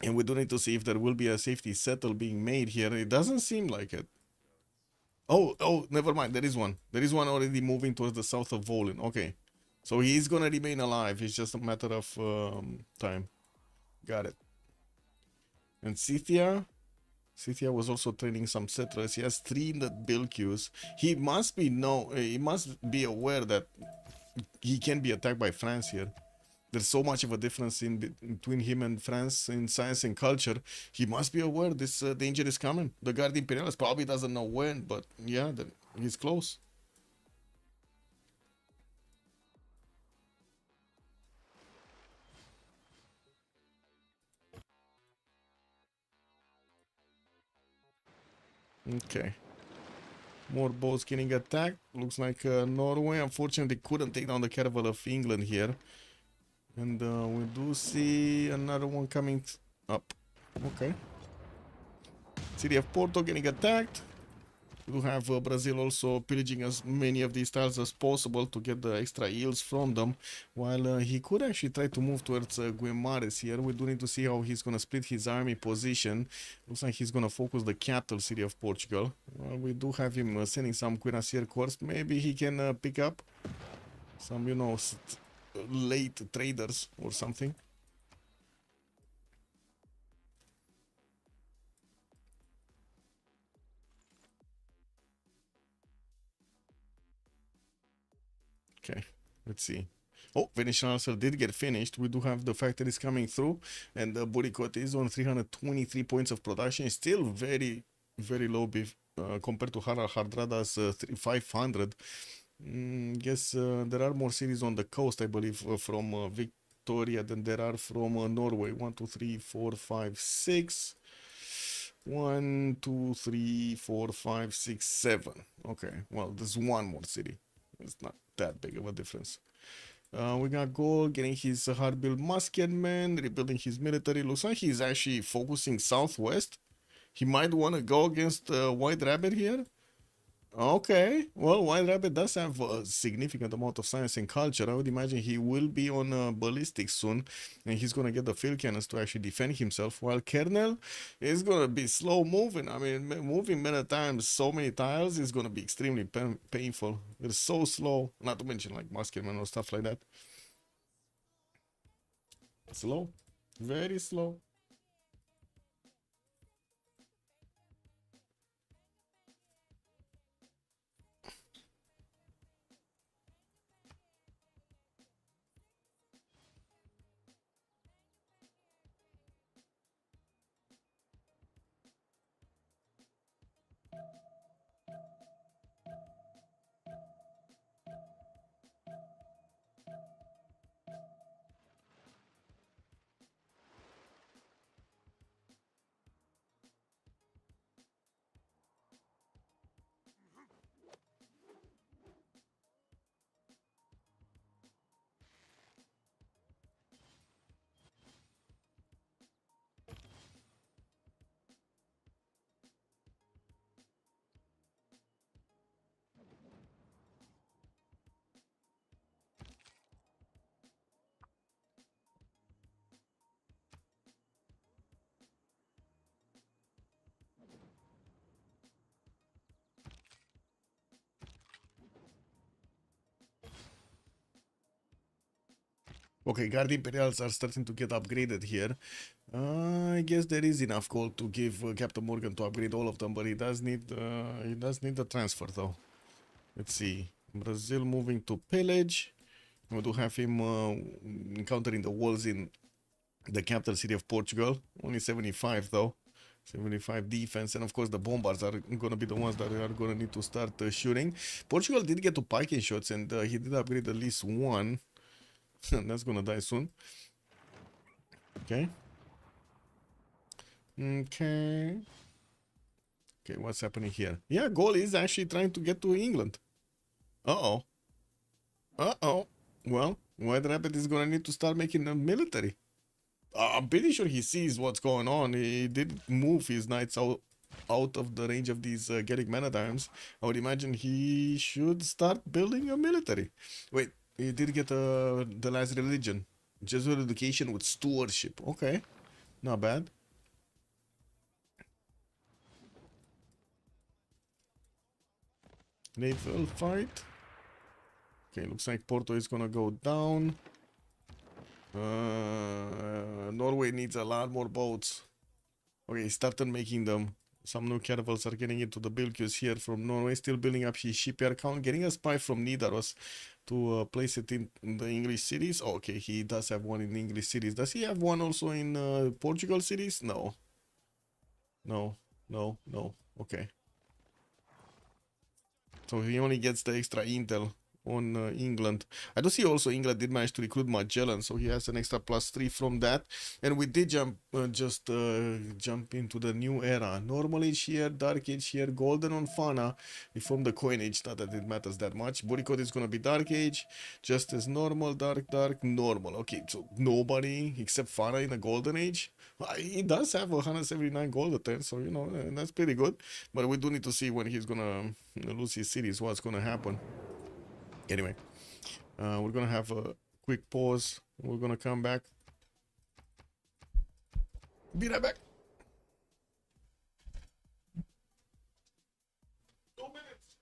A: And we do need to see if there will be a safety settle being made here. It doesn't seem like it. Oh, never mind. There is one. There is one already moving towards the south of Volin. Okay. So he's going to remain alive. It's just a matter of time. Got it. And Scythia was also training some settlers. He has 3 in the build queues. He must be aware that he can be attacked by France here. There's so much of a difference between him and France in science and culture. He must be aware this danger is coming. The Guard Imperialis probably doesn't know when, but yeah, he's close. Okay. More boats getting attacked. Looks like Norway unfortunately couldn't take down the caravel of England here. And we do see another one coming up. Okay. City of Porto getting attacked. We do have Brazil also pillaging as many of these tiles as possible to get the extra yields from them, while he could actually try to move towards Guimarães here. We do need to see how he's going to split his army position. Looks like he's going to focus the capital city of Portugal. We do have him sending some cuirassier corps. Maybe he can pick up some, you know, late traders or something. Okay, let's see. Oh, Venetian also did get finished. We do have the factories coming through, and the Bouricot is on 323 points of production. It's still very, very low compared to Hardrada's 500. Guess there are more cities on the coast, I believe, from Victoria than there are from Norway. 1, 2, 3, 4, 5, 6. 1, 2, 3, 4, 5, 6, 7. Okay, well, there's one more city. It's not that big of a difference. We got Gold getting his hard-built musketman, rebuilding his military. Looks like he's actually focusing southwest. He might want to go against White Rabbit here. Okay, well, White Rabbit does have a significant amount of science and culture. I would imagine he will be on ballistics soon, and he's gonna get the field cannons to actually defend himself, while Kernel is gonna be slow moving. I mean, moving many times, so many tiles is gonna be extremely painful. It's so slow, not to mention like musketman or stuff like that. Slow, very slow. Okay, Guard Imperials are starting to get upgraded here. I guess there is enough gold to give Captain Morgan to upgrade all of them, but he does need the transfer though. Let's see. Brazil moving to pillage. We do have him encountering the walls in the capital city of Portugal. Only 75 though. 75 defense, and of course the bombards are gonna be the ones that are gonna need to start shooting. Portugal did get to piking shots, and he did upgrade at least one. That's gonna die soon. Okay. Okay. Okay, what's happening here? Yeah, Gaul is actually trying to get to England. Uh-oh. Uh-oh. Well, White Rabbit is gonna need to start making a military. I'm pretty sure he sees what's going on. He did move his knights out of the range of these Gallic men-at-arms. I would imagine he should start building a military. Wait, he did get the last religion. Jesuit education with stewardship. Okay, not bad. Naval fight. Okay, looks like Porto is gonna go down. Norway needs a lot more boats. Okay, started making them. Some new caravels are getting into the build queues here from Norway. Still building up his shipyard count. Getting a spy from Nidaros to place it in the English cities. Oh, okay, he does have one in English cities. Does he have one also in Portugal cities? No. No. No. No. Okay. So he only gets the extra intel on England. I do see also England did manage to recruit Magellan, so he has an extra +3 from that. And we did jump jump into the new era. Normal age here, dark age here, golden on Fana. We formed the coin age, not that it matters that much. Body code is gonna be dark age, just as normal, dark, dark, normal. Okay, so nobody except Fana in the golden age. He does have 179 gold at 10, so you know that's pretty good. But we do need to see when he's gonna lose his cities, what's gonna happen. Anyway, we're gonna have a quick pause. We're gonna come back. Be right back. 2 minutes.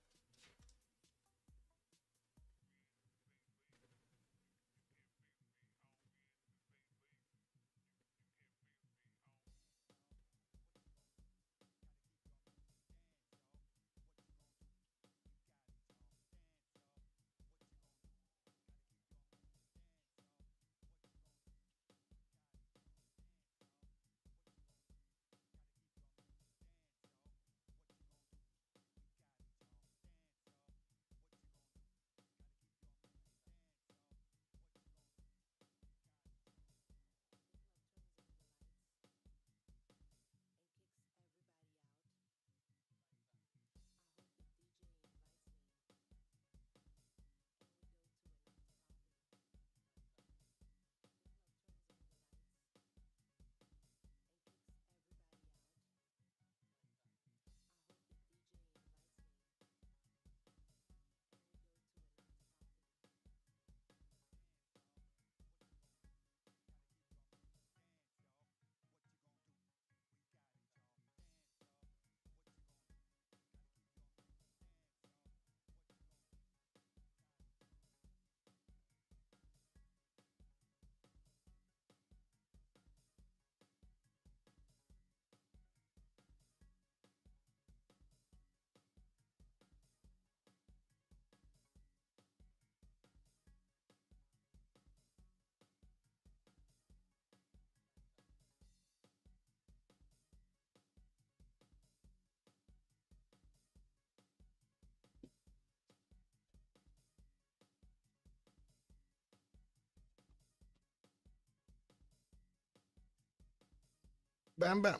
A: Bam, bam.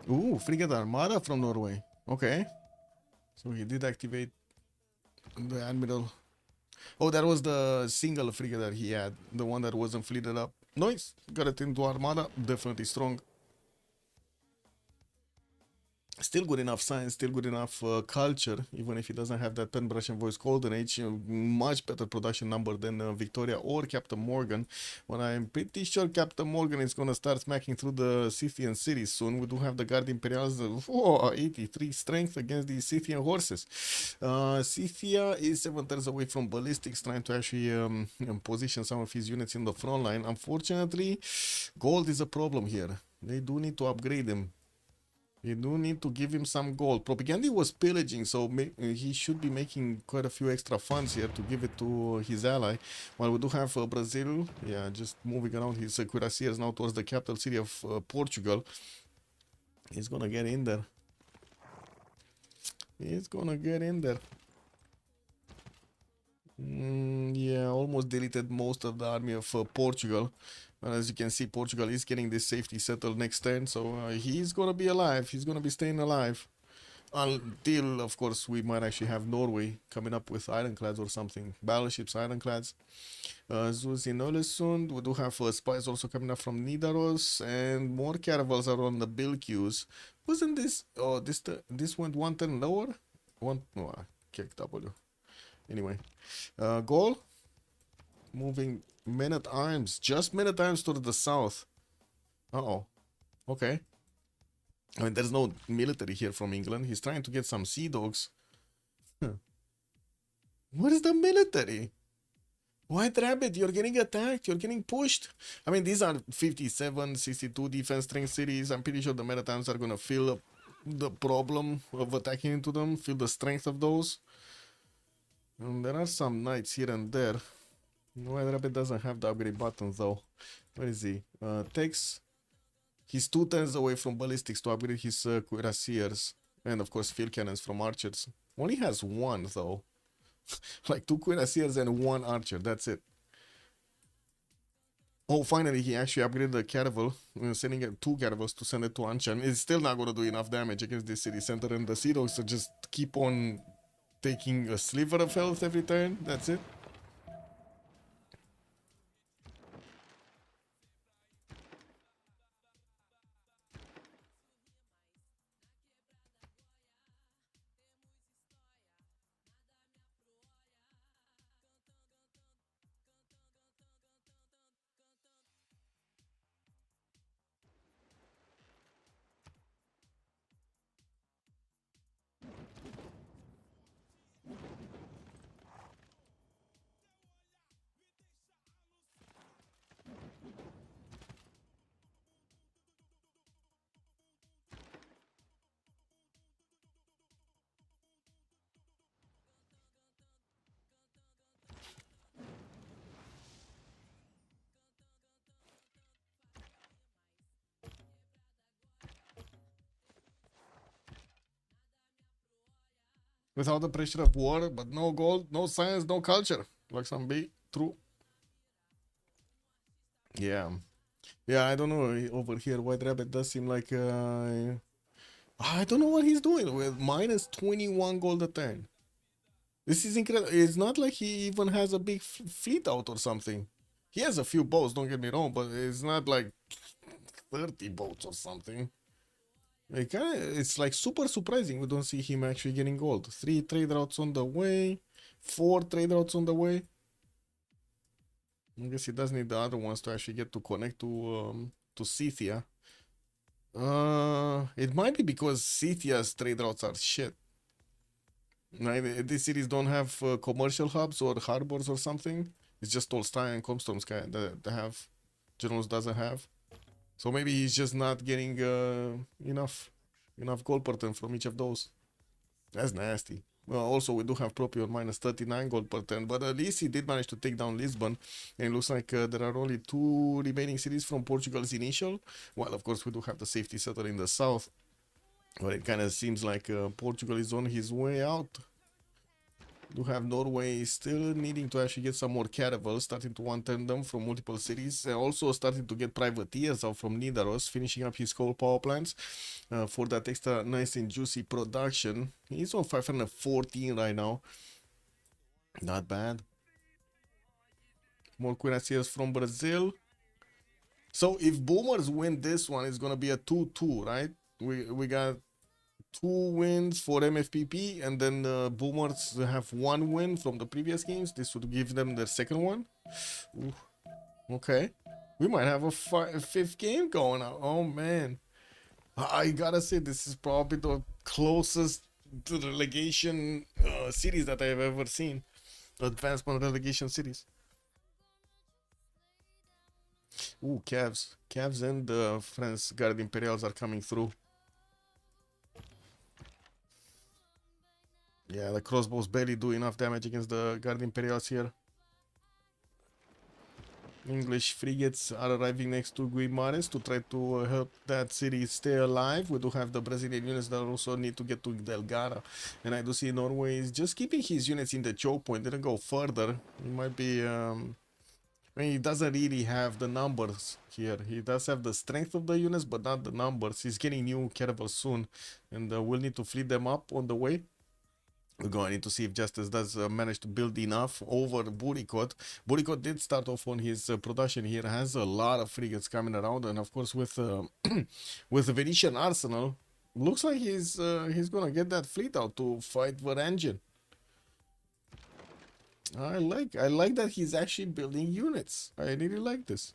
A: Ooh, Frigate Armada from Norway. Okay. So he did activate the Admiral. Oh, that was the single frigate that he had. The one that wasn't fleeted up. Nice. Got it into Armada. Definitely strong. Still good enough science, still good enough culture, even if he doesn't have that pen brush and voice golden age. Much better production number than Victoria or Captain Morgan. But I'm pretty sure Captain Morgan is gonna start smacking through the Scythian cities soon. We do have the Guard Imperials, 83 strength against the Scythian horses. Scythia is 7 turns away from ballistics, trying to actually position some of his units in the front line. Unfortunately, gold is a problem here. They do need to upgrade him. You do need to give him some gold. Propaganda was pillaging, so he should be making quite a few extra funds here to give it to his ally. While we do have Brazil, yeah, just moving around his cuirassiers now towards the capital city of Portugal. He's gonna get in there. He's gonna get in there. Yeah, almost deleted most of the army of Portugal. And as you can see, Portugal is getting this safety settled next turn, so he's gonna be alive. He's gonna be staying alive. Until, of course, we might actually have Norway coming up with ironclads or something. Battleships, ironclads. Zeus in Olesund. We do have spies also coming up from Nidaros. And more caravels are on the bill queues. Wasn't this... Oh, this went 1 turn lower? No, kick W. Anyway. Goal. Moving men at arms. Just men at arms to the south. Uh-oh. Okay. I mean, there's no military here from England. He's trying to get some sea dogs. What is the military? White Rabbit, you're getting attacked. You're getting pushed. I mean, these are 57, 62 defense strength cities. I'm pretty sure the Marittimes are going to feel the problem of attacking into them. Feel the strength of those. And there are some knights here and there. White Rabbit doesn't have the upgrade button though. Where is he? Takes. He's 2 turns away from ballistics to upgrade his cuirassiers. And of course field cannons from archers. Only has 1 though. Like 2 cuirassiers and 1 archer. That's it. Oh, finally he actually upgraded the caravel. Sending 2 caravels to send it to Anshan. It's still not going to do enough damage against this city center. And the Sea Dogs so just keep on taking a sliver of health every turn. That's it. Without the pressure of war, but no gold, no science, no culture. Like some B. True. Yeah. Yeah, I don't know. Over here, White Rabbit does seem like... I don't know what he's doing with minus 21 gold a turn. This is incredible. It's not like he even has a big fleet out or something. He has a few boats, don't get me wrong, but it's not like 30 boats or something. It's like super surprising we don't see him actually getting gold. 3 trade routes on the way, 4 trade routes on the way. I guess he does need the other ones to actually get to connect to Scythia. It might be because Scythia's trade routes are shit. Right? These cities don't have commercial hubs or harbors or something. It's just Tolstoy and Komstomskaya that they have. Generals doesn't have. So maybe he's just not getting enough gold per turn from each of those. That's nasty. Well, also we do have Propio minus 39 gold per turn, but at least he did manage to take down Lisbon. And it looks like there are only 2 remaining cities from Portugal's initial. Well, of course we do have the safety settle in the south. But it kind of seems like Portugal is on his way out. Do have Norway still needing to actually get some more caravels, starting to one-turn them from multiple cities. Also starting to get privateers out from Nidaros, finishing up his coal power plants for that extra nice and juicy production. He's on 514 right now. Not bad. More cuirassiers from Brazil. So if Boomers win this one, it's gonna be a 2-2, right? We got 2 wins for MFPP, and then Boomers have 1 win from the previous games. This would give them their second one. Ooh, okay, we might have a 5th game going on. Oh man, I gotta say this is probably the closest to the relegation series that I've ever seen. Advancement relegation series. Ooh, Cavs and the France Guard Imperials are coming through. Yeah, the crossbows barely do enough damage against the Guard Imperials here. English frigates are arriving next to Guimares to try to help that city stay alive. We do have the Brazilian units that also need to get to Delgara. And I do see Norway is just keeping his units in the choke point, didn't go further. He might be... I mean, he doesn't really have the numbers here. He does have the strength of the units, but not the numbers. He's getting new caravels soon, and we'll need to fleet them up on the way. We're going to need to see if Justice does manage to build enough over Burikot. Burikot did start off on his production here, has a lot of frigates coming around, and of course with with the Venetian arsenal, looks like he's gonna get that fleet out to fight Varangian. I like that he's actually building units. I really like this.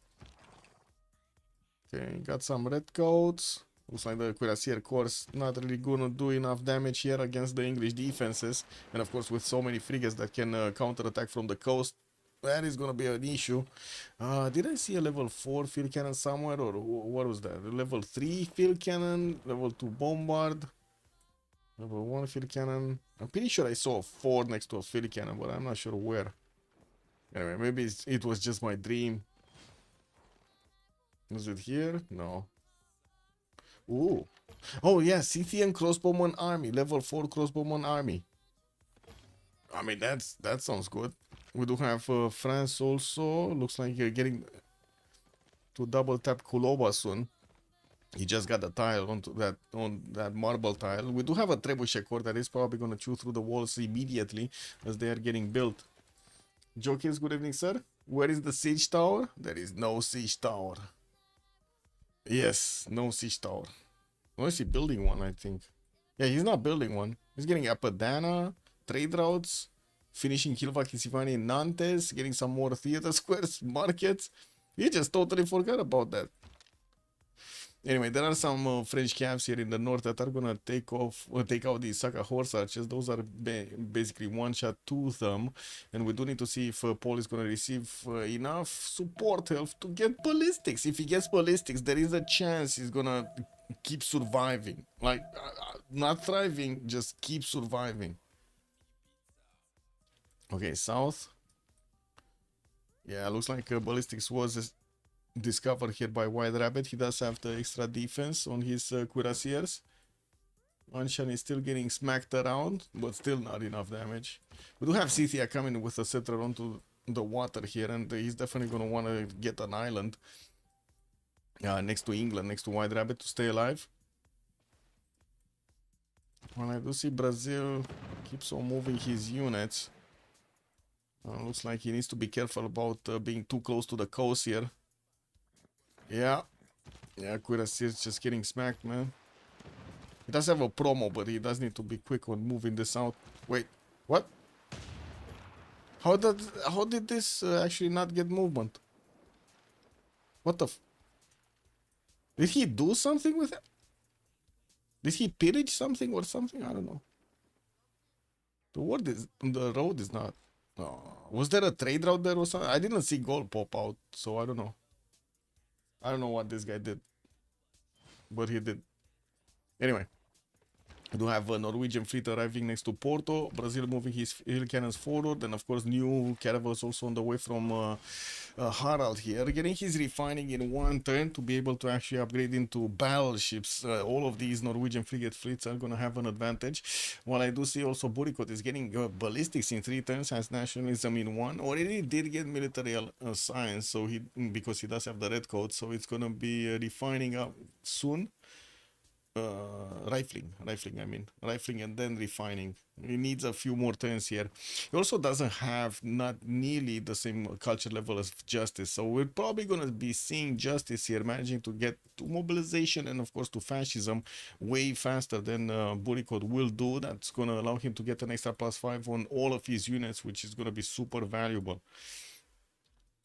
A: Okay, got some redcoats. Looks like the Cuirassier Corps not really gonna do enough damage here against the English defenses. And of course with so many frigates that can counterattack from the coast, that is gonna be an issue. Did I see a level 4 field cannon somewhere, or what was that? A level 3 field cannon, level 2 bombard, level 1 field cannon. I'm pretty sure I saw a 4 next to a field cannon, but I'm not sure where. Anyway, maybe it was just my dream. Is it here? No. Ooh. Oh yeah, Scythian crossbowman army, level 4 crossbowman army. I mean, that sounds good. We do have France also. Looks like you're getting to double tap Kuloba soon. He just got the tile on that marble tile. We do have a trebuchet core that is probably gonna chew through the walls immediately as they are getting built. Jokins, good evening, sir. Where is the siege tower? There is no siege tower. Yes, no siege tower. Or is he building one, I think? Yeah, he's not building one. He's getting Apadana, trade routes, finishing Kilva Kisivani in Nantes, getting some more theater squares, markets. He just totally forgot about that. Anyway, there are some French camps here in the north that are gonna take out these Saka horse archers. Those are basically one shot to them, and we do need to see if Paul is gonna receive enough support help to get ballistics. If he gets ballistics, there is a chance he's gonna keep surviving. Like, not thriving, just keep surviving. Okay, south. Yeah, looks like ballistics was discovered here by White Rabbit. He does have the extra defense on his cuirassiers. Anshan is still getting smacked around, but still not enough damage. We do have Scythia coming with a scepter onto the water here, and he's definitely going to want to get an island next to England, next to White Rabbit to stay alive. Well, I do see Brazil keeps on moving his units. Looks like he needs to be careful about being too close to the coast here. Yeah, Cuirassiers just getting smacked, man. He does have a promo, but he does need to be quick on moving this out. Wait, what? How did this actually not get movement? What the did he do something with it? Did he pillage something or something? I don't know. The road is not. Was there a trade route there or something? I didn't see gold pop out, so I don't know. I don't know what this guy did, but he did. Anyway, we do have a Norwegian fleet arriving next to Porto. Brazil moving his hill cannons forward, and of course new caravels also on the way from Harald here, getting his refining in one turn to be able to actually upgrade into battleships. All of these Norwegian frigate fleets are going to have an advantage. While I do see also Burikot is getting ballistics in 3 turns, has nationalism in 1. Already did get military science, so because he does have the red coat, so it's going to be refining up soon. Rifling and then refining. He needs a few more turns here. He also doesn't have not nearly the same culture level as Justice, so we're probably gonna be seeing Justice here managing to get to mobilization and of course to fascism way faster than Burikot will do. That's gonna allow him to get an extra +5 on all of his units, which is gonna be super valuable.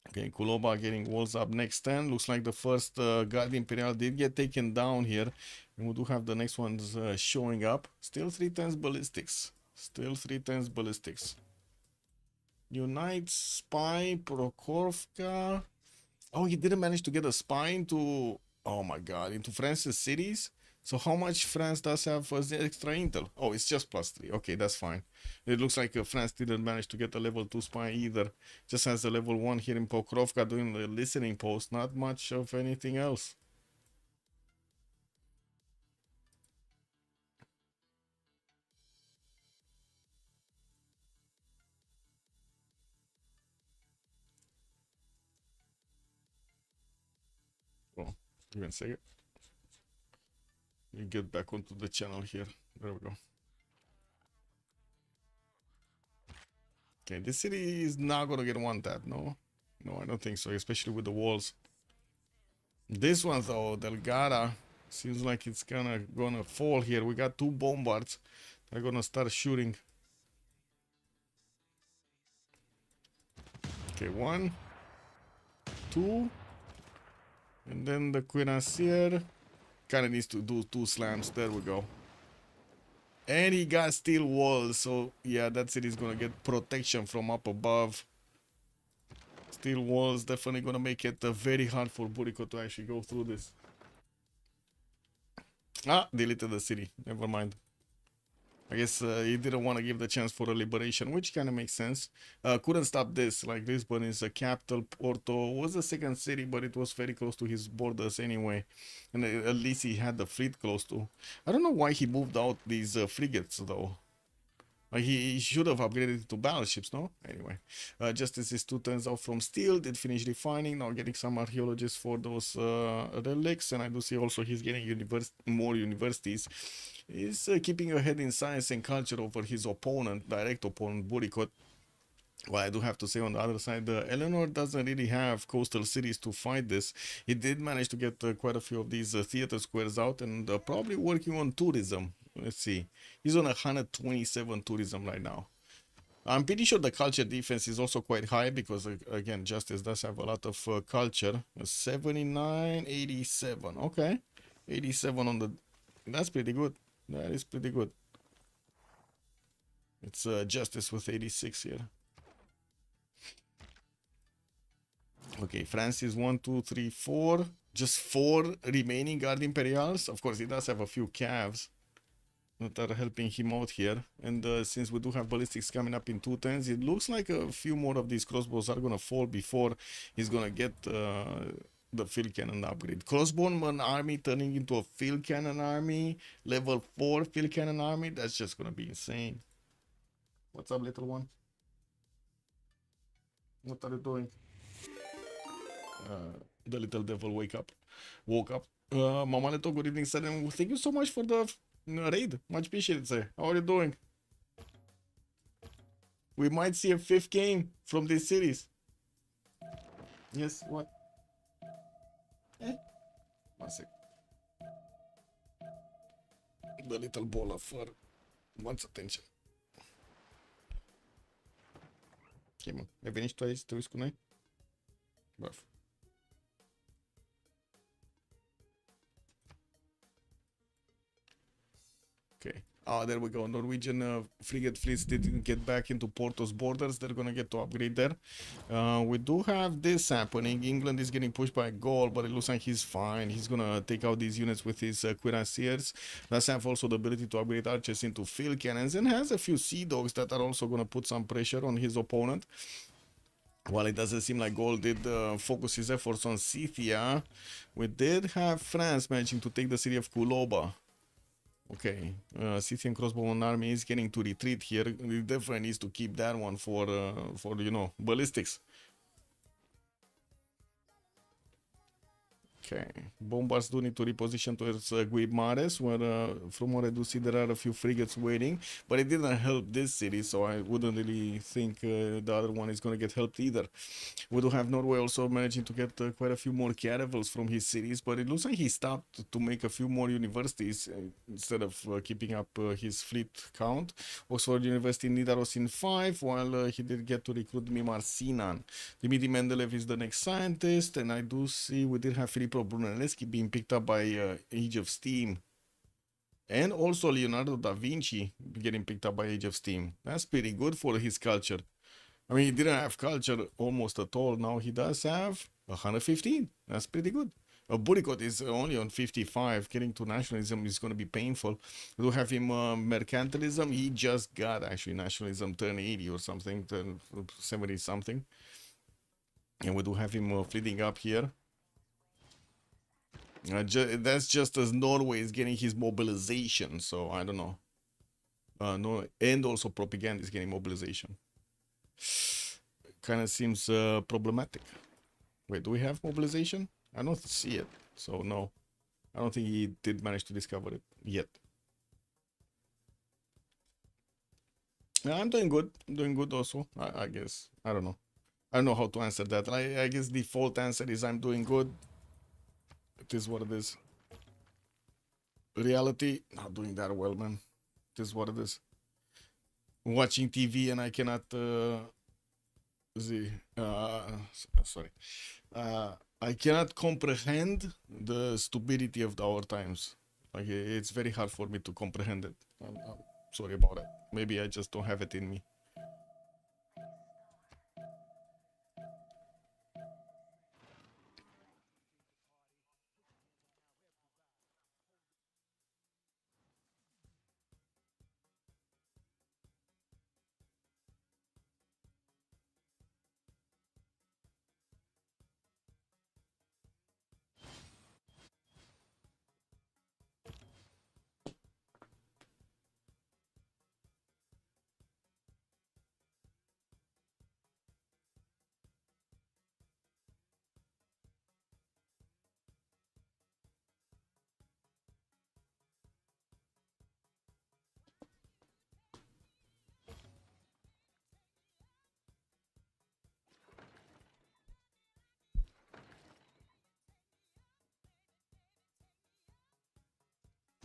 A: Okay, Kuloba getting walls up next turn. Looks like the first Guard Imperial did get taken down here. And we do have the next ones showing up. Still 3 turns ballistics. Unite, Spy, Prokhorovka. Oh, he didn't manage to get a spy into... Oh my god, into France's cities? So how much France does have as extra intel? Oh, it's just +3. Okay, that's fine. It looks like France didn't manage to get a level 2 spy either. Just has a level 1 here in Pokrovka doing the listening post. Not much of anything else. Oh, give me a second. You get back onto the channel here. There we go. Okay, this city is not gonna get one tap, no? No, I don't think so, especially with the walls. This one though, Delgada, seems like it's gonna fall here. We got 2 bombards. They're gonna start shooting. Okay, 1, 2, and then the cuirassier kinda needs to do 2 slams. There we go. And he got steel walls, so yeah, that's it. He's gonna get protection from up above. Steel walls definitely gonna make it very hard for Buriko to actually go through this. Ah, deleted the city. Never mind. I guess he didn't want to give the chance for a liberation, which kind of makes sense. Couldn't stop this. Like Lisbon is a capital. Porto was the second city, but it was very close to his borders anyway, and at least he had the fleet close to. I don't know why he moved out these frigates though. He should have upgraded it to battleships, no? Anyway, just as his 2 turns out from steel, did finish refining, now getting some archaeologists for those relics, and I do see also he's getting more universities. He's keeping ahead in science and culture over his opponent, direct opponent, Burikot. Well, I do have to say on the other side, Eleanor doesn't really have coastal cities to fight this. He did manage to get quite a few of these theater squares out and probably working on tourism. Let's see. He's on 127 tourism right now. I'm pretty sure the culture defense is also quite high because, again, Justice does have a lot of culture. 79, 87. Okay. 87 on the... That's pretty good. That is pretty good. It's Justice with 86 here. Okay, Francis 1, 2, 3, 4. Just 4 remaining Guard Imperials. Of course, he does have a few calves that are helping him out here. And since we do have ballistics coming up in 2 turns, it looks like a few more of these crossbows are gonna fall before he's gonna get the field cannon upgrade. Crossbowman army turning into a field cannon army, level 4 field cannon army. That's just gonna be insane. What's up, little one? What are you doing? The little devil woke up. Mama Leto, good evening, sir, and thank you so much for the raid. Much appreciated, sir. How are you doing? We might see a 5th game from this series. Yes, what? One sec. The little ball of fur wants attention. Ok, mă. Ai venit și tu aici să te uiți cu noi? Băf. Okay. There we go. Norwegian frigate fleets didn't get back into Porto's borders. They're gonna get to upgrade there. We do have this happening. England is getting pushed by a goal, but it looks like he's fine. He's gonna take out these units with his cuirassiers. Does have also the ability to upgrade archers into field cannons and has a few sea dogs that are also gonna put some pressure on his opponent. While it doesn't seem like Gaul did focus his efforts on Scythia, we did have France managing to take the city of Kuloba. Okay, Scythian crossbowman army is getting to retreat here. It definitely needs to keep that one for you know, ballistics. Okay, bombers do need to reposition towards Guimares, where from what I do see there are a few frigates waiting, but it didn't help this city, so I wouldn't really think the other one is going to get helped either. We do have Norway also managing to get quite a few more caravels from his cities, but it looks like he stopped to make a few more universities instead of keeping up his fleet count. Oxford University Nidaros in 5, while he did get to recruit Mimar Sinan. Dimitri Mendeleev is the next scientist, and I do see we did have Filippo Brunelleschi being picked up by Age of Steam. And also Leonardo da Vinci getting picked up by Age of Steam. That's pretty good for his culture. I mean, he didn't have culture almost at all. Now he does have 115. That's pretty good. Burikot is only on 55. Getting to nationalism is going to be painful. We do have him mercantilism. He just got actually nationalism turn 80 or something, turn 70 something. And we do have him fleeting up here. That's just as Norway is getting his mobilization, so I don't know. No, and also propaganda is getting mobilization. Kind of seems problematic. Wait, do we have mobilization? I don't see it, so no. I don't think he did manage to discover it yet. I'm doing good. I'm doing good also, I guess. I don't know. I don't know how to answer that. I guess the default answer is I'm doing good. It is what it is. Reality, not doing that well, man. It is what it is. Watching TV and I cannot sorry. I cannot comprehend the stupidity of our times. Like, it's very hard for me to comprehend it. I'm sorry about it. Maybe I just don't have it in me.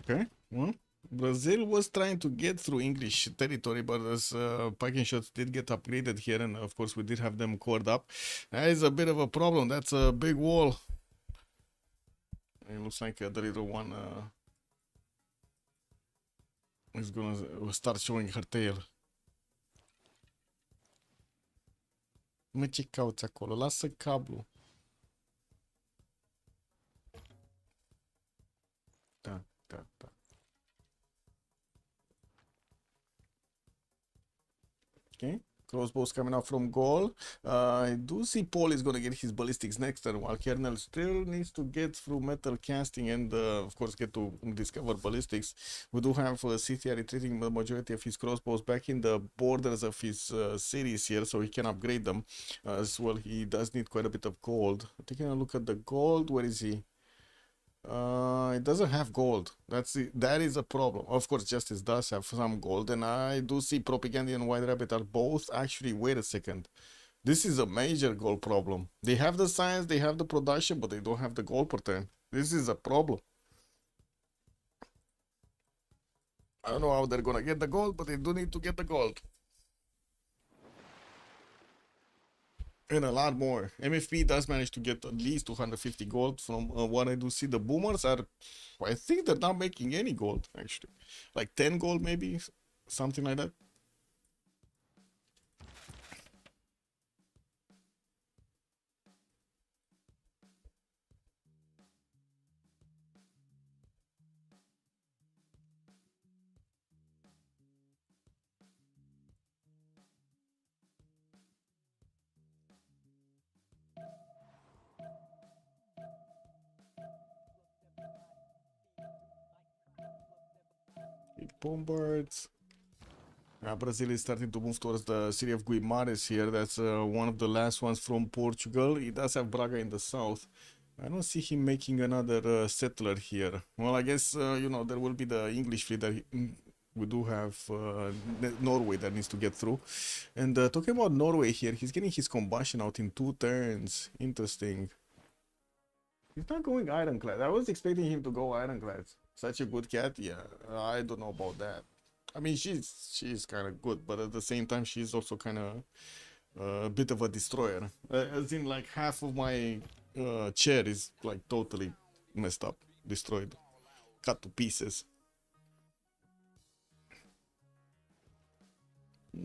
A: Okay, well, Brazil was trying to get through English territory, but as packing shots did get upgraded here, and of course we did have them cored up. That is a bit of a problem. That's a big wall. It looks like the little one is gonna start showing her tail. Mă, ce cauți acolo? Lasă cablu. Da, da, da. Okay. Crossbows coming out from goal. I do see Paul is going to get his ballistics next turn, while Kernel still needs to get through metal casting and, of course, get to discover ballistics. We do have Cynthia retreating the majority of his crossbows back in the borders of his cities here, so he can upgrade them as well. He does need quite a bit of gold. Taking a look at the gold, where is he? It doesn't have gold. That is a problem. Of course, Justice does have some gold, and I do see Propaganda and White Rabbit are both actually. Wait a second. This is a major gold problem. They have the science, they have the production, but they don't have the gold per turn. This is a problem. I don't know how they're gonna get the gold, but they do need to get the gold. And a lot more. MFP does manage to get at least 250 gold from what I do see. The boomers are, I think they're not making any gold actually. Like 10 gold maybe, something like that. Bombards. Brazil is starting to move towards the city of Guimarães here. That's one of the last ones from Portugal. He does have Braga in the south. I don't see him making another settler here. Well, I guess, you know, there will be the English fleet that we do have Norway that needs to get through. And talking about Norway here, he's getting his combustion out in 2 turns. Interesting. He's not going ironclad. I was expecting him to go ironclad. Such a good cat? Yeah, I don't know about that. I mean, she's kind of good, but at the same time, she's also kind of a bit of a destroyer. As in, like, half of my chair is, like, totally messed up, destroyed, cut to pieces.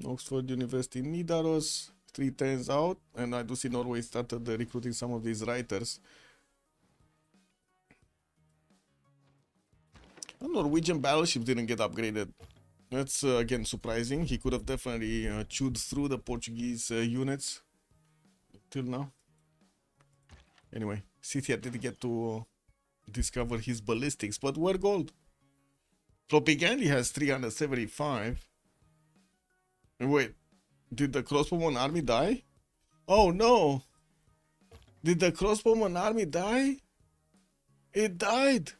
A: Oxford University Nidaros, 3 turns out, and I do see Norway started recruiting some of these writers. A Norwegian battleship didn't get upgraded. That's again surprising. He could have definitely chewed through the Portuguese units till now. Anyway, Cynthia did get to discover his ballistics, but where gold? Propaganda has 375. And wait, did the crossbowman army die? Oh no! Did the crossbowman army die? It died!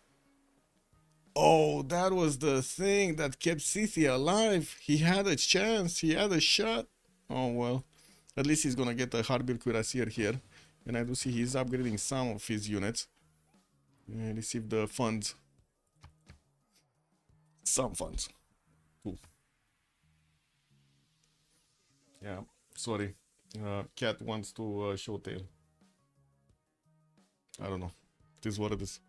A: Oh, that was the thing that kept Cynthia alive. He had a chance. He had a shot. Oh, well. At least he's gonna get a hard-built cuirassier here. And I do see he's upgrading some of his units. And receive the funds. Some funds. Ooh. Yeah, sorry. Cat wants to show tail. I don't know. It is what it is.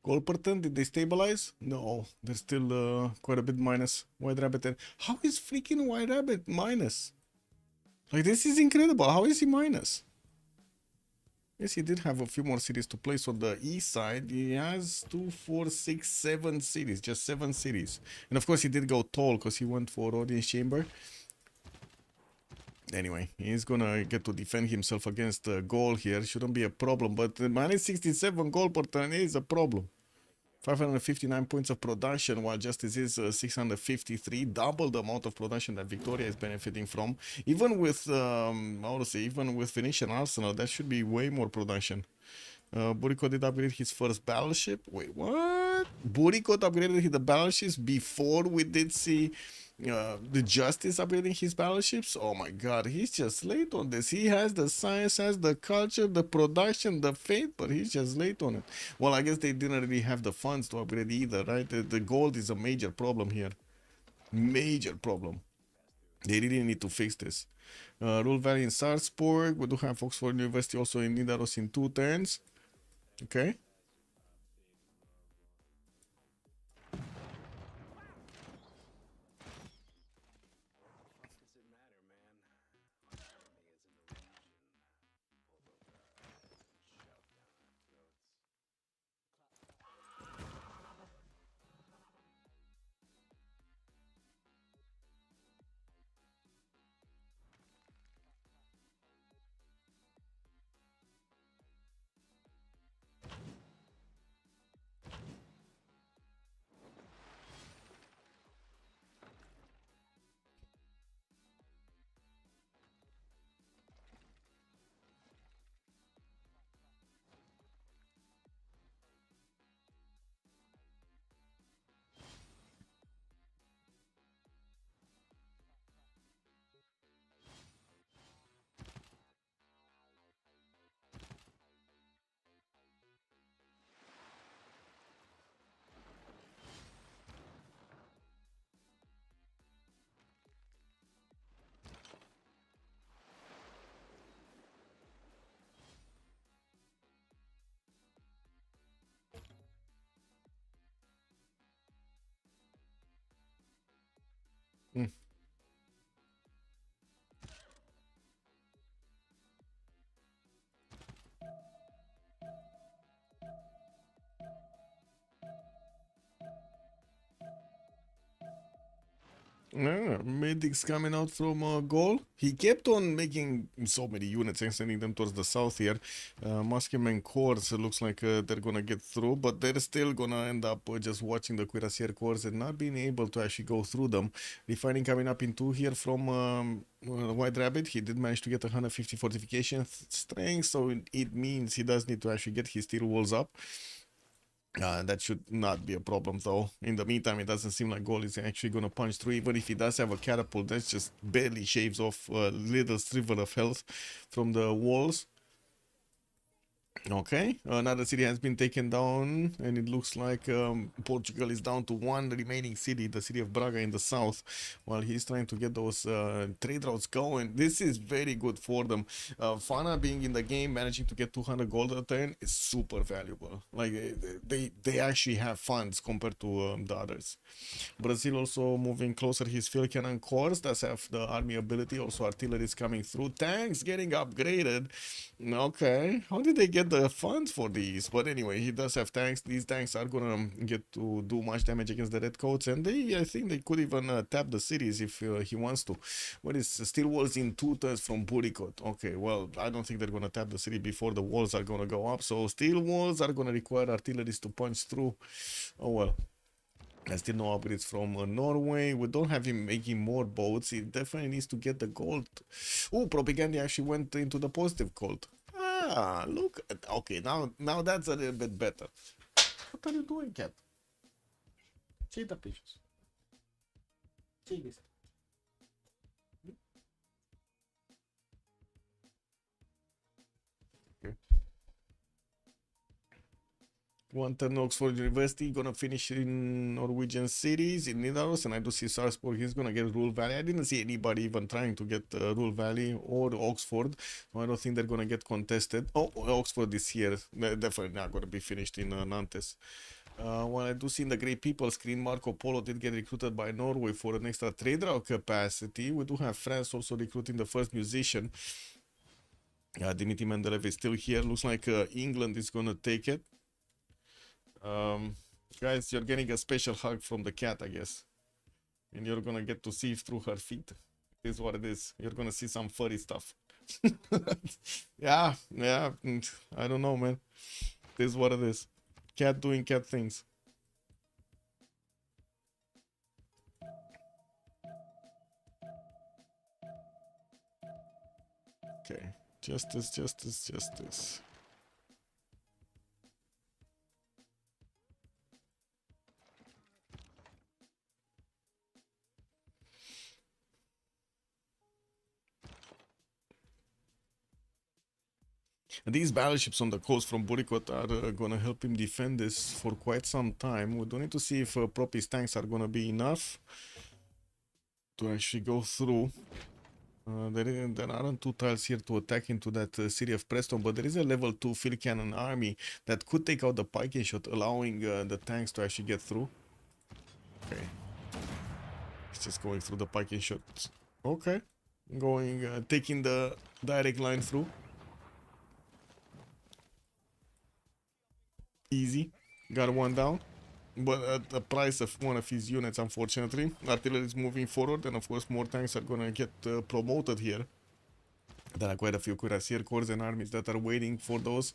A: Goal per turn, did they stabilize? No, they're still quite a bit minus. White Rabbit, and how is freaking White Rabbit minus? Like, this is incredible. How is he minus? Yes, he did have a few more cities to place on the east side. He has 2, 4, 6, 7 cities, just 7 cities. And of course, he did go tall because he went for audience chamber. Anyway, he's gonna get to defend himself against the goal here. Shouldn't be a problem, but the minus 67 goal per turn is a problem. 559 points of production, while Justice is 653, double the amount of production that Victoria is benefiting from. Even with, how to say, even with Venetian Arsenal, that should be way more production. Buriko did upgrade his first battleship. Wait, what? Buriko upgraded the battleships before we did see the Justice upgrading his battleships? Oh my god, he's just late on this. He has the science, has the culture, the production, the faith, but he's just late on it. Well, I guess they didn't really have the funds to upgrade either, right? The gold is a major problem here. Major problem. They really need to fix this. Rule Valley in Salzburg. We do have Oxford University also in Nidaros in 2 turns. Okay. Mm. Yeah, medics coming out from goal. He kept on making so many units and sending them towards the south here. Muskim and Corps looks like they're gonna get through, but they're still gonna end up just watching the Cuirassier Corps and not being able to actually go through them. Refining coming up in 2 here from White Rabbit. He did manage to get 150 fortification strength, so it means he does need to actually get his steel walls up. That should not be a problem though. In the meantime, it doesn't seem like goal is actually going to punch through. Even if he does have a catapult, that just barely shaves off a little sliver of health from the walls. Okay, another city has been taken down, and it looks like Portugal is down to 1 remaining city, the city of Braga in the south, while he's trying to get those trade routes going. This is very good for them. Fana being in the game, managing to get 200 gold a turn is super valuable. Like, they actually have funds compared to the others. Brazil also moving closer. His field cannon corps does have the army ability. Also, artillery is coming through. Tanks getting upgraded. Okay, how did they get the funds for these? But anyway, he does have tanks. These tanks are gonna get to do much damage against the redcoats, and I think they could even tap the cities if he wants to. What is steel walls in 2 turns from Burikot? Okay, well, I don't think they're gonna tap the city before the walls are gonna go up. So steel walls are gonna require artilleries to punch through. Oh well. And still no upgrades from Norway. We don't have him making more boats. He definitely needs to get the gold. Oh, propaganda actually went into the positive gold. Ah, look. Okay, now that's a little bit better. What are you doing, cat? Ce-i da precious? Ce-i this? Okay. One turn Oxford University gonna finish in Norwegian cities in Nidaros, and I do see Sarpsborg. He's gonna get Ruhr Valley. I didn't see anybody even trying to get Ruhr Valley or Oxford. So I don't think they're gonna get contested. Oh, Oxford is here. They're definitely not gonna be finished in Nantes. Well, I do see in the Great People screen, Marco Polo did get recruited by Norway for an extra trade route capacity. We do have France also recruiting the first musician. Dimitri Mendeleev is still here. Looks like England is gonna take it. Guys, you're getting a special hug from the cat, I guess. And you're gonna get to see through her feet. It is what it is. You're gonna see some furry stuff. Yeah, I don't know, man. It is what it is. Cat doing cat things. Okay. Justice, justice, justice. And these battleships on the coast from Burikot are gonna help him defend this for quite some time. We do need to see if Propy's tanks are gonna be enough to actually go through. There aren't two tiles here to attack into that city of Preston, but there is a level 2 field cannon army that could take out the pike shot, allowing the tanks to actually get through. Okay. It's just going through the pike shot. Okay. Taking the direct line through. Easy. Got one down. But at the price of one of his units, unfortunately. Artillery is moving forward, and of course more tanks are gonna get promoted here. There are quite a few cuirassier corps and armies that are waiting for those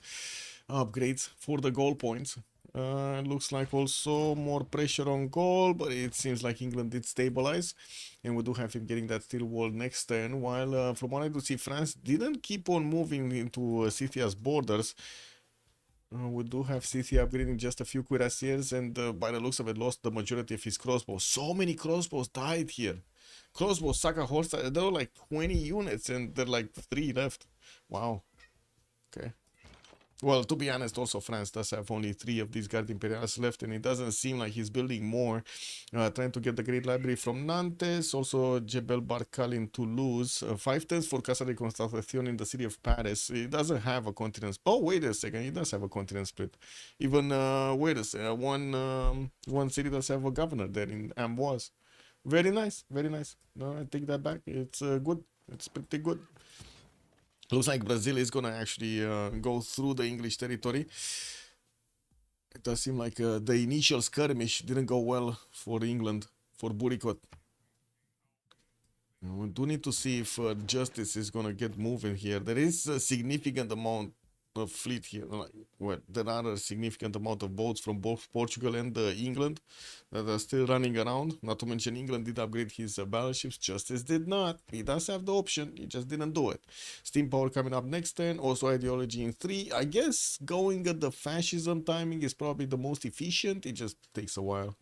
A: upgrades for the goal points. Looks like also more pressure on goal, but it seems like England did stabilize, and we do have him getting that steel wall next turn, while from what I do see, France didn't keep on moving into Scythia's borders. We do have Scythia upgrading just a few cuirassiers, and by the looks of it, lost the majority of his crossbows. So many crossbows died here. Crossbows, Saka horse, there were like 20 units, and there are like 3 left. Wow. Okay. Well, to be honest, also France does have only 3 of these Guard Imperials left, and it doesn't seem like he's building more. Trying to get the Great Library from Nantes, also Jebel Barkal in Toulouse, 5 tens for Casa de Constatación in the city of Paris. It doesn't have a continent. Oh, wait a second, it does have a continent split. Even, wait a second, one city does have a governor there in Amboise. Very nice, very nice. No, I take that back. It's good. It's pretty good. Looks like Brazil is gonna actually go through the English territory. It does seem like the initial skirmish didn't go well for England, for Burikot. We do need to see if justice is gonna get moving here. There is a significant amount of fleet here. There are a significant amount of boats from both Portugal and England that are still running around. Not to mention England did upgrade his battleships. Justice did not. He does have the option. He just didn't do it. Steam power coming up next turn. Also ideology in 3. I guess going at the fascism timing is probably the most efficient. It just takes a while.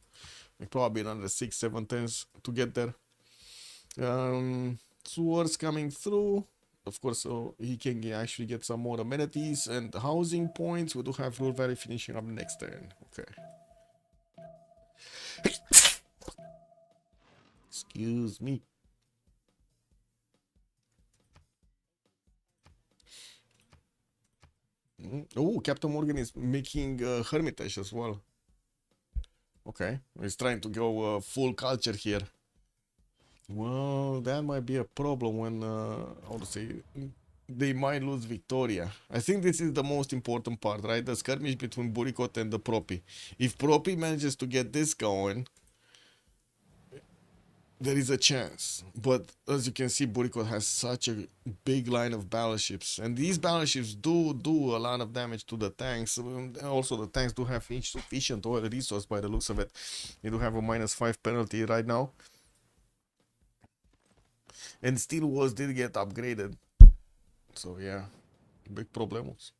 A: Like probably another 6-7 turns to get there. Swords coming through. Of course, so he can actually get some more amenities and housing points. We do have Ruhr Valley finishing up next turn. Okay. Excuse me. Oh, Captain Morgan is making Hermitage as well. Okay, he's trying to go full culture here. Well, that might be a problem when, how to say, they might lose Victoria. I think this is the most important part, right? The skirmish between Burikot and the Propy. If Propy manages to get this going, there is a chance. But as you can see, Burikot has such a big line of battleships, and these battleships do a lot of damage to the tanks. Also, the tanks do have insufficient oil resource by the looks of it. They do have a -5 penalty right now. And steel walls did get upgraded. So yeah, big problems.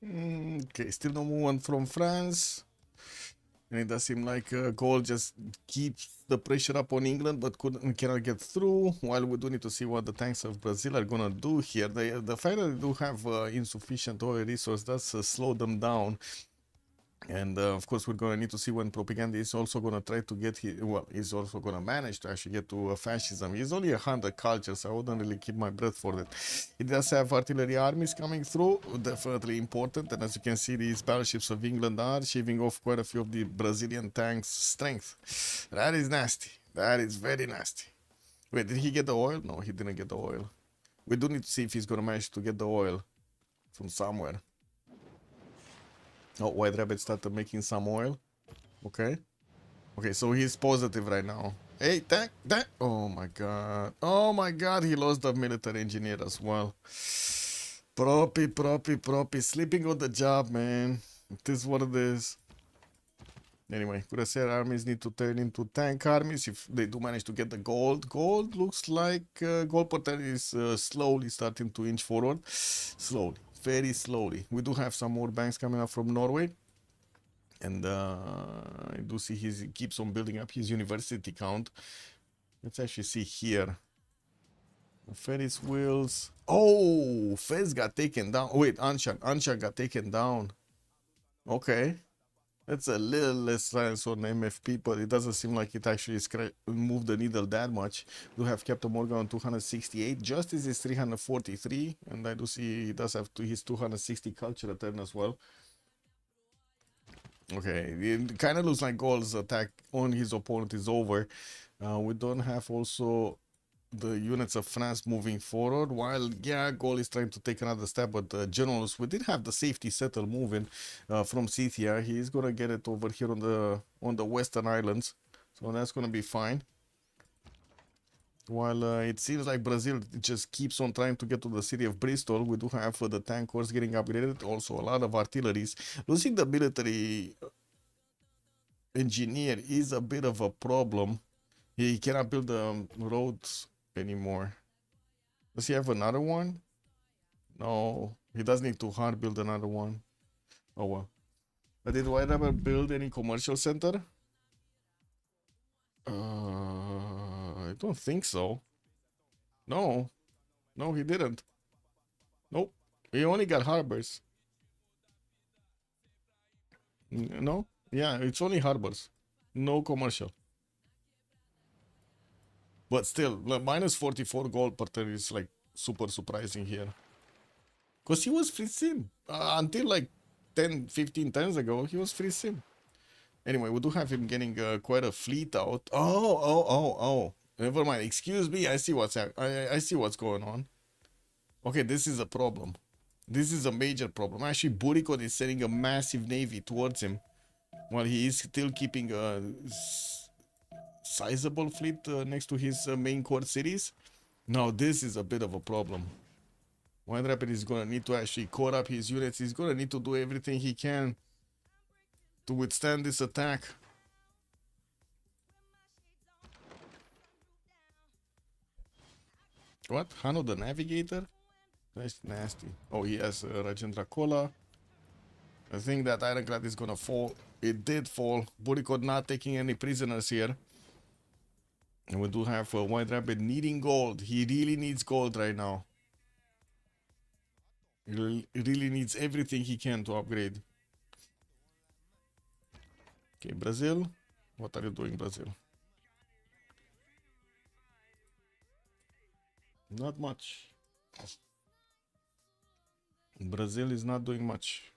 A: Okay, still no movement from France. And it does seem like goal just keeps the pressure up on England, but cannot get through. While we do need to see what the tanks of Brazil are gonna do here. The fact that they do have insufficient oil resource does slow them down. And of course, we're going to need to see when propaganda is also going to try to get he's also going to manage to actually get to fascism. He's only 100 cultures, so I wouldn't really keep my breath for that. It does have artillery armies coming through, definitely important. And as you can see, these battleships of England are shaving off quite a few of the Brazilian tanks' strength. That is nasty. That is very nasty. Wait, did he get the oil? No, he didn't get the oil. We do need to see if he's going to manage to get the oil from somewhere. Oh, White Rabbit started making some oil. Okay. Okay, so he's positive right now. Hey, tank, tank. Oh my god. Oh my god, he lost the military engineer as well. Propi. Sleeping on the job, man. It is what it is. Anyway, Cuirassier armies need to turn into tank armies if they do manage to get the gold. Gold looks like gold portal is slowly starting to inch forward. Slowly, very slowly. We do have some more banks coming up from Norway. And I do see he keeps on building up his university count. Let's actually see here. Ferris wheels. Oh, Fez got taken down. Oh, wait, Ansha got taken down. Okay. That's a little less science on MFP, but it doesn't seem like it actually moved the needle that much. We have Captain Morgan on 268. Justice is 343. And I do see he does have his 260 culture turn as well. Okay, it kind of looks like Gold's attack on his opponent is over. We don't have also the units of France moving forward, while yeah, Gold is trying to take another step, but the generals, we did have the safety settle moving from Scythia. He's gonna get it over here on the Western Islands, so that's gonna be fine. While it seems like Brazil just keeps on trying to get to the city of Bristol, we do have the tank corps getting upgraded, also a lot of artilleries. Losing the military engineer is a bit of a problem. He cannot build the roads anymore. Does he have another one? No, he does need to hard build another one. Oh well. But did White ever build any commercial center? I don't think so. No, no, he didn't. Nope. He only got harbors. No? Yeah, it's only harbors. No commercial. But still, minus 44 gold per turn is like super surprising here. Because he was free sim. Until like 10, 15 turns ago, he was free sim. Anyway, we do have him getting quite a fleet out. Oh. Never mind. Excuse me. I see I see what's going on. Okay, this is a problem. This is a major problem. Actually, Burikot is sending a massive navy towards him, while he is still keeping a sizable fleet next to his main core cities. Now, this is a bit of a problem. White Rapid is gonna need to actually core up his units. He's gonna need to do everything he can to withstand this attack. What? Hano the Navigator? That's nasty. Oh, he has Rajendra Kola. I think that Ironclad is gonna fall. It did fall. Burikot not taking any prisoners here. And we do have White Rabbit needing gold. He really needs gold right now. He really needs everything he can to upgrade. Okay, Brazil. What are you doing, Brazil? Not much. Brazil is not doing much.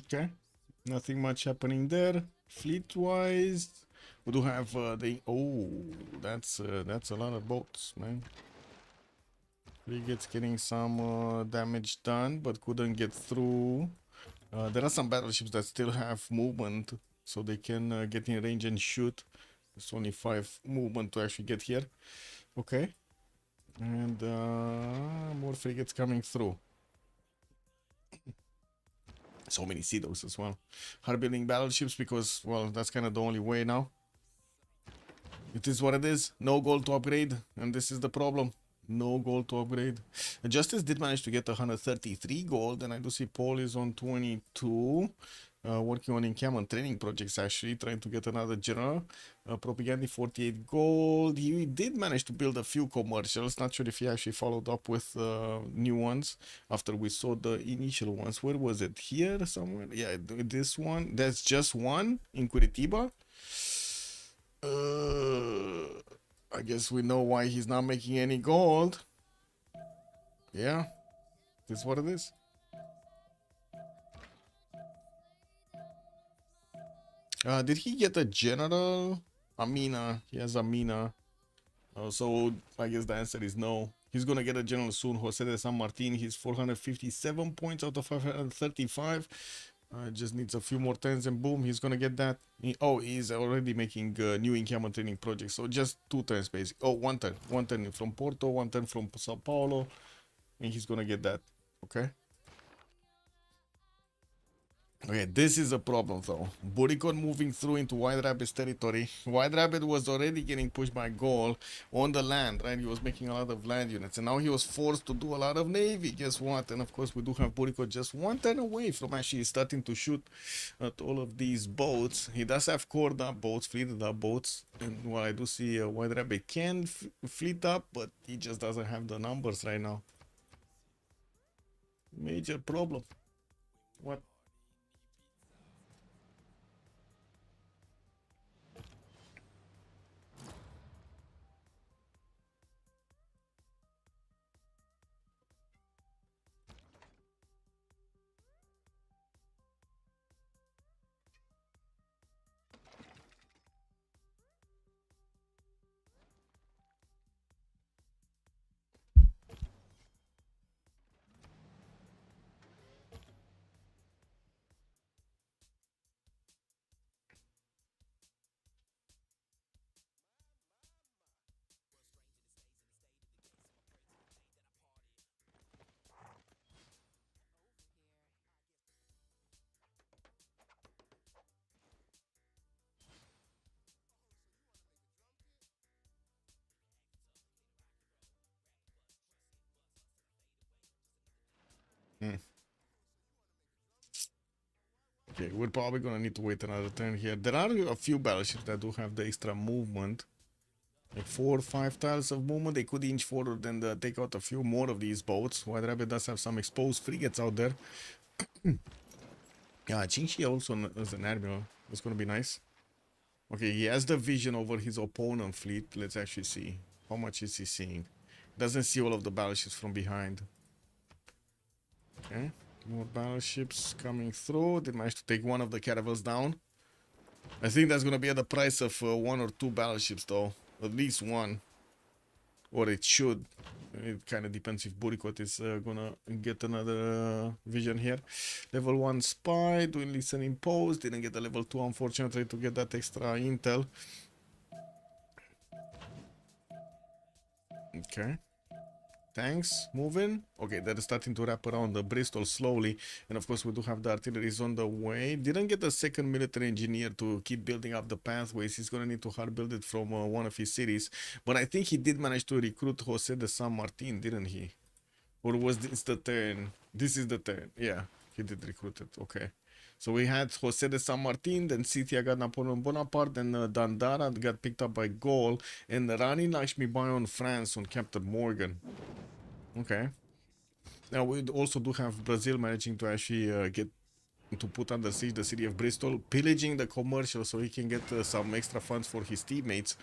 A: Okay, nothing much happening there. Fleet-wise, we do have the that's a lot of boats, man. Frigates getting some damage done, but couldn't get through. There are some battleships that still have movement, so they can get in range and shoot. It's only 5 movement to actually get here. Okay, and more frigates coming through. So many sea dogs as well. Hard building battleships because, well, that's kind of the only way now. It is what it is. No gold to upgrade, and this is the problem. No gold to upgrade. Justice did manage to get 133 gold, and I do see Paul is on 22. Working on encampment training projects, actually, trying to get another general. Propaganda 48 gold. He did manage to build a few commercials. Not sure if he actually followed up with new ones after we saw the initial ones. Where was it? Here somewhere? Yeah, this one. That's just one in Curitiba. I guess we know why he's not making any gold. Yeah, this is what it is. Did he get a general? Amina. He has Amina. So I guess the answer is no. He's gonna get a general soon. Jose de San Martin. He's 457 points out of 535. Just needs a few more turns and boom, he's gonna get that. He's already making new encampment training projects. So just 2 turns basic. Oh, 1 turn. 1 turn from Porto, 1 turn from Sao Paulo. And he's gonna get that. Okay. Okay, this is a problem though. Buricon moving through into White Rabbit's territory. White Rabbit was already getting pushed by Gaul on the land, right? He was making a lot of land units, and now he was forced to do a lot of navy. Guess what? And of course, we do have Buricon just 1 turn away from actually starting to shoot at all of these boats. He does have cored up boats, fleeted up boats, and while I do see White Rabbit can fleet up, but he just doesn't have the numbers right now. Major problem. What? Hmm. Okay, we're probably gonna need to wait another turn here. There are a few battleships that do have the extra movement. Like 4 or 5 tiles of movement. They could inch forward and take out a few more of these boats. White Rabbit does have some exposed frigates out there. Yeah, Qingxi also as an admiral. That's gonna be nice. Okay, he has the vision over his opponent fleet. Let's actually see. How much is he seeing? Doesn't see all of the battleships from behind. Okay. More battleships coming through. They managed to take one of the caravels down. I think that's gonna be at the price of 1 or 2 battleships though. At least 1. Or it should. It kind of depends if Buricot is gonna get another vision here. Level 1 spy, doing listening post. Didn't get a level 2 unfortunately to get that extra intel. Okay. Tanks moving. Okay, they're starting to wrap around the Bristol slowly. And of course, we do have the artilleries on the way. Didn't get a second military engineer to keep building up the pathways. He's going to need to hard build it from one of his cities. But I think he did manage to recruit Jose de San Martin, didn't he? Or was this the turn? This is the turn. Yeah, he did recruit it. Okay. So we had Jose de San Martin, then Scythia got Napoleon Bonaparte, then Dandara got picked up by Gaul, and Rani Lakshmi Bai on France on Captain Morgan. Okay. Now we also do have Brazil managing to actually get to put under siege the city of Bristol, pillaging the commercial so he can get some extra funds for his teammates.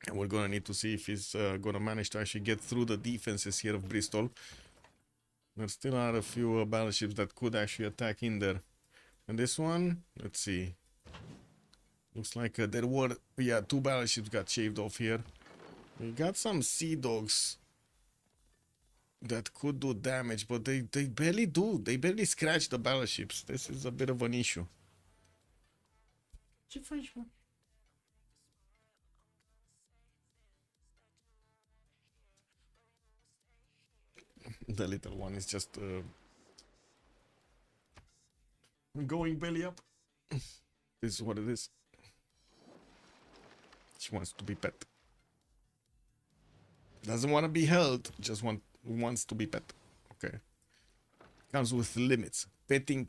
A: And we're gonna need to see if he's gonna manage to actually get through the defenses here of Bristol. There still are a few battleships that could actually attack in there. And this one, let's see. Looks like there were, yeah, 2 battleships got shaved off here. We got some sea dogs that could do damage, but they barely do. They barely scratch the battleships. This is a bit of an issue. Ce faci, mă? The little one is just going belly up. This is what it is. She wants to be pet. Doesn't want to be held, just wants to be pet. Okay. Comes with limits. Petting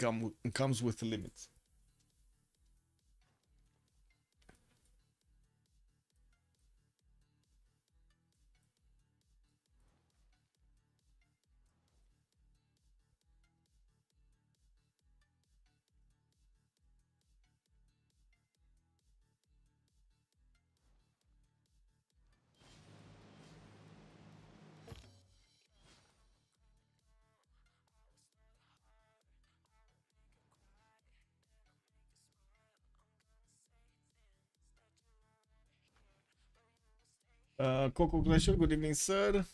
A: comes with limits. Coco Glacier, good evening, sir.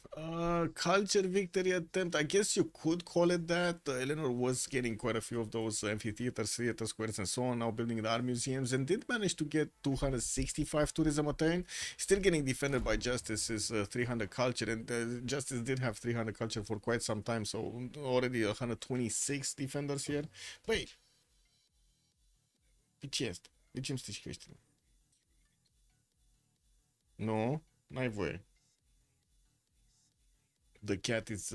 A: Culture victory attempt. I guess you could call it that. Eleanor was getting quite a few of those amphitheaters, theater squares, and so on. Now building the art museums and did manage to get 265 tourism a turn. Still getting defended by Justice's 300 culture, and Justice did have 300 culture for quite some time. So already 126 defenders here. Wait. Ce este? De ce îmi strici căștile? Nu, n-ai voie. The cat is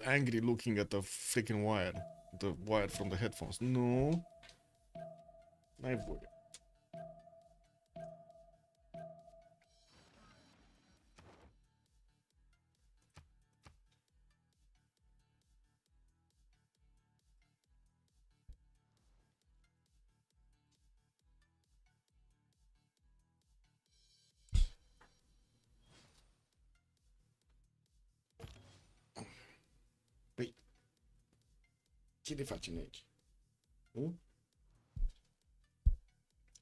A: angry looking at the freaking wire. The wire from the headphones. No. N-ai voie. Păi, ce le facem aici? Nu?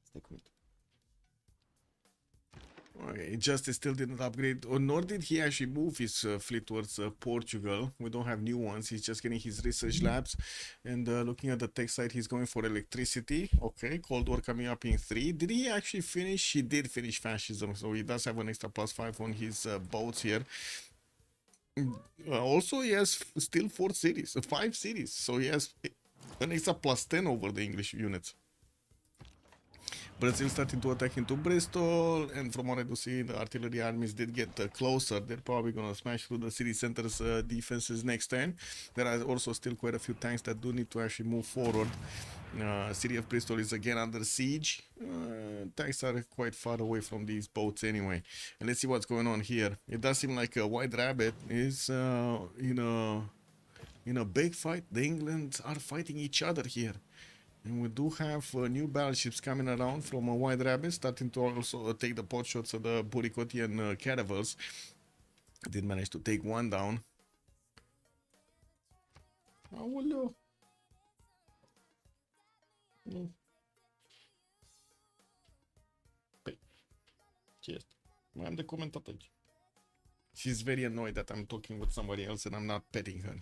A: Stai cu mine. Okay, Justice still didn't upgrade, or nor did he actually move his fleet towards Portugal. We don't have new ones. He's just getting his research labs. And looking at the tech side, he's going for electricity. Okay, Cold War coming up in 3. Did he actually finish? He did finish fascism, so he does have an extra +5 on his boats here. Also, he has still 4 cities, 5 cities, so he has an extra +10 over the English units. Brazil starting to attack into Bristol, and from what I do see, the artillery armies did get closer. They're probably gonna smash through the city center's defenses next turn. There are also still quite a few tanks that do need to actually move forward. City of Bristol is again under siege. Tanks are quite far away from these boats anyway. And let's see what's going on here. It does seem like a White Rabbit is in a big fight. The Englands are fighting each other here. And we do have new battleships coming around from White Rabbit, starting to also take the pot shots of the Burikotian caravels. Did manage to take one down. Aoleu! Păi, ce este? Mai am de comentat aici. She's very annoyed that I'm talking with somebody else and I'm not petting her.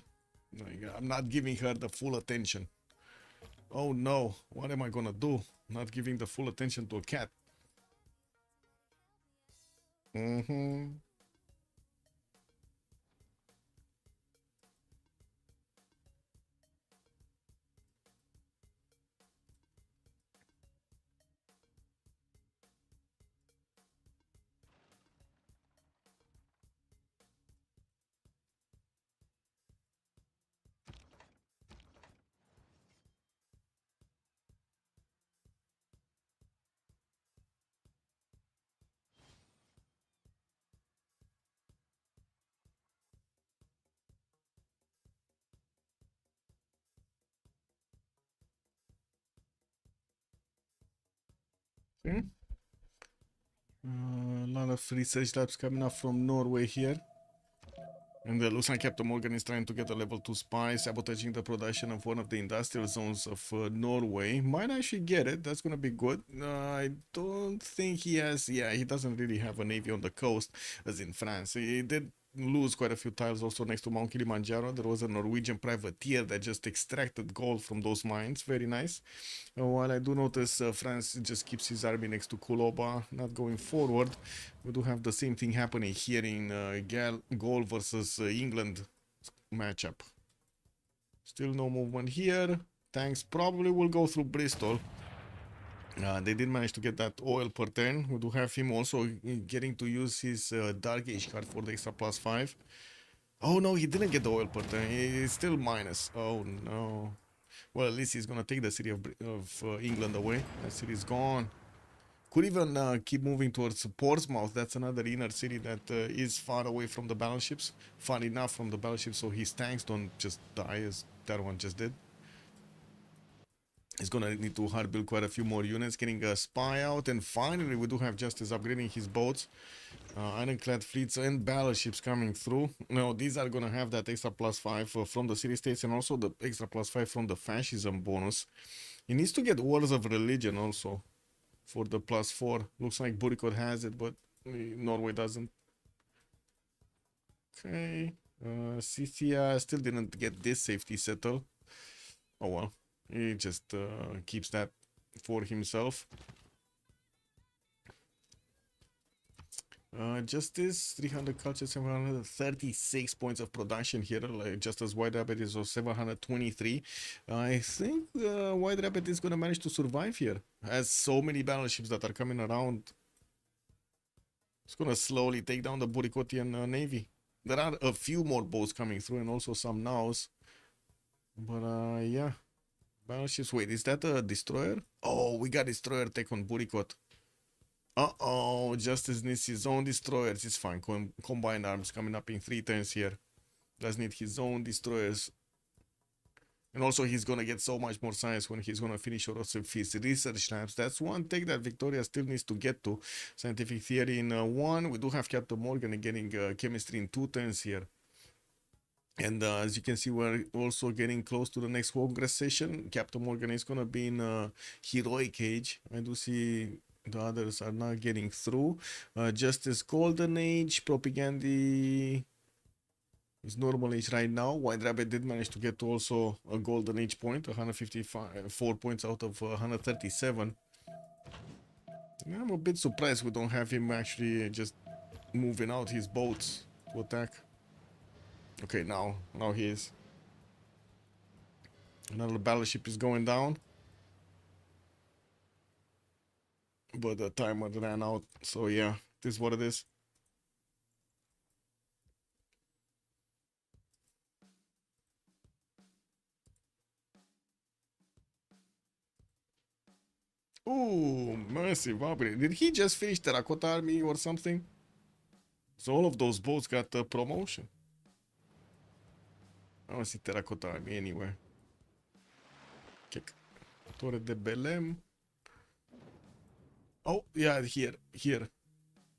A: I'm not giving her the full attention. Oh no, what am I gonna do? Not giving the full attention to a cat. Mm-hmm. Okay. A lot of research labs coming up from Norway here. And it looks like Captain Morgan is trying to get a level 2 spy, sabotaging the production of one of the industrial zones of Norway. Might actually get it, that's gonna be good. I don't think he has, yeah, he doesn't really have a navy on the coast, as in France. He did lose quite a few tiles also next to Mount Kilimanjaro. There was a Norwegian privateer that just extracted gold from those mines, very nice. While I do notice France just keeps his army next to Kuloba, not going forward. We do have the same thing happening here in Gaul versus England matchup. Still no movement here. Tanks probably will go through Bristol. They did manage to get that oil per turn. We do have him also getting to use his Dark Age card for the extra +5. Oh no, he didn't get the oil per turn. He's still minus. Oh no. Well, at least he's gonna take the city of England away. That city's gone. Could even keep moving towards Portsmouth. That's another inner city that is far away from the battleships. Far enough from the battleships so his tanks don't just die as that one just did. He's gonna need to hard build quite a few more units, getting a spy out. And finally, we do have Justice upgrading his boats. Ironclad fleets and battleships coming through. Now, these are gonna have that extra +5 from the city-states and also the extra +5 from the fascism bonus. He needs to get Wars of Religion also for the +4. Looks like Burikot has it, but Norway doesn't. Okay. Scythia still didn't get this safety settle. Oh well. He just keeps that for himself. Justice 300 culture, 736 points of production here. Like just as White Rabbit is 723. I think White Rabbit is gonna manage to survive here. Has so many battleships that are coming around. It's gonna slowly take down the Burikotian navy. There are a few more boats coming through and also some nows. But yeah. Battleships. Wait, is that a destroyer? Oh, we got destroyer tech on Burikot. Uh-oh, Justice needs his own destroyers. It's fine. Combined arms coming up in 3 turns here. Does need his own destroyers. And also he's gonna get so much more science when he's gonna finish also his research labs. That's one thing that Victoria still needs to get to. Scientific theory in 1. We do have Captain Morgan getting chemistry in 2 turns here. And as you can see, we're also getting close to the next Congress session. Captain Morgan is gonna be in heroic age. I do see the others are not getting through. Justice Golden Age, Propaganda is normal age right now. White Rabbit did manage to get to also a Golden Age point, 154 points out of 137. I'm a bit surprised we don't have him actually just moving out his boats to attack. Okay, now he is. Another battleship is going down. But the timer ran out, so yeah, this is what it is. Ooh, massive upgrade. Did he just finish Terracotta Army or something? So all of those boats got a promotion. I don't see Terracotta Army anywhere. Kick. Torre de Belém. Oh, yeah, here.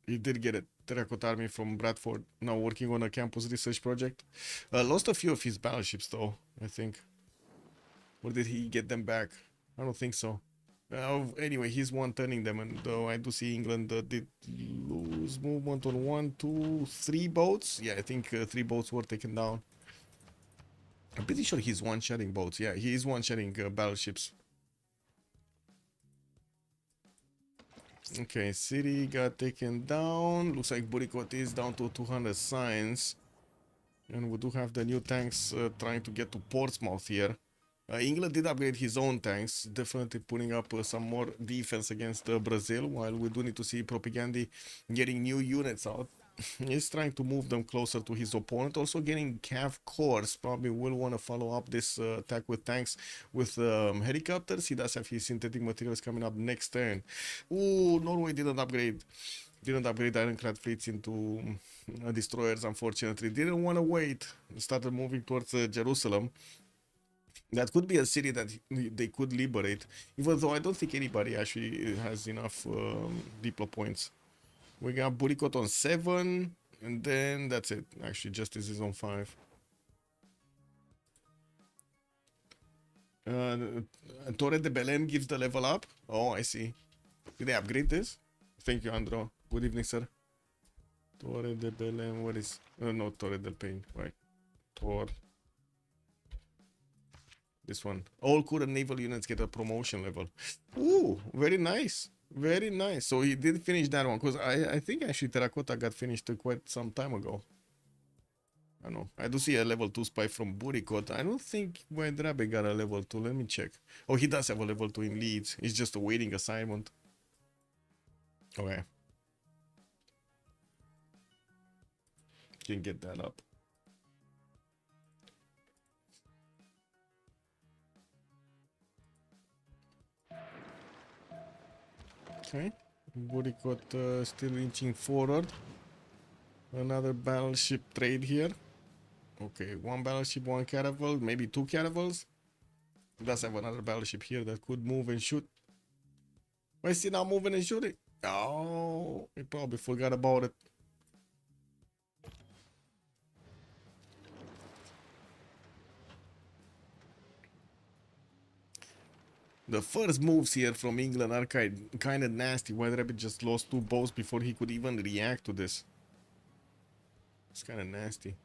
A: He did get it. Terracotta Army from Bradford. Now working on a campus research project. Lost a few of his battleships though, I think. Or did he get them back? I don't think so. Anyway, he's one turning them, and though I do see England did lose movement on 1, 2, 3 boats. Yeah, I think 3 boats were taken down. I'm pretty sure he's one-shotting boats. Yeah, he is one-shotting battleships. Okay, city got taken down. Looks like Burikot is down to 200 science. And we do have the new tanks trying to get to Portsmouth here. England did upgrade his own tanks, definitely putting up some more defense against Brazil, while we do need to see Propaganda getting new units out. He's trying to move them closer to his opponent, also getting Cav cores. Probably will want to follow up this attack with tanks with helicopters. He does have his synthetic materials coming up next turn. Ooh, Norway didn't upgrade ironclad fleets into destroyers, unfortunately. Didn't want to wait. Started moving towards Jerusalem. That could be a city that they could liberate, even though I don't think anybody actually has enough Diplo points. We got Burikot on 7. And then that's it. Actually, Justice is on 5. Torre de Belém gives the level up. Oh, I see. Did they upgrade this? Thank you, Andro. Good evening, sir. Torre de Belém, what is... no, Torre del Pain, right. Tor. This one. All current naval units get a promotion level. Ooh, very nice. Very nice. So he did finish that one. Because I think actually Terracotta got finished quite some time ago. I don't know. I do see a level 2 spy from Buricot. I don't think Drabe got a level 2. Let me check. Oh, he does have a level 2 in Leeds. He's just awaiting assignment. Okay. Can get that up. Okay. Buricot still inching forward. Another battleship trade here. Okay, one battleship, one caravel, maybe 2 caravels. Does have another battleship here that could move and shoot. Why is he not moving and shooting? Oh, he probably forgot about it. The first moves here from England are kind of nasty. White Rabbit just lost 2 boats before he could even react to this. It's kind of nasty.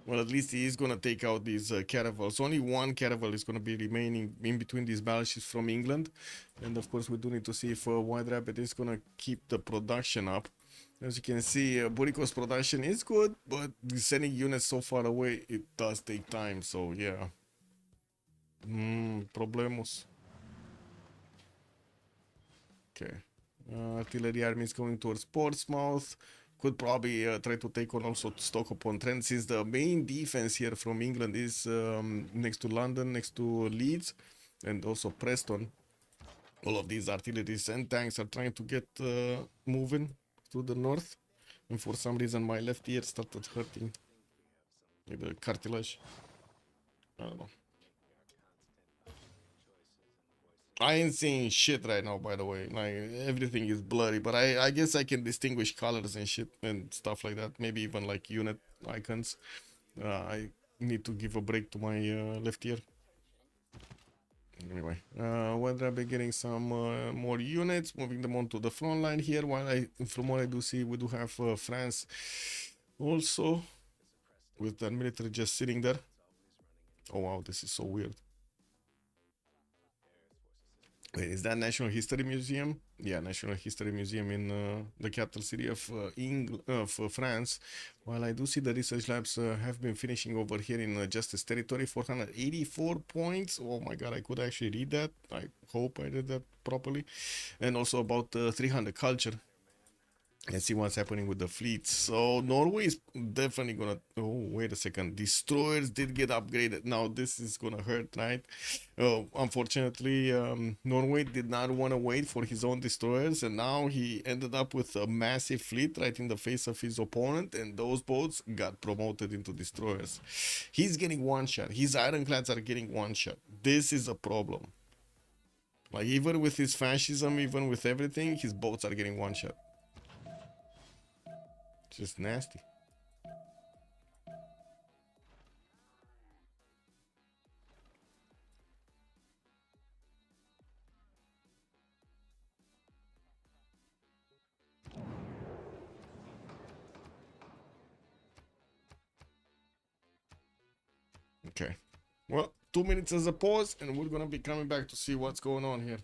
A: Well, at least he is going to take out these caravels. Only one caravel is going to be remaining in between these battleships from England. And of course, we do need to see if White Rabbit is going to keep the production up. As you can see, Buricot's production is good, but sending units so far away, it does take time. So, yeah. Problemos. Okay. Artillery army is going towards Portsmouth. Could probably try to take on also Stoke-upon-Trent, since the main defense here from England is next to London, next to Leeds, and also Preston. All of these artilleries and tanks are trying to get moving to the north, and for some reason my left ear started hurting with the cartilage. I don't know. I ain't seeing shit right now, by the way. Like, everything is blurry, but I guess I can distinguish colors and shit and stuff like that. Maybe even like unit icons. I need to give a break to my left ear. Anyway, when I'll be getting some more units, moving them onto the front line here. While from what I do see, we do have France also with the military just sitting there. Oh wow, this is so weird. Wait, is that National History Museum? Yeah, National History Museum in the capital city of France. While I do see the research labs have been finishing over here in Justice Territory, 484 points. Oh my god, I could actually read that. I hope I did that properly. And also about 300 culture. Let's see what's happening with the fleets. So Norway is definitely gonna... Oh, wait a second. Destroyers did get upgraded. Now this is gonna hurt, right? Unfortunately, Norway did not want to wait for his own destroyers, and now he ended up with a massive fleet right in the face of his opponent, and those boats got promoted into destroyers. He's getting one shot. His ironclads are getting one shot. This is a problem. Like, even with his fascism, even with everything, his boats are getting one shot. Just nasty. Okay. Well, 2 minutes as a pause, and we're gonna be coming back to see what's going on here.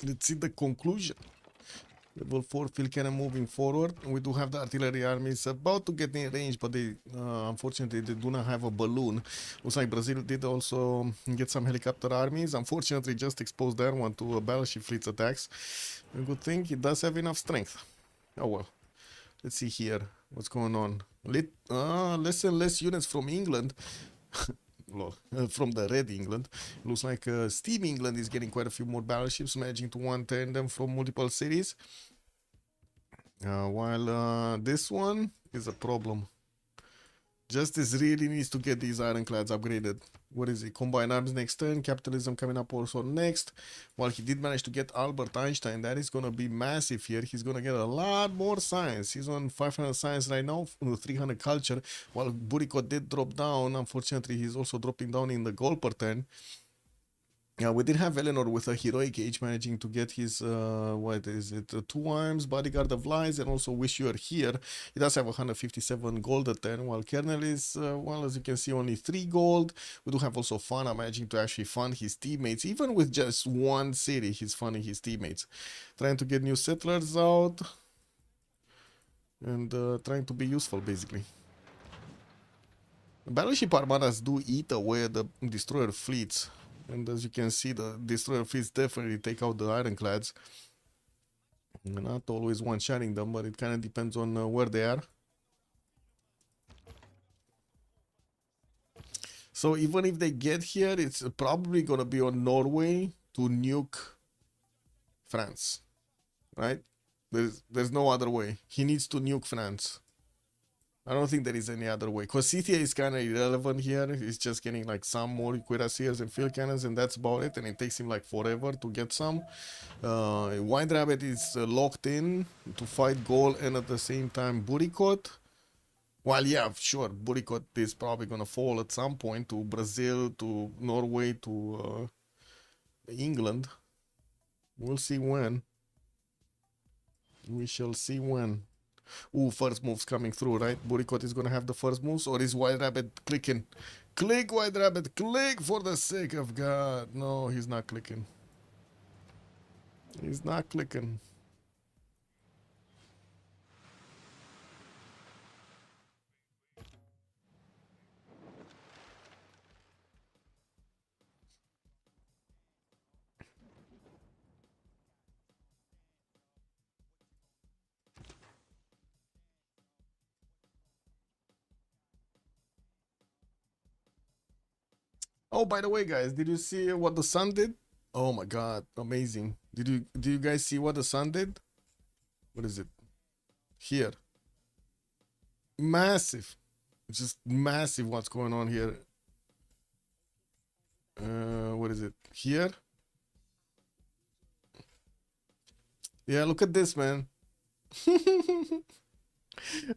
A: Let's see the conclusion. Level 4 field cannon moving forward. We do have the artillery armies about to get in range, but they unfortunately they do not have a balloon. Looks like Brazil did also get some helicopter armies. Unfortunately, just exposed that one to a battleship fleet's attacks. A good thing it does have enough strength. Oh well. Let's see here what's going on. Less and less units from England. Lol. From the Red England. Looks like Steam England is getting quite a few more battleships, managing to one-turn them from multiple cities. While this one is a problem. Justice really needs to get these ironclads upgraded. What is it? Combined arms next turn. Capitalism coming up also next. While he did manage to get Albert Einstein, that is going to be massive here. He's going to get a lot more science. He's on 500 science right now, 300 culture. While Buriko did drop down, unfortunately, he's also dropping down in the gold per turn. We did have Eleanor with a heroic age managing to get his, what is it, 2 arms, Bodyguard of Lies, and also Wish You Were Here. He does have 157 gold at 10, while Kernel is, well, as you can see, only 3 gold. We do have also Fana managing to actually fund his teammates. Even with just 1 city, he's funding his teammates. Trying to get new settlers out, and trying to be useful, basically. Battleship armadas do eat away at the destroyer fleets. And as you can see, the destroyer fleets definitely take out the ironclads. Not always one-shotting them, but it kind of depends on where they are. So even if they get here, it's probably going to be on Norway to nuke France, right? There's no other way. He needs to nuke France. I don't think there is any other way. Because Scythia is kind of irrelevant here. He's just getting like some more cuirassiers and field cannons, and that's about it. And it takes him like forever to get some. White Rabbit is locked in to fight Gaul and at the same time Burikot. Well, yeah, sure, Burikot is probably going to fall at some point to Brazil, to Norway, to England. We'll see when. We shall see when. Ooh, first moves coming through, right? Burikot is gonna have the first moves, or is White Rabbit clicking? Click, White Rabbit, click for the sake of God. No, he's not clicking. He's not clicking. Oh, by the way, guys, did you see what the sun did? Oh my God, amazing. Did you guys see what the sun did? What is it? Here. Massive. Just massive what's going on here. What is it? Here? Yeah, look at this, man.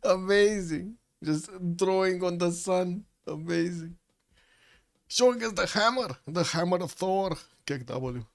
A: Amazing. Just throwing on the sun. Amazing. Showing us the hammer of Thor. Kick W.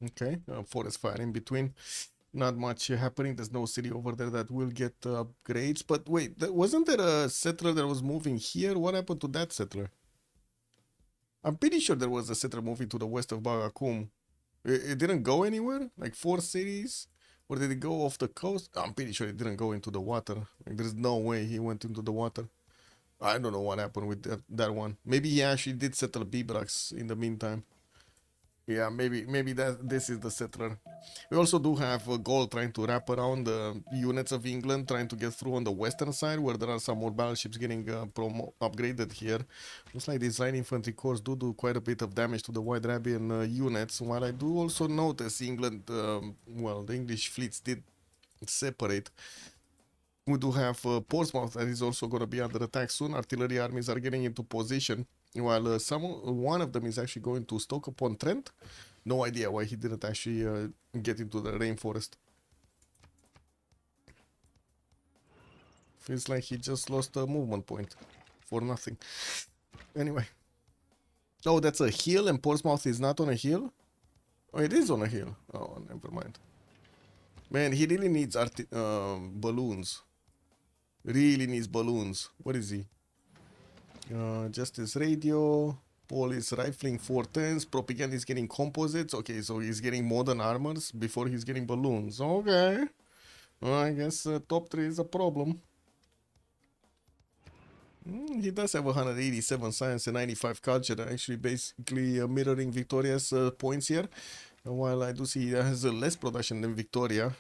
A: Okay, forest fire in between. Not much happening. There's no city over there that will get upgrades. But wait, wasn't there a settler that was moving here? What happened to that settler? I'm pretty sure there was a settler moving to the west of Bagakum. It didn't go anywhere? Like 4 cities? Or did it go off the coast? I'm pretty sure it didn't go into the water. Like, there's no way he went into the water. I don't know what happened with that one. Maybe he actually did settle Bibrax in the meantime. Yeah, maybe that this is the settler. We also do have gold trying to wrap around the units of England, trying to get through on the western side, where there are some more battleships getting upgraded here. Looks like these light infantry corps do quite a bit of damage to the White Arabian units. While I do also notice England, well, the English fleets did separate. We do have Portsmouth that is also going to be under attack soon. Artillery armies are getting into position, while one of them is actually going to Stoke-upon-Trent. No idea why he didn't actually get into the rainforest. Feels like he just lost a movement point for nothing. Anyway. Oh, that's a hill and Portsmouth is not on a hill? Oh, it is on a hill. Oh, never mind. Man, he really needs balloons. Really needs balloons. What is he? Justice radio. Paul is rifling 410s. Propaganda is getting composites. Okay, so he's getting modern armors before he's getting balloons. Okay. Well, I guess top 3 is a problem. He does have 187 science and 95 culture, actually basically mirroring Victoria's points here. While I do see he has less production than Victoria.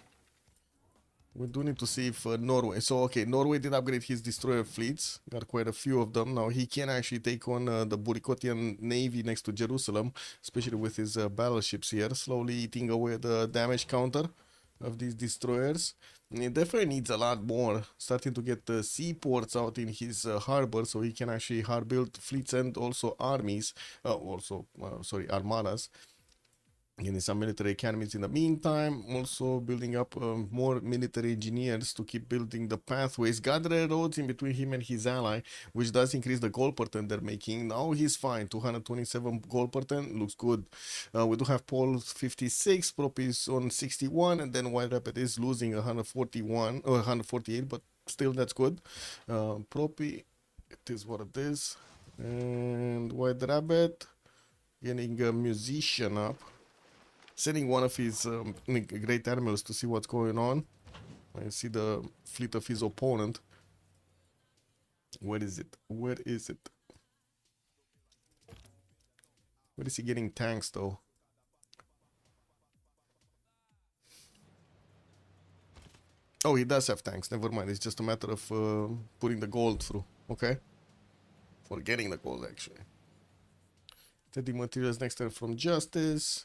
A: We do need to see if Norway... So, okay, Norway did upgrade his destroyer fleets. Got quite a few of them. Now, he can actually take on the Burikotian Navy next to Jerusalem, especially with his battleships here, slowly eating away the damage counter of these destroyers. And he definitely needs a lot more, starting to get the seaports out in his harbor, so he can actually build fleets and also armies, armadas. Getting some military academies in the meantime, also building up more military engineers to keep building the pathways. Got railroads in between him and his ally, which does increase the gold per ton they're making. Now he's fine, 227 gold per ton, looks good. We do have Paul 56, Prop is on 61, and then White Rabbit is losing 141 or 148, but still that's good. Propi, it is what it is. And White Rabbit getting a musician up. Sending one of his great admirals to see what's going on. I see the fleet of his opponent. Where is it? Where is it? Where is he getting tanks though? Oh, he does have tanks. Never mind. It's just a matter of putting the gold through. Okay. For getting the gold actually. Taking materials next turn from Justice.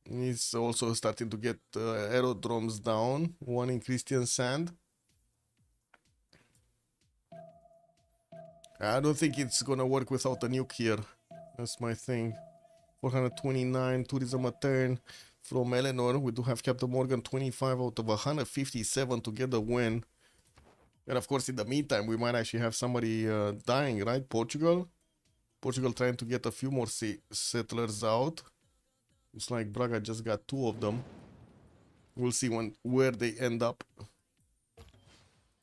A: He's also starting to get aerodromes down. One in Christian Sand. I don't think it's gonna work without a nuke here. That's my thing. 429 tourism a turn from Eleanor. We do have Captain Morgan 25 out of 157 to get the win. And of course, in the meantime, we might actually have somebody dying, right? Portugal trying to get a few more settlers out. Looks like Braga just got 2 of them. We'll see where they end up.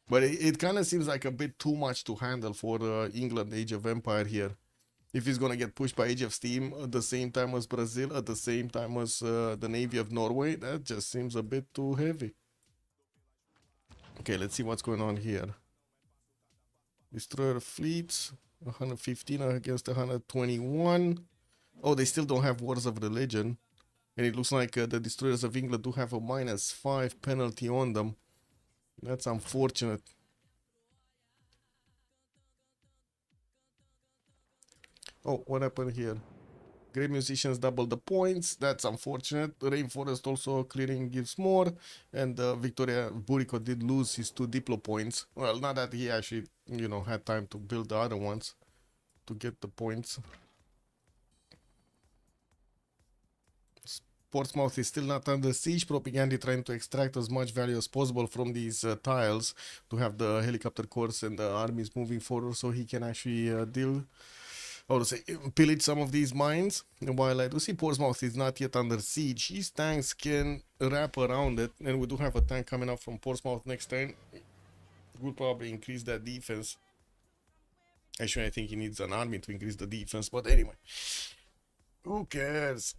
A: But it kind of seems like a bit too much to handle for England Age of Empire here. If he's gonna get pushed by Age of Steam at the same time as Brazil, at the same time as the Navy of Norway, that just seems a bit too heavy. Okay, let's see what's going on here. Destroyer fleets, 115 against 121. Oh, they still don't have Wars of Religion. And it looks like the Destroyers of England do have a -5 penalty on them. That's unfortunate. Oh, what happened here? Great Musicians double the points. That's unfortunate. Rainforest also clearing gives more. And Victoria Buriko did lose his 2 Diplo points. Well, not that he actually, you know, had time to build the other ones to get the points. Portsmouth is still not under siege. Propaganda trying to extract as much value as possible from these tiles to have the helicopter corps and the armies moving forward so he can actually pillage some of these mines. And while I do see Portsmouth is not yet under siege, his tanks can wrap around it. And we do have a tank coming up from Portsmouth next turn. Will probably increase that defense. Actually, I think he needs an army to increase the defense. But anyway, who cares?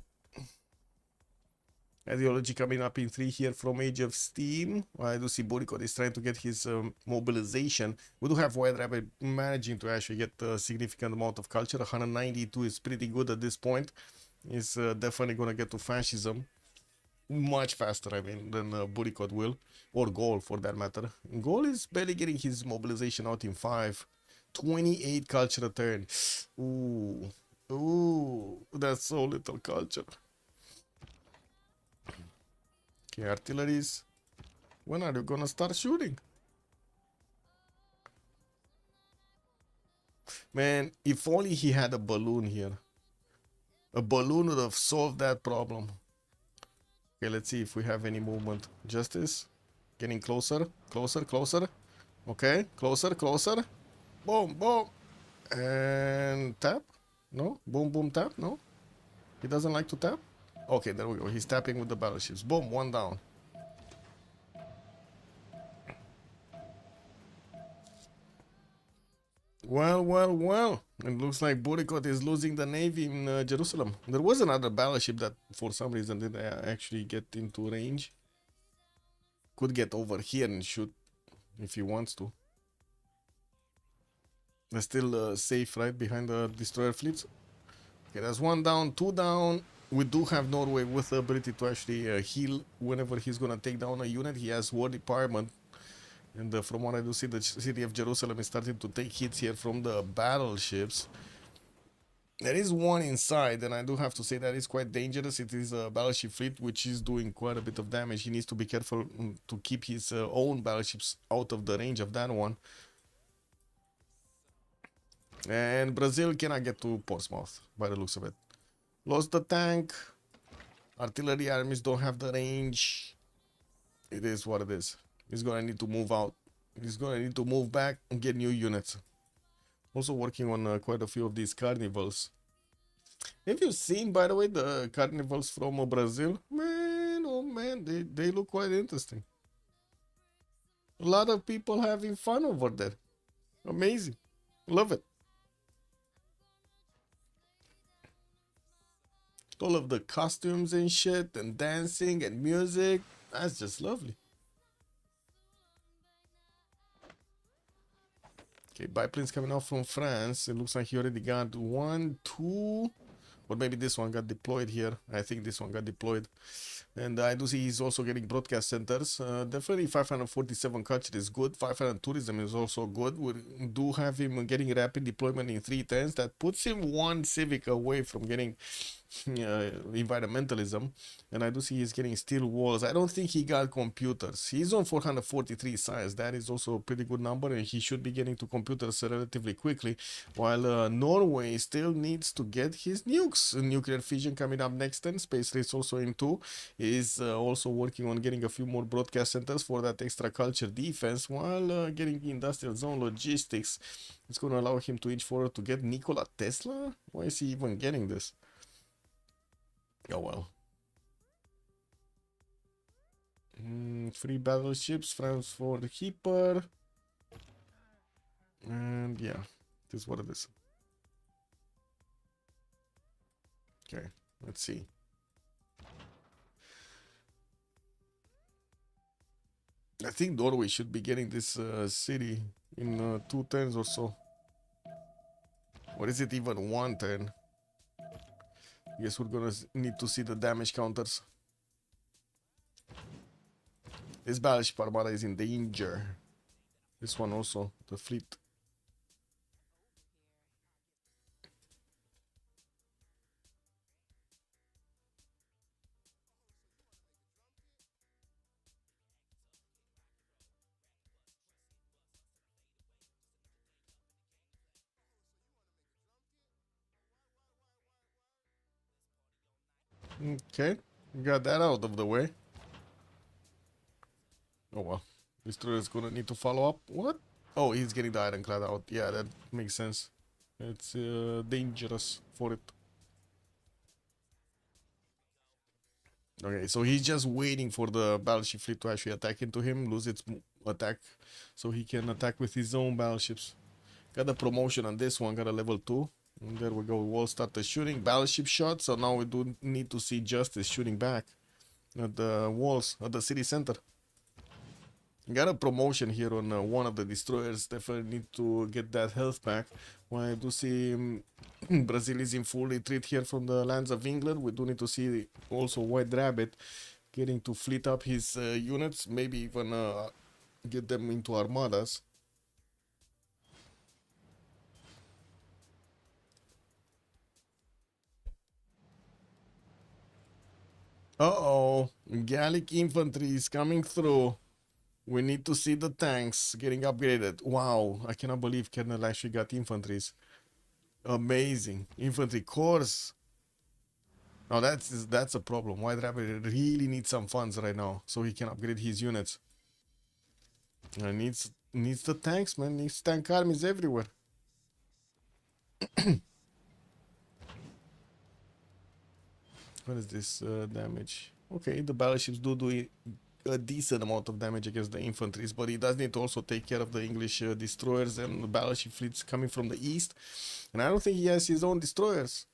A: Ideology coming up in 3 here from Age of Steam. I do see Boricot is trying to get his mobilization. We do have White Rabbit managing to actually get a significant amount of culture. 192 is pretty good at this point. He's definitely gonna get to fascism much faster, I mean, than Burikot will, or Gol for that matter. Gol is barely getting his mobilization out in 5. 28 culture turn. Ooh, ooh, that's so little culture. Okay, artilleries. When are you gonna start shooting? Man, if only he had a balloon here. A balloon would have solved that problem. Okay, let's see if we have any movement. Justice. Getting closer, closer, closer. Okay, closer, closer. Boom, boom. And tap? No? Boom, boom, tap? No? He doesn't like to tap? Okay, there we go. He's tapping with the battleships. Boom, one down. Well, well, well. It looks like Burikot is losing the navy in Jerusalem. There was another battleship that for some reason didn't actually get into range. Could get over here and shoot if he wants to. They're still safe right behind the destroyer fleets. Okay, that's one down, two down. We do have Norway with the ability to actually heal whenever he's gonna take down a unit. He has war department. And from what I do see, the city of Jerusalem is starting to take hits here from the battleships. There is one inside, and I do have to say that is quite dangerous. It is a battleship fleet, which is doing quite a bit of damage. He needs to be careful to keep his own battleships out of the range of that one. And Brazil cannot get to Portsmouth, by the looks of it. Lost the tank. Artillery armies don't have the range. It is what it is. He's gonna need to move out. He's gonna need to move back and get new units. Also working on quite a few of these carnivals. Have you seen, by the way, the carnivals from Brazil? Man, oh man, they look quite interesting. A lot of people having fun over there. Amazing. Love it. All of the costumes and shit and dancing and music. That's just lovely. Okay, biplanes coming out from France. It looks like he already got 1, 2, or maybe this one got deployed here. I think this one got deployed. And I do see he's also getting broadcast centers. Definitely 547 culture is good. 500 tourism is also good. We do have him getting rapid deployment in 310s. That puts him one civic away from getting environmentalism. And I do see he's getting steel walls. I don't think he got computers. He's on 443 science. That is also a pretty good number, and he should be getting to computers relatively quickly. While Norway still needs to get his nukes. Nuclear fission coming up next, 10 space race also in 2. Is also working on getting a few more broadcast centers for that extra culture defense, while getting industrial zone logistics. It's going to allow him to inch forward to get Nikola Tesla. Why is he even getting this? Oh well. 3 battleships, France for the keeper. And yeah, this is what it is. Okay, let's see. I think Norway should be getting this city in 2 turns or so. Or is it even 1 turn? Guess we're gonna need to see the damage counters. This battleship armada is in danger. This one also, the fleet. Okay, we got that out of the way. Oh well, Destroyer is gonna need to follow up. What? Oh, he's getting the ironclad out. Yeah, that makes sense. It's dangerous for it. Okay, so he's just waiting for the battleship fleet to actually attack into him, lose its attack, so he can attack with his own battleships. Got a promotion on this one, got a level 2. And there we go, we'll start the shooting. Battleship shot, so now we do need to see Justice shooting back at the walls, at the city center. Got a promotion here on one of the destroyers. Definitely need to get that health back. When I do see Brazil is in full retreat here from the lands of England, we do need to see also White Rabbit getting to fleet up his units, maybe even get them into armadas. Uh-oh, Gallic infantry is coming through. We need to see the tanks getting upgraded. Wow, I cannot believe Kernel actually got infantries. Amazing. Infantry corps. Now that's a problem. White Rabbit really needs some funds right now so he can upgrade his units. Needs the tanks, man. Needs tank armies everywhere. What is this damage? Okay, the battleships do a decent amount of damage against the infantries, but he does need to also take care of the English destroyers and the battleship fleets coming from the east. And I don't think he has his own destroyers.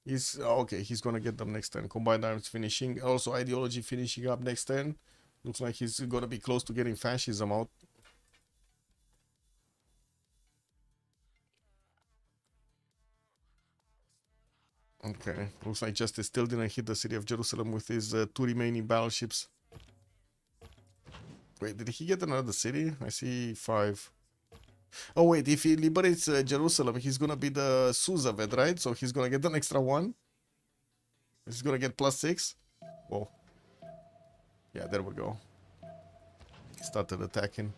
A: He's okay. He's gonna get them next turn. Combined arms finishing. Also ideology finishing up next turn. Looks like he's gonna be close to getting fascism out. Okay, looks like Justice still didn't hit the city of Jerusalem with his two remaining battleships. Wait, did he get another city? I see 5. Oh wait, if he liberates Jerusalem, he's gonna be the Suzavet, right? So he's gonna get an extra 1. He's gonna get +6. Whoa. Yeah, there we go. He started attacking.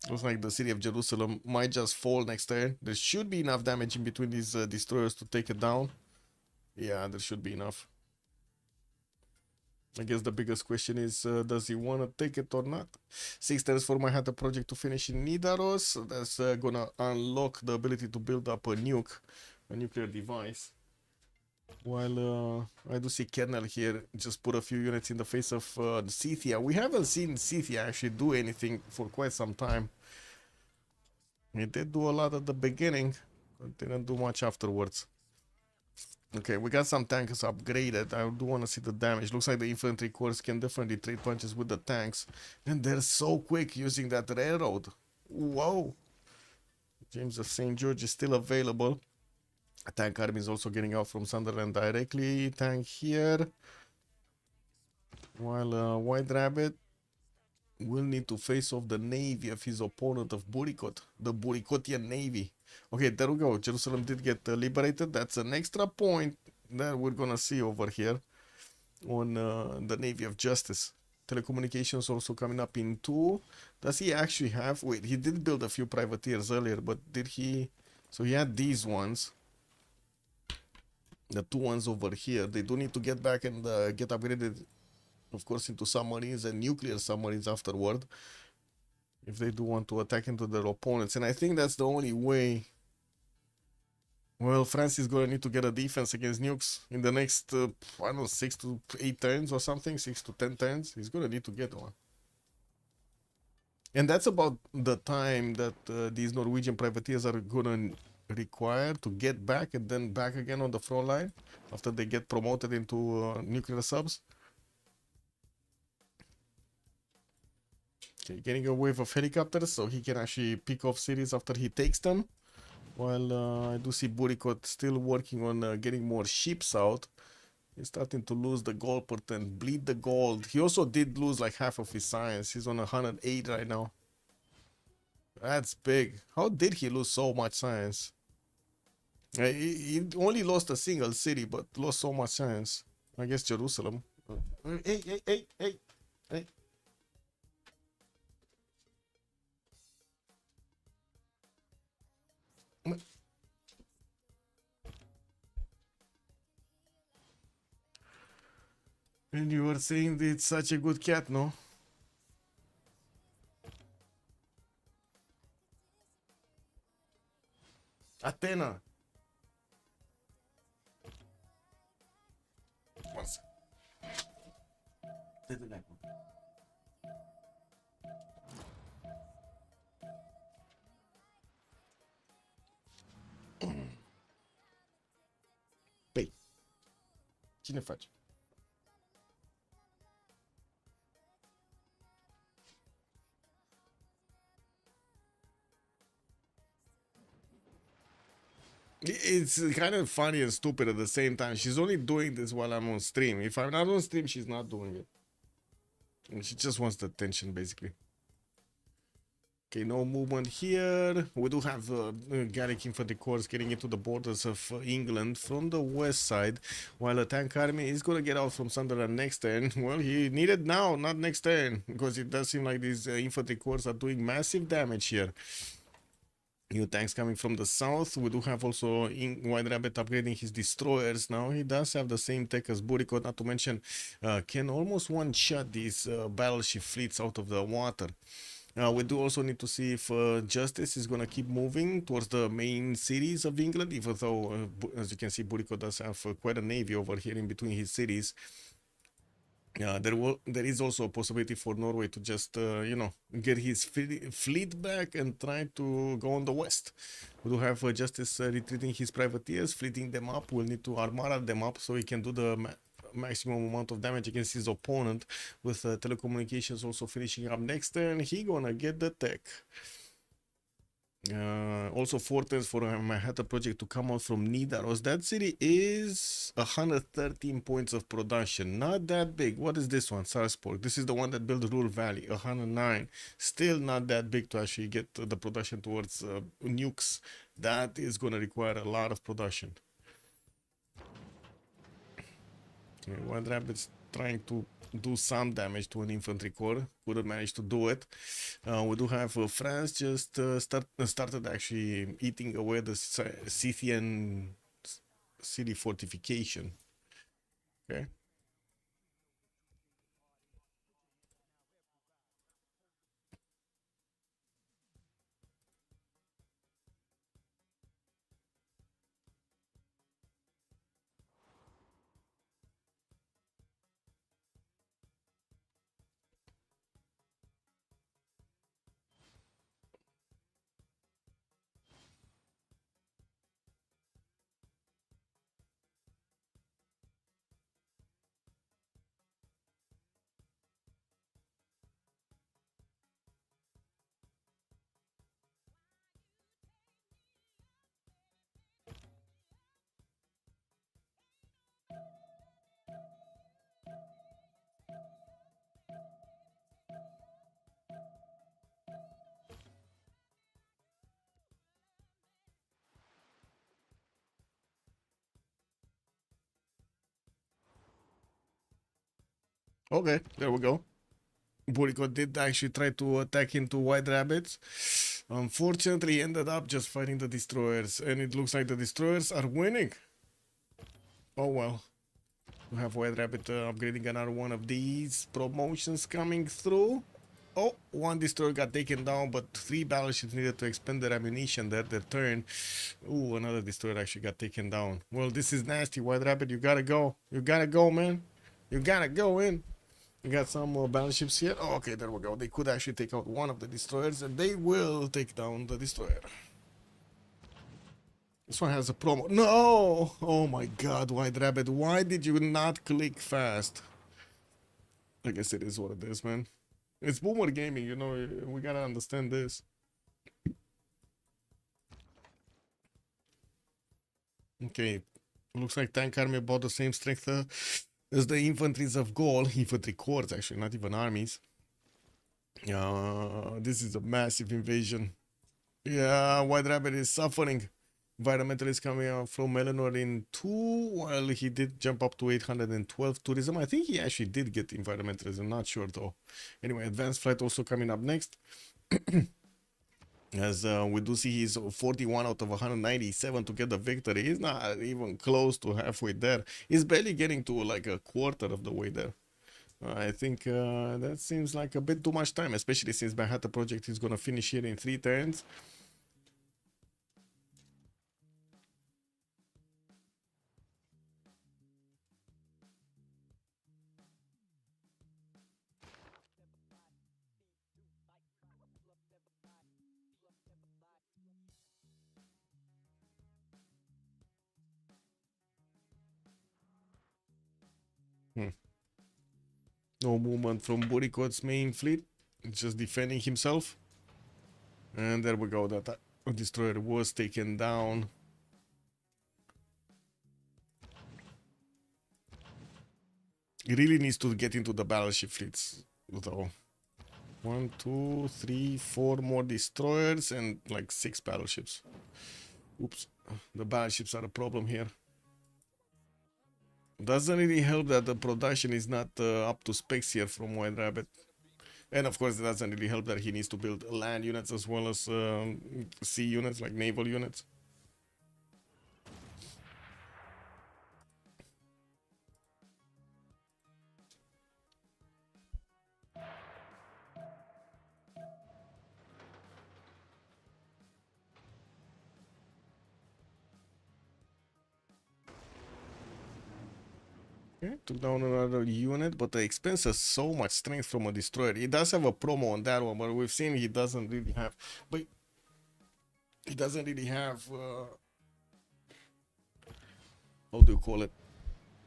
A: Looks like the city of Jerusalem might just fall next turn. There should be enough damage in between these destroyers to take it down. Yeah, there should be enough. I guess the biggest question is, does he want to take it or not? 6 turns for my Hatter project to finish in Nidaros. That's gonna unlock the ability to build up a nuke, a nuclear device. While I do see Kernel here just put a few units in the face of Scythia. We haven't seen Scythia actually do anything for quite some time. He did do a lot at the beginning, but didn't do much afterwards. Okay, we got some tanks upgraded. I do want to see the damage. Looks like the infantry corps can definitely trade punches with the tanks. And they're so quick using that railroad. Whoa. James of St. George is still available. A tank army is also getting out from Sunderland directly. Tank here. While White Rabbit will need to face off the navy of his opponent of Burikot. The Burikotian navy. Okay, there we go. Jerusalem did get liberated. That's an extra point that we're gonna see over here on the Navy of Justice. Telecommunications also coming up in 2. Does he actually have... Wait, he did build a few privateers earlier, but did he... So he had these ones. The 2 ones over here. They do need to get back and get upgraded, of course, into submarines and nuclear submarines afterward, if they do want to attack into their opponents. And I think that's the only way. Well, France is going to need to get a defense against nukes in the next, I don't know, 6 to 8 turns or something, 6 to 10 turns. He's going to need to get one. And that's about the time that these Norwegian privateers are going to require to get back and then back again on the front line after they get promoted into nuclear subs. Okay, getting a wave of helicopters so he can actually pick off cities after he takes them. While I do see Burikot still working on getting more ships out. He's starting to lose the gold port and bleed the gold. He also did lose like half of his science. He's on 108 right now. That's big. How did he lose so much science? He only lost a single city, but lost so much science. I guess Jerusalem. Hey. And you were saying that it's such a good cat, no? Athena. Once. Păi, cine face? It's kind of funny and stupid at the same time. She's only doing this while I'm on stream. If I'm not on stream, she's not doing it. She just wants the attention, basically. Okay, no movement here. We do have Gallic infantry corps getting into the borders of England from the west side, while the tank army is going to get out from Sunderland next turn. Well, he needed now, not next turn, because it does seem like these infantry corps are doing massive damage here. New tanks coming from the south. We do have also White Rabbit upgrading his destroyers now. He does have the same tech as Burikot, not to mention can almost one-shot these battleship fleets out of the water. We do also need to see if Justice is going to keep moving towards the main cities of England, even though, as you can see, Burikot does have quite a navy over here in between his cities. There is also a possibility for Norway to just, you know, get his fleet back and try to go on the west. We do have Justice retreating his privateers, fleeting them up. We'll need to armada them up so he can do the maximum amount of damage against his opponent, with telecommunications also finishing up next turn. He gonna get the tech. Also 4 turns for Manhattan project to come out from Nidaros. That city is 113 points of production, not that big. What is this one? Sarpsborg. This is the one that built Ruhr Valley, 109. Still not that big to actually get the production towards nukes. That is going to require a lot of production. Okay, Wild Rabbit's trying to do some damage to an infantry corps. Couldn't manage to do it. We do have France just started actually eating away the Scythian city fortification. Okay. Okay, there we go. Burikot did actually try to attack into White Rabbits. Unfortunately, he ended up just fighting the destroyers, and it looks like the destroyers are winning. Oh well. We have White Rabbit upgrading another one of these promotions coming through. Oh, one destroyer got taken down, but 3 battleships needed to expend their ammunition there, their turn. Ooh, another destroyer actually got taken down. Well, this is nasty, White Rabbit. You gotta go. You gotta go, man. You gotta go in. We got some more battleships here. Oh, okay, there we go. They could actually take out one of the destroyers, and they will take down the destroyer. This one has a promo. No! Oh my god, White Rabbit. Why did you not click fast? I guess it is what it is, man. It's boomer gaming, you know. We gotta understand this. Okay. Looks like Tank Army about the same strength as the infantries of Gaul. Infantry corps, actually, not even armies. This is a massive invasion. Yeah, White Rabbit is suffering. Environmentalist coming out from Eleanor in 2, while he did jump up to 812 tourism. I think he actually did get environmentalism, not sure though. Anyway, advanced flight also coming up next. As we do see he's 41 out of 197 to get the victory. He's not even close to halfway there. He's barely getting to like a quarter of the way there. I think that seems like a bit too much time, especially since Manhattan Project is going to finish here in 3 turns. No movement from Burikot's main fleet. It's just defending himself. And there we go. That destroyer was taken down. He really needs to get into the battleship fleets, though. 1, 2, 3, 4 more destroyers and like 6 battleships. Oops, the battleships are a problem here. Doesn't really help that the production is not up to specs here from White Rabbit. And of course, it doesn't really help that he needs to build land units as well as sea units, like naval units. Okay, took down another unit, but the expense is so much strength from a destroyer. He does have a promo on that one, but we've seen he doesn't really have. But he doesn't really have. How do you call it?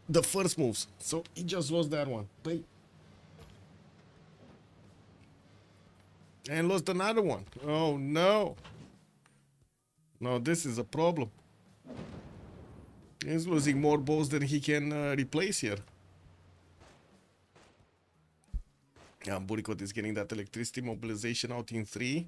A: The first moves. So he just lost that one. But and lost another one. Oh no. No, this is a problem. He's losing more balls than he can replace here. Yeah, Buricot is getting that electricity mobilization out in 3.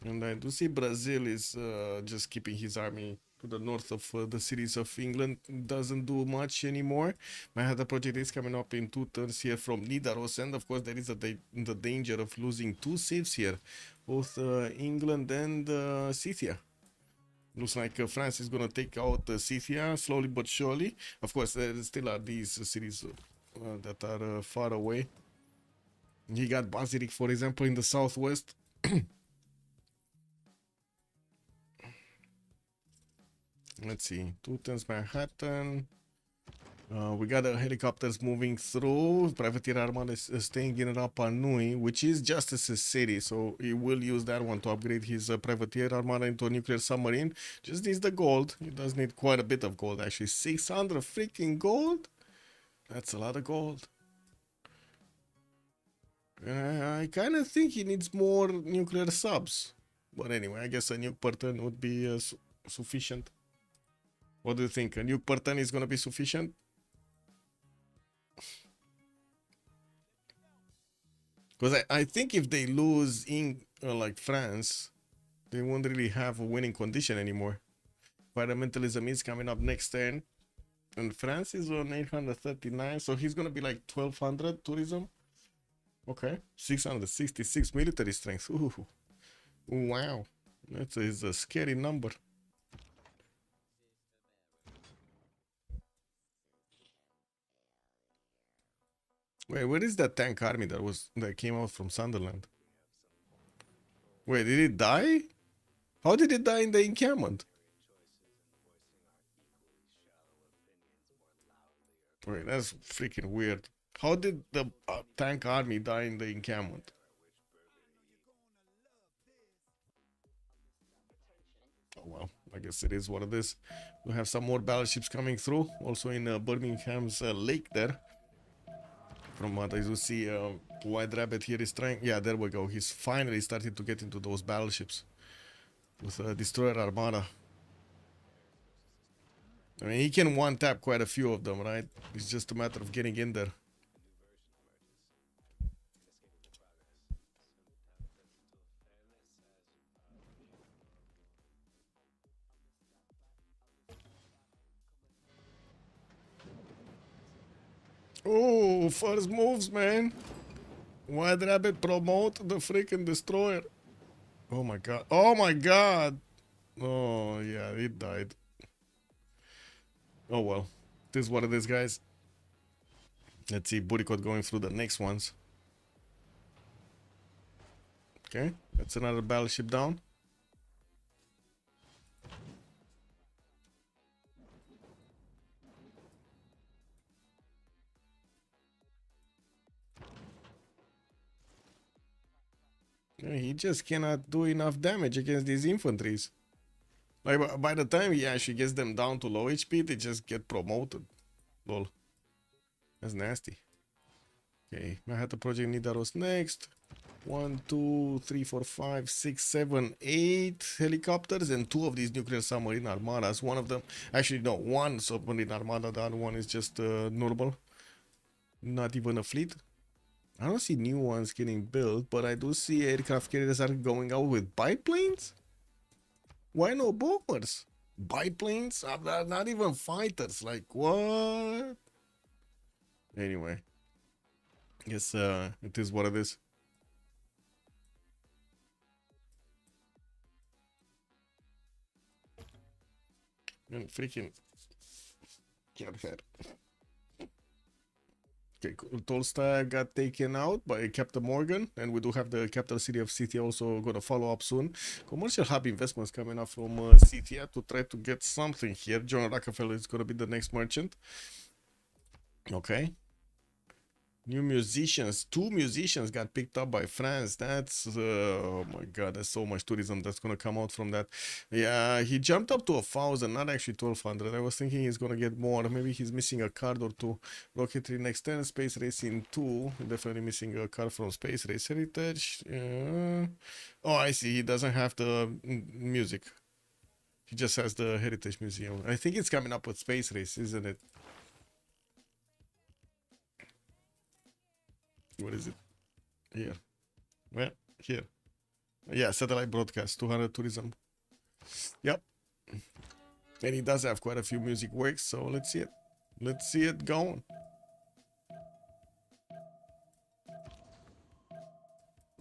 A: And I do see Brazil is just keeping his army to the north of the cities of England. Doesn't do much anymore. Manhattan project is coming up in 2 turns here from Nidaros. And of course there is the danger of losing 2 civs here. Both England and Scythia. Looks like France is going to take out Scythia slowly but surely. Of course, there still are these cities that are far away. He got Basilic, for example, in the southwest. Let's see. 2 turns Manhattan. We got the helicopters moving through. Privateer Armada is staying in Rapa Nui, which is Justice's city. So he will use that one to upgrade his Privateer Armada into a nuclear submarine. Just needs the gold. He does need quite a bit of gold, actually. 600 freaking gold? That's a lot of gold. I kind of think he needs more nuclear subs. But anyway, I guess a nuke per turn would be sufficient. What do you think? A nuke per turn is going to be sufficient? Because I think if they lose in like France, they won't really have a winning condition anymore. Environmentalism is coming up next turn. And France is on 839, so he's going to be like 1200 tourism. Okay, 666 military strength. Ooh. Wow, that is a scary number. Wait, where is that tank army that came out from Sunderland? Wait, did it die? How did it die in the encampment? Wait, that's freaking weird. How did the tank army die in the encampment? Oh well, I guess it is what it is. We have some more battleships coming through, also in Birmingham's lake there. From what I do see, White Rabbit here is trying. Yeah, there we go. He's finally starting to get into those battleships with a destroyer armada. I mean, he can one-tap quite a few of them, right? It's just a matter of getting in there. Oh, first moves, man. White Rabbit promote the freaking destroyer. Oh my god. Oh my god. Oh, yeah, it died. Oh well. This is what it is, guys. Let's see Buricot going through the next ones. Okay, that's another battleship down. He just cannot do enough damage against these infantries. Like, by the time he actually gets them down to low HP, they just get promoted. Lol. That's nasty. Okay, Manhattan Project Nidaros next. 1, 2, 3, 4, 5, 6, 7, 8 helicopters and 2 of these nuclear submarine armadas. One of them, actually no, one submarine armada, the other one is just normal. Not even a fleet. I don't see new ones getting built, but I do see aircraft carriers are going out with biplanes. Why no bombers? Biplanes? Not even fighters. Like what? Anyway, guess it is what it is. And freaking get head. Okay, Tolsta got taken out by Captain Morgan, and we do have the capital city of City also gonna follow up soon. Commercial hub investments coming up from City to try to get something here. John Rockefeller is gonna be the next merchant. Okay. New musicians, 2 musicians got picked up by France. That's oh my god, there's so much tourism that's gonna come out from that. Yeah, he jumped up to 1,000, not actually 1,200. I was thinking he's gonna get more. Maybe he's missing a card or two. Rocketry next 10, Space Racing 2. Definitely missing a card from Space Race Heritage. Oh, I see. He doesn't have the music. He just has the Heritage Museum. I think it's coming up with Space Race, isn't it? What is it? Here. Well, here. Yeah, satellite broadcast, 200 tourism. Yep. And he does have quite a few music works, so let's see it. Let's see it going.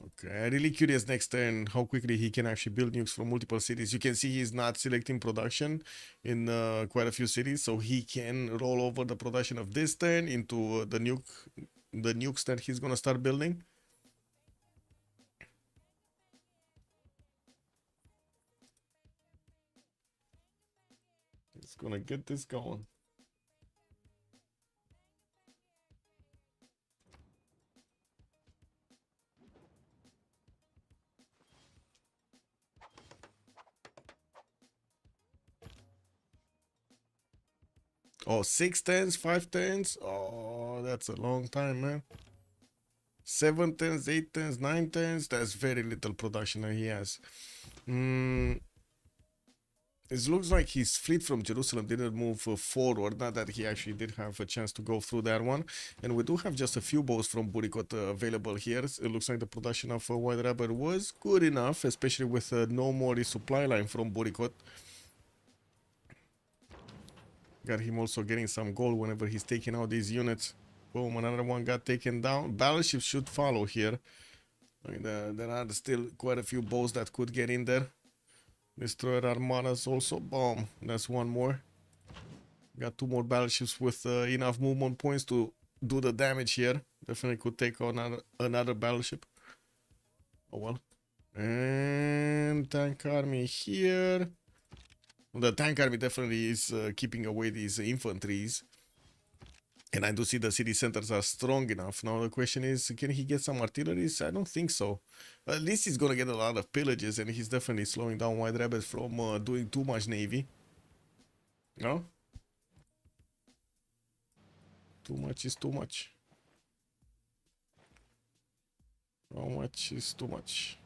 A: Okay, I'm really curious next turn how quickly he can actually build nukes from multiple cities. You can see he's not selecting production in quite a few cities, so he can roll over the production of this turn into the nukes that he's gonna start building. He's gonna get this going. Oh, 6 turns, 5 turns. Oh, that's a long time, man. 7 turns, 8 turns, 9 turns. That's very little production that he has. It looks like his fleet from Jerusalem didn't move forward. Not that he actually did have a chance to go through that one. And we do have just a few bows from Burikot available here. It looks like the production of White Rabbit was good enough, especially with no more resupply line from Burikot. Got him also getting some gold whenever he's taking out these units. Boom, another one got taken down. Battleships should follow here. I mean, there are still quite a few bows that could get in there. Destroyer armadas also. Boom, that's one more. Got 2 more battleships with enough movement points to do the damage here. Definitely could take on another battleship. Oh well. And tank army here. The tank army definitely is keeping away these infantries. And I do see the city centers are strong enough. Now the question is, can he get some artilleries? I don't think so. At least he's gonna get a lot of pillages, and he's definitely slowing down White Rabbit from doing too much navy. No? Too much is too much. How much is too much?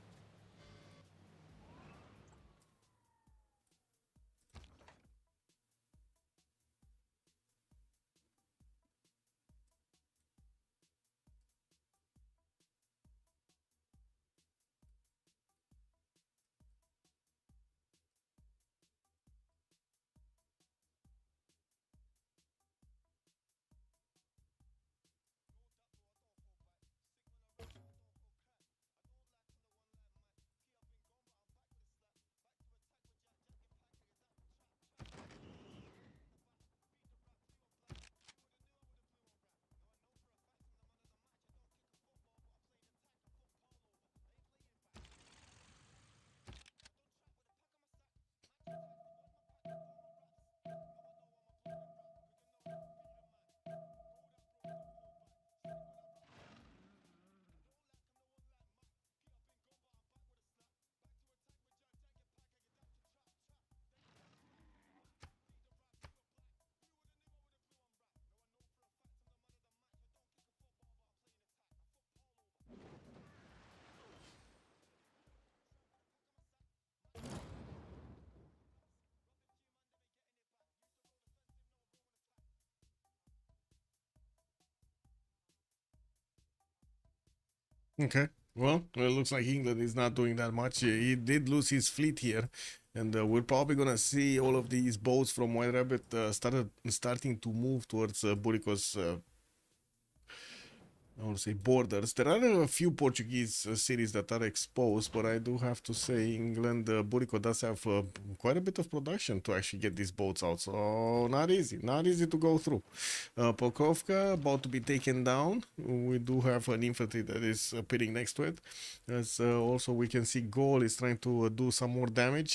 A: Okay. Well, it looks like England is not doing that much. He did lose his fleet here, and we're probably gonna see all of these boats from White Rabbit starting to move towards Buriko's I want to say borders. There are a few Portuguese cities that are exposed, but I do have to say England, Burico does have quite a bit of production to actually get these boats out. So not easy to go through. Pokrovka about to be taken down. We do have an infantry that is pitting next to it. As also we can see Gaul is trying to do some more damage.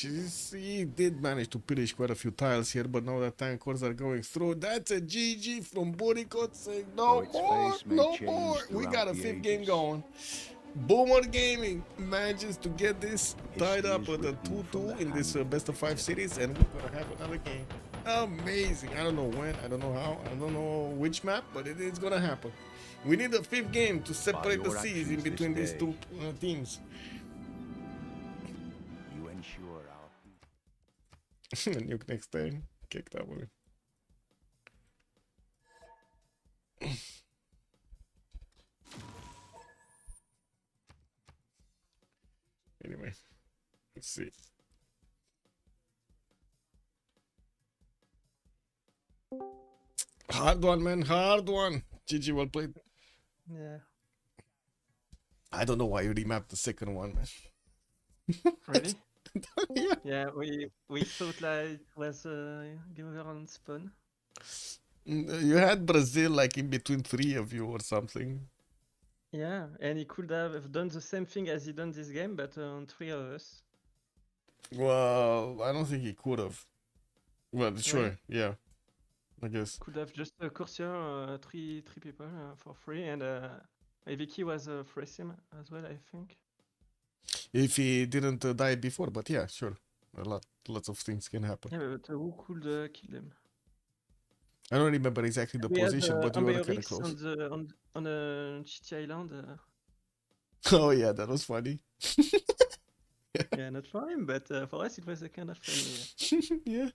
A: He did manage to pillage quite a few tiles here, but now that tankers are going through, that's a GG from Burikot saying no more, no more. We got a fifth game going. Boomer Gaming manages to get this tied up at a 2-2 in this best of 5 series, and we're gonna have another game. Amazing. I don't know when, I don't know how, I don't know which map, but it is gonna happen. We need a fifth game to separate the seas in between these two teams.
B: You ensure our
A: Nuke next turn. Kick that one. Anyway, let's see. Hard one, man. Hard one. GG, well played.
C: Yeah.
A: I don't know why you remapped the second one, man.
C: Really?
A: Yeah.
C: Yeah, we thought like it was game over on spawn.
A: You had Brazil like in between three of you or something.
C: Yeah, and he could have done the same thing as he done this game, but on 3 of us.
A: Well, I don't think he could have. Well, sure,
C: Really?
A: yeah. I guess.
C: Could have just cursor three people for free, and Vicky was freeze him as well, I think.
A: If he didn't die before, but yeah, sure. Lots of things can happen.
C: Yeah, but who could kill them?
A: I don't remember exactly the
C: We had
A: position, but you were kind of
C: Ambiorix
A: close.
C: on the Chitty Island.
A: Oh yeah, that was funny.
C: Yeah, not for him, but for us it was a kind of funny.
A: Yeah.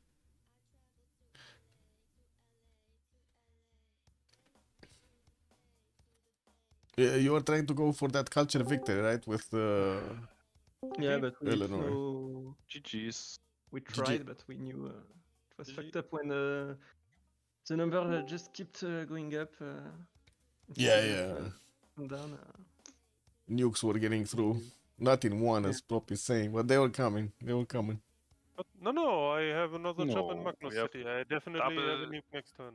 A: Yeah, you were trying to go for that culture victory, right? With
C: Yeah, but we
A: Eleanor.
C: know
D: GG's.
C: we tried, but we knew it was fucked up when the number just kept going up.
A: Yeah,
C: instead of,
A: yeah.
C: come down.
A: Nukes were getting through. Not in one, as Prop is saying, but they were coming. They were coming.
E: But no, I have another job in
D: No,
E: Magnus
D: we have
E: City. I definitely have a
D: double-
E: nuke next turn.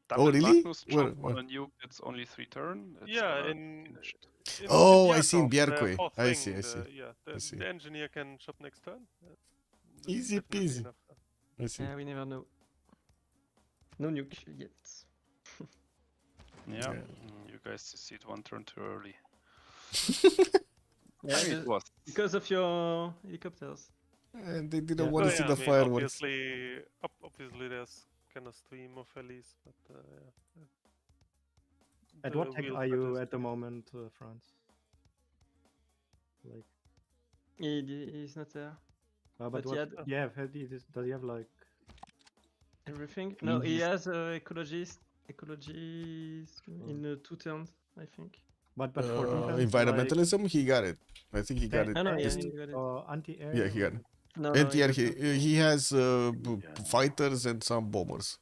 D: Double
A: really?
D: Magnus
A: Where-
D: jump on a nuke, it's only 3 turn. It's
E: Yeah,
D: gonna
E: in
D: finish it.
A: Oh, I see in
E: Bjerkhoff, the
A: Bjerkøy.
E: fourth
A: I
E: wing,
A: see, I
E: the-
A: see.
E: Yeah,
A: I see.
E: the engineer can shop next turn. That's
A: Easy
E: definitely
A: peasy.
E: enough.
A: I see.
C: Yeah, we never know. No nuke yet.
D: Yeah,
A: Yeah.
D: you guys see it 1 turn too early.
C: Yeah,
D: I mean, it was.
C: because of your helicopters.
A: And they didn't
C: Yeah.
A: want to
E: So,
A: see
E: yeah,
A: the
E: I mean,
A: fireworks.
E: Obviously, there's kind of stream of Elise, but yeah.
F: At
E: The
F: what tech
E: wheel
F: are
E: cut
F: you
E: is-
F: at the moment, France? Like,
C: He's not there.
F: but
C: But he
F: what?
C: had-
F: Yeah, does he have like?
C: Everything? No, he
D: He's-
C: has ecologies in 2 turns, I think.
F: But for defense,
A: Environmentalism, he got it. I think he got it.
C: I know, yeah,
A: Just-
C: he got it.
F: or anti-air.
A: Yeah, he got it.
C: No,
A: And
C: he
A: yeah,
C: got it.
A: he has fighters and some bombers.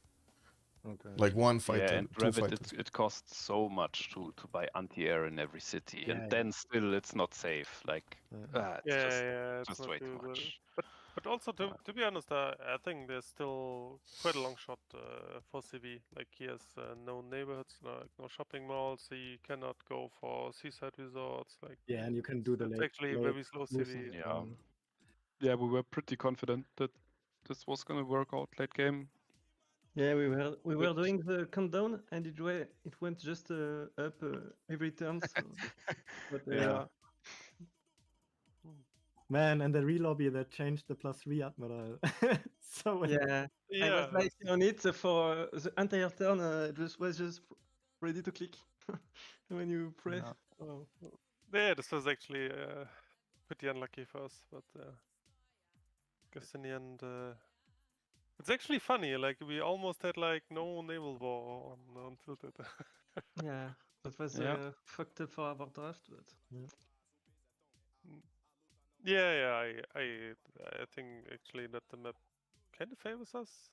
F: Okay.
A: Like one fighter,
D: Yeah, and
A: two
D: Rabbit,
A: fighters.
D: it costs so much to buy anti-air in every city,
F: Yeah,
D: and
F: yeah.
D: then still it's not safe. Like, it's
E: Yeah,
D: just,
E: yeah, it's
D: just
E: not
D: way too
E: doable.
D: much.
E: But also to be honest, I think there's still quite a long shot for CV. Like he has no neighborhoods, no shopping malls. He cannot go for seaside resorts. Like
F: Yeah, and you can do the
E: it's
F: late.
E: actually
F: late
E: very slow
F: moves
E: CV.
F: and-
D: Yeah. Yeah, we were pretty confident that this was gonna work out late game.
C: Yeah, we were doing the countdown, and it went just up every turn. So, but,
D: Yeah.
F: Man, and the relobby that changed the +3 admiral. So
C: yeah, I
E: Yeah,
C: was like on it for the entire turn. It was just ready to click when you press.
D: Yeah.
C: Oh.
E: yeah, this was actually pretty unlucky for us, but guess in the end, it's actually funny. Like we almost had like no naval war on Tilted.
C: Yeah, That was
D: Yeah.
C: fucked up for our draft, but
E: I think actually that the map kind of favors us.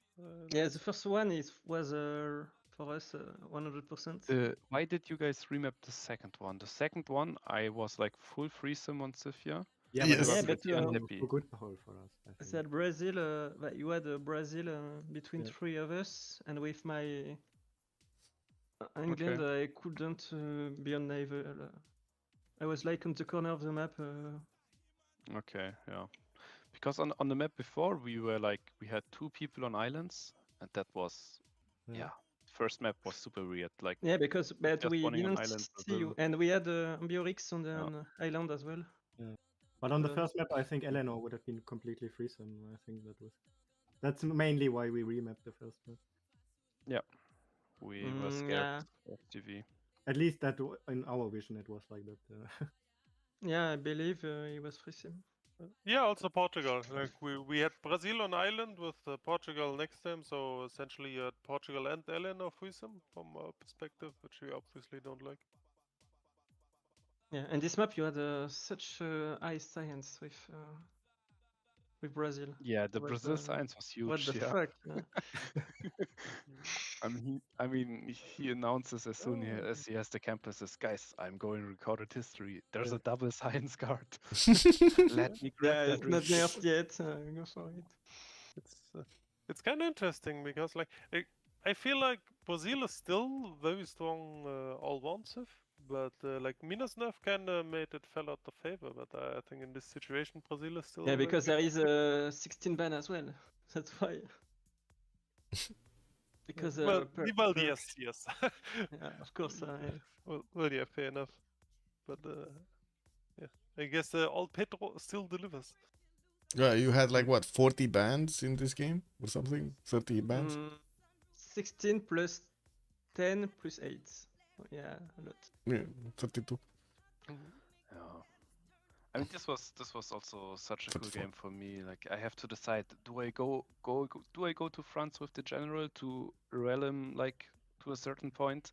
C: yeah, the first one was for us 100%.
D: Why did you guys remap the second one? The second one, I was like full threesome on Sifia.
F: Yeah,
A: Yes.
F: but
C: Yeah,
F: it
C: but
F: was too
D: unhappy.
F: good hole for us. I think.
C: that Brazil, that you had Brazil between
F: Yeah.
C: 3 of us, and with my England, I couldn't be on Naval. I was like on the corner of the map.
D: Okay, yeah. Because on the map before we had 2 people on islands, and that was first map was super weird. Like
C: Yeah, because but
D: just
C: we
D: spawning on
C: didn't
D: island
C: see you, and we had Ambiorix on the island as well.
F: But on the
C: Couldn't-
F: first map, I think Eleanor would have been completely freesome. I think that's mainly why we remapped the first map.
D: we were scared
C: Yeah.
D: of TV.
F: At least that in our vision it was like that.
C: Yeah, I believe he was free sim.
E: Yeah, also Portugal. Like we had Brazil on island with Portugal next time, so essentially you had Portugal and Ellen of threesome from our perspective, which we obviously don't like.
C: Yeah, and this map you had such high science with Brazil.
D: Yeah, the
C: What
D: Brazil
C: the-
D: science was huge.
C: What the
D: yeah.
C: fuck? Yeah.
D: I mean, he announces as soon as he has the campuses, guys, I'm going recorded history. There's a double science card. Let me grab that.
C: It's not nerfed yet. Go for it.
E: It's kind of interesting because like I feel like Brazil is still very strong all round Civ, but like Minas nerf kind of made it fell out of favor. But I think in this situation Brazil is still
C: Yeah,
E: very
C: because
E: good.
C: there is a 16 ban as well. That's why. Because
E: well,
C: per-
E: yes.
C: yeah, of course.
E: Well, yeah, fair enough. But yeah, I guess all Petro still delivers.
A: Yeah, you had like what, 40 bands in this game or something? 30 bands?
C: 16 plus 10 plus 8. Yeah, a lot.
A: Yeah, 32.
D: Yeah. I mean, this was also such a cool
A: 34.
D: game for me. Like, I have to decide: do I go to France with the general to realm like to a certain point?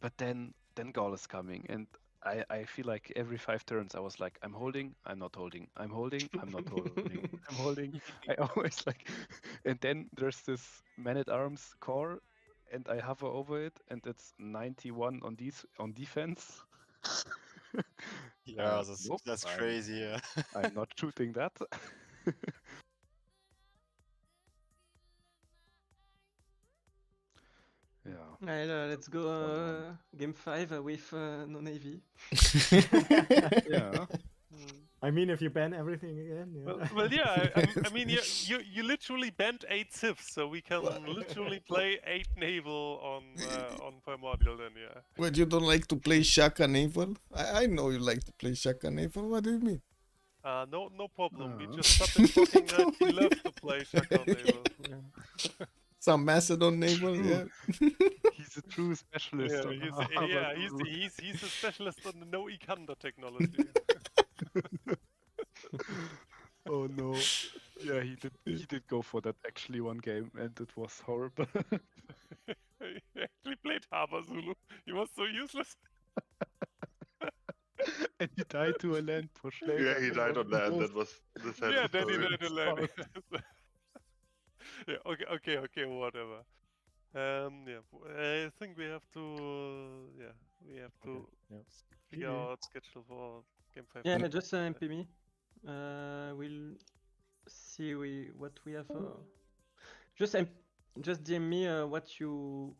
D: But then Gaul is coming, and I feel like every 5 turns I was like, I'm holding, I'm not holding, I'm holding, I'm not holding, I'm holding. I always like, and then there's this man-at-arms core, and I hover over it, and it's 91 on defense.
B: Yeah,
D: Nope,
B: that's
D: I'm-
B: crazy. Yeah.
D: I'm not shooting that. Yeah.
C: Let's go game 5 with no navy.
D: Yeah.
F: I mean, if you ban everything again, yeah.
E: Well, yeah. I mean, you literally banned 8 civs, so we can literally play 8 naval on primordial. Then, yeah.
A: What, you don't like to play Shaka Naval? I know you like to play Shaka Naval. What do you mean?
E: No problem. We
A: Oh.
E: just started talking that we love to play Shaka naval.
A: Some Macedon Naval? Yeah.
D: He's a true specialist.
E: Yeah, he's a specialist on the no Ikander technology.
D: Oh no. Yeah, he did go for that actually one game, and it was horrible.
E: He actually played Harbor Zulu. He was so useless.
D: And he died to a land push later.
G: Yeah, he died on land. That was the sad
E: Yeah, then he
G: story.
E: died alone. Yeah, okay, whatever. Yeah, I think we have to. We have to figure out schedule for game 5.
C: Yeah, just MP me. We'll see what we have. Just DM me what you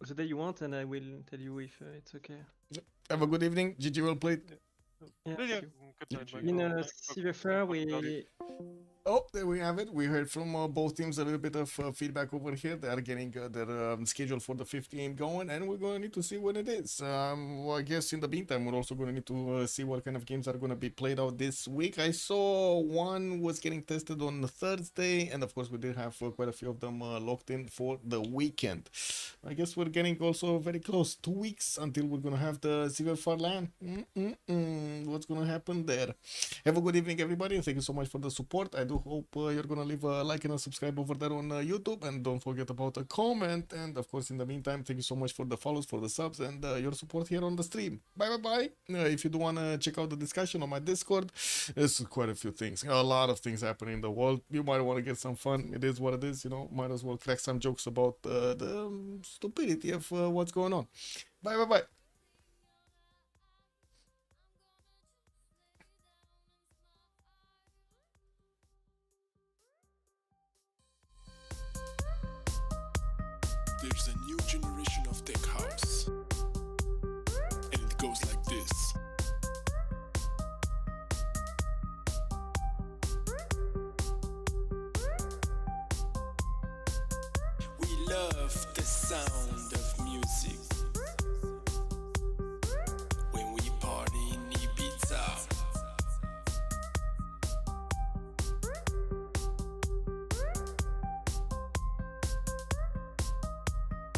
C: the day you want, and I will tell you if it's okay.
A: Have a good evening. GG well played.
C: Yeah.
E: Yeah,
C: see
E: good night,
C: you. In
E: Michael.
C: CFR, we
A: Oh, there we have it. We heard from both teams a little bit of feedback over here. They are getting their schedule for the 5th game going, and we're going to need to see when it is. Well, I guess in the meantime, we're also going to need to see what kind of games are going to be played out this week. I saw one was getting tested on Thursday, and of course, we did have quite a few of them locked in for the weekend. I guess we're getting also very close. 2 weeks until we're going to have the CPL LAN. what's gonna happen there. Have a good evening, everybody, and thank you so much for the support. I do hope you're gonna leave a like and a subscribe over there on YouTube, and don't forget about a comment. And of course, in the meantime, thank you so much for the follows, for the subs, and your support here on the stream. Bye bye. If you do wanna check out the discussion on my Discord, there's quite a few things, a lot of things happening in the world. You might want to get some fun. It is what it is, you know. Might as well crack some jokes about the stupidity of what's going on. Bye bye.
B: There's a new generation of tech house, and it goes like this. We love the sound of